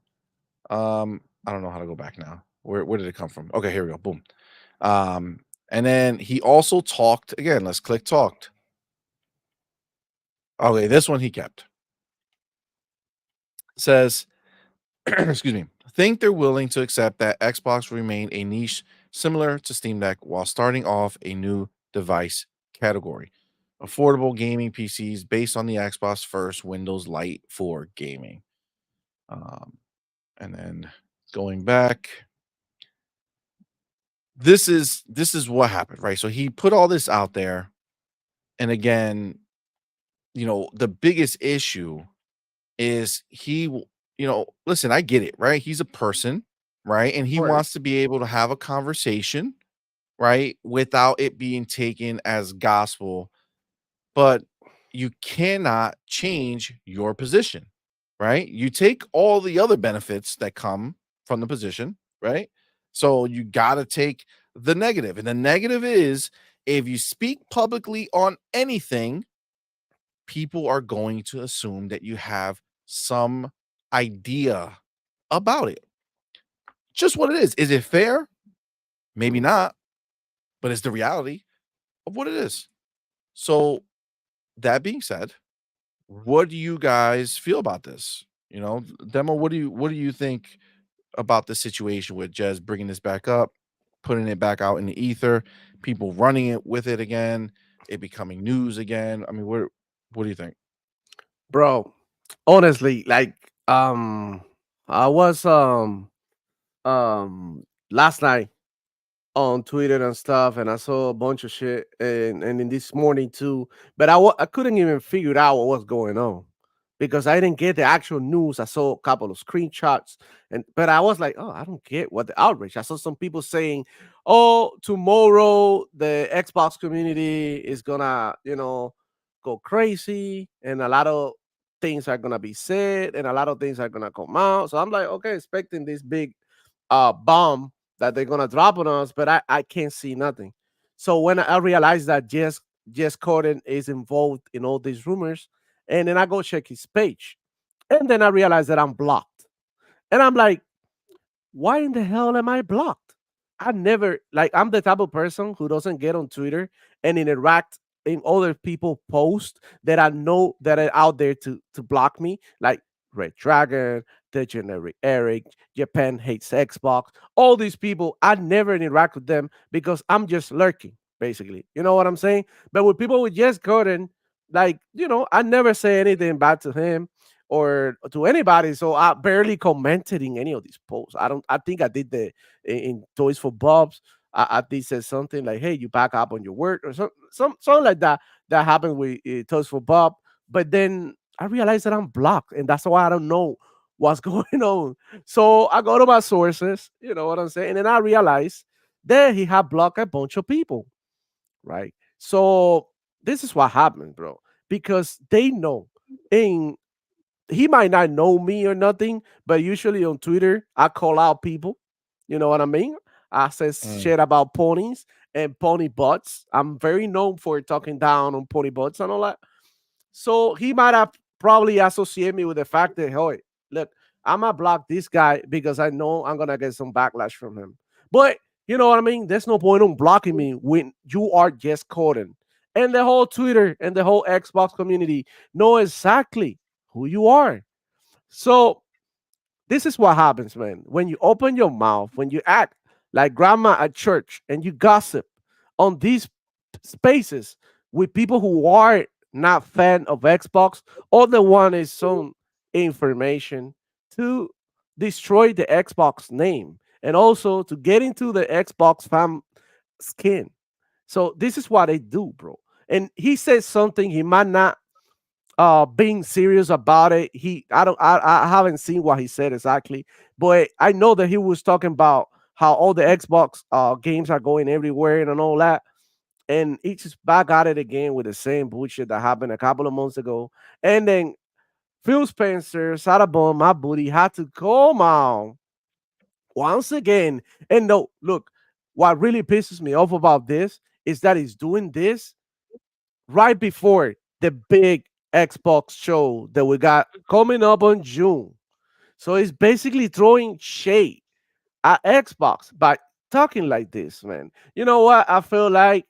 I don't know how to go back now. Where did it come from? Okay, here we go. Boom. And then he also talked again. Let's click talked. Okay, this one he kept. Says, excuse me, think they're willing to accept that Xbox will remain a niche similar to Steam Deck while starting off a new device category. Affordable gaming PCs based on the Xbox first, Windows Lite for gaming. And then going back, this is what happened, right? So he put all this out there, and again, the biggest issue is listen, I get it, right? He's a person, right? And he wants to be able to have a conversation, right? Without it being taken as gospel, but you cannot change your position, right? You take all the other benefits that come from the position, right? So you got to take the negative. And the negative is if you speak publicly on anything, people are going to assume that you have some idea about it. Just what it is. Is it fair? Maybe not, but it's the reality of what it is. So that being said, what do you guys feel about this? Demo, what do you think about the situation with Jez bringing this back up, putting it back out in the ether, people running it with it again, it becoming news again? I mean, what do you think? Bro, honestly, like I was last night on Twitter and stuff, and I saw a bunch of shit, and in this morning too. But I couldn't even figure out what was going on because I didn't get the actual news. I saw a couple of screenshots, but I was like, oh, I don't get what the outrage. I saw some people saying, oh, tomorrow the Xbox community is gonna, go crazy, and a lot of things are gonna be said, and a lot of things are gonna come out. So I'm like, okay, expecting this big bomb that they're gonna drop on us, but I can't see nothing. So when I realized that Jez Cordon is involved in all these rumors, and then I go check his page, and then I realized that I'm blocked, and I'm like, why in the hell am I blocked? I never I'm the type of person who doesn't get on Twitter and interact in other people post that I know that are out there to block me, like Red Dragon, the generic Eric, Japan hates Xbox. All these people, I never interact with them because I'm just lurking, basically. You know what I'm saying? But with people with Jez Cordon, I never say anything bad to him or to anybody. So I barely commented in any of these posts. I think I did in Toys for Bobs. I did say something like, hey, you back up on your word or something like that. That happened with Toys for Bob. But then I realized that I'm blocked, and that's why I don't know what's going on. So I go to my sources, you know what I'm saying? And then I realized that he had blocked a bunch of people, right? So this is what happened, bro. Because they know, and he might not know me or nothing, but usually on Twitter, I call out people. You know what I mean? I say shit about ponies and pony butts. I'm very known for talking down on pony butts and all that. So he might have probably associated me with the fact that, hey, look, I'm gonna block this guy because I know I'm gonna get some backlash from him. But you know what I mean? There's no point on blocking me when you are Jez Cordon. And the whole Twitter and the whole Xbox community know exactly who you are. So this is what happens, man. When you open your mouth, when you act like grandma at church and you gossip on these spaces with people who are not fan of Xbox, all they want is some information to destroy the Xbox name and also to get into the Xbox fan skin. So this is what they do, bro. And he says something he might not being serious about it. I haven't seen what he said exactly, but I know that he was talking about how all the Xbox games are going everywhere and all that. And he just back at it again with the same bullshit that happened a couple of months ago. And then Phil Spencer, Sarabon, my booty, had to come out once again. And no, look, what really pisses me off about this is that he's doing this right before the big Xbox show that we got coming up on June. So it's basically throwing shade at Xbox by talking like this, man. You know what? I feel like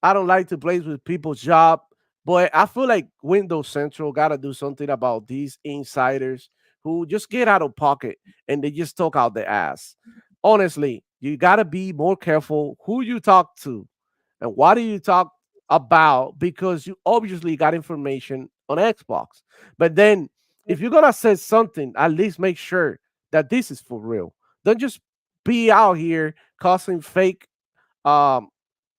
I don't like to play with people's job. But I feel like Windows Central got to do something about these insiders who just get out of pocket and they just talk out their ass. Honestly, you got to be more careful who you talk to and what do you talk about because you obviously got information on Xbox. But then if you're going to say something, at least make sure that this is for real. Don't just be out here causing fake um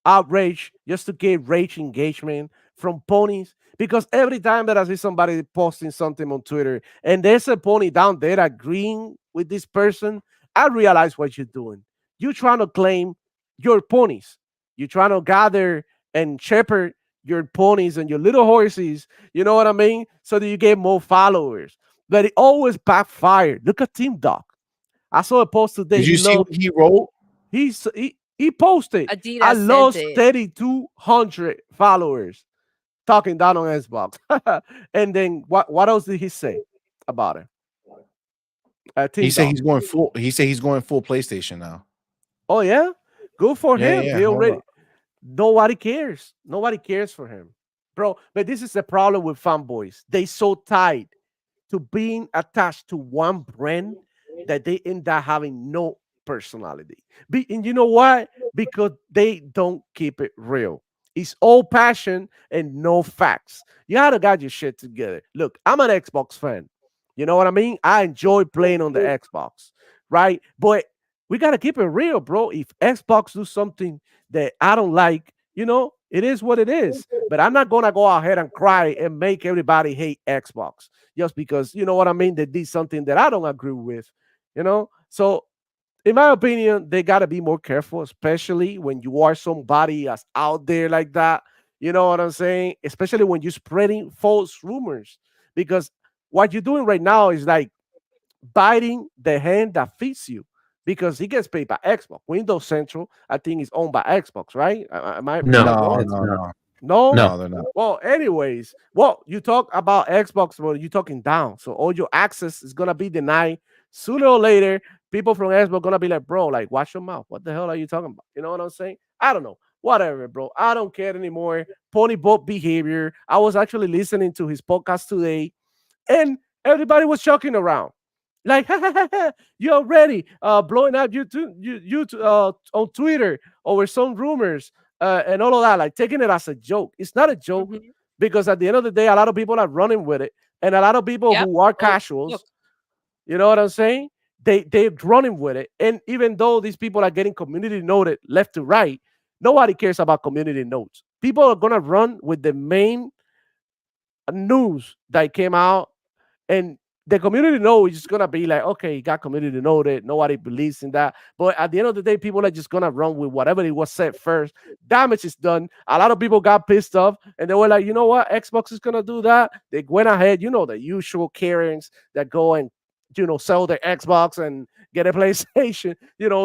outrage just to get rage engagement from ponies. Because every time that I see somebody posting something on Twitter and there's a pony down there agreeing with this person, I realize what you're doing. You're trying to claim your ponies. You're trying to gather and shepherd your ponies and your little horses, you know what I mean? So that you get more followers. But it always backfired. Look at Team Doc. I saw a post today. Did you see what he wrote? He posted, I Adidas sent lost it. 3,200 followers talking down on Xbox. And then what else did he say about it? He Team said Doc. he's going full. He said he's going full PlayStation now. Oh yeah, good for Yeah, him. yeah, He hold already. up. Nobody cares. Nobody cares for him, bro. But this is the problem with fanboys. They so tied to being attached to one brand that they end up having no personality. And you know why? Because they don't keep it real. It's all passion and no facts. You gotta got your shit together. Look, I'm an Xbox fan. You know what I mean? I enjoy playing on the Xbox, right? But we gotta keep it real, bro. If Xbox do something that I don't like, it is what it is. But I'm not gonna go ahead and cry and make everybody hate Xbox just because you know what I mean. They did something that I don't agree with. So in my opinion, they gotta be more careful, especially when you are somebody that's out there like that. You know what I'm saying? Especially when you're spreading false rumors, because what you're doing right now is like biting the hand that feeds you because he gets paid by Xbox. Windows Central, I think, is owned by Xbox, right? Am I No, wrong? it's not. No? No. They're not. Well, anyways, you talk about Xbox, well, you're talking down. So all your access is gonna be denied. Sooner or later, people from Xbox gonna be like, bro, like, watch your mouth. What the hell are you talking about? You know what I'm saying? I don't know. Whatever, bro. I don't care anymore. Pony boat behavior. I was actually listening to his podcast today, and everybody was joking around. Like, you already blowing up you on Twitter over some rumors and all of that, like taking it as a joke. It's not a joke Mhm. because at the end of the day, a lot of people are running with it, and a lot of people Yep. who are Oh, casuals, look. you know what I'm saying? They're running with it, and even though these people are getting community noted left to right, nobody cares about community notes. People are gonna run with the main news that came out, and the community know is just gonna be like, okay, you got community noted. Nobody believes in that. But at the end of the day, people are just gonna run with whatever it was said first. Damage is done. A lot of people got pissed off and they were like, you know what? Xbox is gonna do that. They went ahead, the usual Karens that go and sell their Xbox and get a PlayStation.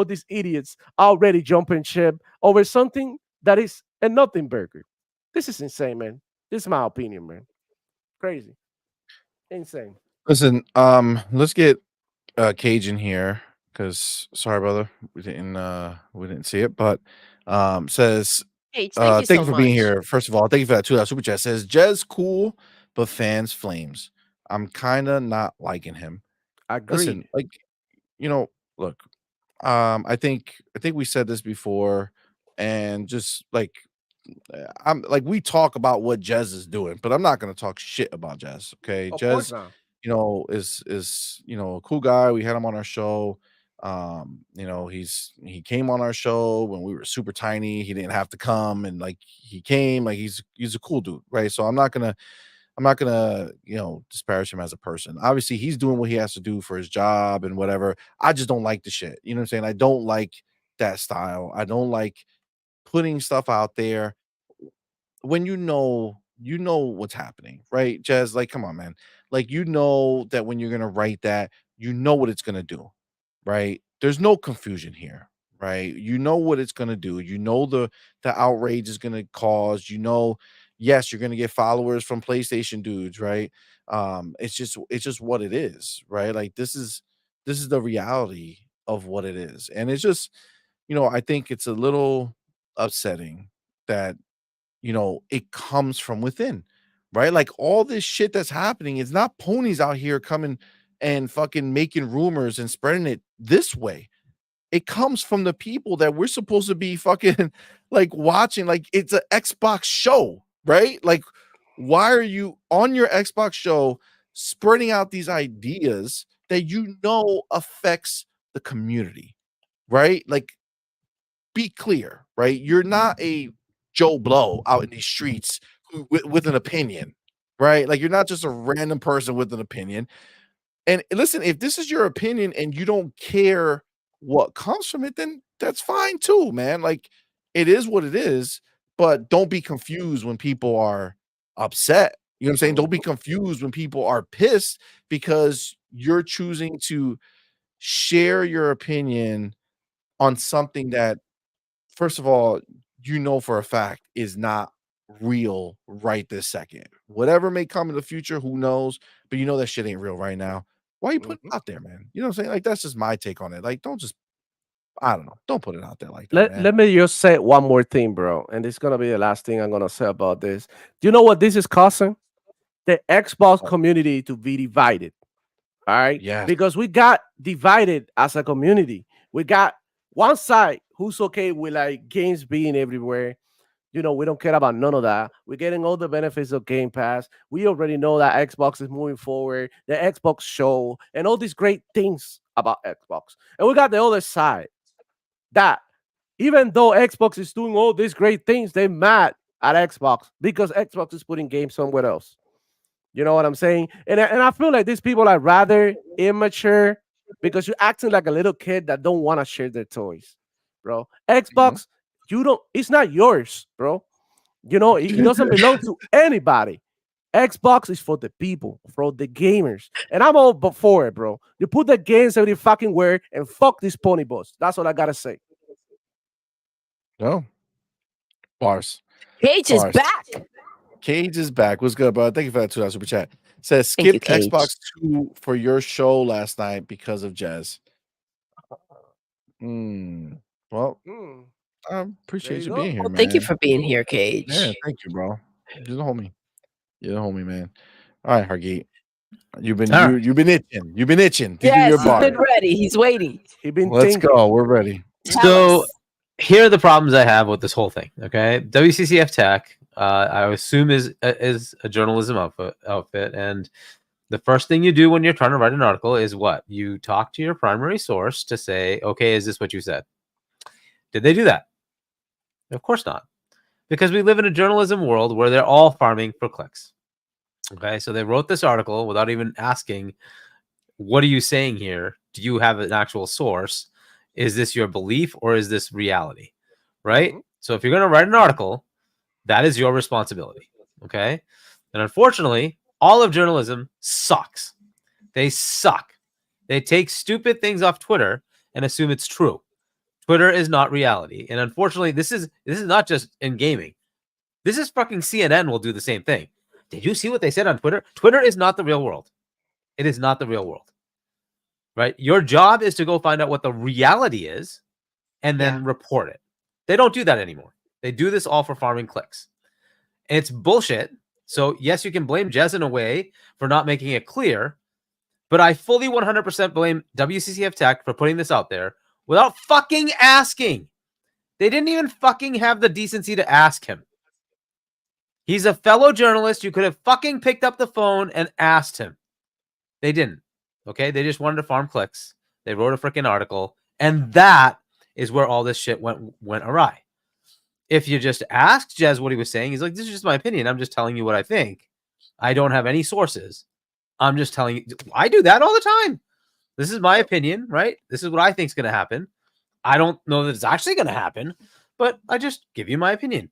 These idiots already jumping ship over something that is a nothing burger. This is insane, man. This is my opinion, man. Crazy. Insane. Listen, let's get Cage in here because sorry, brother, we didn't see it, but says Hey, thank you thank so you for being much. here. First of all, thank you for that $2 super chat. Says Jez cool, but fans flames. I'm kind of not liking him. Agreed. Listen, like look, I think we said this before, and just like I'm like we talk about what Jez is doing, but I'm not gonna talk shit about Jez. Okay, Of course Jez, not. is a cool guy. We had him on our show. He came on our show when we were super tiny. He didn't have to come, and like he came. Like he's a cool dude, right? So I'm not gonna disparage him as a person. Obviously, he's doing what he has to do for his job and whatever. I just don't like the shit. You know what I'm saying? I don't like that style. I don't like putting stuff out there when you know what's happening, right? Jazz, like, come on, man. Like, that when you're gonna write that, you know what it's gonna do, right? There's no confusion here, right? You know what it's gonna do. You know the outrage is gonna cause. Yes, you're gonna get followers from PlayStation dudes, right? It's just what it is, right? Like this is the reality of what it is, and it's just I think it's a little upsetting that you know, it comes from within, right? Like all this shit that's happening is not ponies out here coming and fucking making rumors and spreading it this way. It comes from the people that we're supposed to be fucking like watching. Like it's an Xbox show, right? Like, why are you on your Xbox show spreading out these ideas that you know affects the community, right? Like, be clear, right? You're not a Joe Blow out in these streets with an opinion, right? Like, you're not just a random person with an opinion. And listen, if this is your opinion and you don't care what comes from it, then that's fine too, man. Like, it is what it is, but don't be confused when people are upset. You know what I'm saying? Don't be confused when people are pissed because you're choosing to share your opinion on something that, first of all, you know for a fact is not real right this second. Whatever may come in the future, who knows? But you know that shit ain't real right now. Why you put it out there, man? You know what I'm saying? Like, that's just my take on it. Like, don't just, I don't know. Don't put it out there like that, man. Let me just say one more thing, bro. And this is gonna be the last thing I'm gonna say about this. Do you know what this is causing? The Xbox community to be divided. All right. Yes. Because we got divided as a community. We got one side who's okay with like games being everywhere. You know, we don't care about none of that. We're getting all the benefits of Game Pass. We already know that Xbox is moving forward, the Xbox show, and all these great things about Xbox. And we got the other side that even though Xbox is doing all these great things, they're mad at Xbox because Xbox is putting games somewhere else. You know what I'm saying? And I feel like these people are rather immature because you're acting like a little kid that don't want to share their toys, bro. Xbox, you don't. It's not yours, bro. You know, it doesn't belong to anybody. Xbox is for the people, for the gamers, and I'm all for it, bro. You put the games every fucking where and fuck this pony boss. That's all I gotta say. No. Bars. Cage is Bars. back. Cage is back. What's good, bro? Thank you for that $2 super chat. Says Thank you, skipped Cage. Xbox 2 for your show last night because of Jez. Well, I appreciate you go. being here, Well, man. thank you for being here, Cage. Yeah, thank you, bro. You're the homie. You're the homie, man. All right, Hargeet. You've been All right. you've been itching. You've been itching to do Yes, your he's bar. been ready. He's waiting. He been Let's thinking. go. We're ready. Tell So us. here are the problems I have with this whole thing. Okay, WCCF Tech, I assume is a journalism outfit, and the first thing you do when you're trying to write an article is what? You talk to your primary source to say, okay, is this what you said? Did they do that? Of course not, because we live in a journalism world where they're all farming for clicks. Okay, so they wrote this article without even asking, what are you saying here? Do you have an actual source? Is this your belief or is this reality? Right? So if you're going to write an article, that is your responsibility. Okay. And unfortunately, all of journalism sucks. They suck. They take stupid things off Twitter and assume it's true. Twitter is not reality. And unfortunately, this is not just in gaming. This is fucking CNN will do the same thing. Did you see what they said on Twitter? Twitter is not the real world. It is not the real world. Right? Your job is to go find out what the reality is and then report it. They don't do that anymore. They do this all for farming clicks. And it's bullshit. So yes, you can blame Jez in a way for not making it clear, but I fully 100% blame WCCF Tech for putting this out there without fucking asking. They didn't even fucking have the decency to ask him. He's a fellow journalist. You could have fucking picked up the phone and asked him. They didn't. Okay, they just wanted to farm clicks. They wrote a freaking article, and that is where all this shit went awry. If you just asked Jez what he was saying, he's like, this is just my opinion. I'm just telling you what I think. I don't have any sources. I'm just telling you. I do that all the time. This is my opinion, right? This is what I think is going to happen. I don't know that it's actually going to happen, but I just give you my opinion.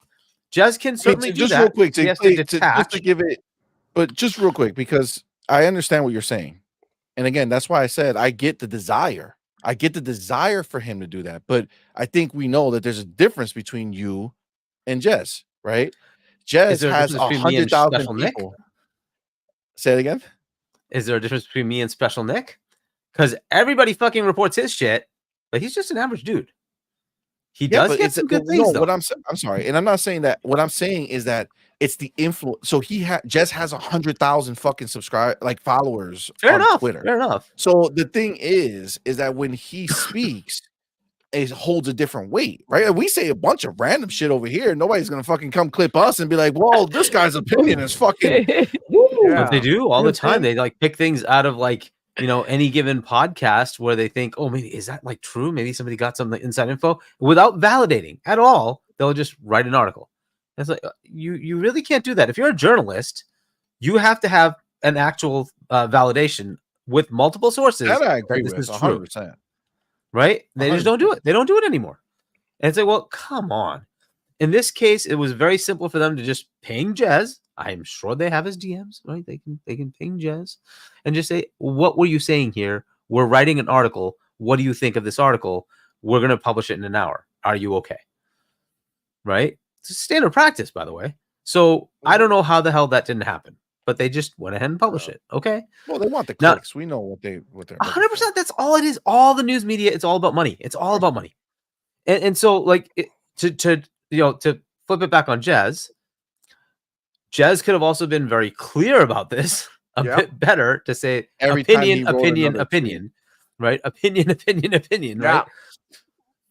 Jez can certainly do just that. real quick He has to detach. just to give it, but just real quick, because I understand what you're saying. And again, that's why I said I get the desire. I get the desire for him to do that. But I think we know that there's a difference between you and Jez, right? Jez has 100,000 people. Say it again. Is there a difference between me and Special Nick? Because everybody fucking reports his shit, but he's just an average dude. He does but get it's some good no. things though. What I'm sorry, and I'm not saying that. What I'm saying is that it's the influence. So Jez has 100,000 fucking followers Fair on enough. Twitter. Fair enough. So the thing is that when he speaks, it holds a different weight, right? We say a bunch of random shit over here. Nobody's gonna fucking come clip us and be like, "Well, this guy's opinion is fucking." But they do all You know the time. They like pick things out of like, you know, any given podcast where they think, oh, maybe is that like true? Maybe somebody got some inside info without validating at all. They'll just write an article. It's like you really can't do that. If you're a journalist, you have to have an actual validation with multiple sources. That I agree this with is true, 100%. right? They just 100%. don't do it. They don't do it anymore. And it's like, well, come on. In this case, it was very simple for them to just ping Jez. I'm sure they have his DMs, right? They can ping Jez and just say, what were you saying here? We're writing an article. What do you think of this article? We're going to publish it in an hour. Are you okay? Right? It's a standard practice, by the way. So I don't know how the hell that didn't happen, but they just went ahead and published it. Okay. Well, they want the Now- clicks. We know what they're 100%. That's all it is. All the news media, it's all about money. It's all about money. And so like to flip it back on Jez could have also been very clear about this a bit better to say Every time he opinion, wrote opinion, another opinion, right? Opinion, opinion, opinion, Yeah. right?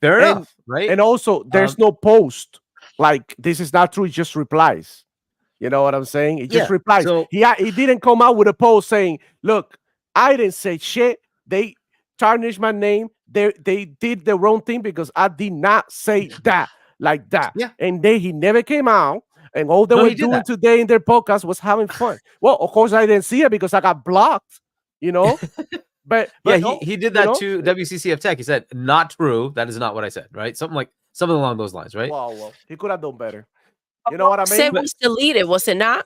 Fair enough, right? And also, there's no post like this is not true. He just replies. You know what I'm saying? He just replies. So, He didn't come out with a post saying, "Look, I didn't say shit. They tarnished my name. They did the wrong thing because I did not say that like that." Yeah. And then he never came out. And all they No, were he did doing that. today in their podcast was having fun. Well, of course, I didn't see it because I got blocked. You know. But yeah, no, he did you that know? to WCCF Tech. He said, "Not true. That is not what I said." Right? Something along those lines, right? Well, he could have done better. You know what I mean? Said was deleted, was it not?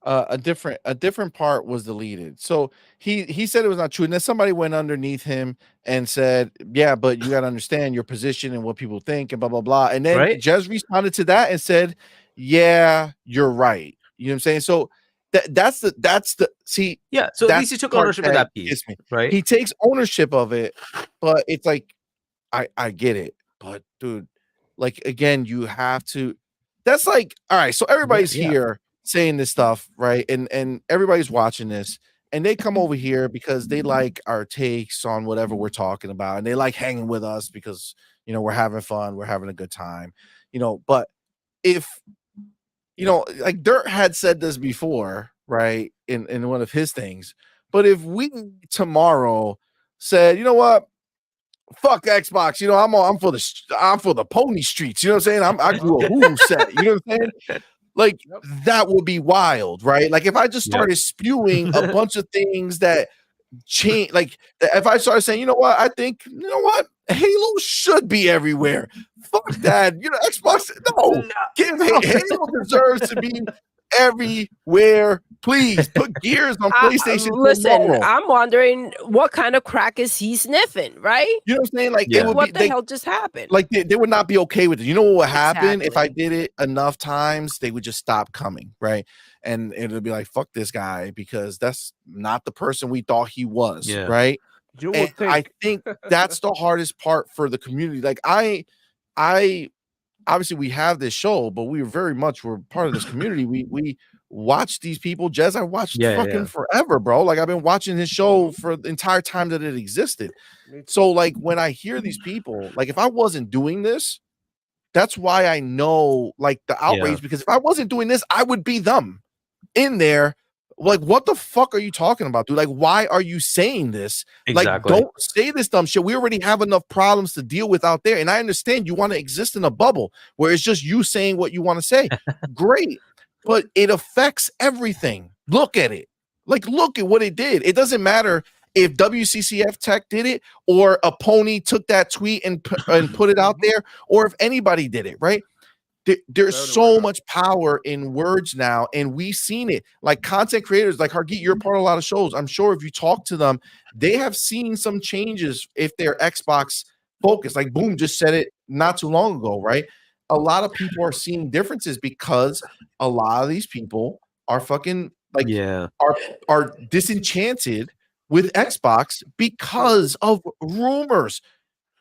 a different part was deleted. So he said it was not true. And then somebody went underneath him and said, "Yeah, but you got to understand your position and what people think and blah blah blah." And then Right. Jez responded to that and said, "Yeah, you're right." You know what I'm saying? So that's the see. Yeah. So at that's least he took the part ownership of that piece, gets me. right? He takes ownership of it, but it's like I get it, but dude, like again, you have to. That's like all right. So everybody's here saying this stuff, right? And everybody's watching this, and they come over here because they like our takes on whatever we're talking about, and they like hanging with us because you know we're having fun, we're having a good time, you know. But if you know, like Dirt had said this before, right? In one of his things. But if we tomorrow said, you know what? Fuck Xbox, you know, I'm for the pony streets, you know what I'm saying? I grew a Hulu set, you know what I'm saying? Like that would be wild, right? Like if I just started spewing a bunch of things that change, like if I started saying, you know what, I think, you know what, Halo should be everywhere. Fuck that, you know, Xbox, no. Halo deserves to be everywhere. Please put Gears on PlayStation. Listen, tomorrow. I'm wondering what kind of crack is he sniffing, right? You know what I'm saying? Like it would What be, the hell just happened? like they would not be okay with it. You know what would happen if I Exactly. did it enough times? They would just stop coming, right? And it would be like, fuck this guy because that's not the person we thought he was, right? You would And think. I think that's the hardest part for the community. Like I obviously we have this show, but we're part of this community. We watch these people. Jez, I watched fucking forever, bro. Like I've been watching his show for the entire time that it existed. So like when I hear these people, like if I wasn't doing this, that's why I know like the outrage, because if I wasn't doing this, I would be them in there. Like, what the fuck are you talking about, dude? Like, why are you saying this? Exactly. Like, don't say this dumb shit. We already have enough problems to deal with out there. And I understand you want to exist in a bubble where it's just you saying what you want to say. Great. But it affects everything. Look at it. Like, look at what it did. It doesn't matter if WCCF Tech did it or a pony took that tweet and put it out there, or if anybody did it, right? There's so much power in words now, and we've seen it. Like content creators, like Hargeet, you're part of a lot of shows. I'm sure if you talk to them, they have seen some changes if they're Xbox focused. Like Boom just said it not too long ago, right? A lot of people are seeing differences because a lot of these people are fucking like are disenchanted with Xbox because of rumors.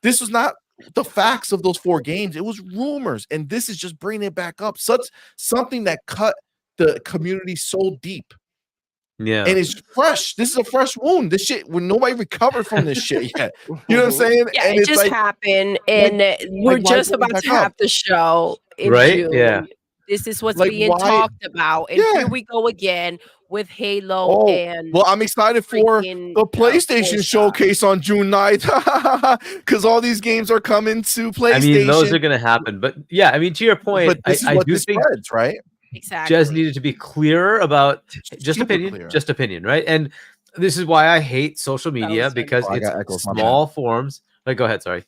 This was not the facts of those 4 games. It was rumors, and this is just bringing it back up. Something that cut the community so deep. Yeah. And it's fresh. This is a fresh wound. This shit, when nobody recovered from this shit yet. You know what I'm saying? Yeah, and it it's just like, happened, and we're why just bring it about back to have up? the show in Right? June. Yeah. This is what's Like, being why? talked about, and Yeah. here we go again with Halo Oh, and well, I'm excited for freaking, the PlayStation Forza. showcase on June 9th because all these games are coming to PlayStation. I mean, those are going to happen. But yeah, I mean, to your point, But this is I what do this think spreads, right? Exactly. Jez needed to be clearer about just Super opinion, clear. just opinion, right? And this is why I hate social media was funny. because Oh, I it's got echoes, my bad. small forms. Like, go ahead, sorry.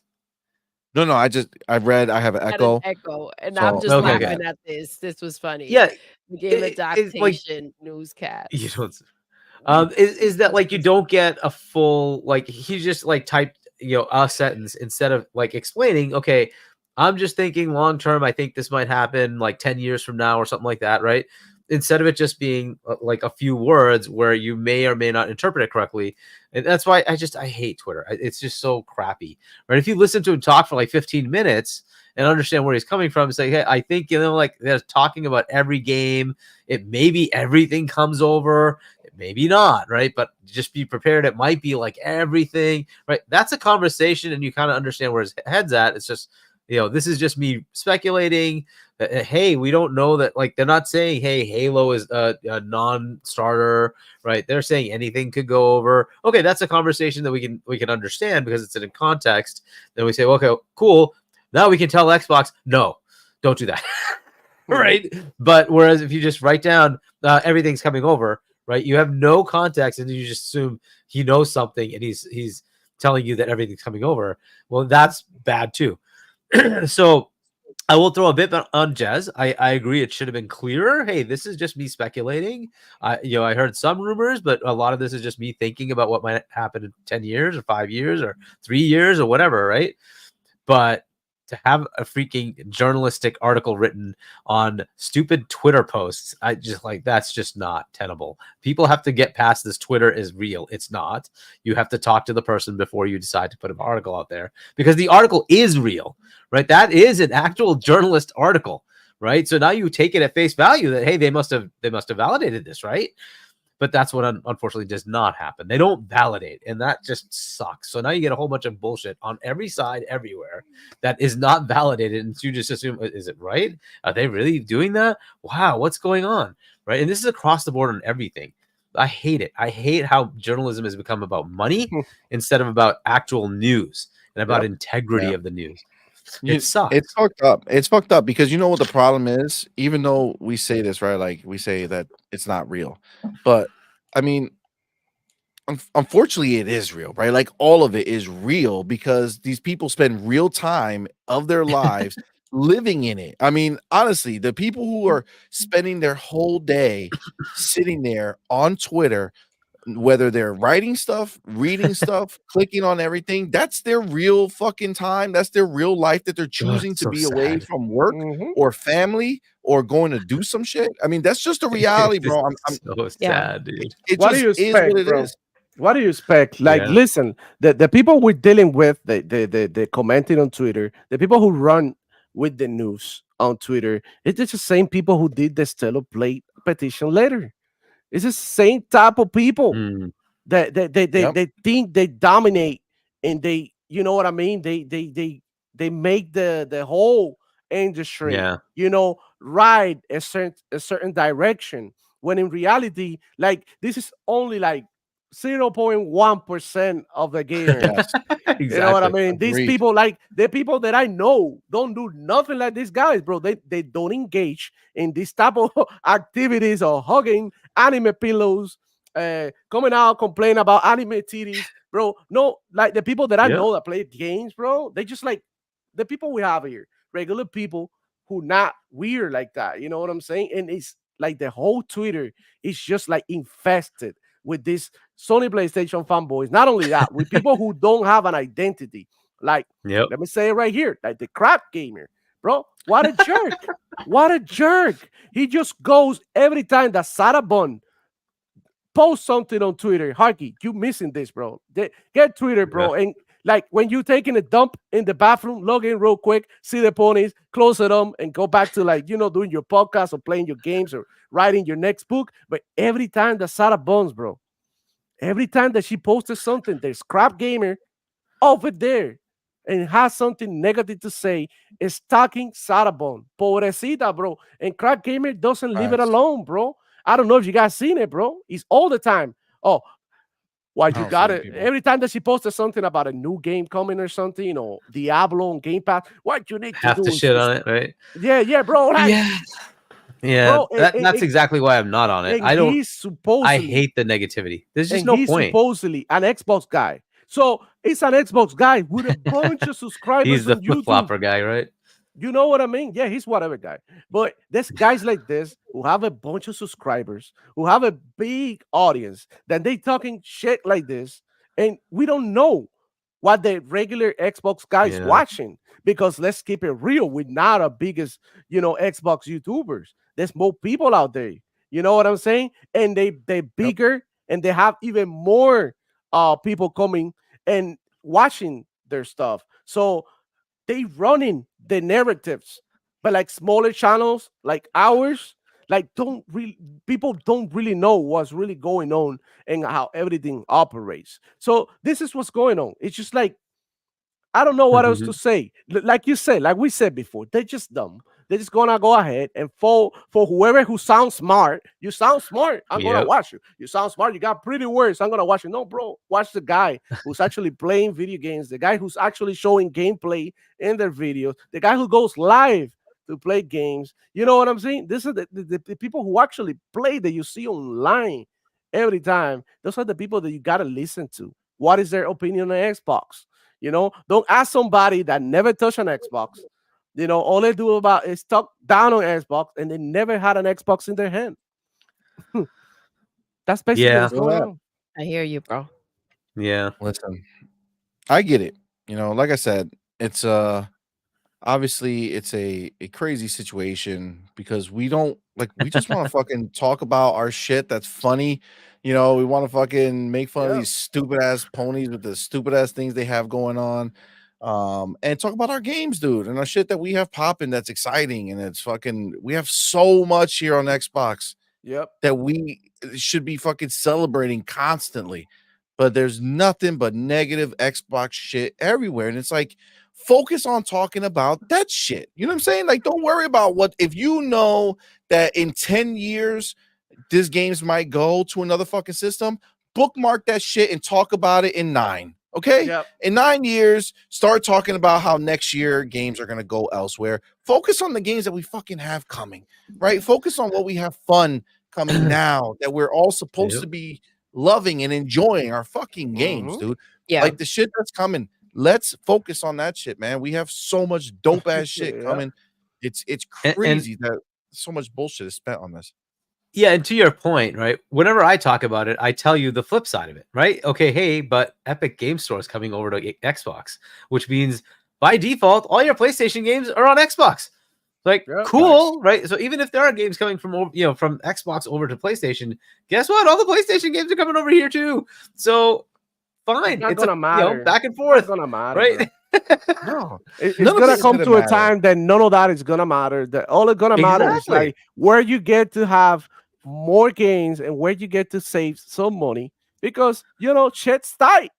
No, I have an Had echo. an echo, and So- I'm just Okay, okay. laughing at this. This was funny. Yeah, The game it's adaptation like- newscast. you don't. Is that like you don't get a full like he just like typed a sentence instead of like explaining? Okay, I'm just thinking long term. I think this might happen like 10 years from now or something like that, right? Instead of it just being like a few words where you may or may not interpret it correctly. And that's why I hate Twitter. It's just so crappy, right? If you listen to him talk for like 15 minutes and understand where he's coming from, say, hey, I think, like they're talking about every game. It maybe everything comes over, maybe not, right? But just be prepared. It might be like everything, right? That's a conversation and you kind of understand where his head's at. It's just, this is just me speculating. Hey, we don't know that. Like, they're not saying, hey, Halo is a non-starter, right? They're saying anything could go over. Okay, that's a conversation that we can understand because it's in context. Then we say, okay, cool. Now we can tell Xbox, no, don't do that, right? But whereas if you just write down everything's coming over, right? You have no context, and you just assume he knows something, and he's telling you that everything's coming over. Well, that's bad too. So I will throw a bit on Jez. I agree it should have been clearer. Hey, this is just me speculating. I heard some rumors, but a lot of this is just me thinking about what might happen in 10 years or 5 years or 3 years or whatever, right? But to have a freaking journalistic article written on stupid Twitter posts, I just like that's just not tenable. People have to get past this. Twitter is real. It's not. You have to talk to the person before you decide to put an article out there because the article is real, right? That is an actual journalist article, right? So now you take it at face value that hey, they must have validated this, right? But that's what unfortunately does not happen. They don't validate, and that just sucks. So now you get a whole bunch of bullshit on every side, everywhere, that is not validated, and you just assume, is it right? Are they really doing that? Wow, what's going on, right? And this is across the board on everything. I hate it. I hate how journalism has become about money instead of about actual news and about integrity of the news. It sucks. It's fucked up. It's fucked up because you know what the problem is? Even though we say this, right? Like we say that it's not real. But I mean, unfortunately, it is real, right? Like all of it is real because these people spend real time of their lives living in it. I mean, honestly, the people who are spending their whole day sitting there on Twitter, whether they're writing stuff, reading stuff, clicking on everything, that's their real fucking time. That's their real life that they're choosing to so be away sad. from work or family or going to do some shit. I mean, that's just a reality, bro. I'm so sad, dude. it What do just you is expect, what it bro? is. What do you expect? Like, Yeah. listen, the people we're dealing with, the commenting on Twitter, the people who run with the news on Twitter, it's just the same people who did the Stellar Blade petition letter. It's the same type of people Mm, that Yep. they think they dominate, and they, you know what I mean? They make the whole industry, yeah. ride a certain direction. When in reality, like this is only like 0.1% of the gamers. Yes. Exactly. You know what I mean? These Agreed. people, like the people that I know, don't do nothing like these guys, bro. They don't engage in this type of activities or hugging anime pillows, coming out complaining about anime titties, bro. No, like the people that I Yeah. know that play games, bro. They just like the people we have here, regular people who not weird like that. You know what I'm saying? And it's like the whole Twitter is just like infested with this Sony PlayStation fanboys. Not only that, with people who don't have an identity. Like, Yep. let me say it right here, like the crap gamer, bro. What a jerk! What a jerk! He just goes every time that Sarah Bun posts something on Twitter. Harky, you missing this, bro? Get Twitter, bro, and Like when you taking a dump in the bathroom, log in real quick, see the ponies, close it up, and go back to like doing your podcast or playing your games or writing your next book. But every time that Sarah Bones, bro, every time that she posted something, there's Crap Gamer over there and has something negative to say, is talking Sarabon. Pobrecita, bro. And Crack Gamer doesn't leave it alone, bro. I don't know if you guys seen it, bro. It's all the time. Oh, why you got it? Every time that she posted something about a new game coming or something, Diablo on Game Pass, what you need to have do to is shit on it, right? Yeah, bro. Like, yeah. bro, That's exactly why I'm not on it. I hate the negativity. There's just no he's point. Supposedly an Xbox guy. So it's an Xbox guy with a bunch of subscribers. He's the on YouTube. flip-flopper guy, right? You know what I mean? Yeah, he's whatever guy. But there's guys like this who have a bunch of subscribers, who have a big audience, that they talking shit like this, and we don't know what the regular Xbox guys watching. Because let's keep it real, we're not the biggest, Xbox YouTubers. There's more people out there. You know what I'm saying? And they're bigger, and they have even more people coming and watching their stuff. So they running the narratives, but like smaller channels like ours, like people don't really know what's really going on and how everything operates. So this is what's going on. It's just like, I don't know what else to say. Like you said, like we said before, they're just dumb. They're just gonna go ahead and for whoever who sounds smart. You sound smart, I'm gonna watch you. You sound smart, you got pretty words, I'm gonna watch you. No, bro, watch the guy who's actually playing video games, the guy who's actually showing gameplay in their videos, the guy who goes live to play games. You know what I'm saying? This is the people who actually play that you see online every time. Those are the people that you gotta listen to. What is their opinion on Xbox? Don't ask somebody that never touched an Xbox. All they do about is talk down on Xbox, and they never had an Xbox in their hand. That's basically what's going on. I hear you, bro. Yeah. Listen, I get it. Like I said, it's obviously it's a crazy situation because we just want to fucking talk about our shit that's funny. We want to fucking make fun of these stupid ass ponies with the stupid ass things they have going on. And talk about our games, dude, and our shit that we have popping that's exciting, and it's fucking, we have so much here on Xbox that we should be fucking celebrating constantly, but there's nothing but negative Xbox shit everywhere, and it's like, focus on talking about that shit. You know what I'm saying? Like, don't worry about if you know that in 10 years this games might go to another fucking system, bookmark that shit and talk about it in 9. Okay. In 9 years, start talking about how next year games are going to go elsewhere. Focus on the games that we fucking have coming, right? Focus on what we have fun coming now that we're all supposed to be loving and enjoying our fucking games, dude. Yeah. Like the shit that's coming. Let's focus on that shit, man. We have so much dope ass shit coming. It's crazy that so much bullshit is spent on this. Yeah, and to your point, right? Whenever I talk about it, I tell you the flip side of it, right? Okay, hey, but Epic Game Store is coming over to Xbox, which means by default, all your PlayStation games are on Xbox. Like, cool, right? So even if there are games coming from from Xbox over to PlayStation, guess what? All the PlayStation games are coming over here too. So fine, it's gonna matter. Back and forth. It's gonna matter, right? No, it's gonna come to a time that none of that is gonna matter. That all it's gonna matter is like where you get to have more games and where you get to save some money, because shit's tight.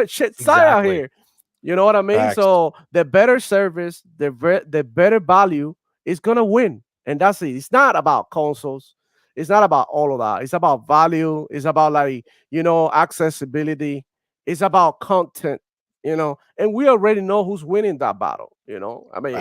Shit's tight out here. You know what I mean? Facts. So the better service, the better value is gonna win, and that's it. It's not about consoles. It's not about all of that. It's about value. It's about accessibility. It's about content. And we already know who's winning that battle. I mean,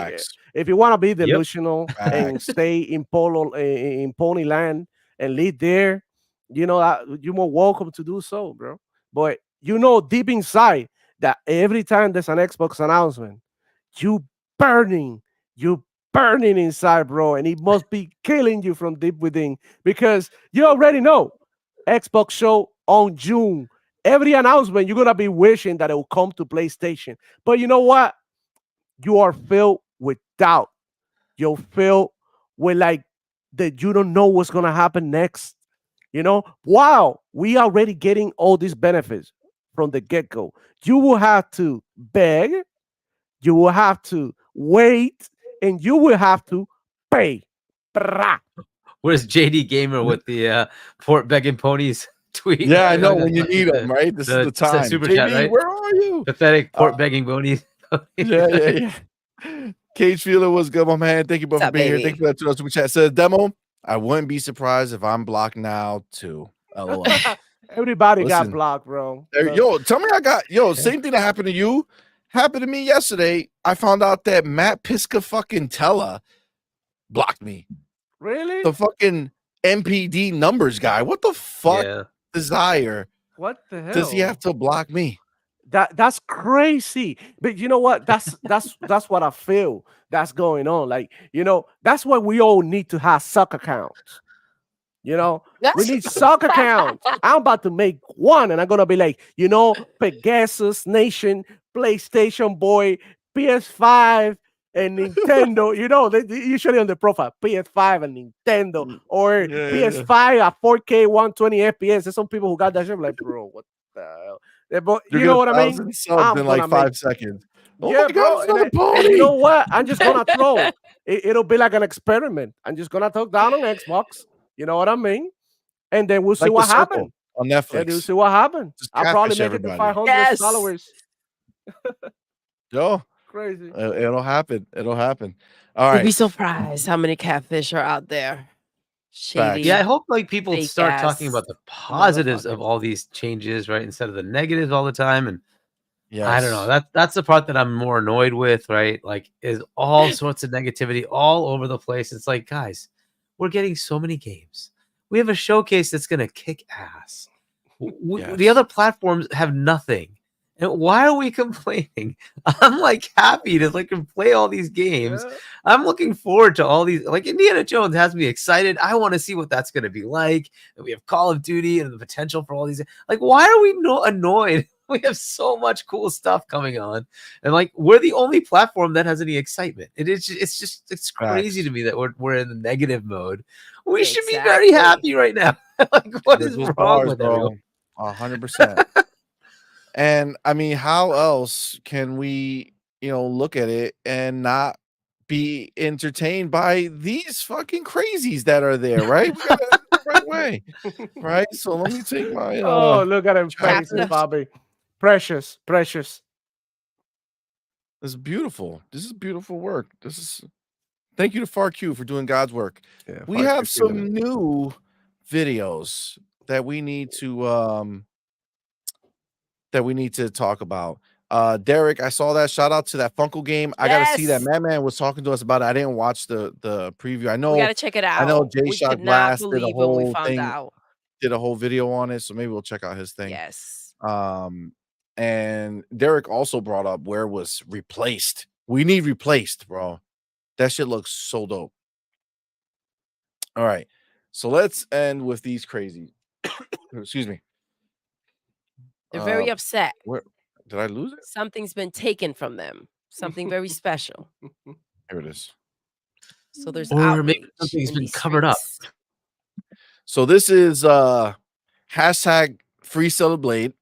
if you want to be delusional and stay in Ponyland and live there, you're more welcome to do so, bro. But deep inside that every time there's an Xbox announcement, you burning inside, bro, and it must be killing you from deep within, because you already know Xbox show on June. Every announcement, you're gonna be wishing that it will come to PlayStation. But you know what? You are filled with doubt. You're filled with that you don't know what's gonna happen next. Wow, we already getting all these benefits from the get-go. You will have to beg, you will have to wait, and you will have to pay. Where's JD Gamer with the port begging ponies tweet? Yeah, I know when you need them, right? This is the time. Super JB, chat, right? where are you? Pathetic port begging ponies. Yeah. Cage Feeler was good, my man. Thank you both What's for up, being here. baby? Thank you for that $2 super chat. Says demo. I wouldn't be surprised if I'm blocked now too. LOL. Everybody got Listen, blocked, bro. Yo, tell me same thing that happened to you happened to me yesterday. I found out that Matt Pisca fucking Tella blocked me. Really? The fucking MPD numbers guy. What the fuck Yeah. desire What the hell? does he have to block me? That's crazy. But you know what? That's what I feel that's going on. Like, that's why we all need to have suck accounts. We need suck accounts. I'm about to make one, and I'm gonna be like, Pegasus Nation, PlayStation Boy, PS5, and Nintendo. They usually on the profile, PS5 and Nintendo, or PS5 at 4K 120 FPS. There's some people who got that shit. I'm like, bro, what the hell? But you know what I mean? Subs in like 5 seconds. Oh Yeah, my God, bro. And you know what? I'm just gonna throw. It'll be like an experiment. I'm just gonna talk down on Xbox. You know what I mean? And then we'll see Like what The Circle happens. on Netflix. And we'll see what happens. Just I'll probably catfish make it to everybody. 500 followers. Yo, Crazy. it'll happen. It'll happen. All You'd right. be surprised how many catfish are out there. Shady. Yeah, I hope people fake start ass talking about the positives of all these changes, right? Instead of the negatives all the time. And I don't know. That's the part that I'm more annoyed with, right? Like, is all sorts of negativity all over the place. It's like, guys, we're getting so many games. We have a showcase that's gonna kick ass. The other platforms have nothing. And why are we complaining? I'm like happy to play all these games. Yeah. I'm looking forward to all these. Like Indiana Jones has me excited. I want to see what that's going to be like. And we have Call of Duty and the potential for all these. Like, why are we annoyed? We have so much cool stuff coming on, and we're the only platform that has any excitement. It's crazy to me that we're in the negative mode. We should be very happy right now. What is wrong with everyone? 100%. And I mean, how else can we, look at it and not be entertained by these fucking crazies that are there, right? We gotta do it the right way, right? So let me take my. Oh, look at him faces, Bobby. Precious. This is beautiful. This is beautiful work. Thank you to FarQ for doing God's work. Yeah, we have some new videos that we need to talk about. Derek, I saw that. Shout out to that Funko game. I gotta see that. Madman was talking to us about it. I didn't watch the preview. I know we gotta check it out. I know Jay Shot Glass did a whole thing, did a whole video on it, so maybe we'll check out his thing. Yes. And Derek also brought up where was replaced. We need replaced, bro. That shit looks so dope. All right, so let's end with these crazy. Excuse me. They're very upset. Where did I lose it? Something's been taken from them. Something very special. Here it is. So there's maybe something's been covered up. So this is hashtag Free Stellar Blade.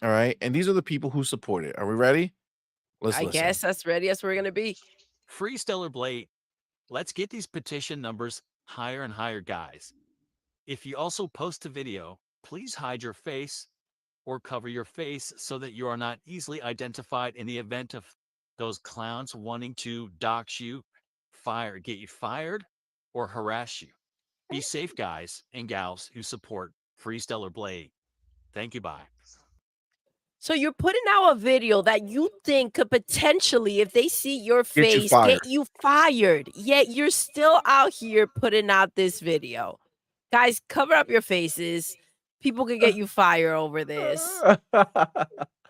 All right, and these are the people who support it. Are we ready? I guess that's ready as we're gonna be. Free Stellar Blade. Let's get these petition numbers higher and higher, guys. If you also post a video, please hide your face or cover your face so that you are not easily identified in the event of those clowns wanting to dox you, get you fired, or harass you. Be safe, guys and gals who support Free Stellar Blade. Thank you, bye. So you're putting out a video that you think could potentially, if they see your face, get you fired. Yet you're still out here putting out this video. Guys, cover up your faces. People can get you fired over this.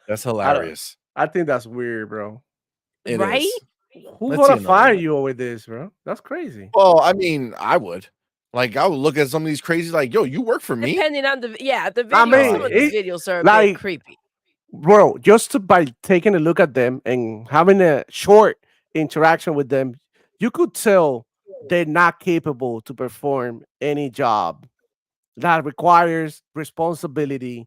That's hilarious. I think that's weird, bro. Right? Who's gonna fire you over this, bro? That's crazy. Well, I mean, I would. I would look at some of these crazy, yo, you work for me? Depending on the video, some of these videos are a bit creepy. Bro, just by taking a look at them and having a short interaction with them, you could tell they're not capable to perform any job that requires responsibility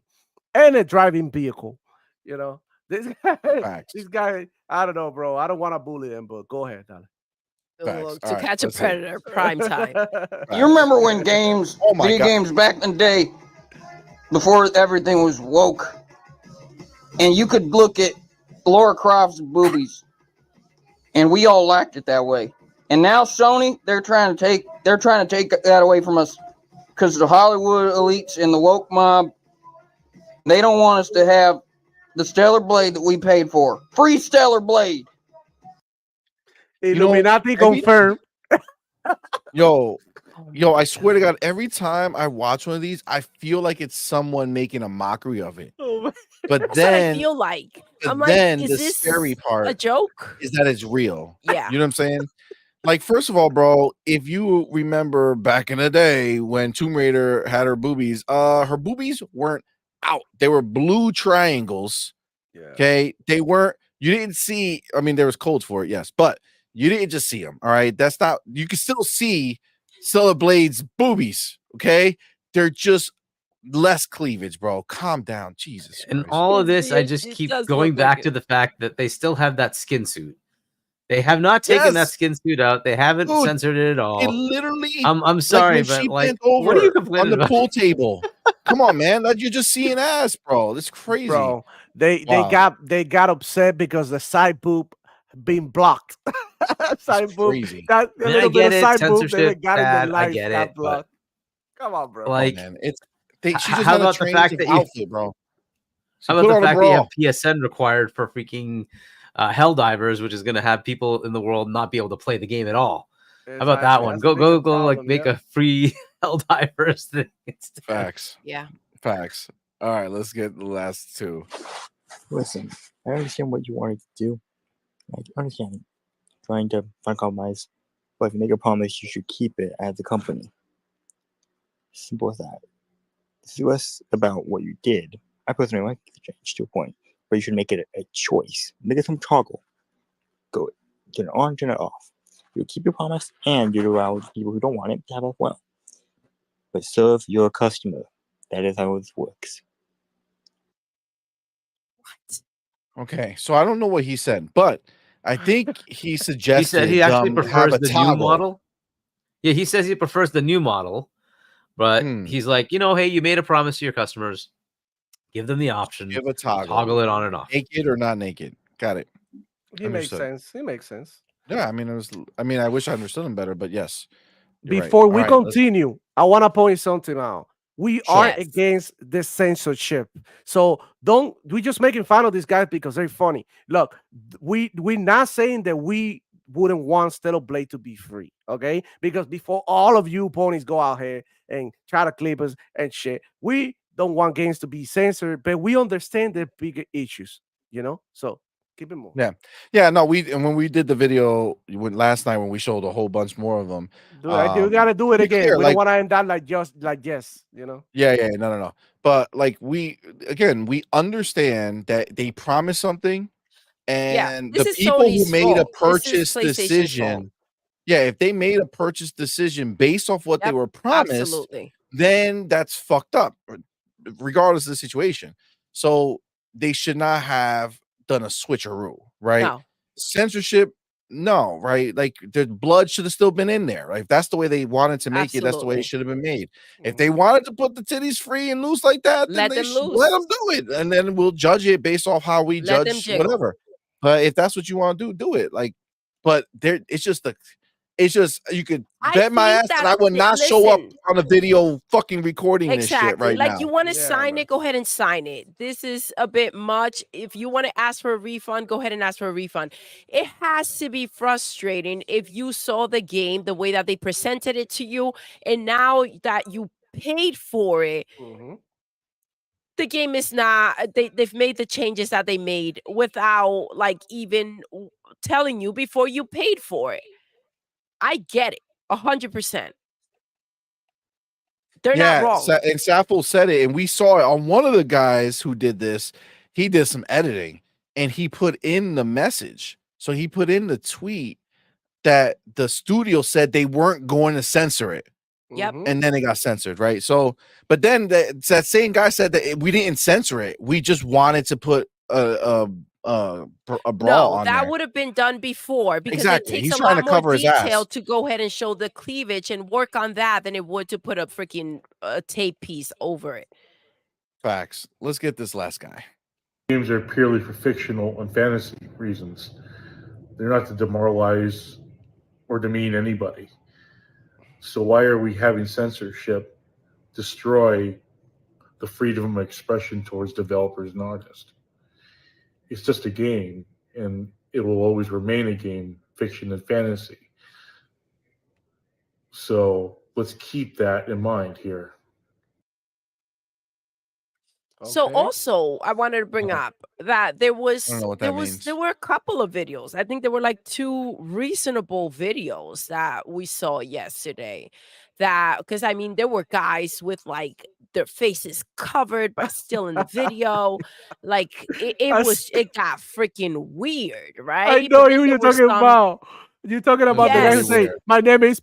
and a driving vehicle. You know, this guy, Facts. this guy, I don't know, bro. I don't want to bully him, but go ahead, Dale. Facts. To All right, catch a let's see. predator, prime time. You remember when games, Oh my video God. games back in the day, before everything was woke, and you could look at Laura Croft's boobies, and we all liked it that way. And now Sony, they're trying to take that away from us because the Hollywood elites and the woke mob, they don't want us to have the Stellar Blade that we paid for. Free Stellar Blade. Illuminati confirmed. Yo, I swear to God, every time I watch one of these, I feel like it's someone making a mockery of it. But That's then, what I feel like. but I'm like, then is the this scary a part joke? is that it's real. Yeah. You know what I'm saying? Like, first of all, bro, if you remember back in the day when Tomb Raider had her boobies weren't out. They were blue triangles. Yeah. Okay. They weren't, you didn't see, I mean, there was codes for it, yes, but you didn't just see them. All right. That's not, you can still see Stellar Blade's boobies. Okay. They're just less cleavage, bro. Calm down. Jesus And Christ. all of this, I It- just it keep does going look like back to it. the fact that they still have that skin suit. They have not taken that Yes. skin suit out. They haven't Dude, censored it at It all. literally, I'm sorry, when but she like, bent over what are you on complaining the about? pool table. Come on, man. That you're just seeing ass, bro. That's crazy. Bro, they Wow. got upset because the side boob being blocked. Side boob, crazy. that a I mean, I little bit get of it. side boob that they Censorship, got in bad. the I life get got it. But blocked. Come on, bro. Come like, on, man. It's she just how had a about the fact that transitive you, outfit, bro. She how put about on the a fact that you bra. have PSN required for freaking Helldivers, which is going to have people in the world not be able to play the game at all? How about that one? That's a Go, bigger like problem, make yeah. a free Helldivers thing. instead. Facts. Yeah. Facts. All right, let's get the last two. Listen, I understand what you wanted to do. I understand trying to find compromise, but if you make a promise, you should keep it as a company. Simple as that. This is less about what you did. I personally like the change to a point, but you should make it a choice. Make it some toggle. Go turn it on, turn it off. You keep your promise, and you allow people who don't want it to have it well. But serve your customer. That is how this works. Okay, so I don't know what he said, but I think he suggested He said he actually have prefers a the new toggle. model. Yeah, he says he prefers the new model, but he's like, hey, you made a promise to your customers. Give them the option. Give a toggle. It on and off. Naked or not naked. Got it. He makes Understood. sense. He makes sense. Yeah, I mean, I wish I understood him better, but yes. you're right. Before All we right, let's- continue, I want to point something out. We Sure. aren't Yes. against the censorship. So we just making fun of these guys because they're funny. Look, we're not saying that we wouldn't want Stellar Blade to be free, okay? Because before all of you ponies go out here and try to clip us and shit, we don't want games to be censored, but we understand the bigger issues, So keep it moving. Yeah, no, when we did the video last night when we showed a whole bunch more of them. Dude, you gotta do it be again. clear, We like- don't want to end that like yes, Yeah, no. But like we understand that they promised something, and this the is people Sony's who made a fault. This is purchase PlayStation's decision, fault. yeah, if they made a purchase decision based off what they Yep, were promised, Absolutely. then that's fucked up, regardless of the situation. So they should not have done a switcheroo, right? No. Censorship, no, right? Like the blood should have still been in there. Right? If that's the way they wanted to make it, that's the way Absolutely. it should have been made. If they wanted to put the titties free and loose like that, then Let they them should let them loose. do it, and then we'll judge it based off how we Let them judge jiggle. whatever. But if that's what you want to do, do it. Like, but there, it's just you could I bet my think ass that that- I would not show up listen. on a video fucking recording this shit Exactly. right Like now. you want to Yeah, sign man. it, go ahead and sign it. This is a bit much. If you want to ask for a refund, go ahead and ask for a refund. It has to be frustrating if you saw the game the way that they presented it to you, and now that you paid for it, the game is not. They've made the changes that they made without like even telling you before you paid for it. I get it, 100%. They're not wrong. And Saffold said it, and we saw it on one of the guys who did this. He did some editing, and he put in the message. So he put in the tweet that the studio said they weren't going to censor it, Yep. and then it got censored, right? So, but then that same guy said that we didn't censor it. We just wanted to put brawl No, on that there. would have been done before because Exactly. it takes He's a trying lot to more cover his detail ass. to go ahead and show the cleavage and work on that than it would to put a freaking tape piece over it. Facts. Let's get this last guy. Games are purely for fictional and fantasy reasons. They're not to demoralize or demean anybody. So why are we having censorship destroy the freedom of expression towards developers and artists? It's just a game, and it will always remain a game, fiction and fantasy. So let's keep that in mind here. So Okay. also, I wanted to bring up that there I don't was know what there that was means. there were a couple of videos. I think there were like 2 reasonable videos that we saw yesterday. That because I mean there were guys with like their faces covered but still in the video. Like it got freaking weird, I right? know But then who there you're were talking some about. You're talking about the guy who yes. say, "My name is."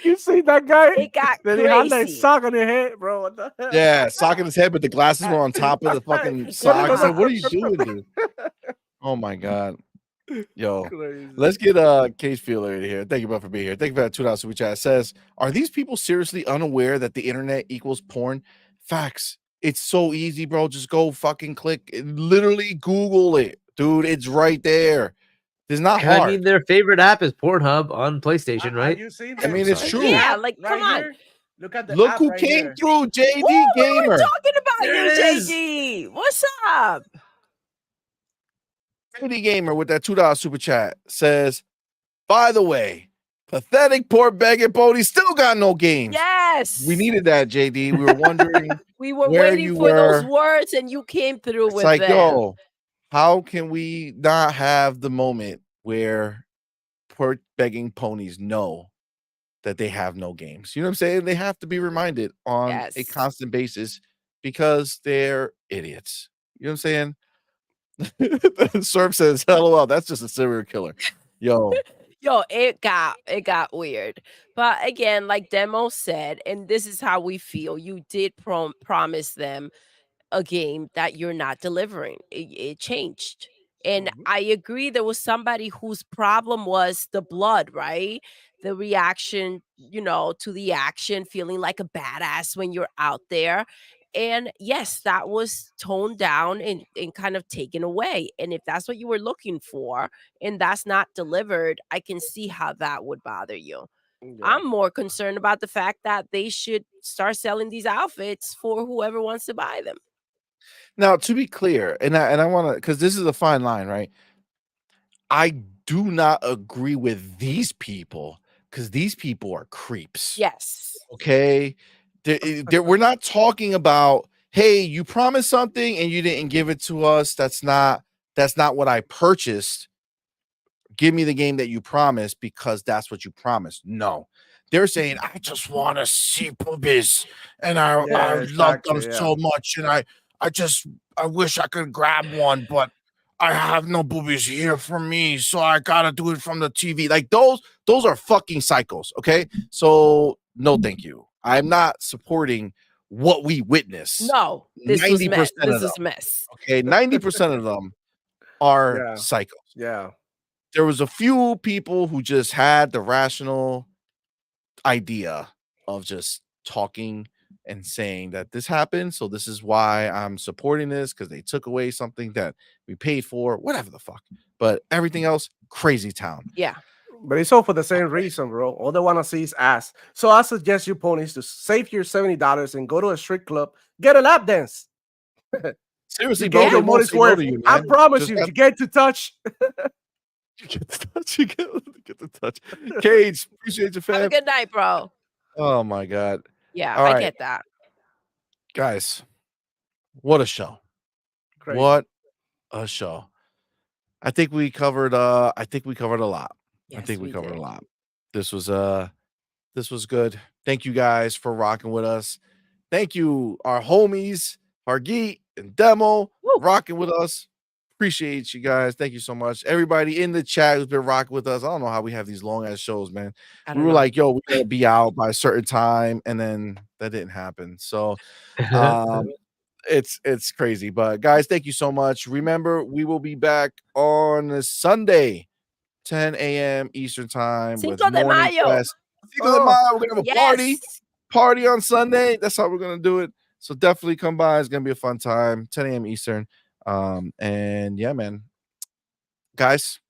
You see that guy? It got Then he had that crazy. sock on his head, bro. What the hell? Yeah, sock in his head, but the glasses were on top of the fucking sock. I said, "What are you doing, dude?" Oh my god, yo. Crazy. Let's get Cage Feeler in here. Thank you, bud, for being here. Thank you for that $2 super chat. It says, are these people seriously unaware that the internet equals porn? Facts. It's so easy, bro. Just go fucking click. Literally Google it, dude. It's right there. It's not hard. I mean, their favorite app is Pornhub on PlayStation, right? You seen I mean, it's the true. Yeah, app like right come on. here? Look at the Look app who right came here. through, JD Woo, we Gamer. were talking about There you, it is. JD. What's up? JD Gamer with that $2 super chat says, by the way, pathetic poor begging pony still got no games. Yes. We needed that, JD. We were wondering We were where waiting you for those were. words and you came through It's with like, them. yo, how can we not have the moment where poor begging ponies know that they have no games? You know what I'm saying? They have to be reminded on a Yes. constant basis because they're idiots. You know what I'm saying? Serb says, LOL, that's just a serial killer. Yo, Yo, it got weird. But again, like Demo said, and this is how we feel, you did promise them a game that you're not delivering. It changed. And I agree there was somebody whose problem was the blood, right? The reaction, to the action, feeling like a badass when you're out there. And yes, that was toned down and kind of taken away. And if that's what you were looking for and that's not delivered, I can see how that would bother you. I'm more concerned about the fact that they should start selling these outfits for whoever wants to buy them. now to be clear, and I want to, because this is a fine line, right? I do not agree with these people because these people are creeps. Yes. Okay. We're not talking about, hey, you promised something and you didn't give it to us. That's not what I purchased. Give me the game that you promised because that's what you promised. No, they're saying, I just want to see boobies and I love them so much. And I wish I could grab one, but I have no boobies here for me. So I got to do it from the TV. Like those are fucking psychos. Okay. So no, thank you. I'm not supporting what we witness. No, this was 90% mess. This of is them. mess. Okay. 90% of them are psychos. Yeah. There was a few people who just had the rational idea of just talking and saying that this happened. So this is why I'm supporting this because they took away something that we paid for, whatever the fuck. But everything else, crazy town. Yeah. But it's all for the same reason, bro. All they want to see is ass. So I suggest you ponies to save your $70 and go to a strip club, get a lap dance. Seriously, You bro, get they your won't money's say no worth. to you, I man. promise Just you, got- you get to touch. You get the touch. You get the touch. Cage, appreciate you, Have a fam. good night, bro. Oh my god, Yeah, All I right. get that. guys, what a show! Crazy. What a show! I think we covered. a lot. Yes, I think we covered did. a lot. This was good. Thank you guys for rocking with us. Thank you, our homies, Hargeet and Demo, Woo. rocking with us. Appreciate you guys. Thank you so much. Everybody in the chat who's been rocking with us. I don't know how we have these long ass shows, man. I We don't were know. like, yo, we gotta be out by a certain time, and then that didn't happen. So it's crazy. But guys, thank you so much. Remember, we will be back on Sunday, 10 a.m. Eastern time with Cinco de Morning Mayo. Quest. Cinco de Mayo. We're gonna have a Yes. party on Sunday. That's how we're gonna do it. So definitely come by. It's gonna be a fun time. 10 a.m. Eastern. And yeah, man. Guys,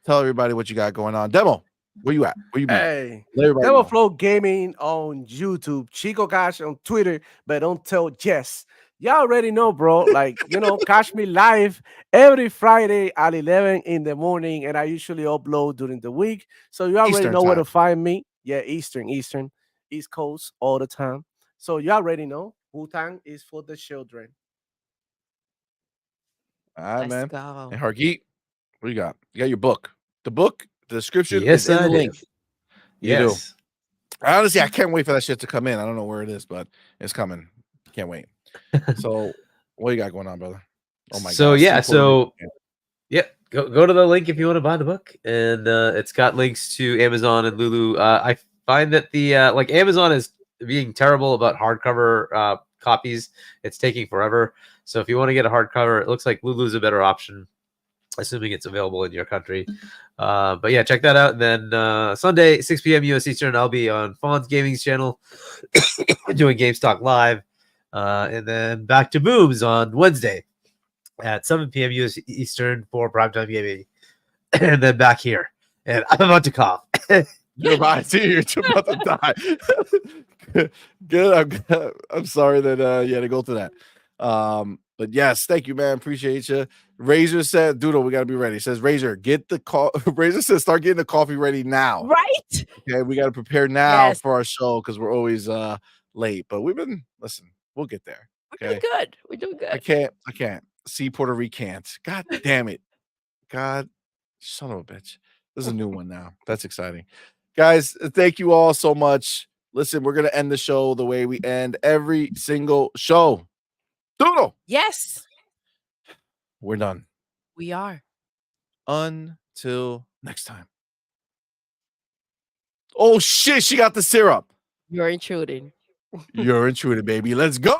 tell everybody what you got going on. Demo, where you at? Where you be? Hey, Let everybody Demo know. Flow Gaming on YouTube, Chico Cash on Twitter, but don't tell Jess. Y'all already know, bro. Like, catch me live every Friday at 11 in the morning, and I usually upload during the week. So you already Eastern know where time. to find me. Yeah, Eastern, East Coast all the time. So you already know. Wu-Tang is for the children. All right, Let's man. go. And Hargeet, what you got? You got your book. The book, the description Yes, is in I the do. link. You do. Yes. Honestly, I can't wait for that shit to come in. I don't know where it is, but it's coming. Can't wait. So, what you got going on, brother? Oh my So god. yeah, see Puerto so yeah, go to the link if you want to buy the book, and it's got links to Amazon and Lulu. I find that the like Amazon is being terrible about hardcover copies. It's taking forever. So if you want to get a hardcover, it looks like Lulu's a better option, assuming it's available in your country. But yeah, check that out. And then Sunday, 6 p.m. US Eastern, I'll be on Fawn's Gaming's channel doing GameStop Live. And then back to Booms on Wednesday at 7 p.m. US Eastern for Primetime Gaming. And then back here. And I'm about to cough. You're about to die. Good. I'm sorry that you had to go through that. But yes, thank you, man. Appreciate you. Razor said, Doodle, we gotta be ready. Says Razor, get the call. Razor says, start getting the coffee ready now. Right? Okay, we gotta prepare now Yes. for our show because we're always late. But listen, we'll get there. We're doing good. We're doing good. I can't see Puerto Rican. God damn it. God, son of a bitch. There's a new one now. That's exciting. Guys, thank you all so much. Listen, we're gonna end the show the way we end every single show. Doodle. Yes, We're done. we are. Until next time. Oh shit, she got the syrup. You're intruding. You're intruded, baby. Let's go.